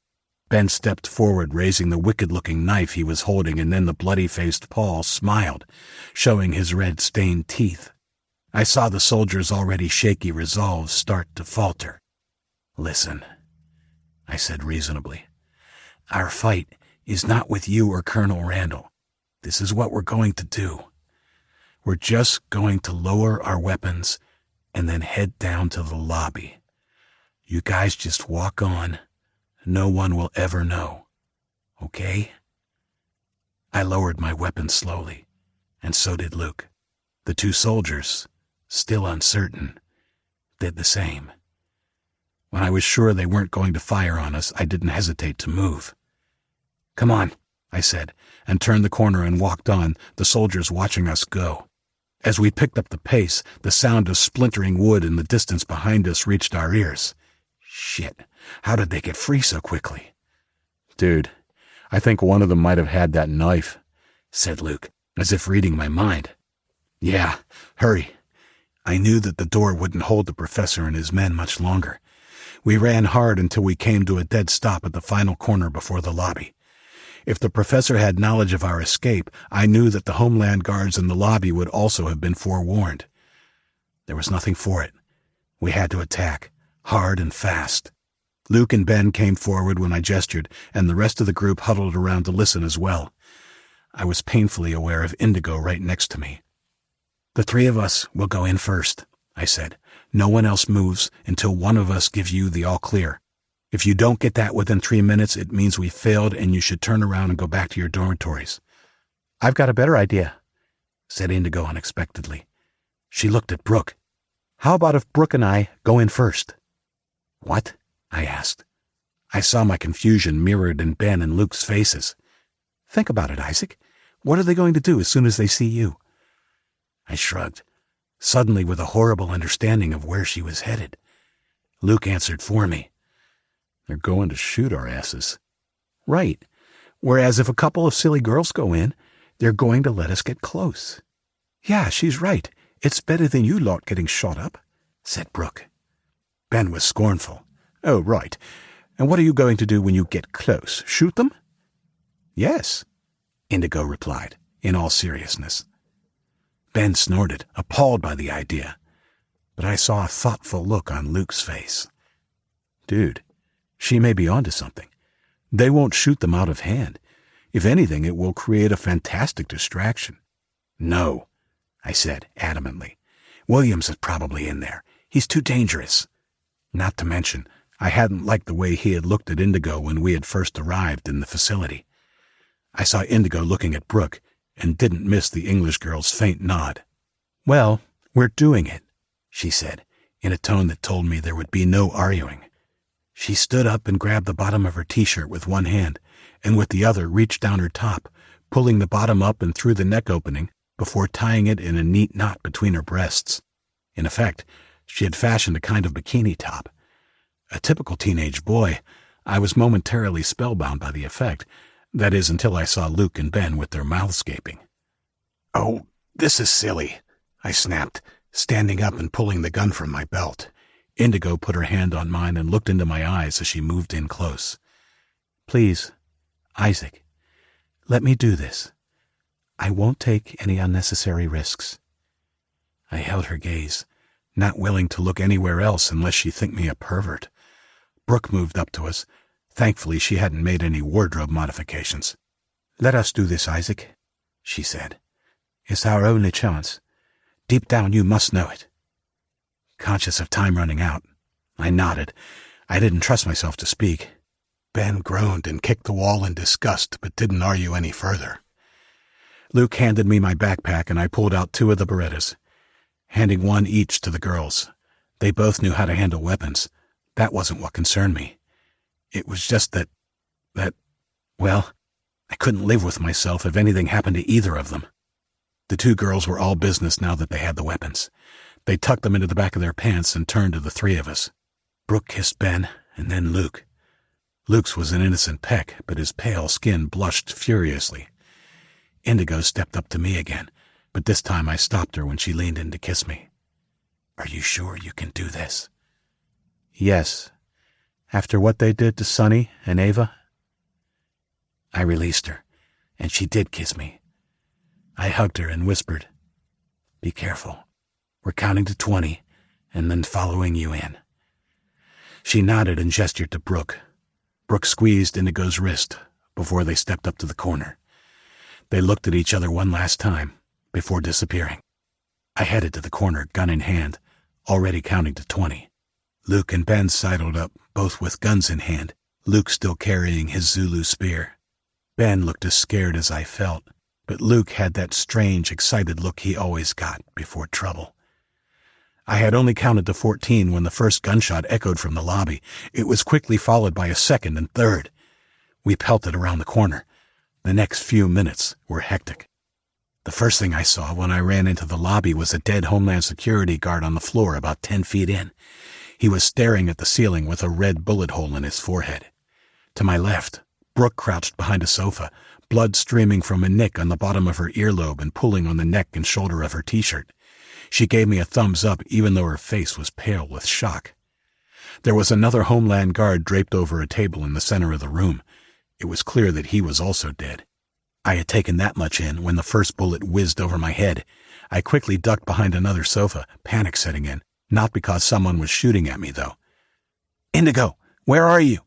Ben stepped forward, raising the wicked-looking knife he was holding, and then the bloody-faced Paul smiled, showing his red-stained teeth. I saw the soldier's already shaky resolve start to falter. "Listen," I said reasonably. "Our fight is not with you or Colonel Randall. This is what we're going to do. We're just going to lower our weapons and then head down to the lobby. You guys just walk on. No one will ever know. Okay?" I lowered my weapon slowly, and so did Luke. The two soldiers, still uncertain, did the same. When I was sure they weren't going to fire on us, I didn't hesitate to move. "Come on," I said, and turned the corner and walked on, the soldiers watching us go. As we picked up the pace, the sound of splintering wood in the distance behind us reached our ears. Shit, how did they get free so quickly? "Dude, I think one of them might have had that knife," said Luke, as if reading my mind. "Yeah, hurry." I knew that the door wouldn't hold the professor and his men much longer. We ran hard until we came to a dead stop at the final corner before the lobby. If the professor had knowledge of our escape, I knew that the Homeland guards in the lobby would also have been forewarned. There was nothing for it. We had to attack, hard and fast. Luke and Ben came forward when I gestured, and the rest of the group huddled around to listen as well. I was painfully aware of Indigo right next to me. "The three of us will go in first," I said. "No one else moves until one of us gives you the all-clear. If you don't get that within 3 minutes, it means we failed and you should turn around and go back to your dormitories." "I've got a better idea," said Indigo unexpectedly. She looked at Brooke. "How about if Brooke and I go in first?" "What?" I asked. I saw my confusion mirrored in Ben and Luke's faces. "Think about it, Isaac. What are they going to do as soon as they see you?" I shrugged, suddenly with a horrible understanding of where she was headed. Luke answered for me. "They're going to shoot our asses." "Right. Whereas if a couple of silly girls go in, they're going to let us get close." "Yeah, she's right. It's better than you lot getting shot up," said Brooke. Ben was scornful. "Oh, right. And what are you going to do when you get close? Shoot them?" "Yes," Indigo replied, in all seriousness. Ben snorted, appalled by the idea, but I saw a thoughtful look on Luke's face. "Dude, she may be onto something. They won't shoot them out of hand. If anything, it will create a fantastic distraction. No, I said adamantly. Williams is probably in there. He's too dangerous. Not to mention, I hadn't liked the way he had looked at Indigo when we had first arrived in the facility. I saw Indigo looking at Brooke and didn't miss the English girl's faint nod. Well, we're doing it, she said, in a tone that told me there would be no arguing. She stood up and grabbed the bottom of her t-shirt with one hand, and with the other reached down her top, pulling the bottom up and through the neck opening before tying it in a neat knot between her breasts. In effect, she had fashioned a kind of bikini top. A typical teenage boy, I was momentarily spellbound by the effect, that is until I saw Luke and Ben with their mouths gaping. "Oh, this is silly," I snapped, standing up and pulling the gun from my belt. Indigo put her hand on mine and looked into my eyes as she moved in close. "Please, Isaac, let me do this. I won't take any unnecessary risks." I held her gaze, not willing to look anywhere else unless she think me a pervert. Brooke moved up to us. Thankfully, she hadn't made any wardrobe modifications. "Let us do this, Isaac," she said. "It's our only chance. Deep down, you must know it." Conscious of time running out, I nodded. I didn't trust myself to speak. Ben groaned and kicked the wall in disgust, but didn't argue any further. Luke handed me my backpack, and I pulled out 2 of the Berettas, handing 1 each to the girls. They both knew how to handle weapons. That wasn't what concerned me. It was just that, well, I couldn't live with myself if anything happened to either of them. The 2 girls were all business now that they had the weapons. They tucked them into the back of their pants and turned to the 3 of us. Brooke kissed Ben, and then Luke. Luke's was an innocent peck, but his pale skin blushed furiously. Indigo stepped up to me again, but this time I stopped her when she leaned in to kiss me. "Are you sure you can do this?" "Yes. After what they did to Sonny and Ava." I released her, and she did kiss me. I hugged her and whispered, "Be careful. We're counting to 20, and then following you in." She nodded and gestured to Brooke. Brooke squeezed Indigo's wrist before they stepped up to the corner. They looked at each other one last time, before disappearing. I headed to the corner, gun in hand, already counting to 20. Luke and Ben sidled up, both with guns in hand, Luke still carrying his Zulu spear. Ben looked as scared as I felt, but Luke had that strange, excited look he always got before trouble. I had only counted to 14 when the first gunshot echoed from the lobby. It was quickly followed by a second and third. We pelted around the corner. The next few minutes were hectic. The first thing I saw when I ran into the lobby was a dead Homeland Security guard on the floor about 10 feet in. He was staring at the ceiling with a red bullet hole in his forehead. To my left, Brooke crouched behind a sofa, blood streaming from a nick on the bottom of her earlobe and pulling on the neck and shoulder of her t-shirt. She gave me a thumbs up even though her face was pale with shock. There was another Homeland guard draped over a table in the center of the room. It was clear that he was also dead. I had taken that much in when the first bullet whizzed over my head. I quickly ducked behind another sofa, panic setting in, not because someone was shooting at me, though. "Indigo, where are you?"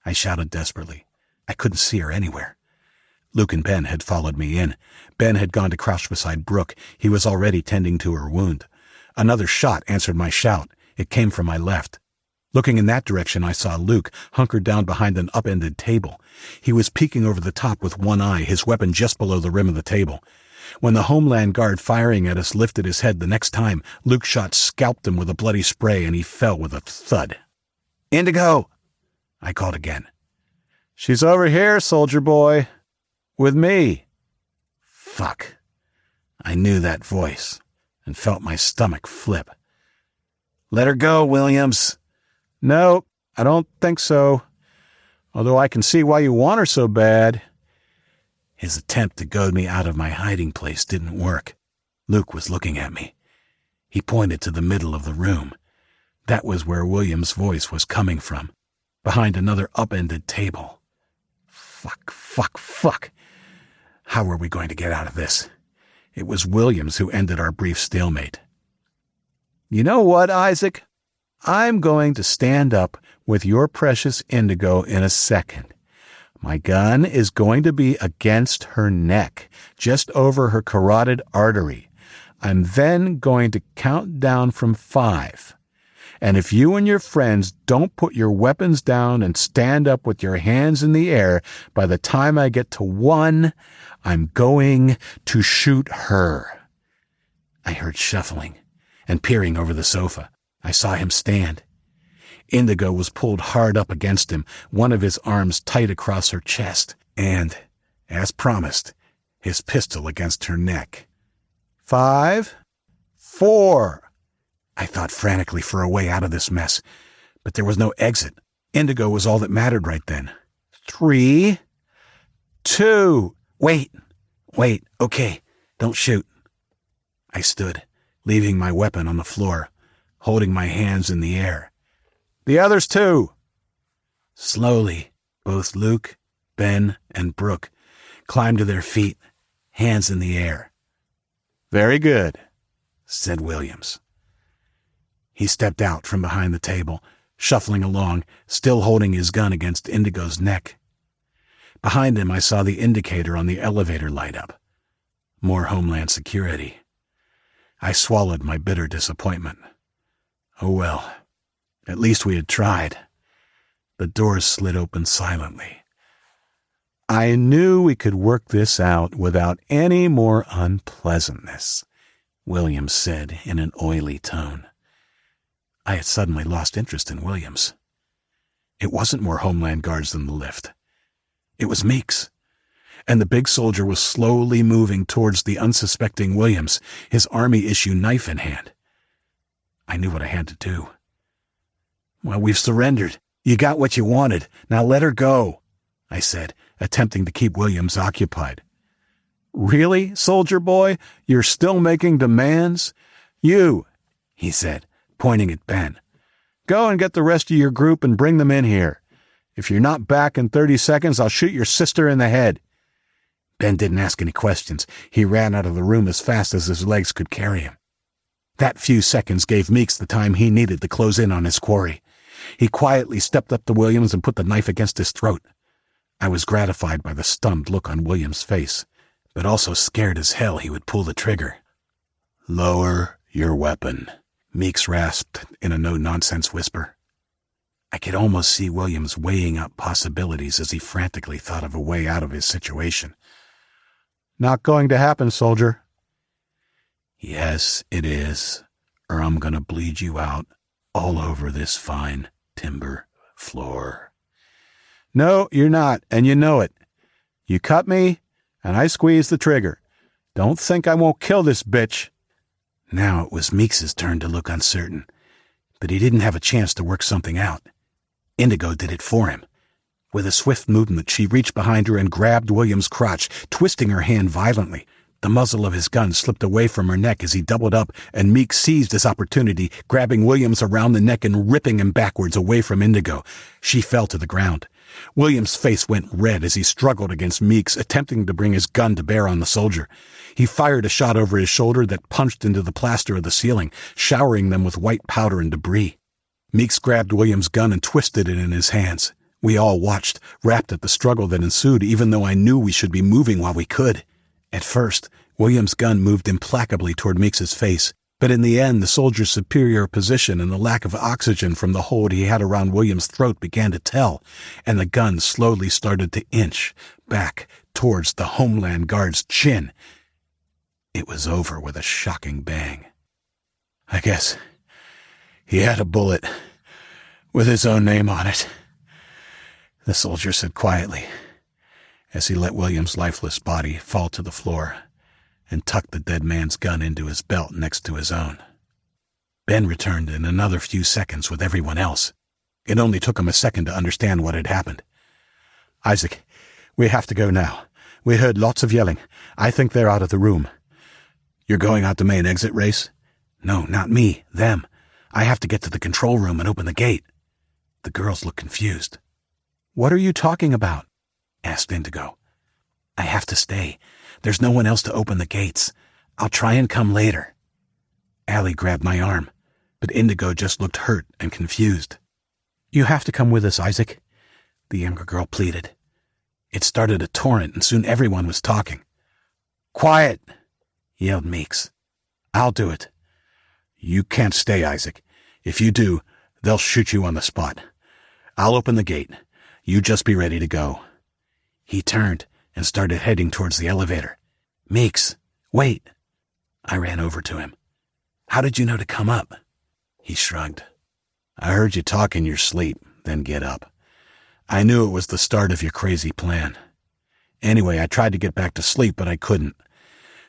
I shouted desperately. I couldn't see her anywhere. Luke and Ben had followed me in. Ben had gone to crouch beside Brooke. He was already tending to her wound. Another shot answered my shout. It came from my left. Looking in that direction, I saw Luke hunkered down behind an upended table. He was peeking over the top with one eye, his weapon just below the rim of the table. When the Homeland guard firing at us lifted his head the next time, Luke's shot scalped him with a bloody spray and he fell with a thud. "Indigo!" I called again. "She's over here, soldier boy. With me." Fuck. I knew that voice and felt my stomach flip. "Let her go, Williams." "No, I don't think so. Although I can see why you want her so bad." His attempt to goad me out of my hiding place didn't work. Luke was looking at me. He pointed to the middle of the room. That was where Williams' voice was coming from, behind another upended table. Fuck. How were we going to get out of this? It was Williams who ended our brief stalemate. "You know what, Isaac? I'm going to stand up with your precious Indigo in a second. My gun is going to be against her neck, just over her carotid artery. I'm then going to count down from 5. And if you and your friends don't put your weapons down and stand up with your hands in the air, by the time I get to 1, I'm going to shoot her. I heard shuffling and peering over the sofa. I saw him stand. Indigo was pulled hard up against him, one of his arms tight across her chest, and, as promised, his pistol against her neck. 5, 4. I thought frantically for a way out of this mess, but there was no exit. Indigo was all that mattered right then. 3, 2. Wait, okay, don't shoot. I stood, leaving my weapon on the floor, holding my hands in the air. The others too. Slowly, both Luke, Ben, and Brooke climbed to their feet, hands in the air. Very good, said Williams. He stepped out from behind the table, shuffling along, still holding his gun against Indigo's neck. Behind him I saw the indicator on the elevator light up. More Homeland Security. I swallowed my bitter disappointment. Oh well, at least we had tried. The doors slid open silently. I knew we could work this out without any more unpleasantness, Williams said in an oily tone. I had suddenly lost interest in Williams. It wasn't more Homeland Guards in the lift. It was Meeks, and the big soldier was slowly moving towards the unsuspecting Williams, his army-issue knife in hand. I knew what I had to do. Well, we've surrendered. You got what you wanted. Now let her go, I said, attempting to keep Williams occupied. Really, soldier boy? You're still making demands? You, he said, pointing at Ben. Go and get the rest of your group and bring them in here. If you're not back in 30 seconds, I'll shoot your sister in the head. Ben didn't ask any questions. He ran out of the room as fast as his legs could carry him. That few seconds gave Meeks the time he needed to close in on his quarry. He quietly stepped up to Williams and put the knife against his throat. I was gratified by the stunned look on Williams' face, but also scared as hell he would pull the trigger. Lower your weapon, Meeks rasped in a no-nonsense whisper. I could almost see Williams weighing up possibilities as he frantically thought of a way out of his situation. Not going to happen, soldier. Yes, it is, or I'm going to bleed you out all over this fine timber floor. No, you're not, and you know it. You cut me, and I squeeze the trigger. Don't think I won't kill this bitch. Now it was Meeks's turn to look uncertain, but he didn't have a chance to work something out. Indigo did it for him. With a swift movement, she reached behind her and grabbed Williams' crotch, twisting her hand violently. The muzzle of his gun slipped away from her neck as he doubled up, and Meeks seized his opportunity, grabbing Williams around the neck and ripping him backwards away from Indigo. She fell to the ground. Williams' face went red as he struggled against Meeks, attempting to bring his gun to bear on the soldier. He fired a shot over his shoulder that punched into the plaster of the ceiling, showering them with white powder and debris. Meeks grabbed Williams' gun and twisted it in his hands. We all watched, rapt at the struggle that ensued, even though I knew we should be moving while we could. At first, Williams' gun moved implacably toward Meeks's face, but in the end the soldier's superior position and the lack of oxygen from the hold he had around Williams' throat began to tell, and the gun slowly started to inch back towards the Homeland Guard's chin. It was over with a shocking bang. I guess he had a bullet with his own name on it, the soldier said quietly, as he let Williams' lifeless body fall to the floor and tucked the dead man's gun into his belt next to his own. Ben returned in another few seconds with everyone else. It only took him a second to understand what had happened. Isaac, we have to go now. We heard lots of yelling. I think they're out of the room. You're going out the main exit, Race? No, not me. Them. I have to get to the control room and open the gate. The girls looked confused. What are you talking about? Asked Indigo. I have to stay. There's no one else to open the gates. I'll try and come later. Allie grabbed my arm, but Indigo just looked hurt and confused. You have to come with us, Isaac, the younger girl pleaded. It started a torrent, and soon everyone was talking. "Quiet!" yelled Meeks. "I'll do it." "You can't stay, Isaac. If you do, they'll shoot you on the spot. I'll open the gate. You just be ready to go." He turned and started heading towards the elevator. "Meeks, wait." I ran over to him. "How did you know to come up?" He shrugged. "I heard you talk in your sleep, then get up. I knew it was the start of your crazy plan. Anyway, I tried to get back to sleep, but I couldn't.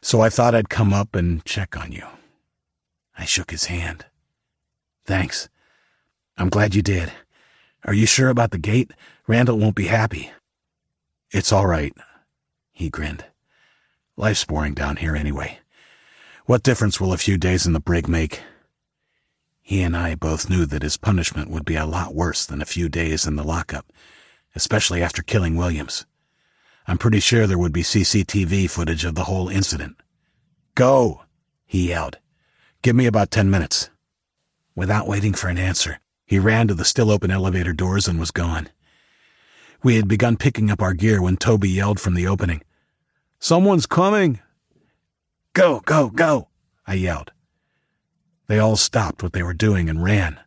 So I thought I'd come up and check on you." I shook his hand. "Thanks. I'm glad you did. Are you sure about the gate? Randall won't be happy." "It's all right." He grinned. "Life's boring down here anyway. What difference will a few days in the brig make?" He and I both knew that his punishment would be a lot worse than a few days in the lockup, especially after killing Williams. I'm pretty sure there would be CCTV footage of the whole incident. "Go!" he yelled. "Give me about 10 minutes. Without waiting for an answer, he ran to the still open elevator doors and was gone. We had begun picking up our gear when Toby yelled from the opening, "Someone's coming!" "Go, go, go!" I yelled. They all stopped what they were doing and ran.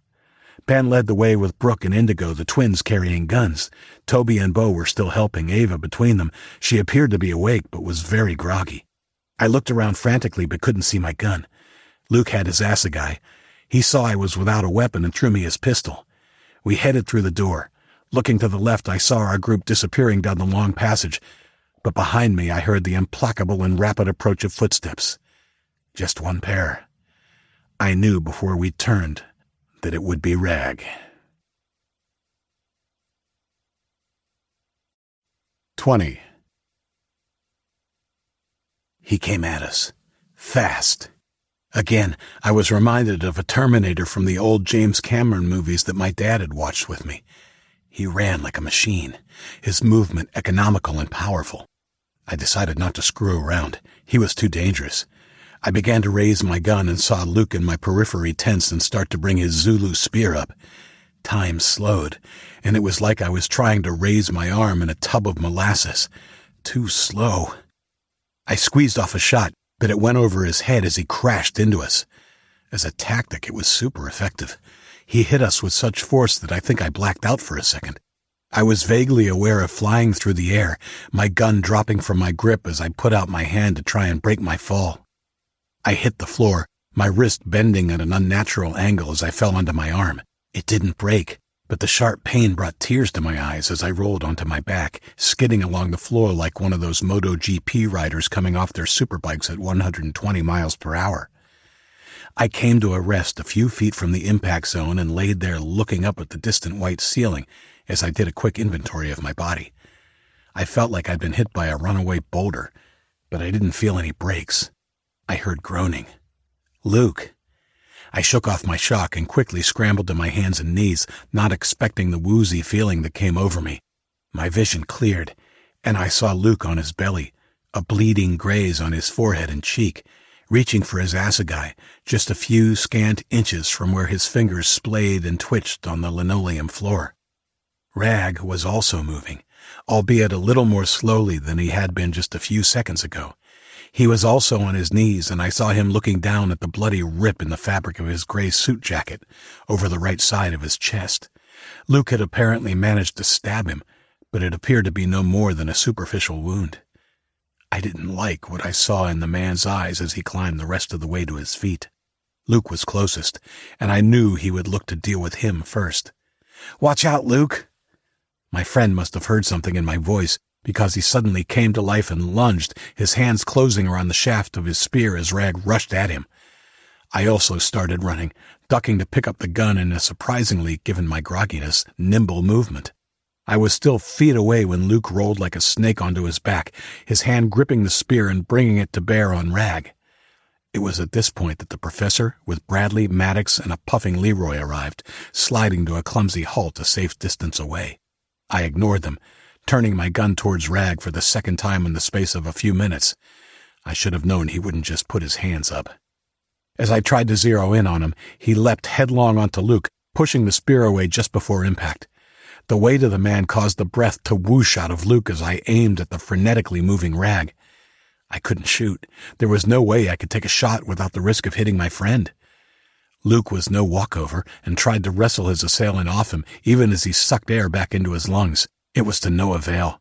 Ben led the way with Brooke and Indigo, the twins carrying guns. Toby and Bo were still helping Ava between them. She appeared to be awake but was very groggy. I looked around frantically but couldn't see my gun. Luke had his assegai. He saw I was without a weapon and threw me his pistol. We headed through the door. Looking to the left, I saw our group disappearing down the long passage, but behind me I heard the implacable and rapid approach of footsteps. Just one pair. I knew before we turned that it would be Rag. 20. He came at us. Fast. Again, I was reminded of a Terminator from the old James Cameron movies that my dad had watched with me. He ran like a machine, his movement economical and powerful. I decided not to screw around. He was too dangerous. I began to raise my gun and saw Luke in my periphery tense and start to bring his Zulu spear up. Time slowed, and it was like I was trying to raise my arm in a tub of molasses. Too slow. I squeezed off a shot, but it went over his head as he crashed into us. As a tactic, it was super effective. He hit us with such force that I think I blacked out for a second. I was vaguely aware of flying through the air, my gun dropping from my grip as I put out my hand to try and break my fall. I hit the floor, my wrist bending at an unnatural angle as I fell onto my arm. It didn't break, but the sharp pain brought tears to my eyes as I rolled onto my back, skidding along the floor like one of those MotoGP riders coming off their superbikes at 120 miles per hour. I came to a rest a few feet from the impact zone and laid there looking up at the distant white ceiling as I did a quick inventory of my body. I felt like I'd been hit by a runaway boulder, but I didn't feel any breaks. I heard groaning. Luke. I shook off my shock and quickly scrambled to my hands and knees, not expecting the woozy feeling that came over me. My vision cleared, and I saw Luke on his belly, a bleeding graze on his forehead and cheek, reaching for his assegai, just a few scant inches from where his fingers splayed and twitched on the linoleum floor. Rag was also moving, albeit a little more slowly than he had been just a few seconds ago. He was also on his knees, and I saw him looking down at the bloody rip in the fabric of his gray suit jacket over the right side of his chest. Luke had apparently managed to stab him, but it appeared to be no more than a superficial wound. I didn't like what I saw in the man's eyes as he climbed the rest of the way to his feet. Luke was closest, and I knew he would look to deal with him first. "Watch out, Luke!" My friend must have heard something in my voice, because he suddenly came to life and lunged, his hands closing around the shaft of his spear as Rag rushed at him. I also started running, ducking to pick up the gun in a surprisingly, given my grogginess, nimble movement. I was still feet away when Luke rolled like a snake onto his back, his hand gripping the spear and bringing it to bear on Rag. It was at this point that the professor, with Bradley, Maddox, and a puffing Leroy arrived, sliding to a clumsy halt a safe distance away. I ignored them, turning my gun towards Rag for the second time in the space of a few minutes. I should have known he wouldn't just put his hands up. As I tried to zero in on him, he leapt headlong onto Luke, pushing the spear away just before impact. The weight of the man caused the breath to whoosh out of Luke as I aimed at the frenetically moving Rag. I couldn't shoot. There was no way I could take a shot without the risk of hitting my friend. Luke was no walkover and tried to wrestle his assailant off him even as he sucked air back into his lungs. It was to no avail.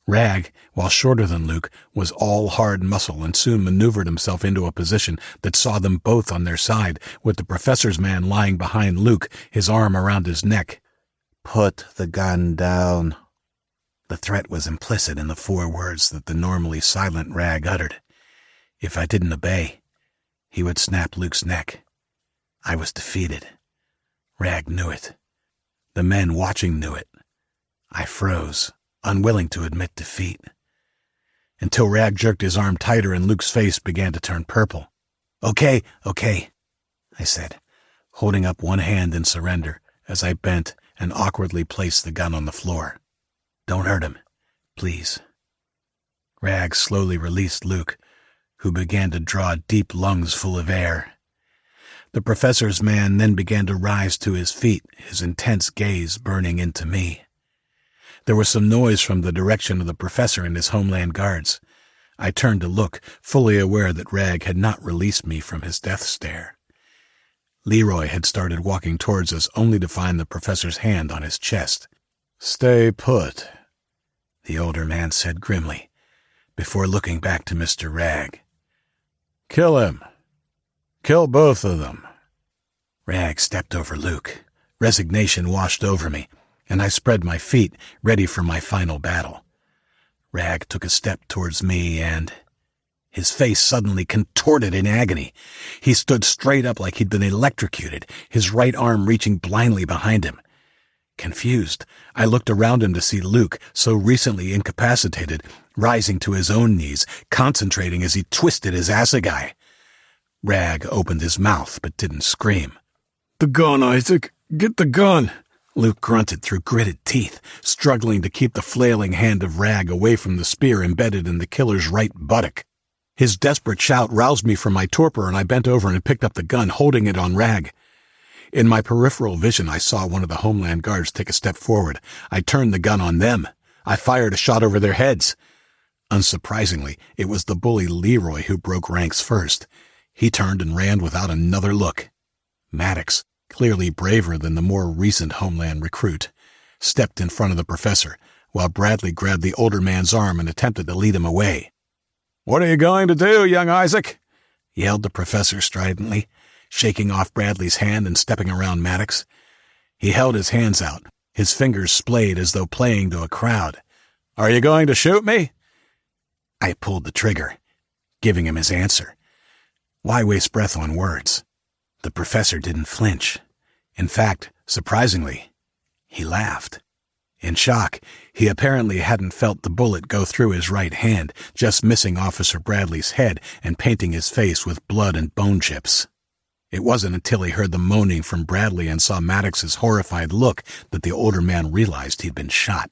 Rag, while shorter than Luke, was all hard muscle and soon maneuvered himself into a position that saw them both on their side, with the professor's man lying behind Luke, his arm around his neck. "Put the gun down." The threat was implicit in the 4 words that the normally silent Rag uttered. If I didn't obey, he would snap Luke's neck. I was defeated. Rag knew it. The men watching knew it. I froze, unwilling to admit defeat, until Rag jerked his arm tighter and Luke's face began to turn purple. Okay, I said, holding up one hand in surrender as I bent and awkwardly placed the gun on the floor. Don't hurt him, please. Rag slowly released Luke, who began to draw deep lungs full of air. The professor's man then began to rise to his feet, his intense gaze burning into me. There was some noise from the direction of the professor and his homeland guards. I turned to look, fully aware that Rag had not released me from his death stare. Leroy had started walking towards us only to find the professor's hand on his chest. "Stay put," the older man said grimly, before looking back to Mr. Rag. "Kill him. Kill both of them." Rag stepped over Luke. Resignation washed over me, and I spread my feet, ready for my final battle. Rag took a step towards me and... His face suddenly contorted in agony. He stood straight up like he'd been electrocuted, his right arm reaching blindly behind him. Confused, I looked around him to see Luke, so recently incapacitated, rising to his own knees, concentrating as he twisted his assegai. Rag opened his mouth but didn't scream. "The gun, Isaac! Get the gun!" Luke grunted through gritted teeth, struggling to keep the flailing hand of Rag away from the spear embedded in the killer's right buttock. His desperate shout roused me from my torpor, and I bent over and picked up the gun, holding it on Rag. In my peripheral vision, I saw one of the Homeland Guards take a step forward. I turned the gun on them. I fired a shot over their heads. Unsurprisingly, it was the bully Leroy who broke ranks first. He turned and ran without another look. Maddox, clearly braver than the more recent Homeland recruit, stepped in front of the professor, while Bradley grabbed the older man's arm and attempted to lead him away. "What are you going to do, young Isaac?" yelled the professor stridently, shaking off Bradley's hand and stepping around Maddox. He held his hands out, his fingers splayed as though playing to a crowd. "Are you going to shoot me?" I pulled the trigger, giving him his answer. Why waste breath on words? The professor didn't flinch. In fact, surprisingly, he laughed. In shock, he apparently hadn't felt the bullet go through his right hand, just missing Officer Bradley's head and painting his face with blood and bone chips. It wasn't until he heard the moaning from Bradley and saw Maddox's horrified look that the older man realized he'd been shot.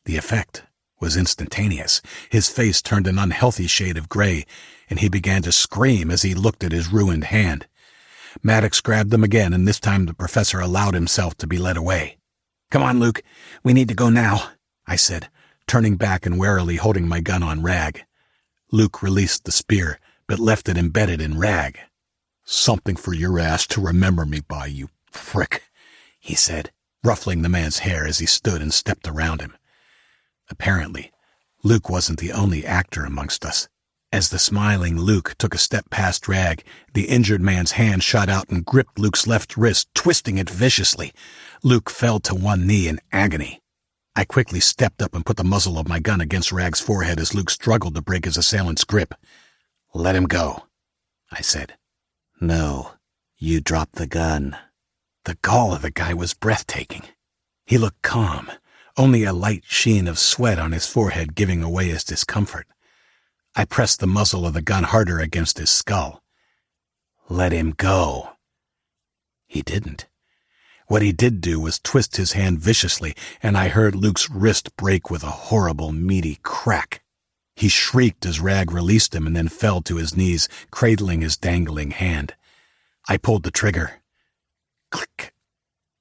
The effect was instantaneous. His face turned an unhealthy shade of gray, and he began to scream as he looked at his ruined hand. Maddox grabbed him again, and this time the professor allowed himself to be led away. "Come on, Luke. We need to go now," I said, turning back and warily holding my gun on Rag. Luke released the spear, but left it embedded in Rag. "Something for your ass to remember me by, you prick," he said, ruffling the man's hair as he stood and stepped around him. Apparently, Luke wasn't the only actor amongst us. As the smiling Luke took a step past Rag, the injured man's hand shot out and gripped Luke's left wrist, twisting it viciously. Luke fell to one knee in agony. I quickly stepped up and put the muzzle of my gun against Rag's forehead as Luke struggled to break his assailant's grip. "Let him go," I said. "No, you drop the gun." The gall of the guy was breathtaking. He looked calm, only a light sheen of sweat on his forehead giving away his discomfort. I pressed the muzzle of the gun harder against his skull. "Let him go." He didn't. What he did do was twist his hand viciously, and I heard Luke's wrist break with a horrible, meaty crack. He shrieked as Rag released him and then fell to his knees, cradling his dangling hand. I pulled the trigger. Click.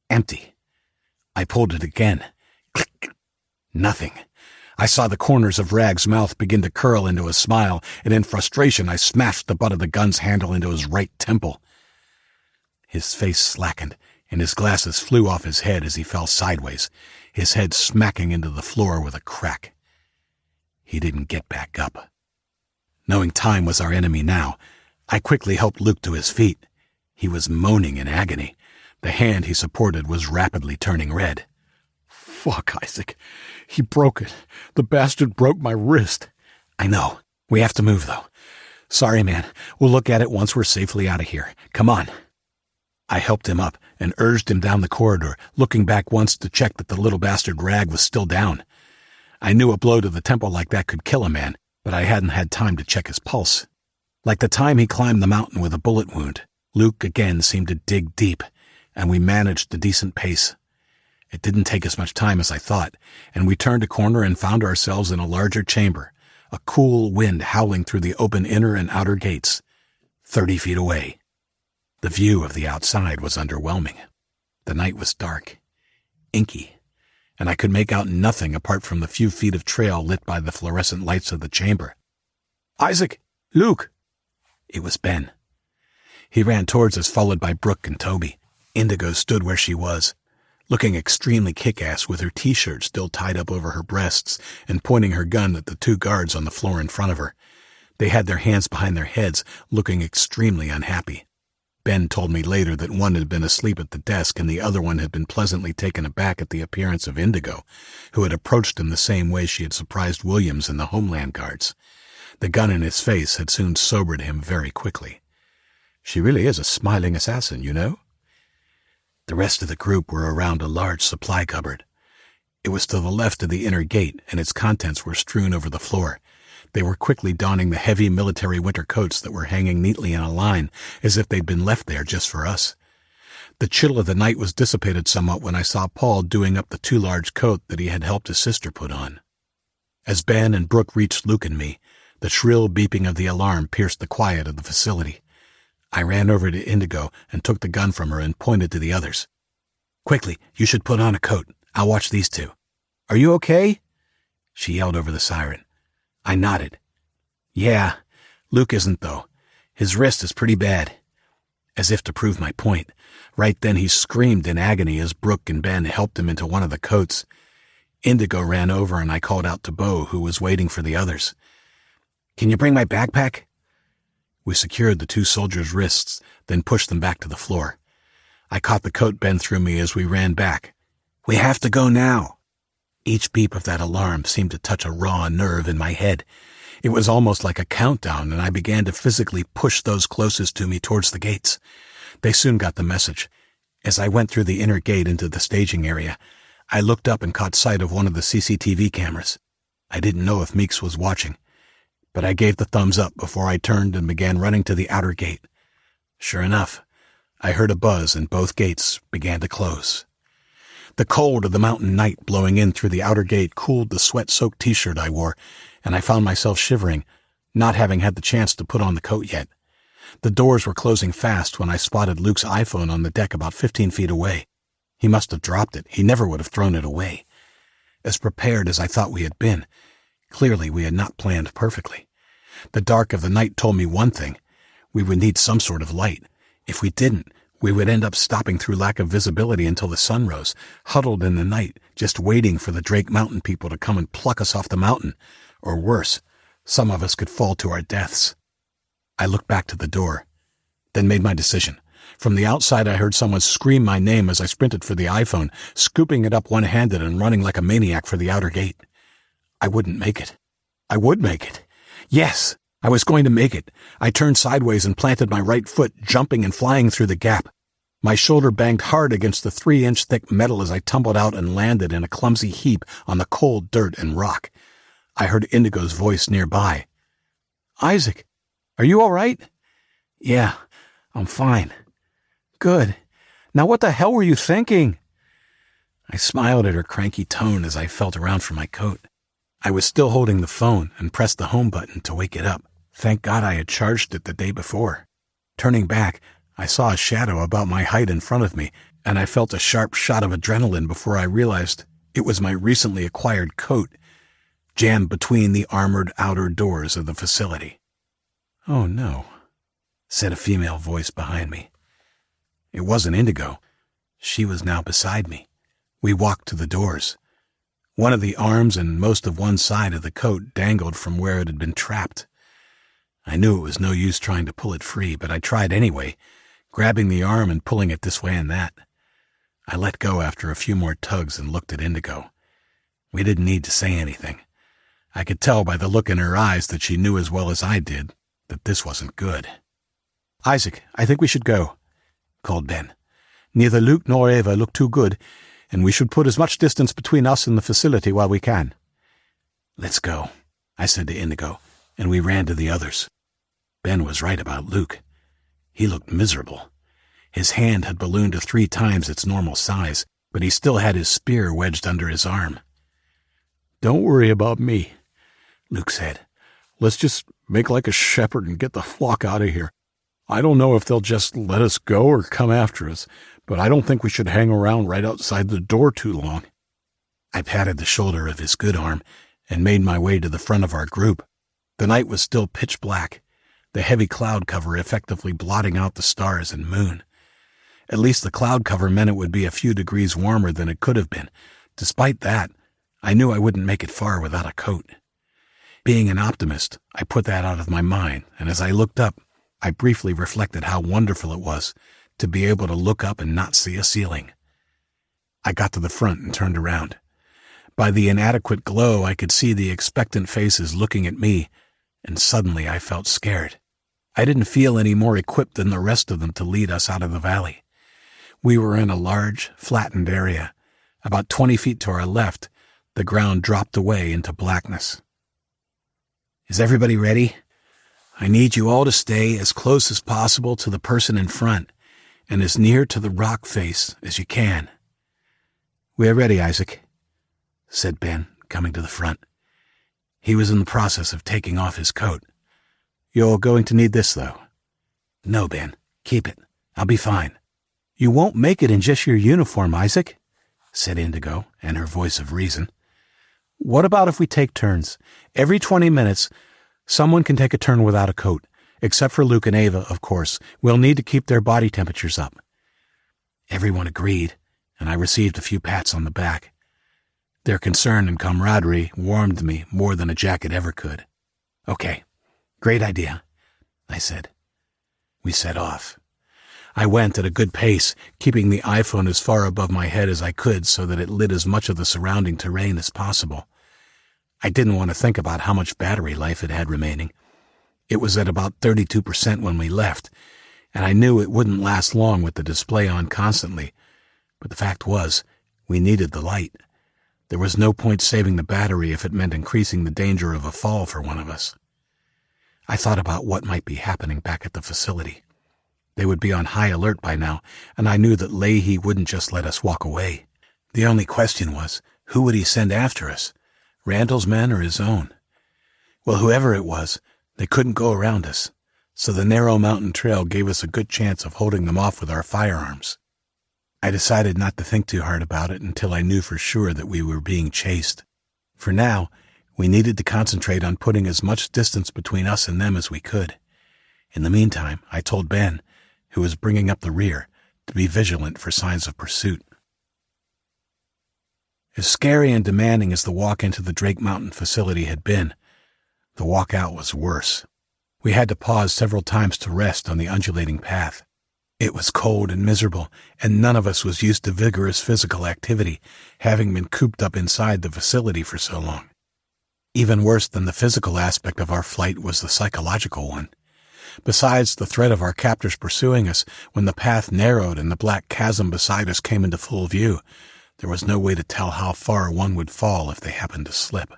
Empty. I pulled it again. Click. Nothing. I saw the corners of Rag's mouth begin to curl into a smile, and in frustration I smashed the butt of the gun's handle into his right temple. His face slackened, and his glasses flew off his head as he fell sideways, his head smacking into the floor with a crack. He didn't get back up. Knowing time was our enemy now, I quickly helped Luke to his feet. He was moaning in agony. The hand he supported was rapidly turning red. Fuck, Isaac. He broke it. The bastard broke my wrist. I know. We have to move, though. Sorry, man. We'll look at it once we're safely out of here. Come on. I helped him up and urged him down the corridor, looking back once to check that the little bastard Rag was still down. I knew a blow to the temple like that could kill a man, but I hadn't had time to check his pulse. Like the time he climbed the mountain with a bullet wound, Luke again seemed to dig deep, and we managed a decent pace. It didn't take as much time as I thought, and we turned a corner and found ourselves in a larger chamber, a cool wind howling through the open inner and outer gates, 30 feet away. The view of the outside was underwhelming. The night was dark, inky, and I could make out nothing apart from the few feet of trail lit by the fluorescent lights of the chamber. Isaac! Luke! It was Ben. He ran towards us, followed by Brooke and Toby. Indigo stood where she was, looking extremely kick-ass with her T-shirt still tied up over her breasts and pointing her gun at the two guards on the floor in front of her. They had their hands behind their heads, looking extremely unhappy. Ben told me later that one had been asleep at the desk and the other one had been pleasantly taken aback at the appearance of Indigo, who had approached him the same way she had surprised Williams and the Homeland Guards. The gun in his face had soon sobered him very quickly. She really is a smiling assassin, you know? The rest of the group were around a large supply cupboard. It was to the left of the inner gate, and its contents were strewn over the floor. They were quickly donning the heavy military winter coats that were hanging neatly in a line, as if they'd been left there just for us. The chill of the night was dissipated somewhat when I saw Paul doing up the too large coat that he had helped his sister put on. As Ben and Brooke reached Luke and me, the shrill beeping of the alarm pierced the quiet of the facility. I ran over to Indigo and took the gun from her and pointed to the others. "Quickly, you should put on a coat. I'll watch these two." "Are you okay?" she yelled over the siren. I nodded. "Yeah, Luke isn't, though. His wrist is pretty bad." As if to prove my point, right then he screamed in agony as Brooke and Ben helped him into one of the coats. Indigo ran over and I called out to Bo, who was waiting for the others. "Can you bring my backpack?" We secured the two soldiers' wrists, then pushed them back to the floor. I caught the coat Ben threw me as we ran back. "We have to go now." Each beep of that alarm seemed to touch a raw nerve in my head. It was almost like a countdown, and I began to physically push those closest to me towards the gates. They soon got the message. As I went through the inner gate into the staging area, I looked up and caught sight of one of the CCTV cameras. I didn't know if Meeks was watching, but I gave the thumbs up before I turned and began running to the outer gate. Sure enough, I heard a buzz and both gates began to close. The cold of the mountain night blowing in through the outer gate cooled the sweat-soaked T-shirt I wore, and I found myself shivering, not having had the chance to put on the coat yet. The doors were closing fast when I spotted Luke's iPhone on the deck about 15 feet away. He must have dropped it. He never would have thrown it away. As prepared as I thought we had been, clearly we had not planned perfectly. The dark of the night told me one thing. We would need some sort of light. If we didn't, we would end up stopping through lack of visibility until the sun rose, huddled in the night, just waiting for the Drake Mountain people to come and pluck us off the mountain. Or worse, some of us could fall to our deaths. I looked back to the door, then made my decision. From the outside, I heard someone scream my name as I sprinted for the iPhone, scooping it up one-handed and running like a maniac for the outer gate. I wouldn't make it. I would make it. Yes, I was going to make it. I turned sideways and planted my right foot, jumping and flying through the gap. My shoulder banged hard against the 3-inch thick metal as I tumbled out and landed in a clumsy heap on the cold dirt and rock. I heard Indigo's voice nearby. "Isaac, are you all right?" "Yeah, I'm fine." "Good. Now what the hell were you thinking?" I smiled at her cranky tone as I felt around for my coat. I was still holding the phone and pressed the home button to wake it up. Thank God I had charged it the day before. Turning back, I saw a shadow about my height in front of me, and I felt a sharp shot of adrenaline before I realized it was my recently acquired coat, jammed between the armored outer doors of the facility. "Oh, no," said a female voice behind me. It wasn't Indigo. She was now beside me. We walked to the doors. One of the arms and most of one side of the coat dangled from where it had been trapped. I knew it was no use trying to pull it free, but I tried anyway, grabbing the arm and pulling it this way and that. I let go after a few more tugs and looked at Indigo. We didn't need to say anything. I could tell by the look in her eyes that she knew as well as I did that this wasn't good. "Isaac, I think we should go," called Ben. "Neither Luke nor Ava look too good, and we should put as much distance between us and the facility while we can." "Let's go," I said to Indigo, and we ran to the others. Ben was right about Luke. He looked miserable. His hand had ballooned to 3 times its normal size, but he still had his spear wedged under his arm. "Don't worry about me," Luke said. "Let's just make like a shepherd and get the flock out of here. I don't know if they'll just let us go or come after us, but I don't think we should hang around right outside the door too long." I patted the shoulder of his good arm and made my way to the front of our group. The night was still pitch black, the heavy cloud cover effectively blotting out the stars and moon. At least the cloud cover meant it would be a few degrees warmer than it could have been. Despite that, I knew I wouldn't make it far without a coat. Being an optimist, I put that out of my mind, and as I looked up, I briefly reflected how wonderful it was to be able to look up and not see a ceiling. I got to the front and turned around. By the inadequate glow, I could see the expectant faces looking at me, and suddenly I felt scared. I didn't feel any more equipped than the rest of them to lead us out of the valley. We were in a large, flattened area. About 20 feet to our left, the ground dropped away into blackness. "Is everybody ready? I need you all to stay as close as possible to the person in front and as near to the rock face as you can." "We're ready, Isaac," said Ben, coming to the front. He was in the process of taking off his coat. "You're going to need this, though." "No, Ben. Keep it. I'll be fine." "You won't make it in just your uniform, Isaac," said Indigo, and her voice of reason. "What about if we take turns? Every 20 minutes, someone can take a turn without a coat. Except for Luke and Ava, of course. We'll need to keep their body temperatures up." Everyone agreed, and I received a few pats on the back. Their concern and camaraderie warmed me more than a jacket ever could. "Okay, great idea," I said. We set off. I went at a good pace, keeping the iPhone as far above my head as I could so that it lit as much of the surrounding terrain as possible. I didn't want to think about how much battery life it had remaining. It was at about 32% when we left, and I knew it wouldn't last long with the display on constantly. But the fact was, we needed the light. There was no point saving the battery if it meant increasing the danger of a fall for one of us. I thought about what might be happening back at the facility. They would be on high alert by now, and I knew that Leahy wouldn't just let us walk away. The only question was, who would he send after us? Randall's men or his own? Well, whoever it was, they couldn't go around us, so the narrow mountain trail gave us a good chance of holding them off with our firearms. I decided not to think too hard about it until I knew for sure that we were being chased. For now, we needed to concentrate on putting as much distance between us and them as we could. In the meantime, I told Ben, who was bringing up the rear, to be vigilant for signs of pursuit. As scary and demanding as the walk into the Drake Mountain facility had been, the walk out was worse. We had to pause several times to rest on the undulating path. It was cold and miserable, and none of us was used to vigorous physical activity, having been cooped up inside the facility for so long. Even worse than the physical aspect of our flight was the psychological one. Besides the threat of our captors pursuing us, when the path narrowed and the black chasm beside us came into full view, there was no way to tell how far one would fall if they happened to slip.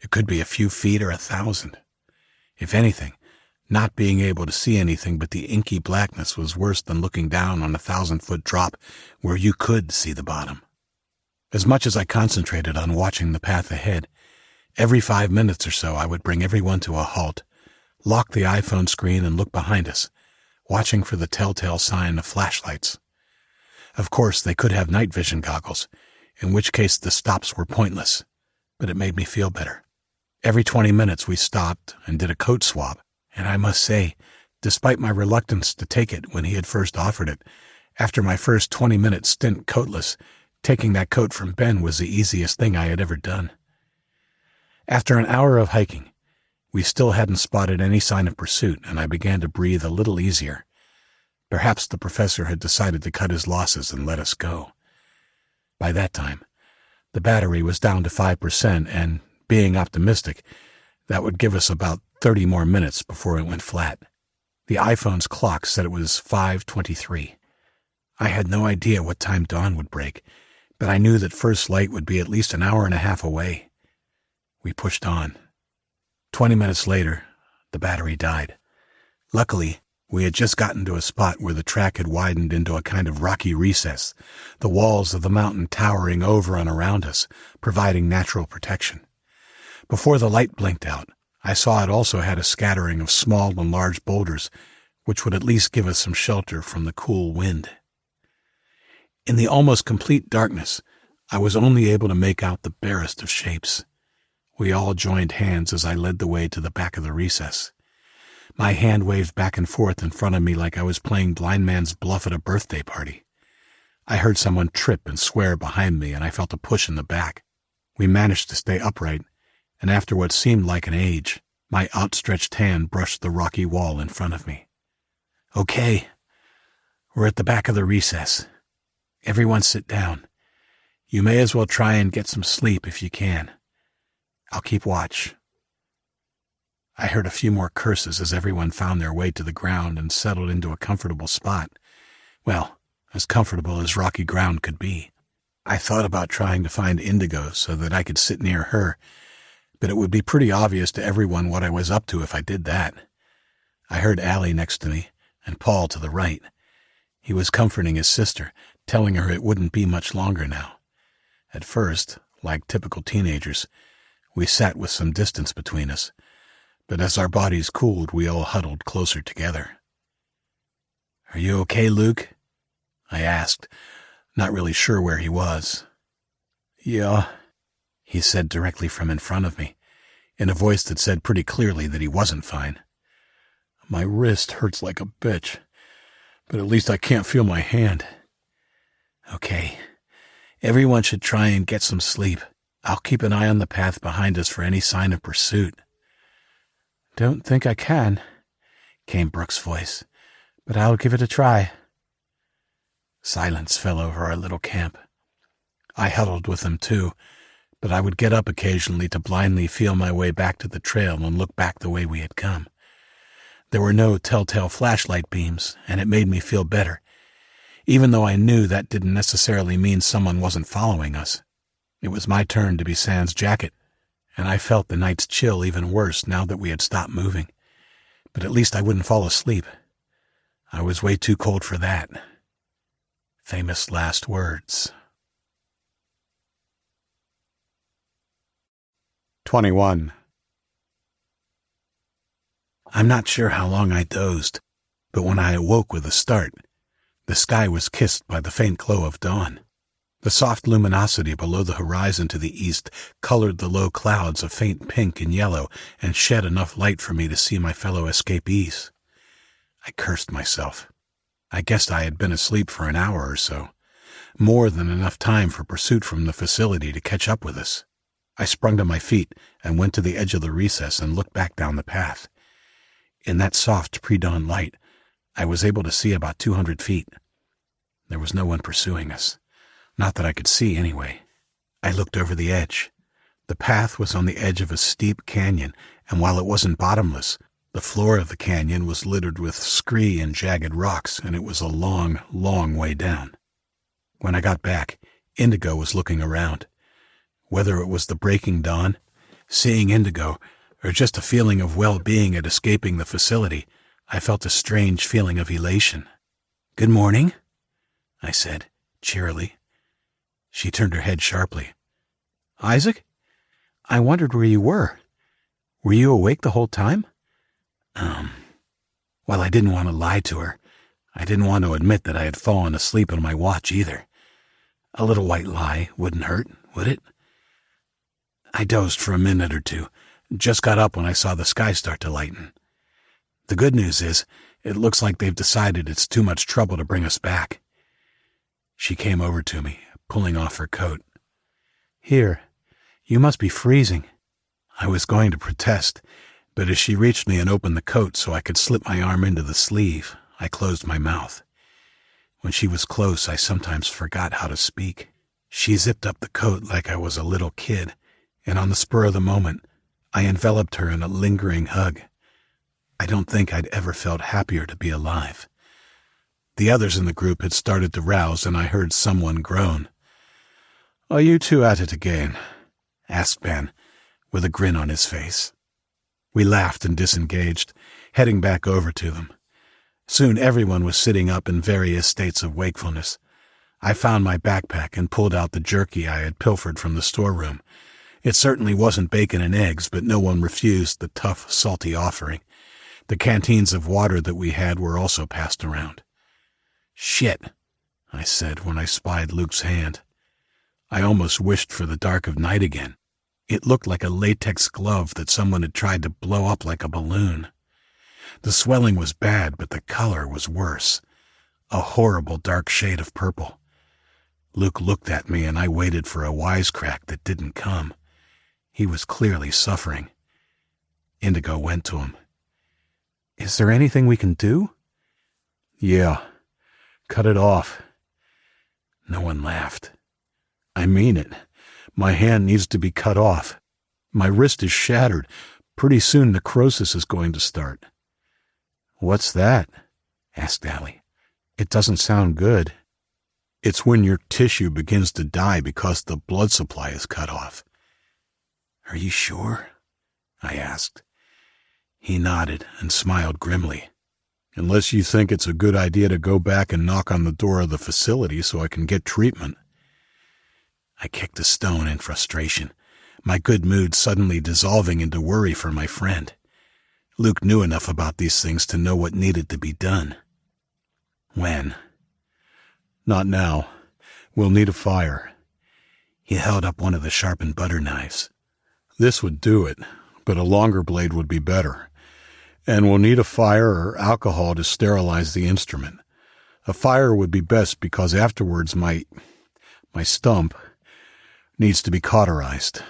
It could be a few feet or 1,000. If anything, not being able to see anything but the inky blackness was worse than looking down on a 1,000-foot drop where you could see the bottom. As much as I concentrated on watching the path ahead, every 5 minutes or so I would bring everyone to a halt, lock the iPhone screen and look behind us, watching for the telltale sign of flashlights. Of course, they could have night vision goggles, in which case the stops were pointless, but it made me feel better. Every 20 minutes we stopped and did a coat swab, and I must say, despite my reluctance to take it when he had first offered it, after my first 20-minute stint coatless, taking that coat from Ben was the easiest thing I had ever done. After an hour of hiking, we still hadn't spotted any sign of pursuit, and I began to breathe a little easier. Perhaps the professor had decided to cut his losses and let us go. By that time, the battery was down to 5%, and, being optimistic, that would give us about 30 more minutes before it went flat. The iPhone's clock said it was 5:23. I had no idea what time dawn would break, but I knew that first light would be at least an hour and a half away. We pushed on. 20 minutes later, the battery died. Luckily, we had just gotten to a spot where the track had widened into a kind of rocky recess, the walls of the mountain towering over and around us, providing natural protection. Before the light blinked out, I saw it also had a scattering of small and large boulders, which would at least give us some shelter from the cool wind. In the almost complete darkness, I was only able to make out the barest of shapes. We all joined hands as I led the way to the back of the recess. My hand waved back and forth in front of me like I was playing blind man's bluff at a birthday party. I heard someone trip and swear behind me, and I felt a push in the back. We managed to stay upright, and after what seemed like an age, my outstretched hand brushed the rocky wall in front of me. Okay, we're at the back of the recess. Everyone sit down. You may as well try and get some sleep if you can. I'll keep watch. I heard a few more curses as everyone found their way to the ground and settled into a comfortable spot. Well, as comfortable as rocky ground could be. I thought about trying to find Indigo so that I could sit near her, but it would be pretty obvious to everyone what I was up to if I did that. I heard Allie next to me, and Paul to the right. He was comforting his sister, telling her it wouldn't be much longer now. At first, like typical teenagers, we sat with some distance between us, but as our bodies cooled, we all huddled closer together. "Are you okay, Luke?" I asked, not really sure where he was. "Yeah," he said directly from in front of me, in a voice that said pretty clearly that he wasn't fine. "My wrist hurts like a bitch, but at least I can't feel my hand." "Okay, everyone should try and get some sleep. I'll keep an eye on the path behind us for any sign of pursuit." "Don't think I can," came Brooke's voice, "but I'll give it a try." Silence fell over our little camp. I huddled with them too, but I would get up occasionally to blindly feel my way back to the trail and look back the way we had come. There were no telltale flashlight beams, and it made me feel better, even though I knew that didn't necessarily mean someone wasn't following us. It was my turn to be sans jacket, and I felt the night's chill even worse now that we had stopped moving. But at least I wouldn't fall asleep. I was way too cold for that. Famous last words. 21. I'm not sure how long I dozed, but when I awoke with a start, the sky was kissed by the faint glow of dawn. The soft luminosity below the horizon to the east colored the low clouds a faint pink and yellow and shed enough light for me to see my fellow escapees. I cursed myself. I guessed I had been asleep for an hour or so, more than enough time for pursuit from the facility to catch up with us. I sprung to my feet and went to the edge of the recess and looked back down the path. In that soft pre-dawn light, I was able to see about 200 feet. There was no one pursuing us. Not that I could see, anyway. I looked over the edge. The path was on the edge of a steep canyon, and while it wasn't bottomless, the floor of the canyon was littered with scree and jagged rocks, and it was a long, long way down. When I got back, Indigo was looking around. Whether it was the breaking dawn, seeing Indigo, or just a feeling of well-being at escaping the facility, I felt a strange feeling of elation. "Good morning," I said, cheerily. She turned her head sharply. "Isaac? I wondered where you were. Were you awake the whole time?" While I didn't want to lie to her, I didn't want to admit that I had fallen asleep on my watch either. A little white lie wouldn't hurt, would it? I dozed for a minute or two, just got up when I saw the sky start to lighten. The good news is, it looks like they've decided it's too much trouble to bring us back. She came over to me, pulling off her coat. Here, you must be freezing. I was going to protest, but as she reached me and opened the coat so I could slip my arm into the sleeve, I closed my mouth. When she was close, I sometimes forgot how to speak. She zipped up the coat like I was a little kid, and on the spur of the moment, I enveloped her in a lingering hug. I don't think I'd ever felt happier to be alive. The others in the group had started to rouse, and I heard someone groan. "Are you two at it again?" asked Ben, with a grin on his face. We laughed and disengaged, heading back over to them. Soon everyone was sitting up in various states of wakefulness. I found my backpack and pulled out the jerky I had pilfered from the storeroom. It certainly wasn't bacon and eggs, but no one refused the tough, salty offering. The canteens of water that we had were also passed around. "Shit," I said when I spied Luke's hand. I almost wished for the dark of night again. It looked like a latex glove that someone had tried to blow up like a balloon. The swelling was bad, but the color was worse. A horrible dark shade of purple. Luke looked at me and I waited for a wisecrack that didn't come. He was clearly suffering. Indigo went to him. Is there anything we can do? "Yeah. Cut it off." No one laughed. "I mean it. My hand needs to be cut off. My wrist is shattered. Pretty soon necrosis is going to start." "What's that?" asked Allie. "It doesn't sound good." "It's when your tissue begins to die because the blood supply is cut off." "Are you sure?" I asked. He nodded and smiled grimly. "Unless you think it's a good idea to go back and knock on the door of the facility so I can get treatment." I kicked a stone in frustration, my good mood suddenly dissolving into worry for my friend. Luke knew enough about these things to know what needed to be done. "When?" "Not now. We'll need a fire." He held up one of the sharpened butter knives. "This would do it, but a longer blade would be better. And we'll need a fire or alcohol to sterilize the instrument. A fire would be best because afterwards my stump needs to be cauterized."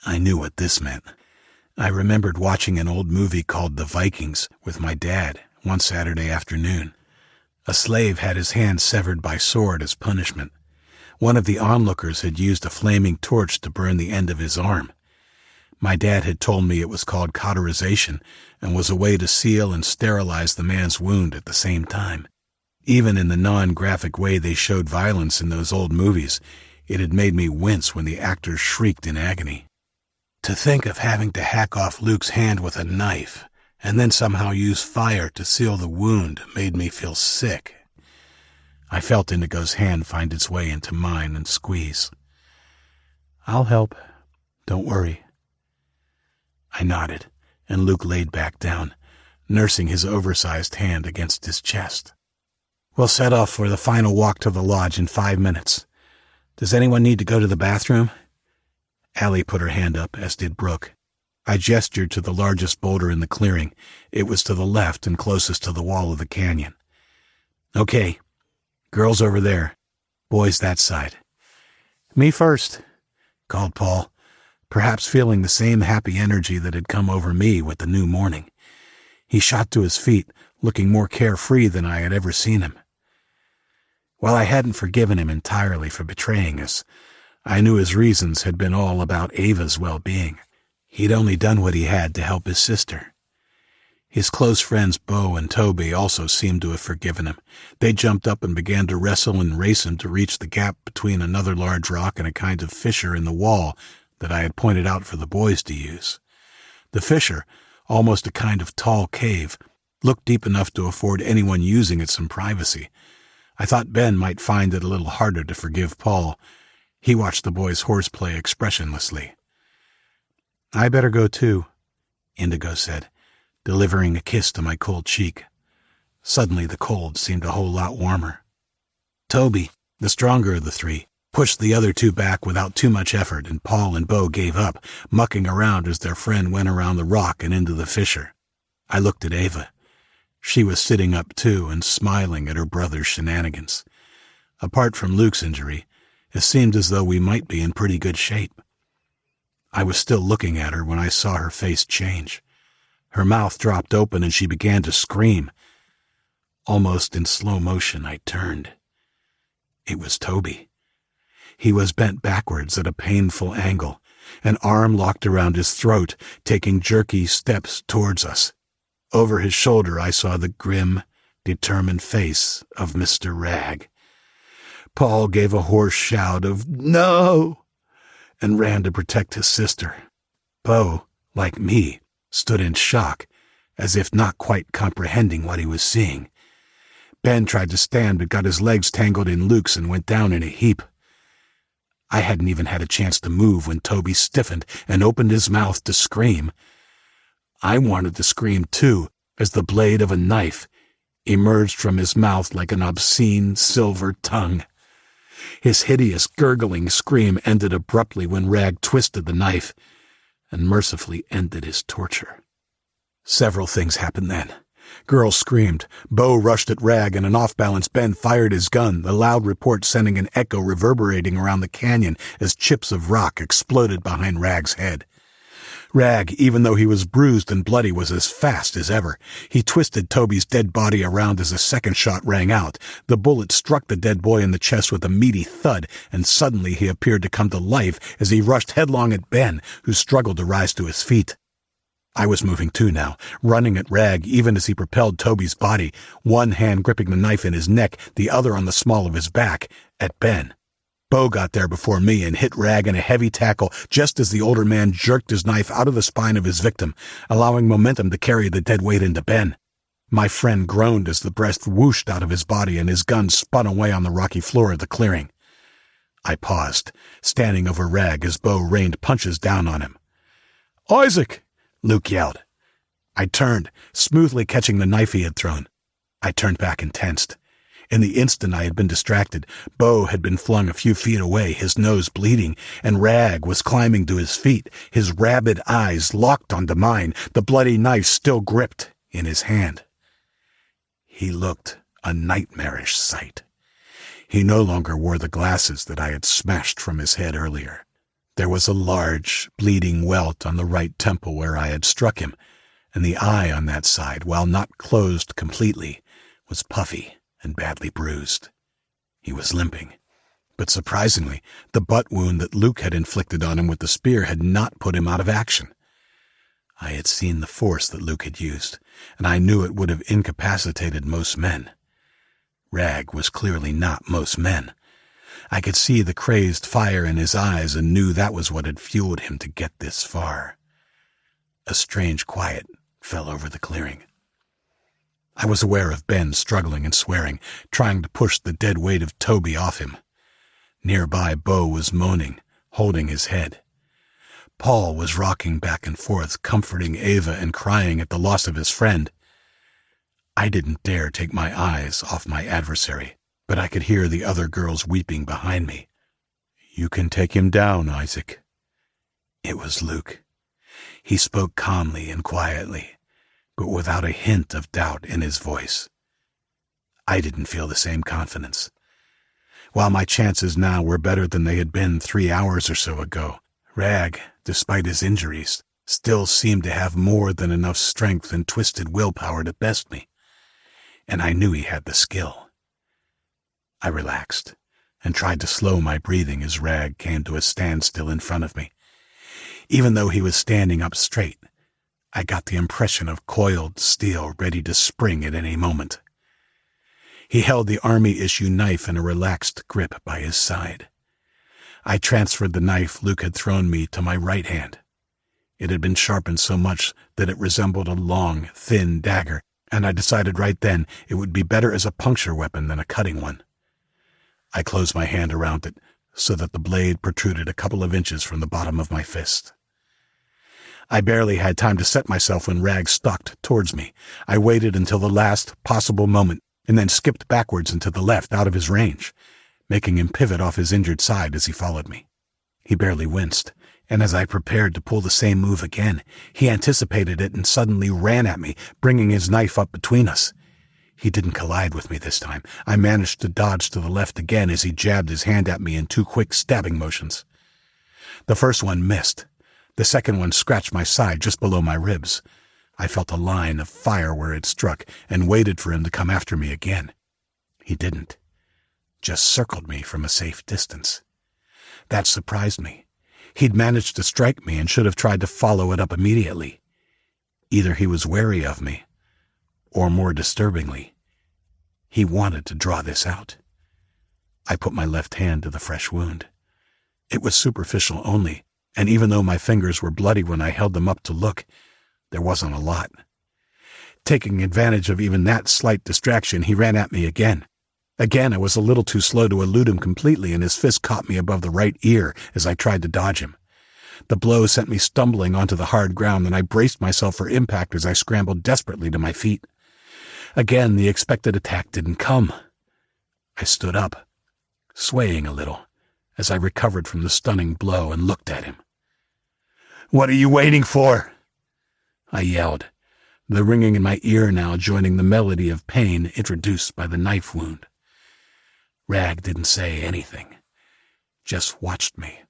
I knew what this meant. I remembered watching an old movie called The Vikings with my dad one Saturday afternoon. A slave had his hand severed by sword as punishment. One of the onlookers had used a flaming torch to burn the end of his arm. My dad had told me it was called cauterization and was a way to seal and sterilize the man's wound at the same time. Even in the non-graphic way they showed violence in those old movies, it had made me wince when the actors shrieked in agony. To think of having to hack off Luke's hand with a knife and then somehow use fire to seal the wound made me feel sick. I felt Indigo's hand find its way into mine and squeeze. "I'll help. Don't worry." I nodded, and Luke laid back down, nursing his oversized hand against his chest. "We'll set off for the final walk to the lodge in 5 minutes. Does anyone need to go to the bathroom?" Allie put her hand up, as did Brooke. I gestured to the largest boulder in the clearing. It was to the left and closest to the wall of the canyon. "Okay. Girls over there. Boys that side." "Me first," called Paul, perhaps feeling the same happy energy that had come over me with the new morning. He shot to his feet, looking more carefree than I had ever seen him. While I hadn't forgiven him entirely for betraying us, I knew his reasons had been all about Ava's well-being. He'd only done what he had to help his sister. His close friends Bo and Toby also seemed to have forgiven him. They jumped up and began to wrestle and race him to reach the gap between another large rock and a kind of fissure in the wall that I had pointed out for the boys to use. The fissure, almost a kind of tall cave, looked deep enough to afford anyone using it some privacy. I thought Ben might find it a little harder to forgive Paul. He watched the boys horseplay expressionlessly. "I better go too," Indigo said, delivering a kiss to my cold cheek. Suddenly the cold seemed a whole lot warmer. Toby, the stronger of the three, pushed the other two back without too much effort, and Paul and Bo gave up, mucking around as their friend went around the rock and into the fissure. I looked at Ava. She was sitting up too and smiling at her brother's shenanigans. Apart from Luke's injury, it seemed as though we might be in pretty good shape. I was still looking at her when I saw her face change. Her mouth dropped open and she began to scream. Almost in slow motion, I turned. It was Toby. He was bent backwards at a painful angle, an arm locked around his throat, taking jerky steps towards us. Over his shoulder I saw the grim, determined face of Mr. Rag. Paul gave a hoarse shout of "No!" and ran to protect his sister. Bo, like me, stood in shock, as if not quite comprehending what he was seeing. Ben tried to stand but got his legs tangled in Luke's and went down in a heap. I hadn't even had a chance to move when Toby stiffened and opened his mouth to scream. I wanted to scream too, as the blade of a knife emerged from his mouth like an obscene silver tongue. His hideous gurgling scream ended abruptly when Rag twisted the knife and mercifully ended his torture. Several things happened then. Girls screamed. Bo rushed at Rag, and an off-balance Ben fired his gun, the loud report sending an echo reverberating around the canyon as chips of rock exploded behind Rag's head. Rag, even though he was bruised and bloody, was as fast as ever. He twisted Toby's dead body around as a second shot rang out. The bullet struck the dead boy in the chest with a meaty thud, and suddenly he appeared to come to life as he rushed headlong at Ben, who struggled to rise to his feet. I was moving too now, running at Rag even as he propelled Toby's body, one hand gripping the knife in his neck, the other on the small of his back, at Ben. Bo got there before me and hit Rag in a heavy tackle just as the older man jerked his knife out of the spine of his victim, allowing momentum to carry the dead weight into Ben. My friend groaned as the breath whooshed out of his body and his gun spun away on the rocky floor of the clearing. I paused, standing over Rag as Bo rained punches down on him. "Isaac!" Luke yelled. I turned, smoothly catching the knife he had thrown. I turned back and tensed. In the instant I had been distracted, Bo had been flung a few feet away, his nose bleeding, and Rag was climbing to his feet, his rabid eyes locked onto mine, the bloody knife still gripped in his hand. He looked a nightmarish sight. He no longer wore the glasses that I had smashed from his head earlier. There was a large, bleeding welt on the right temple where I had struck him, and the eye on that side, while not closed completely, was puffy and badly bruised. He was limping, but surprisingly, the butt wound that Luke had inflicted on him with the spear had not put him out of action. I had seen the force that Luke had used, and I knew it would have incapacitated most men. Rag was clearly not most men. I could see the crazed fire in his eyes and knew that was what had fueled him to get this far. A strange quiet fell over the clearing. I was aware of Ben struggling and swearing, trying to push the dead weight of Toby off him. Nearby, Bo was moaning, holding his head. Paul was rocking back and forth, comforting Ava and crying at the loss of his friend. I didn't dare take my eyes off my adversary, but I could hear the other girls weeping behind me. "You can take him down, Isaac." It was Luke. He spoke calmly and quietly, but without a hint of doubt in his voice. I didn't feel the same confidence. While my chances now were better than they had been 3 hours or so ago, Rag, despite his injuries, still seemed to have more than enough strength and twisted willpower to best me, and I knew he had the skill. I relaxed and tried to slow my breathing as Rag came to a standstill in front of me. Even though he was standing up straight, I got the impression of coiled steel ready to spring at any moment. He held the army-issue knife in a relaxed grip by his side. I transferred the knife Luke had thrown me to my right hand. It had been sharpened so much that it resembled a long, thin dagger, and I decided right then it would be better as a puncture weapon than a cutting one. I closed my hand around it so that the blade protruded a couple of inches from the bottom of my fist. I barely had time to set myself when Rag stalked towards me. I waited until the last possible moment and then skipped backwards and to the left out of his range, making him pivot off his injured side as he followed me. He barely winced, and as I prepared to pull the same move again, he anticipated it and suddenly ran at me, bringing his knife up between us. He didn't collide with me this time. I managed to dodge to the left again as he jabbed his hand at me in 2 quick stabbing motions. The first one missed. The second one scratched my side just below my ribs. I felt a line of fire where it struck and waited for him to come after me again. He didn't. Just circled me from a safe distance. That surprised me. He'd managed to strike me and should have tried to follow it up immediately. Either he was wary of me, or more disturbingly, he wanted to draw this out. I put my left hand to the fresh wound. It was superficial only, and even though my fingers were bloody when I held them up to look, there wasn't a lot. Taking advantage of even that slight distraction, he ran at me again. Again, I was a little too slow to elude him completely, and his fist caught me above the right ear as I tried to dodge him. The blow sent me stumbling onto the hard ground, and I braced myself for impact as I scrambled desperately to my feet. Again, the expected attack didn't come. I stood up, swaying a little, as I recovered from the stunning blow and looked at him. "What are you waiting for?" I yelled, the ringing in my ear now joining the melody of pain introduced by the knife wound. Rag didn't say anything, just watched me.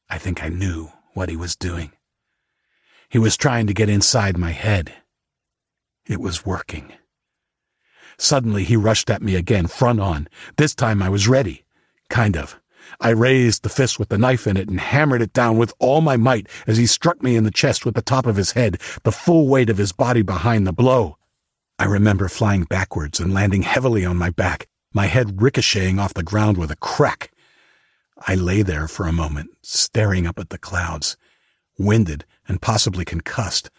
I think I knew what he was doing. He was trying to get inside my head. It was working. Suddenly he rushed at me again, front on. This time I was ready. Kind of. I raised the fist with the knife in it and hammered it down with all my might as he struck me in the chest with the top of his head, the full weight of his body behind the blow. I remember flying backwards and landing heavily on my back, my head ricocheting off the ground with a crack. I lay there for a moment, staring up at the clouds, winded and possibly concussed,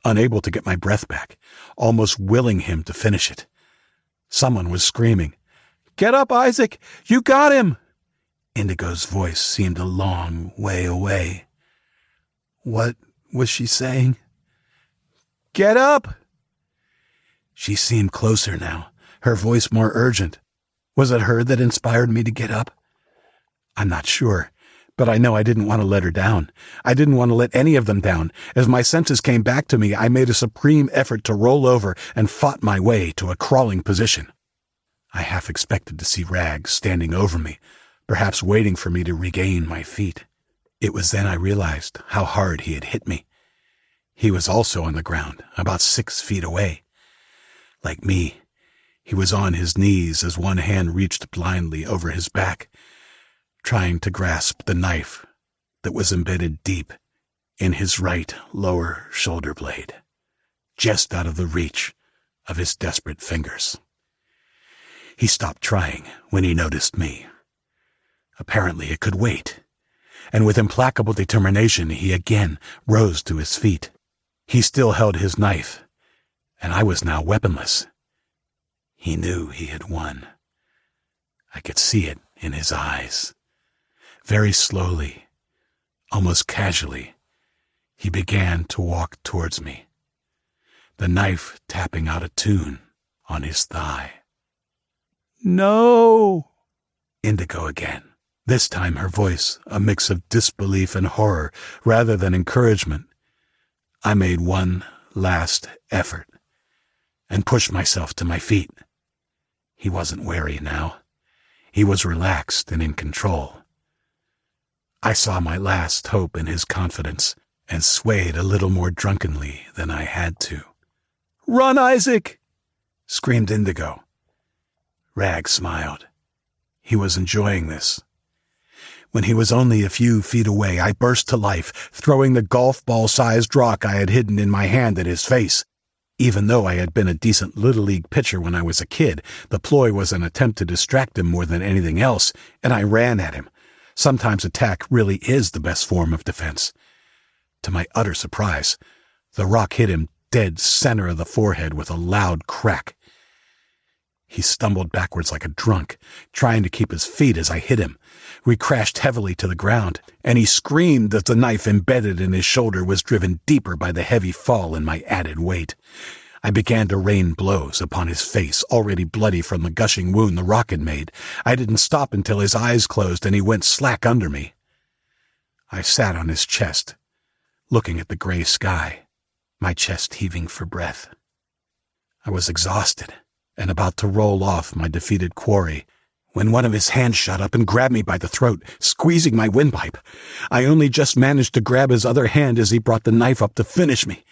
unable to get my breath back, almost willing him to finish it. Someone was screaming, "Get up, Isaac! You got him!" Indigo's voice seemed a long way away. What was she saying? "Get up!" She seemed closer now, her voice more urgent. Was it her that inspired me to get up? I'm not sure, but I know I didn't want to let her down. I didn't want to let any of them down. As my senses came back to me, I made a supreme effort to roll over and fought my way to a crawling position. I half expected to see Rag standing over me, perhaps waiting for me to regain my feet. It was then I realized how hard he had hit me. He was also on the ground, about 6 feet away. Like me, he was on his knees as one hand reached blindly over his back, trying to grasp the knife that was embedded deep in his right lower shoulder blade, just out of the reach of his desperate fingers. He stopped trying when he noticed me. Apparently it could wait, and with implacable determination he again rose to his feet. He still held his knife, and I was now weaponless. He knew he had won. I could see it in his eyes. Very slowly, almost casually, he began to walk towards me, the knife tapping out a tune on his thigh. "No!" Indigo again. This time her voice a mix of disbelief and horror rather than encouragement. I made one last effort and pushed myself to my feet. He wasn't wary now. He was relaxed and in control. I saw my last hope in his confidence and swayed a little more drunkenly than I had to. "Run, Isaac!" screamed Indigo. Rag smiled. He was enjoying this. When he was only a few feet away, I burst to life, throwing the golf ball-sized rock I had hidden in my hand at his face. Even though I had been a decent Little League pitcher when I was a kid, the ploy was an attempt to distract him more than anything else, and I ran at him. Sometimes attack really is the best form of defense. To my utter surprise, the rock hit him dead center of the forehead with a loud crack. He stumbled backwards like a drunk, trying to keep his feet as I hit him. We crashed heavily to the ground, and he screamed as the knife embedded in his shoulder was driven deeper by the heavy fall and my added weight. I began to rain blows upon his face, already bloody from the gushing wound the rock had made. I didn't stop until his eyes closed and he went slack under me. I sat on his chest, looking at the gray sky, my chest heaving for breath. I was exhausted and about to roll off my defeated quarry when one of his hands shot up and grabbed me by the throat, squeezing my windpipe. I only just managed to grab his other hand as he brought the knife up to finish me.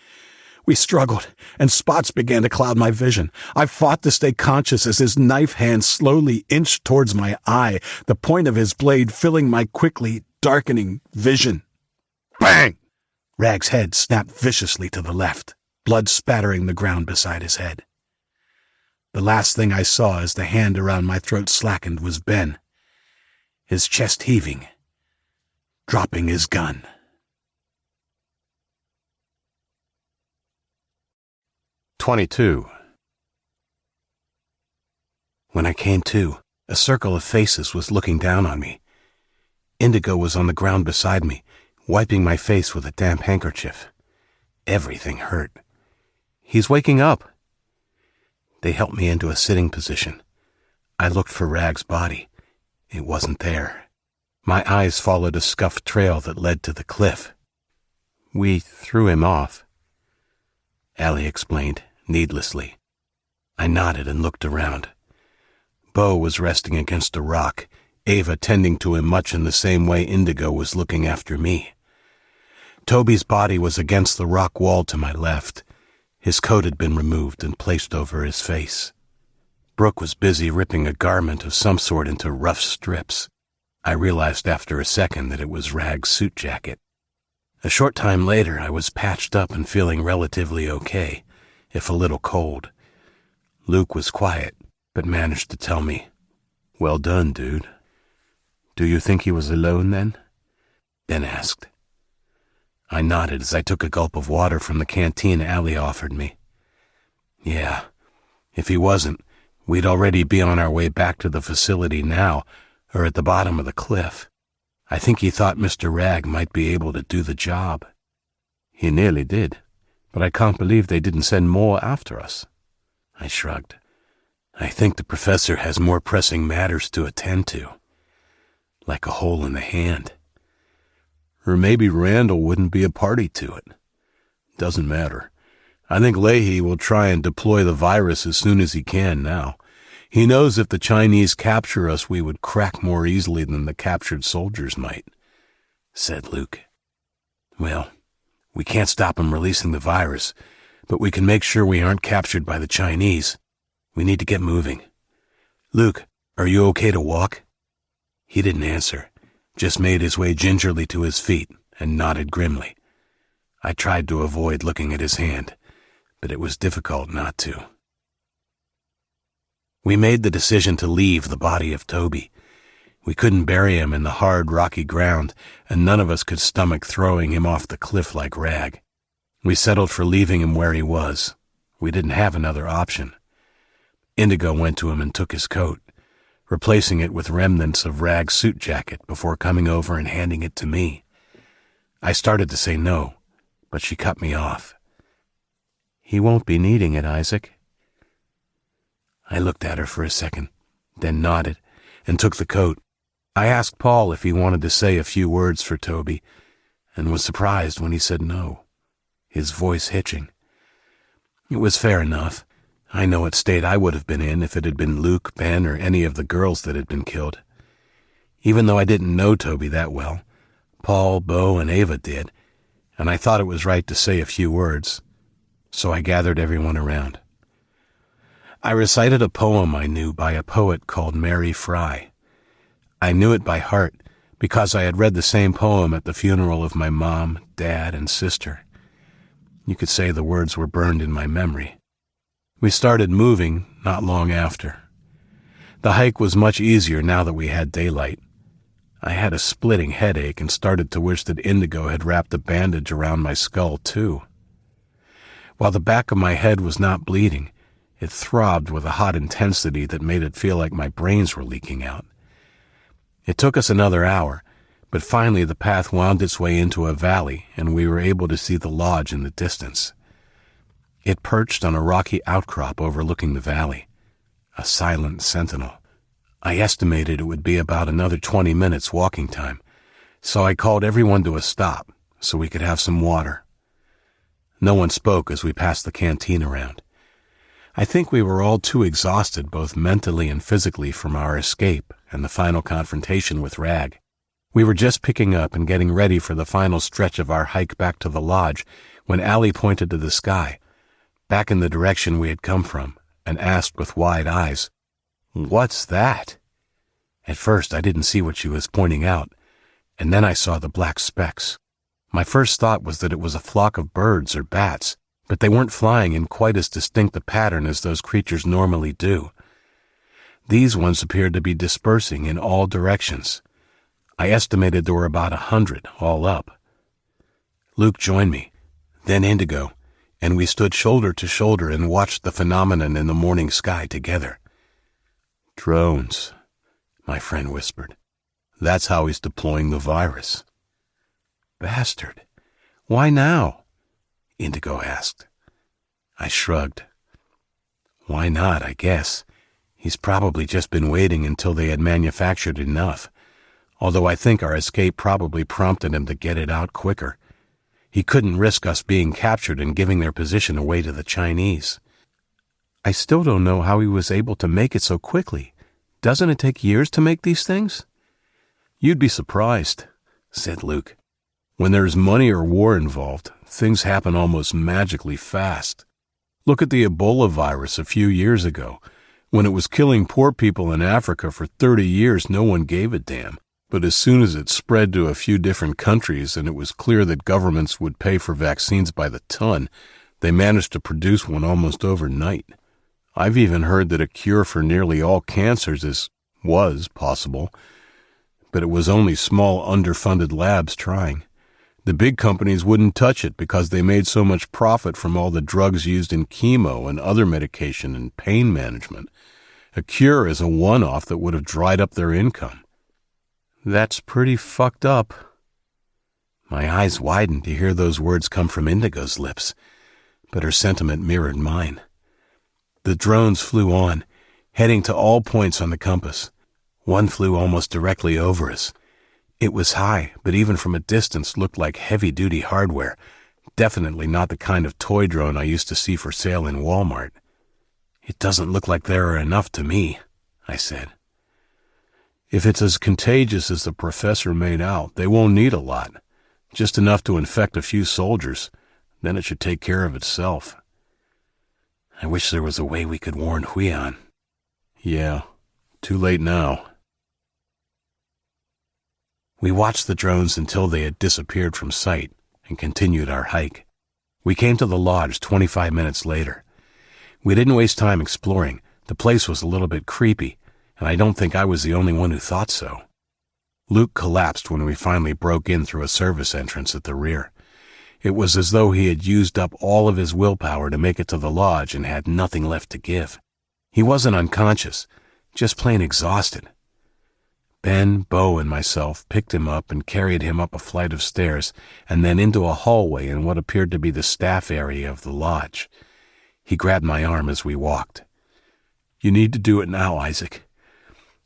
We struggled, and spots began to cloud my vision. I fought to stay conscious as his knife hand slowly inched towards my eye, the point of his blade filling my quickly darkening vision. Bang! Rag's head snapped viciously to the left, blood spattering the ground beside his head. The last thing I saw as the hand around my throat slackened was Ben, his chest heaving, dropping his gun. "22. When I came to, a circle of faces was looking down on me. Indigo was on the ground beside me, wiping my face with a damp handkerchief. Everything hurt. He's waking up." They helped me into a sitting position. I looked for Rag's body. It wasn't there. My eyes followed a scuffed trail that led to the cliff. "We threw him off," Allie explained, needlessly. I nodded and looked around. Bo was resting against a rock, Ava tending to him much in the same way Indigo was looking after me. Toby's body was against the rock wall to my left. His coat had been removed and placed over his face. Brooke was busy ripping a garment of some sort into rough strips. I realized after a second that it was Rag's suit jacket. A short time later, I was patched up and feeling relatively okay, if a little cold. Luke was quiet, but managed to tell me, "Well done, dude." "Do you think he was alone then?" Ben asked. I nodded as I took a gulp of water from the canteen Allie offered me. Yeah, if he wasn't, we'd already be on our way back to the facility now, or at the bottom of the cliff. I think he thought Mr. Rag might be able to do the job. "He nearly did, but I can't believe they didn't send more after us." I shrugged. I think the professor has more pressing matters to attend to. Like a hole in the hand. Or maybe Randall wouldn't be a party to it. Doesn't matter. I think Leahy will try and deploy the virus as soon as he can now. He knows if the Chinese capture us, we would crack more easily than the captured soldiers might," said Luke. "Well, we can't stop him releasing the virus, but we can make sure we aren't captured by the Chinese. We need to get moving. Luke, are you okay to walk?" He didn't answer, just made his way gingerly to his feet and nodded grimly. I tried to avoid looking at his hand, but it was difficult not to. We made the decision to leave the body of Toby. We couldn't bury him in the hard, rocky ground, and none of us could stomach throwing him off the cliff like Rag. We settled for leaving him where he was. We didn't have another option. Indigo went to him and took his coat, replacing it with remnants of Rag's suit jacket before coming over and handing it to me. I started to say no, but she cut me off. "He won't be needing it, Isaac." I looked at her for a second, then nodded and took the coat. I asked Paul if he wanted to say a few words for Toby, and was surprised when he said no, his voice hitching. It was fair enough. I know what state I would have been in if it had been Luke, Ben, or any of the girls that had been killed. Even though I didn't know Toby that well, Paul, Bo, and Ava did, and I thought it was right to say a few words, so I gathered everyone around. I recited a poem I knew by a poet called Mary Fry. I knew it by heart because I had read the same poem at the funeral of my mom, dad, and sister. You could say the words were burned in my memory. We started moving not long after. The hike was much easier now that we had daylight. I had a splitting headache and started to wish that Indigo had wrapped a bandage around my skull, too. While the back of my head was not bleeding, It throbbed with a hot intensity that made it feel like my brains were leaking out. It took us another hour, but finally the path wound its way into a valley, and we were able to see the lodge in the distance. It perched on a rocky outcrop overlooking the valley, a silent sentinel. I estimated it would be about another 20 minutes walking time, so I called everyone to a stop so we could have some water. No one spoke as we passed the canteen around. I think we were all too exhausted both mentally and physically from our escape and the final confrontation with Rag. We were just picking up and getting ready for the final stretch of our hike back to the lodge when Allie pointed to the sky, back in the direction we had come from, and asked with wide eyes, "What's that?" At first I didn't see what she was pointing out, and then I saw the black specks. My first thought was that it was a flock of birds or bats, but they weren't flying in quite as distinct a pattern as those creatures normally do. These ones appeared to be dispersing in all directions. I estimated there were about 100 all up. Luke joined me, then Indigo, and we stood shoulder to shoulder and watched the phenomenon in the morning sky together. "Drones," my friend whispered. "That's how he's deploying the virus." "Bastard. Why now?" Indigo asked. I shrugged. "Why not, I guess. He's probably just been waiting until they had manufactured enough, although I think our escape probably prompted him to get it out quicker. He couldn't risk us being captured and giving their position away to the Chinese. I still don't know how he was able to make it so quickly. Doesn't it take years to make these things?" "You'd be surprised," said Luke. "When there's money or war involved, things happen almost magically fast. Look at the Ebola virus a few years ago. When it was killing poor people in Africa for 30 years, no one gave a damn. But as soon as it spread to a few different countries and it was clear that governments would pay for vaccines by the ton, they managed to produce one almost overnight. I've even heard that a cure for nearly all cancers was possible, but it was only small underfunded labs trying. The big companies wouldn't touch it because they made so much profit from all the drugs used in chemo and other medication and pain management. A cure is a one-off that would have dried up their income." "That's pretty fucked up." My eyes widened to hear those words come from Indigo's lips, but her sentiment mirrored mine. The drones flew on, heading to all points on the compass. One flew almost directly over us. It was high, but even from a distance looked like heavy-duty hardware, definitely not the kind of toy drone I used to see for sale in Walmart. "It doesn't look like there are enough to me," I said. "If it's as contagious as the professor made out, they won't need a lot. Just enough to infect a few soldiers. Then it should take care of itself." I wish there was a way we could warn Huion. "Yeah, too late now." We watched the drones until they had disappeared from sight and continued our hike. We came to the lodge 25 minutes later. We didn't waste time exploring. The place was a little bit creepy, and I don't think I was the only one who thought so. Luke collapsed when we finally broke in through a service entrance at the rear. It was as though he had used up all of his willpower to make it to the lodge and had nothing left to give. He wasn't unconscious, just plain exhausted. Ben, Bo, and myself picked him up and carried him up a flight of stairs and then into a hallway in what appeared to be the staff area of the lodge. He grabbed my arm as we walked. "You need to do it now, Isaac.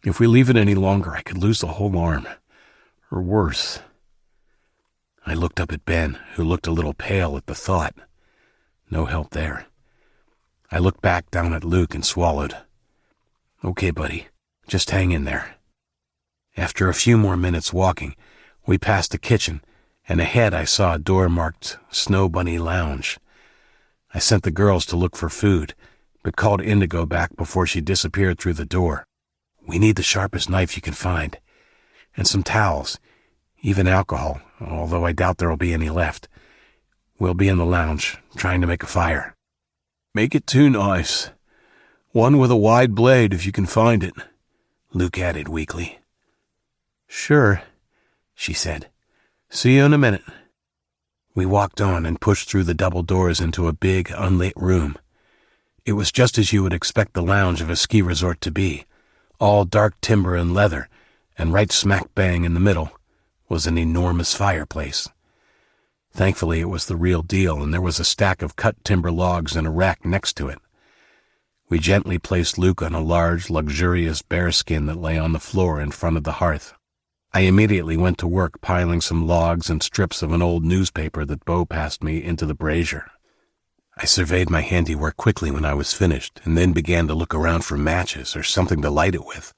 If we leave it any longer, I could lose the whole arm. Or worse." I looked up at Ben, who looked a little pale at the thought. No help there. I looked back down at Luke and swallowed. "Okay, buddy. Just hang in there." After a few more minutes walking, we passed the kitchen, and ahead I saw a door marked Snow Bunny Lounge. I sent the girls to look for food, but called Indigo back before she disappeared through the door. "We need the sharpest knife you can find, and some towels, even alcohol, although I doubt there'll be any left. We'll be in the lounge, trying to make a fire." "Make it 2 knives. One with a wide blade if you can find it," Luke added weakly. "Sure," she said. "See you in a minute." We walked on and pushed through the double doors into a big, unlit room. It was just as you would expect the lounge of a ski resort to be, all dark timber and leather, and right smack bang in the middle was an enormous fireplace. Thankfully, it was the real deal, and there was a stack of cut timber logs in a rack next to it. We gently placed Luke on a large, luxurious bearskin that lay on the floor in front of the hearth. I immediately went to work piling some logs and strips of an old newspaper that Bo passed me into the brazier. I surveyed my handiwork quickly when I was finished, and then began to look around for matches or something to light it with.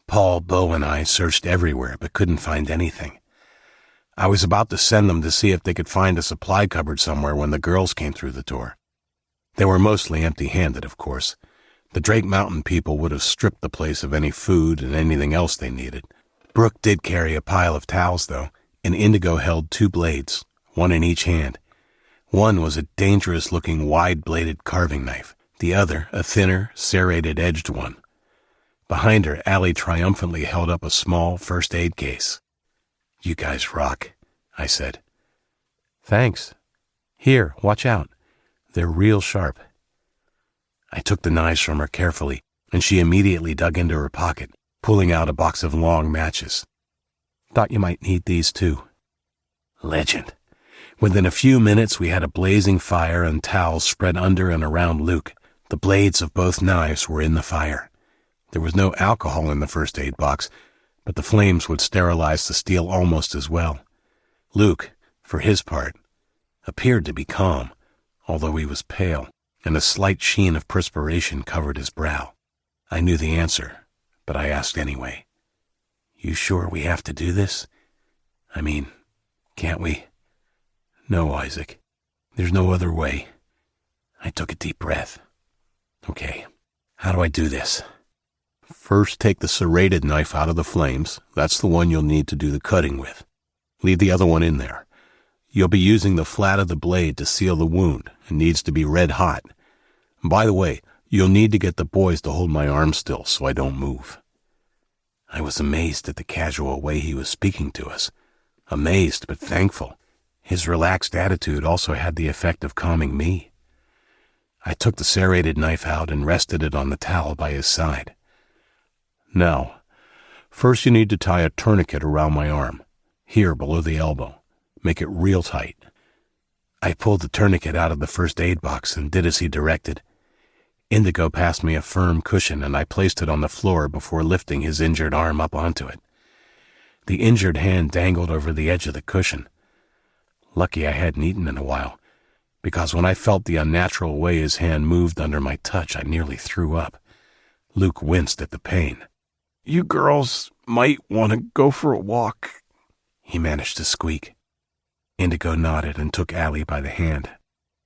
Paul, Bo, and I searched everywhere but couldn't find anything. I was about to send them to see if they could find a supply cupboard somewhere when the girls came through the door. They were mostly empty-handed, of course. The Drake Mountain people would have stripped the place of any food and anything else they needed. Brooke did carry a pile of towels, though, and Indigo held 2 blades, one in each hand. One was a dangerous-looking wide-bladed carving knife, the other a thinner, serrated-edged one. Behind her, Allie triumphantly held up a small first-aid case. "You guys rock," I said. "Thanks. Here, watch out. They're real sharp." I took the knives from her carefully, and she immediately dug into her pocket, pulling out a box of long matches. "Thought you might need these too." Legend. Within a few minutes we had a blazing fire and towels spread under and around Luke. The blades of both knives were in the fire. There was no alcohol in the first aid box, but the flames would sterilize the steel almost as well. Luke, for his part, appeared to be calm, although he was pale, and a slight sheen of perspiration covered his brow. I knew the answer, but I asked anyway. "You sure we have to do this? I mean, can't we?" "No, Isaac. There's no other way." I took a deep breath. "Okay, how do I do this?" "First, take the serrated knife out of the flames. That's the one you'll need to do the cutting with. Leave the other one in there. You'll be using the flat of the blade to seal the wound. It needs to be red hot. By the way, you'll need to get the boys to hold my arm still so I don't move." I was amazed at the casual way he was speaking to us. Amazed but thankful. His relaxed attitude also had the effect of calming me. I took the serrated knife out and rested it on the towel by his side. "Now, first you need to tie a tourniquet around my arm, here below the elbow. Make it real tight." I pulled the tourniquet out of the first aid box and did as he directed. Indigo passed me a firm cushion and I placed it on the floor before lifting his injured arm up onto it. The injured hand dangled over the edge of the cushion. Lucky I hadn't eaten in a while, because when I felt the unnatural way his hand moved under my touch, I nearly threw up. Luke winced at the pain. "You girls might want to go for a walk," he managed to squeak. Indigo nodded and took Allie by the hand.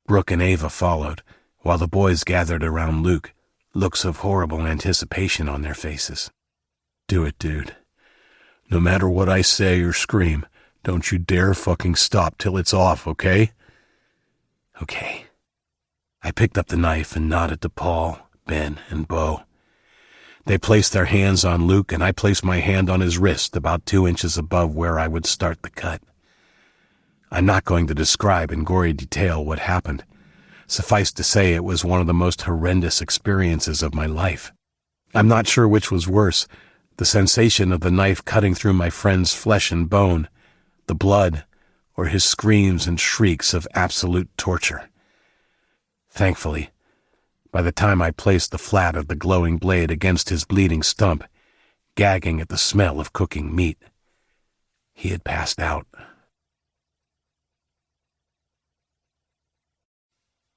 Brooke and Ava followed, while the boys gathered around Luke, looks of horrible anticipation on their faces. "Do it, dude. No matter what I say or scream, don't you dare fucking stop till it's off, okay?" "Okay." I picked up the knife and nodded to Paul, Ben, and Bo. They placed their hands on Luke, and I placed my hand on his wrist about 2 inches above where I would start the cut. I'm not going to describe in gory detail what happened. Suffice to say, it was one of the most horrendous experiences of my life. I'm not sure which was worse, the sensation of the knife cutting through my friend's flesh and bone, the blood, or his screams and shrieks of absolute torture. Thankfully, by the time I placed the flat of the glowing blade against his bleeding stump, gagging at the smell of cooking meat, he had passed out.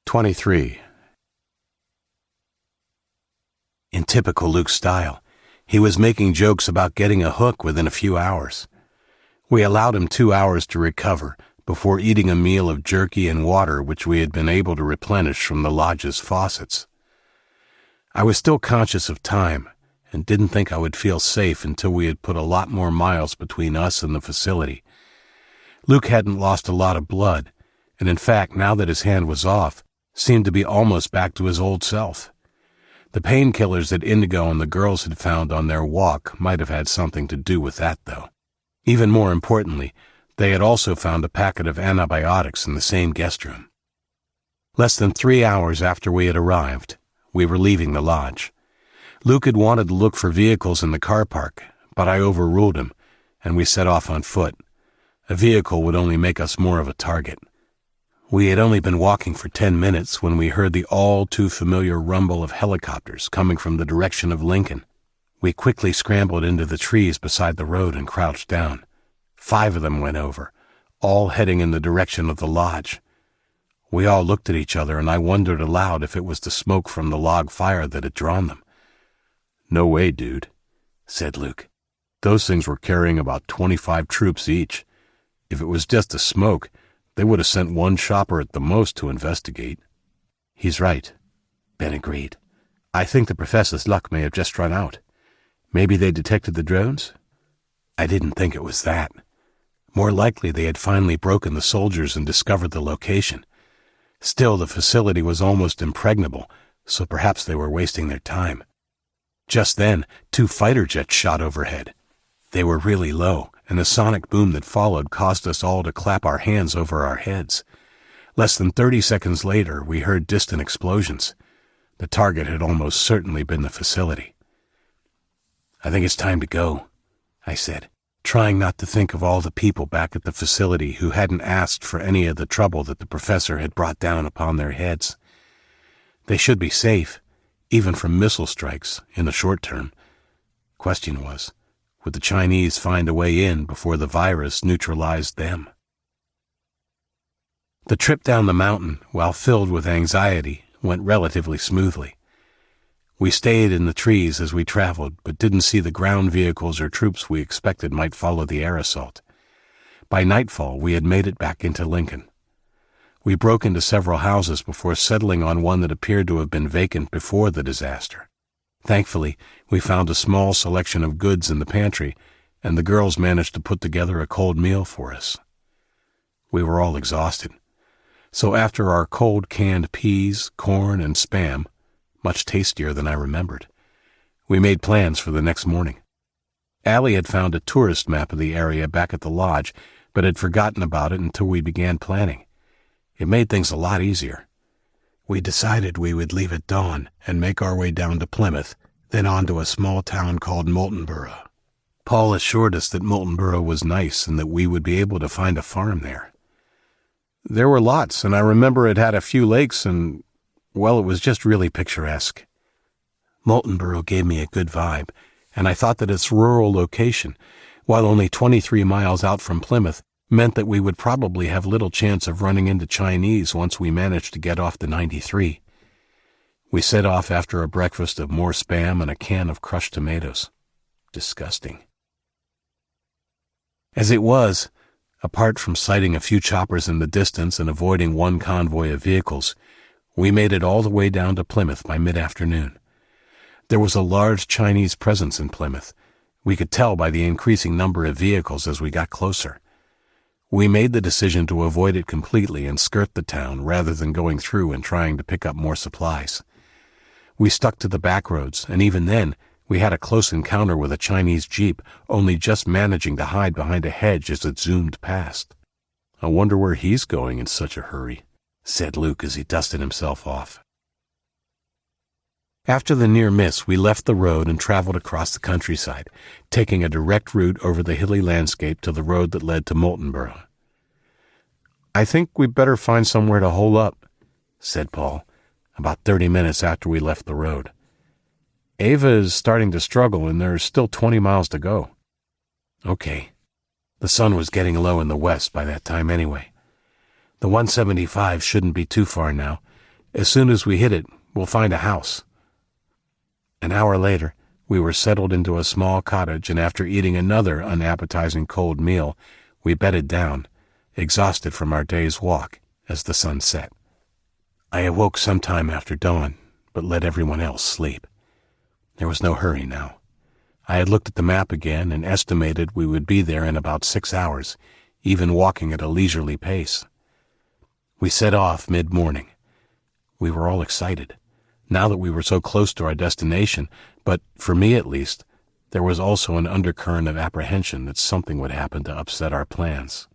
23. In typical Luke style, he was making jokes about getting a hook within a few hours. We allowed him 2 hours to recover before eating a meal of jerky and water which we had been able to replenish from the lodge's faucets. I was still conscious of time and didn't think I would feel safe until we had put a lot more miles between us and the facility. Luke hadn't lost a lot of blood, and in fact, now that his hand was off, seemed to be almost back to his old self. The painkillers that Indigo and the girls had found on their walk might have had something to do with that, though. Even more importantly, they had also found a packet of antibiotics in the same guest room. Less than 3 hours after we had arrived, we were leaving the lodge. Luke had wanted to look for vehicles in the car park, but I overruled him, and we set off on foot. A vehicle would only make us more of a target. We had only been walking for 10 minutes when we heard the all-too-familiar rumble of helicopters coming from the direction of Lincoln. We quickly scrambled into the trees beside the road and crouched down. 5 of them went over, all heading in the direction of the lodge. We all looked at each other, and I wondered aloud if it was the smoke from the log fire that had drawn them. "No way, dude," said Luke. "Those things were carrying about 25 troops each. If it was just the smoke, they would have sent one chopper at the most to investigate." "He's right," Ben agreed. "I think the professor's luck may have just run out. Maybe they detected the drones?" I didn't think it was that. More likely they had finally broken the soldiers and discovered the location. Still, the facility was almost impregnable, so perhaps they were wasting their time. Just then, 2 fighter jets shot overhead. They were really low, and the sonic boom that followed caused us all to clap our hands over our heads. Less than 30 seconds later, we heard distant explosions. The target had almost certainly been the facility. "I think it's time to go," I said, trying not to think of all the people back at the facility who hadn't asked for any of the trouble that the professor had brought down upon their heads. They should be safe, even from missile strikes, in the short term. Question was, would the Chinese find a way in before the virus neutralized them? The trip down the mountain, while filled with anxiety, went relatively smoothly. We stayed in the trees as we traveled, but didn't see the ground vehicles or troops we expected might follow the air assault. By nightfall, we had made it back into Lincoln. We broke into several houses before settling on one that appeared to have been vacant before the disaster. Thankfully, we found a small selection of goods in the pantry, and the girls managed to put together a cold meal for us. We were all exhausted. So after our cold canned peas, corn, and Spam, much tastier than I remembered, we made plans for the next morning. Allie had found a tourist map of the area back at the lodge, but had forgotten about it until we began planning. It made things a lot easier. We decided we would leave at dawn and make our way down to Plymouth, then on to a small town called Moultonborough. Paul assured us that Moultonborough was nice and that we would be able to find a farm there. There were lots, and I remember it had a few lakes and, well, it was just really picturesque. Moultonborough gave me a good vibe, and I thought that its rural location, while only 23 miles out from Plymouth, meant that we would probably have little chance of running into Chinese once we managed to get off the 93. We set off after a breakfast of more Spam and a can of crushed tomatoes. Disgusting. As it was, apart from sighting a few choppers in the distance and avoiding one convoy of vehicles, we made it all the way down to Plymouth by mid-afternoon. There was a large Chinese presence in Plymouth. We could tell by the increasing number of vehicles as we got closer. We made the decision to avoid it completely and skirt the town rather than going through and trying to pick up more supplies. We stuck to the back roads, and even then, we had a close encounter with a Chinese jeep, only just managing to hide behind a hedge as it zoomed past. "I wonder where he's going in such a hurry," said Luke as he dusted himself off. After the near miss, we left the road and traveled across the countryside, taking a direct route over the hilly landscape to the road that led to Moultonborough. "I think we'd better find somewhere to hole up," said Paul, about 30 minutes after we left the road. "Ava is starting to struggle, and there's still 20 miles to go." Okay. The sun was getting low in the west by that time anyway. The 175 shouldn't be too far now. As soon as we hit it, we'll find a house. An hour later, we were settled into a small cottage, and after eating another unappetizing cold meal, we bedded down, exhausted from our day's walk, as the sun set. I awoke sometime after dawn, but let everyone else sleep. There was no hurry now. I had looked at the map again and estimated we would be there in about 6 hours, even walking at a leisurely pace. We set off mid-morning. We were all excited, now that we were so close to our destination, but, for me at least, there was also an undercurrent of apprehension that something would happen to upset our plans.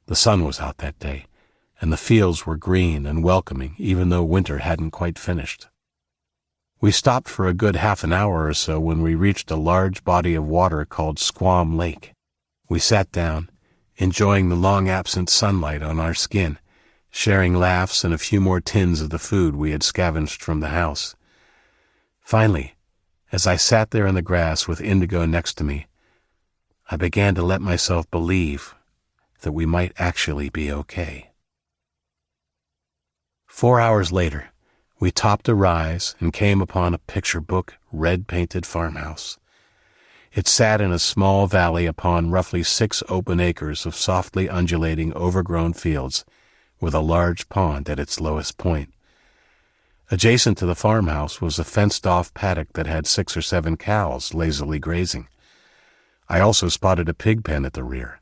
The sun was out that day, and the fields were green and welcoming even though winter hadn't quite finished. We stopped for a good half an hour or so when we reached a large body of water called Squam Lake. We sat down, enjoying the long-absent sunlight on our skin, sharing laughs and a few more tins of the food we had scavenged from the house. Finally, as I sat there in the grass with Indigo next to me, I began to let myself believe that we might actually be okay. 4 hours later, we topped a rise and came upon a picture book, red-painted farmhouse. It sat in a small valley upon roughly 6 open acres of softly undulating, overgrown fields, with a large pond at its lowest point. Adjacent to the farmhouse was a fenced-off paddock that had 6 or 7 cows lazily grazing. I also spotted a pig pen at the rear.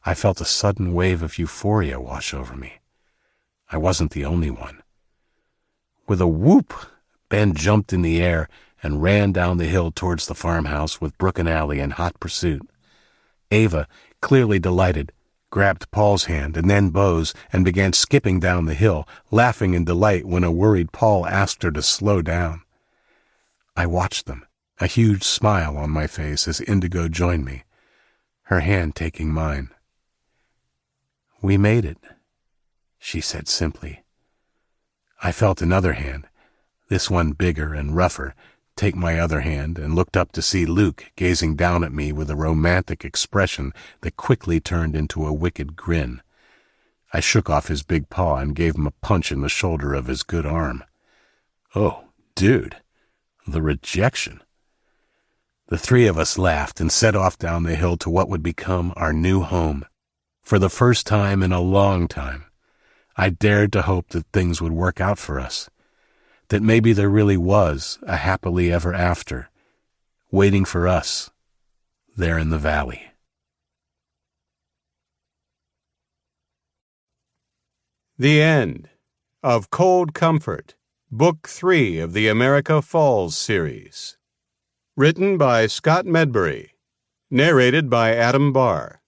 I felt a sudden wave of euphoria wash over me. I wasn't the only one. With a whoop, Ben jumped in the air and ran down the hill towards the farmhouse with Brooke and Allie in hot pursuit. Ava, clearly delighted, grabbed Paul's hand and then Beau's and began skipping down the hill, laughing in delight when a worried Paul asked her to slow down. I watched them, a huge smile on my face as Indigo joined me, her hand taking mine. "We made it," she said simply. I felt another hand, this one bigger and rougher, take my other hand and looked up to see Luke gazing down at me with a romantic expression that quickly turned into a wicked grin. I shook off his big paw and gave him a punch in the shoulder of his good arm. Oh, dude, the rejection. The 3 of us laughed and set off down the hill to what would become our new home. For the first time in a long time, I dared to hope that things would work out for us, that maybe there really was a happily ever after, waiting for us there in the valley. The End of Cold Comfort, Book 3 of the America Falls series. Written by Scott Medbury. Narrated by Adam Barr.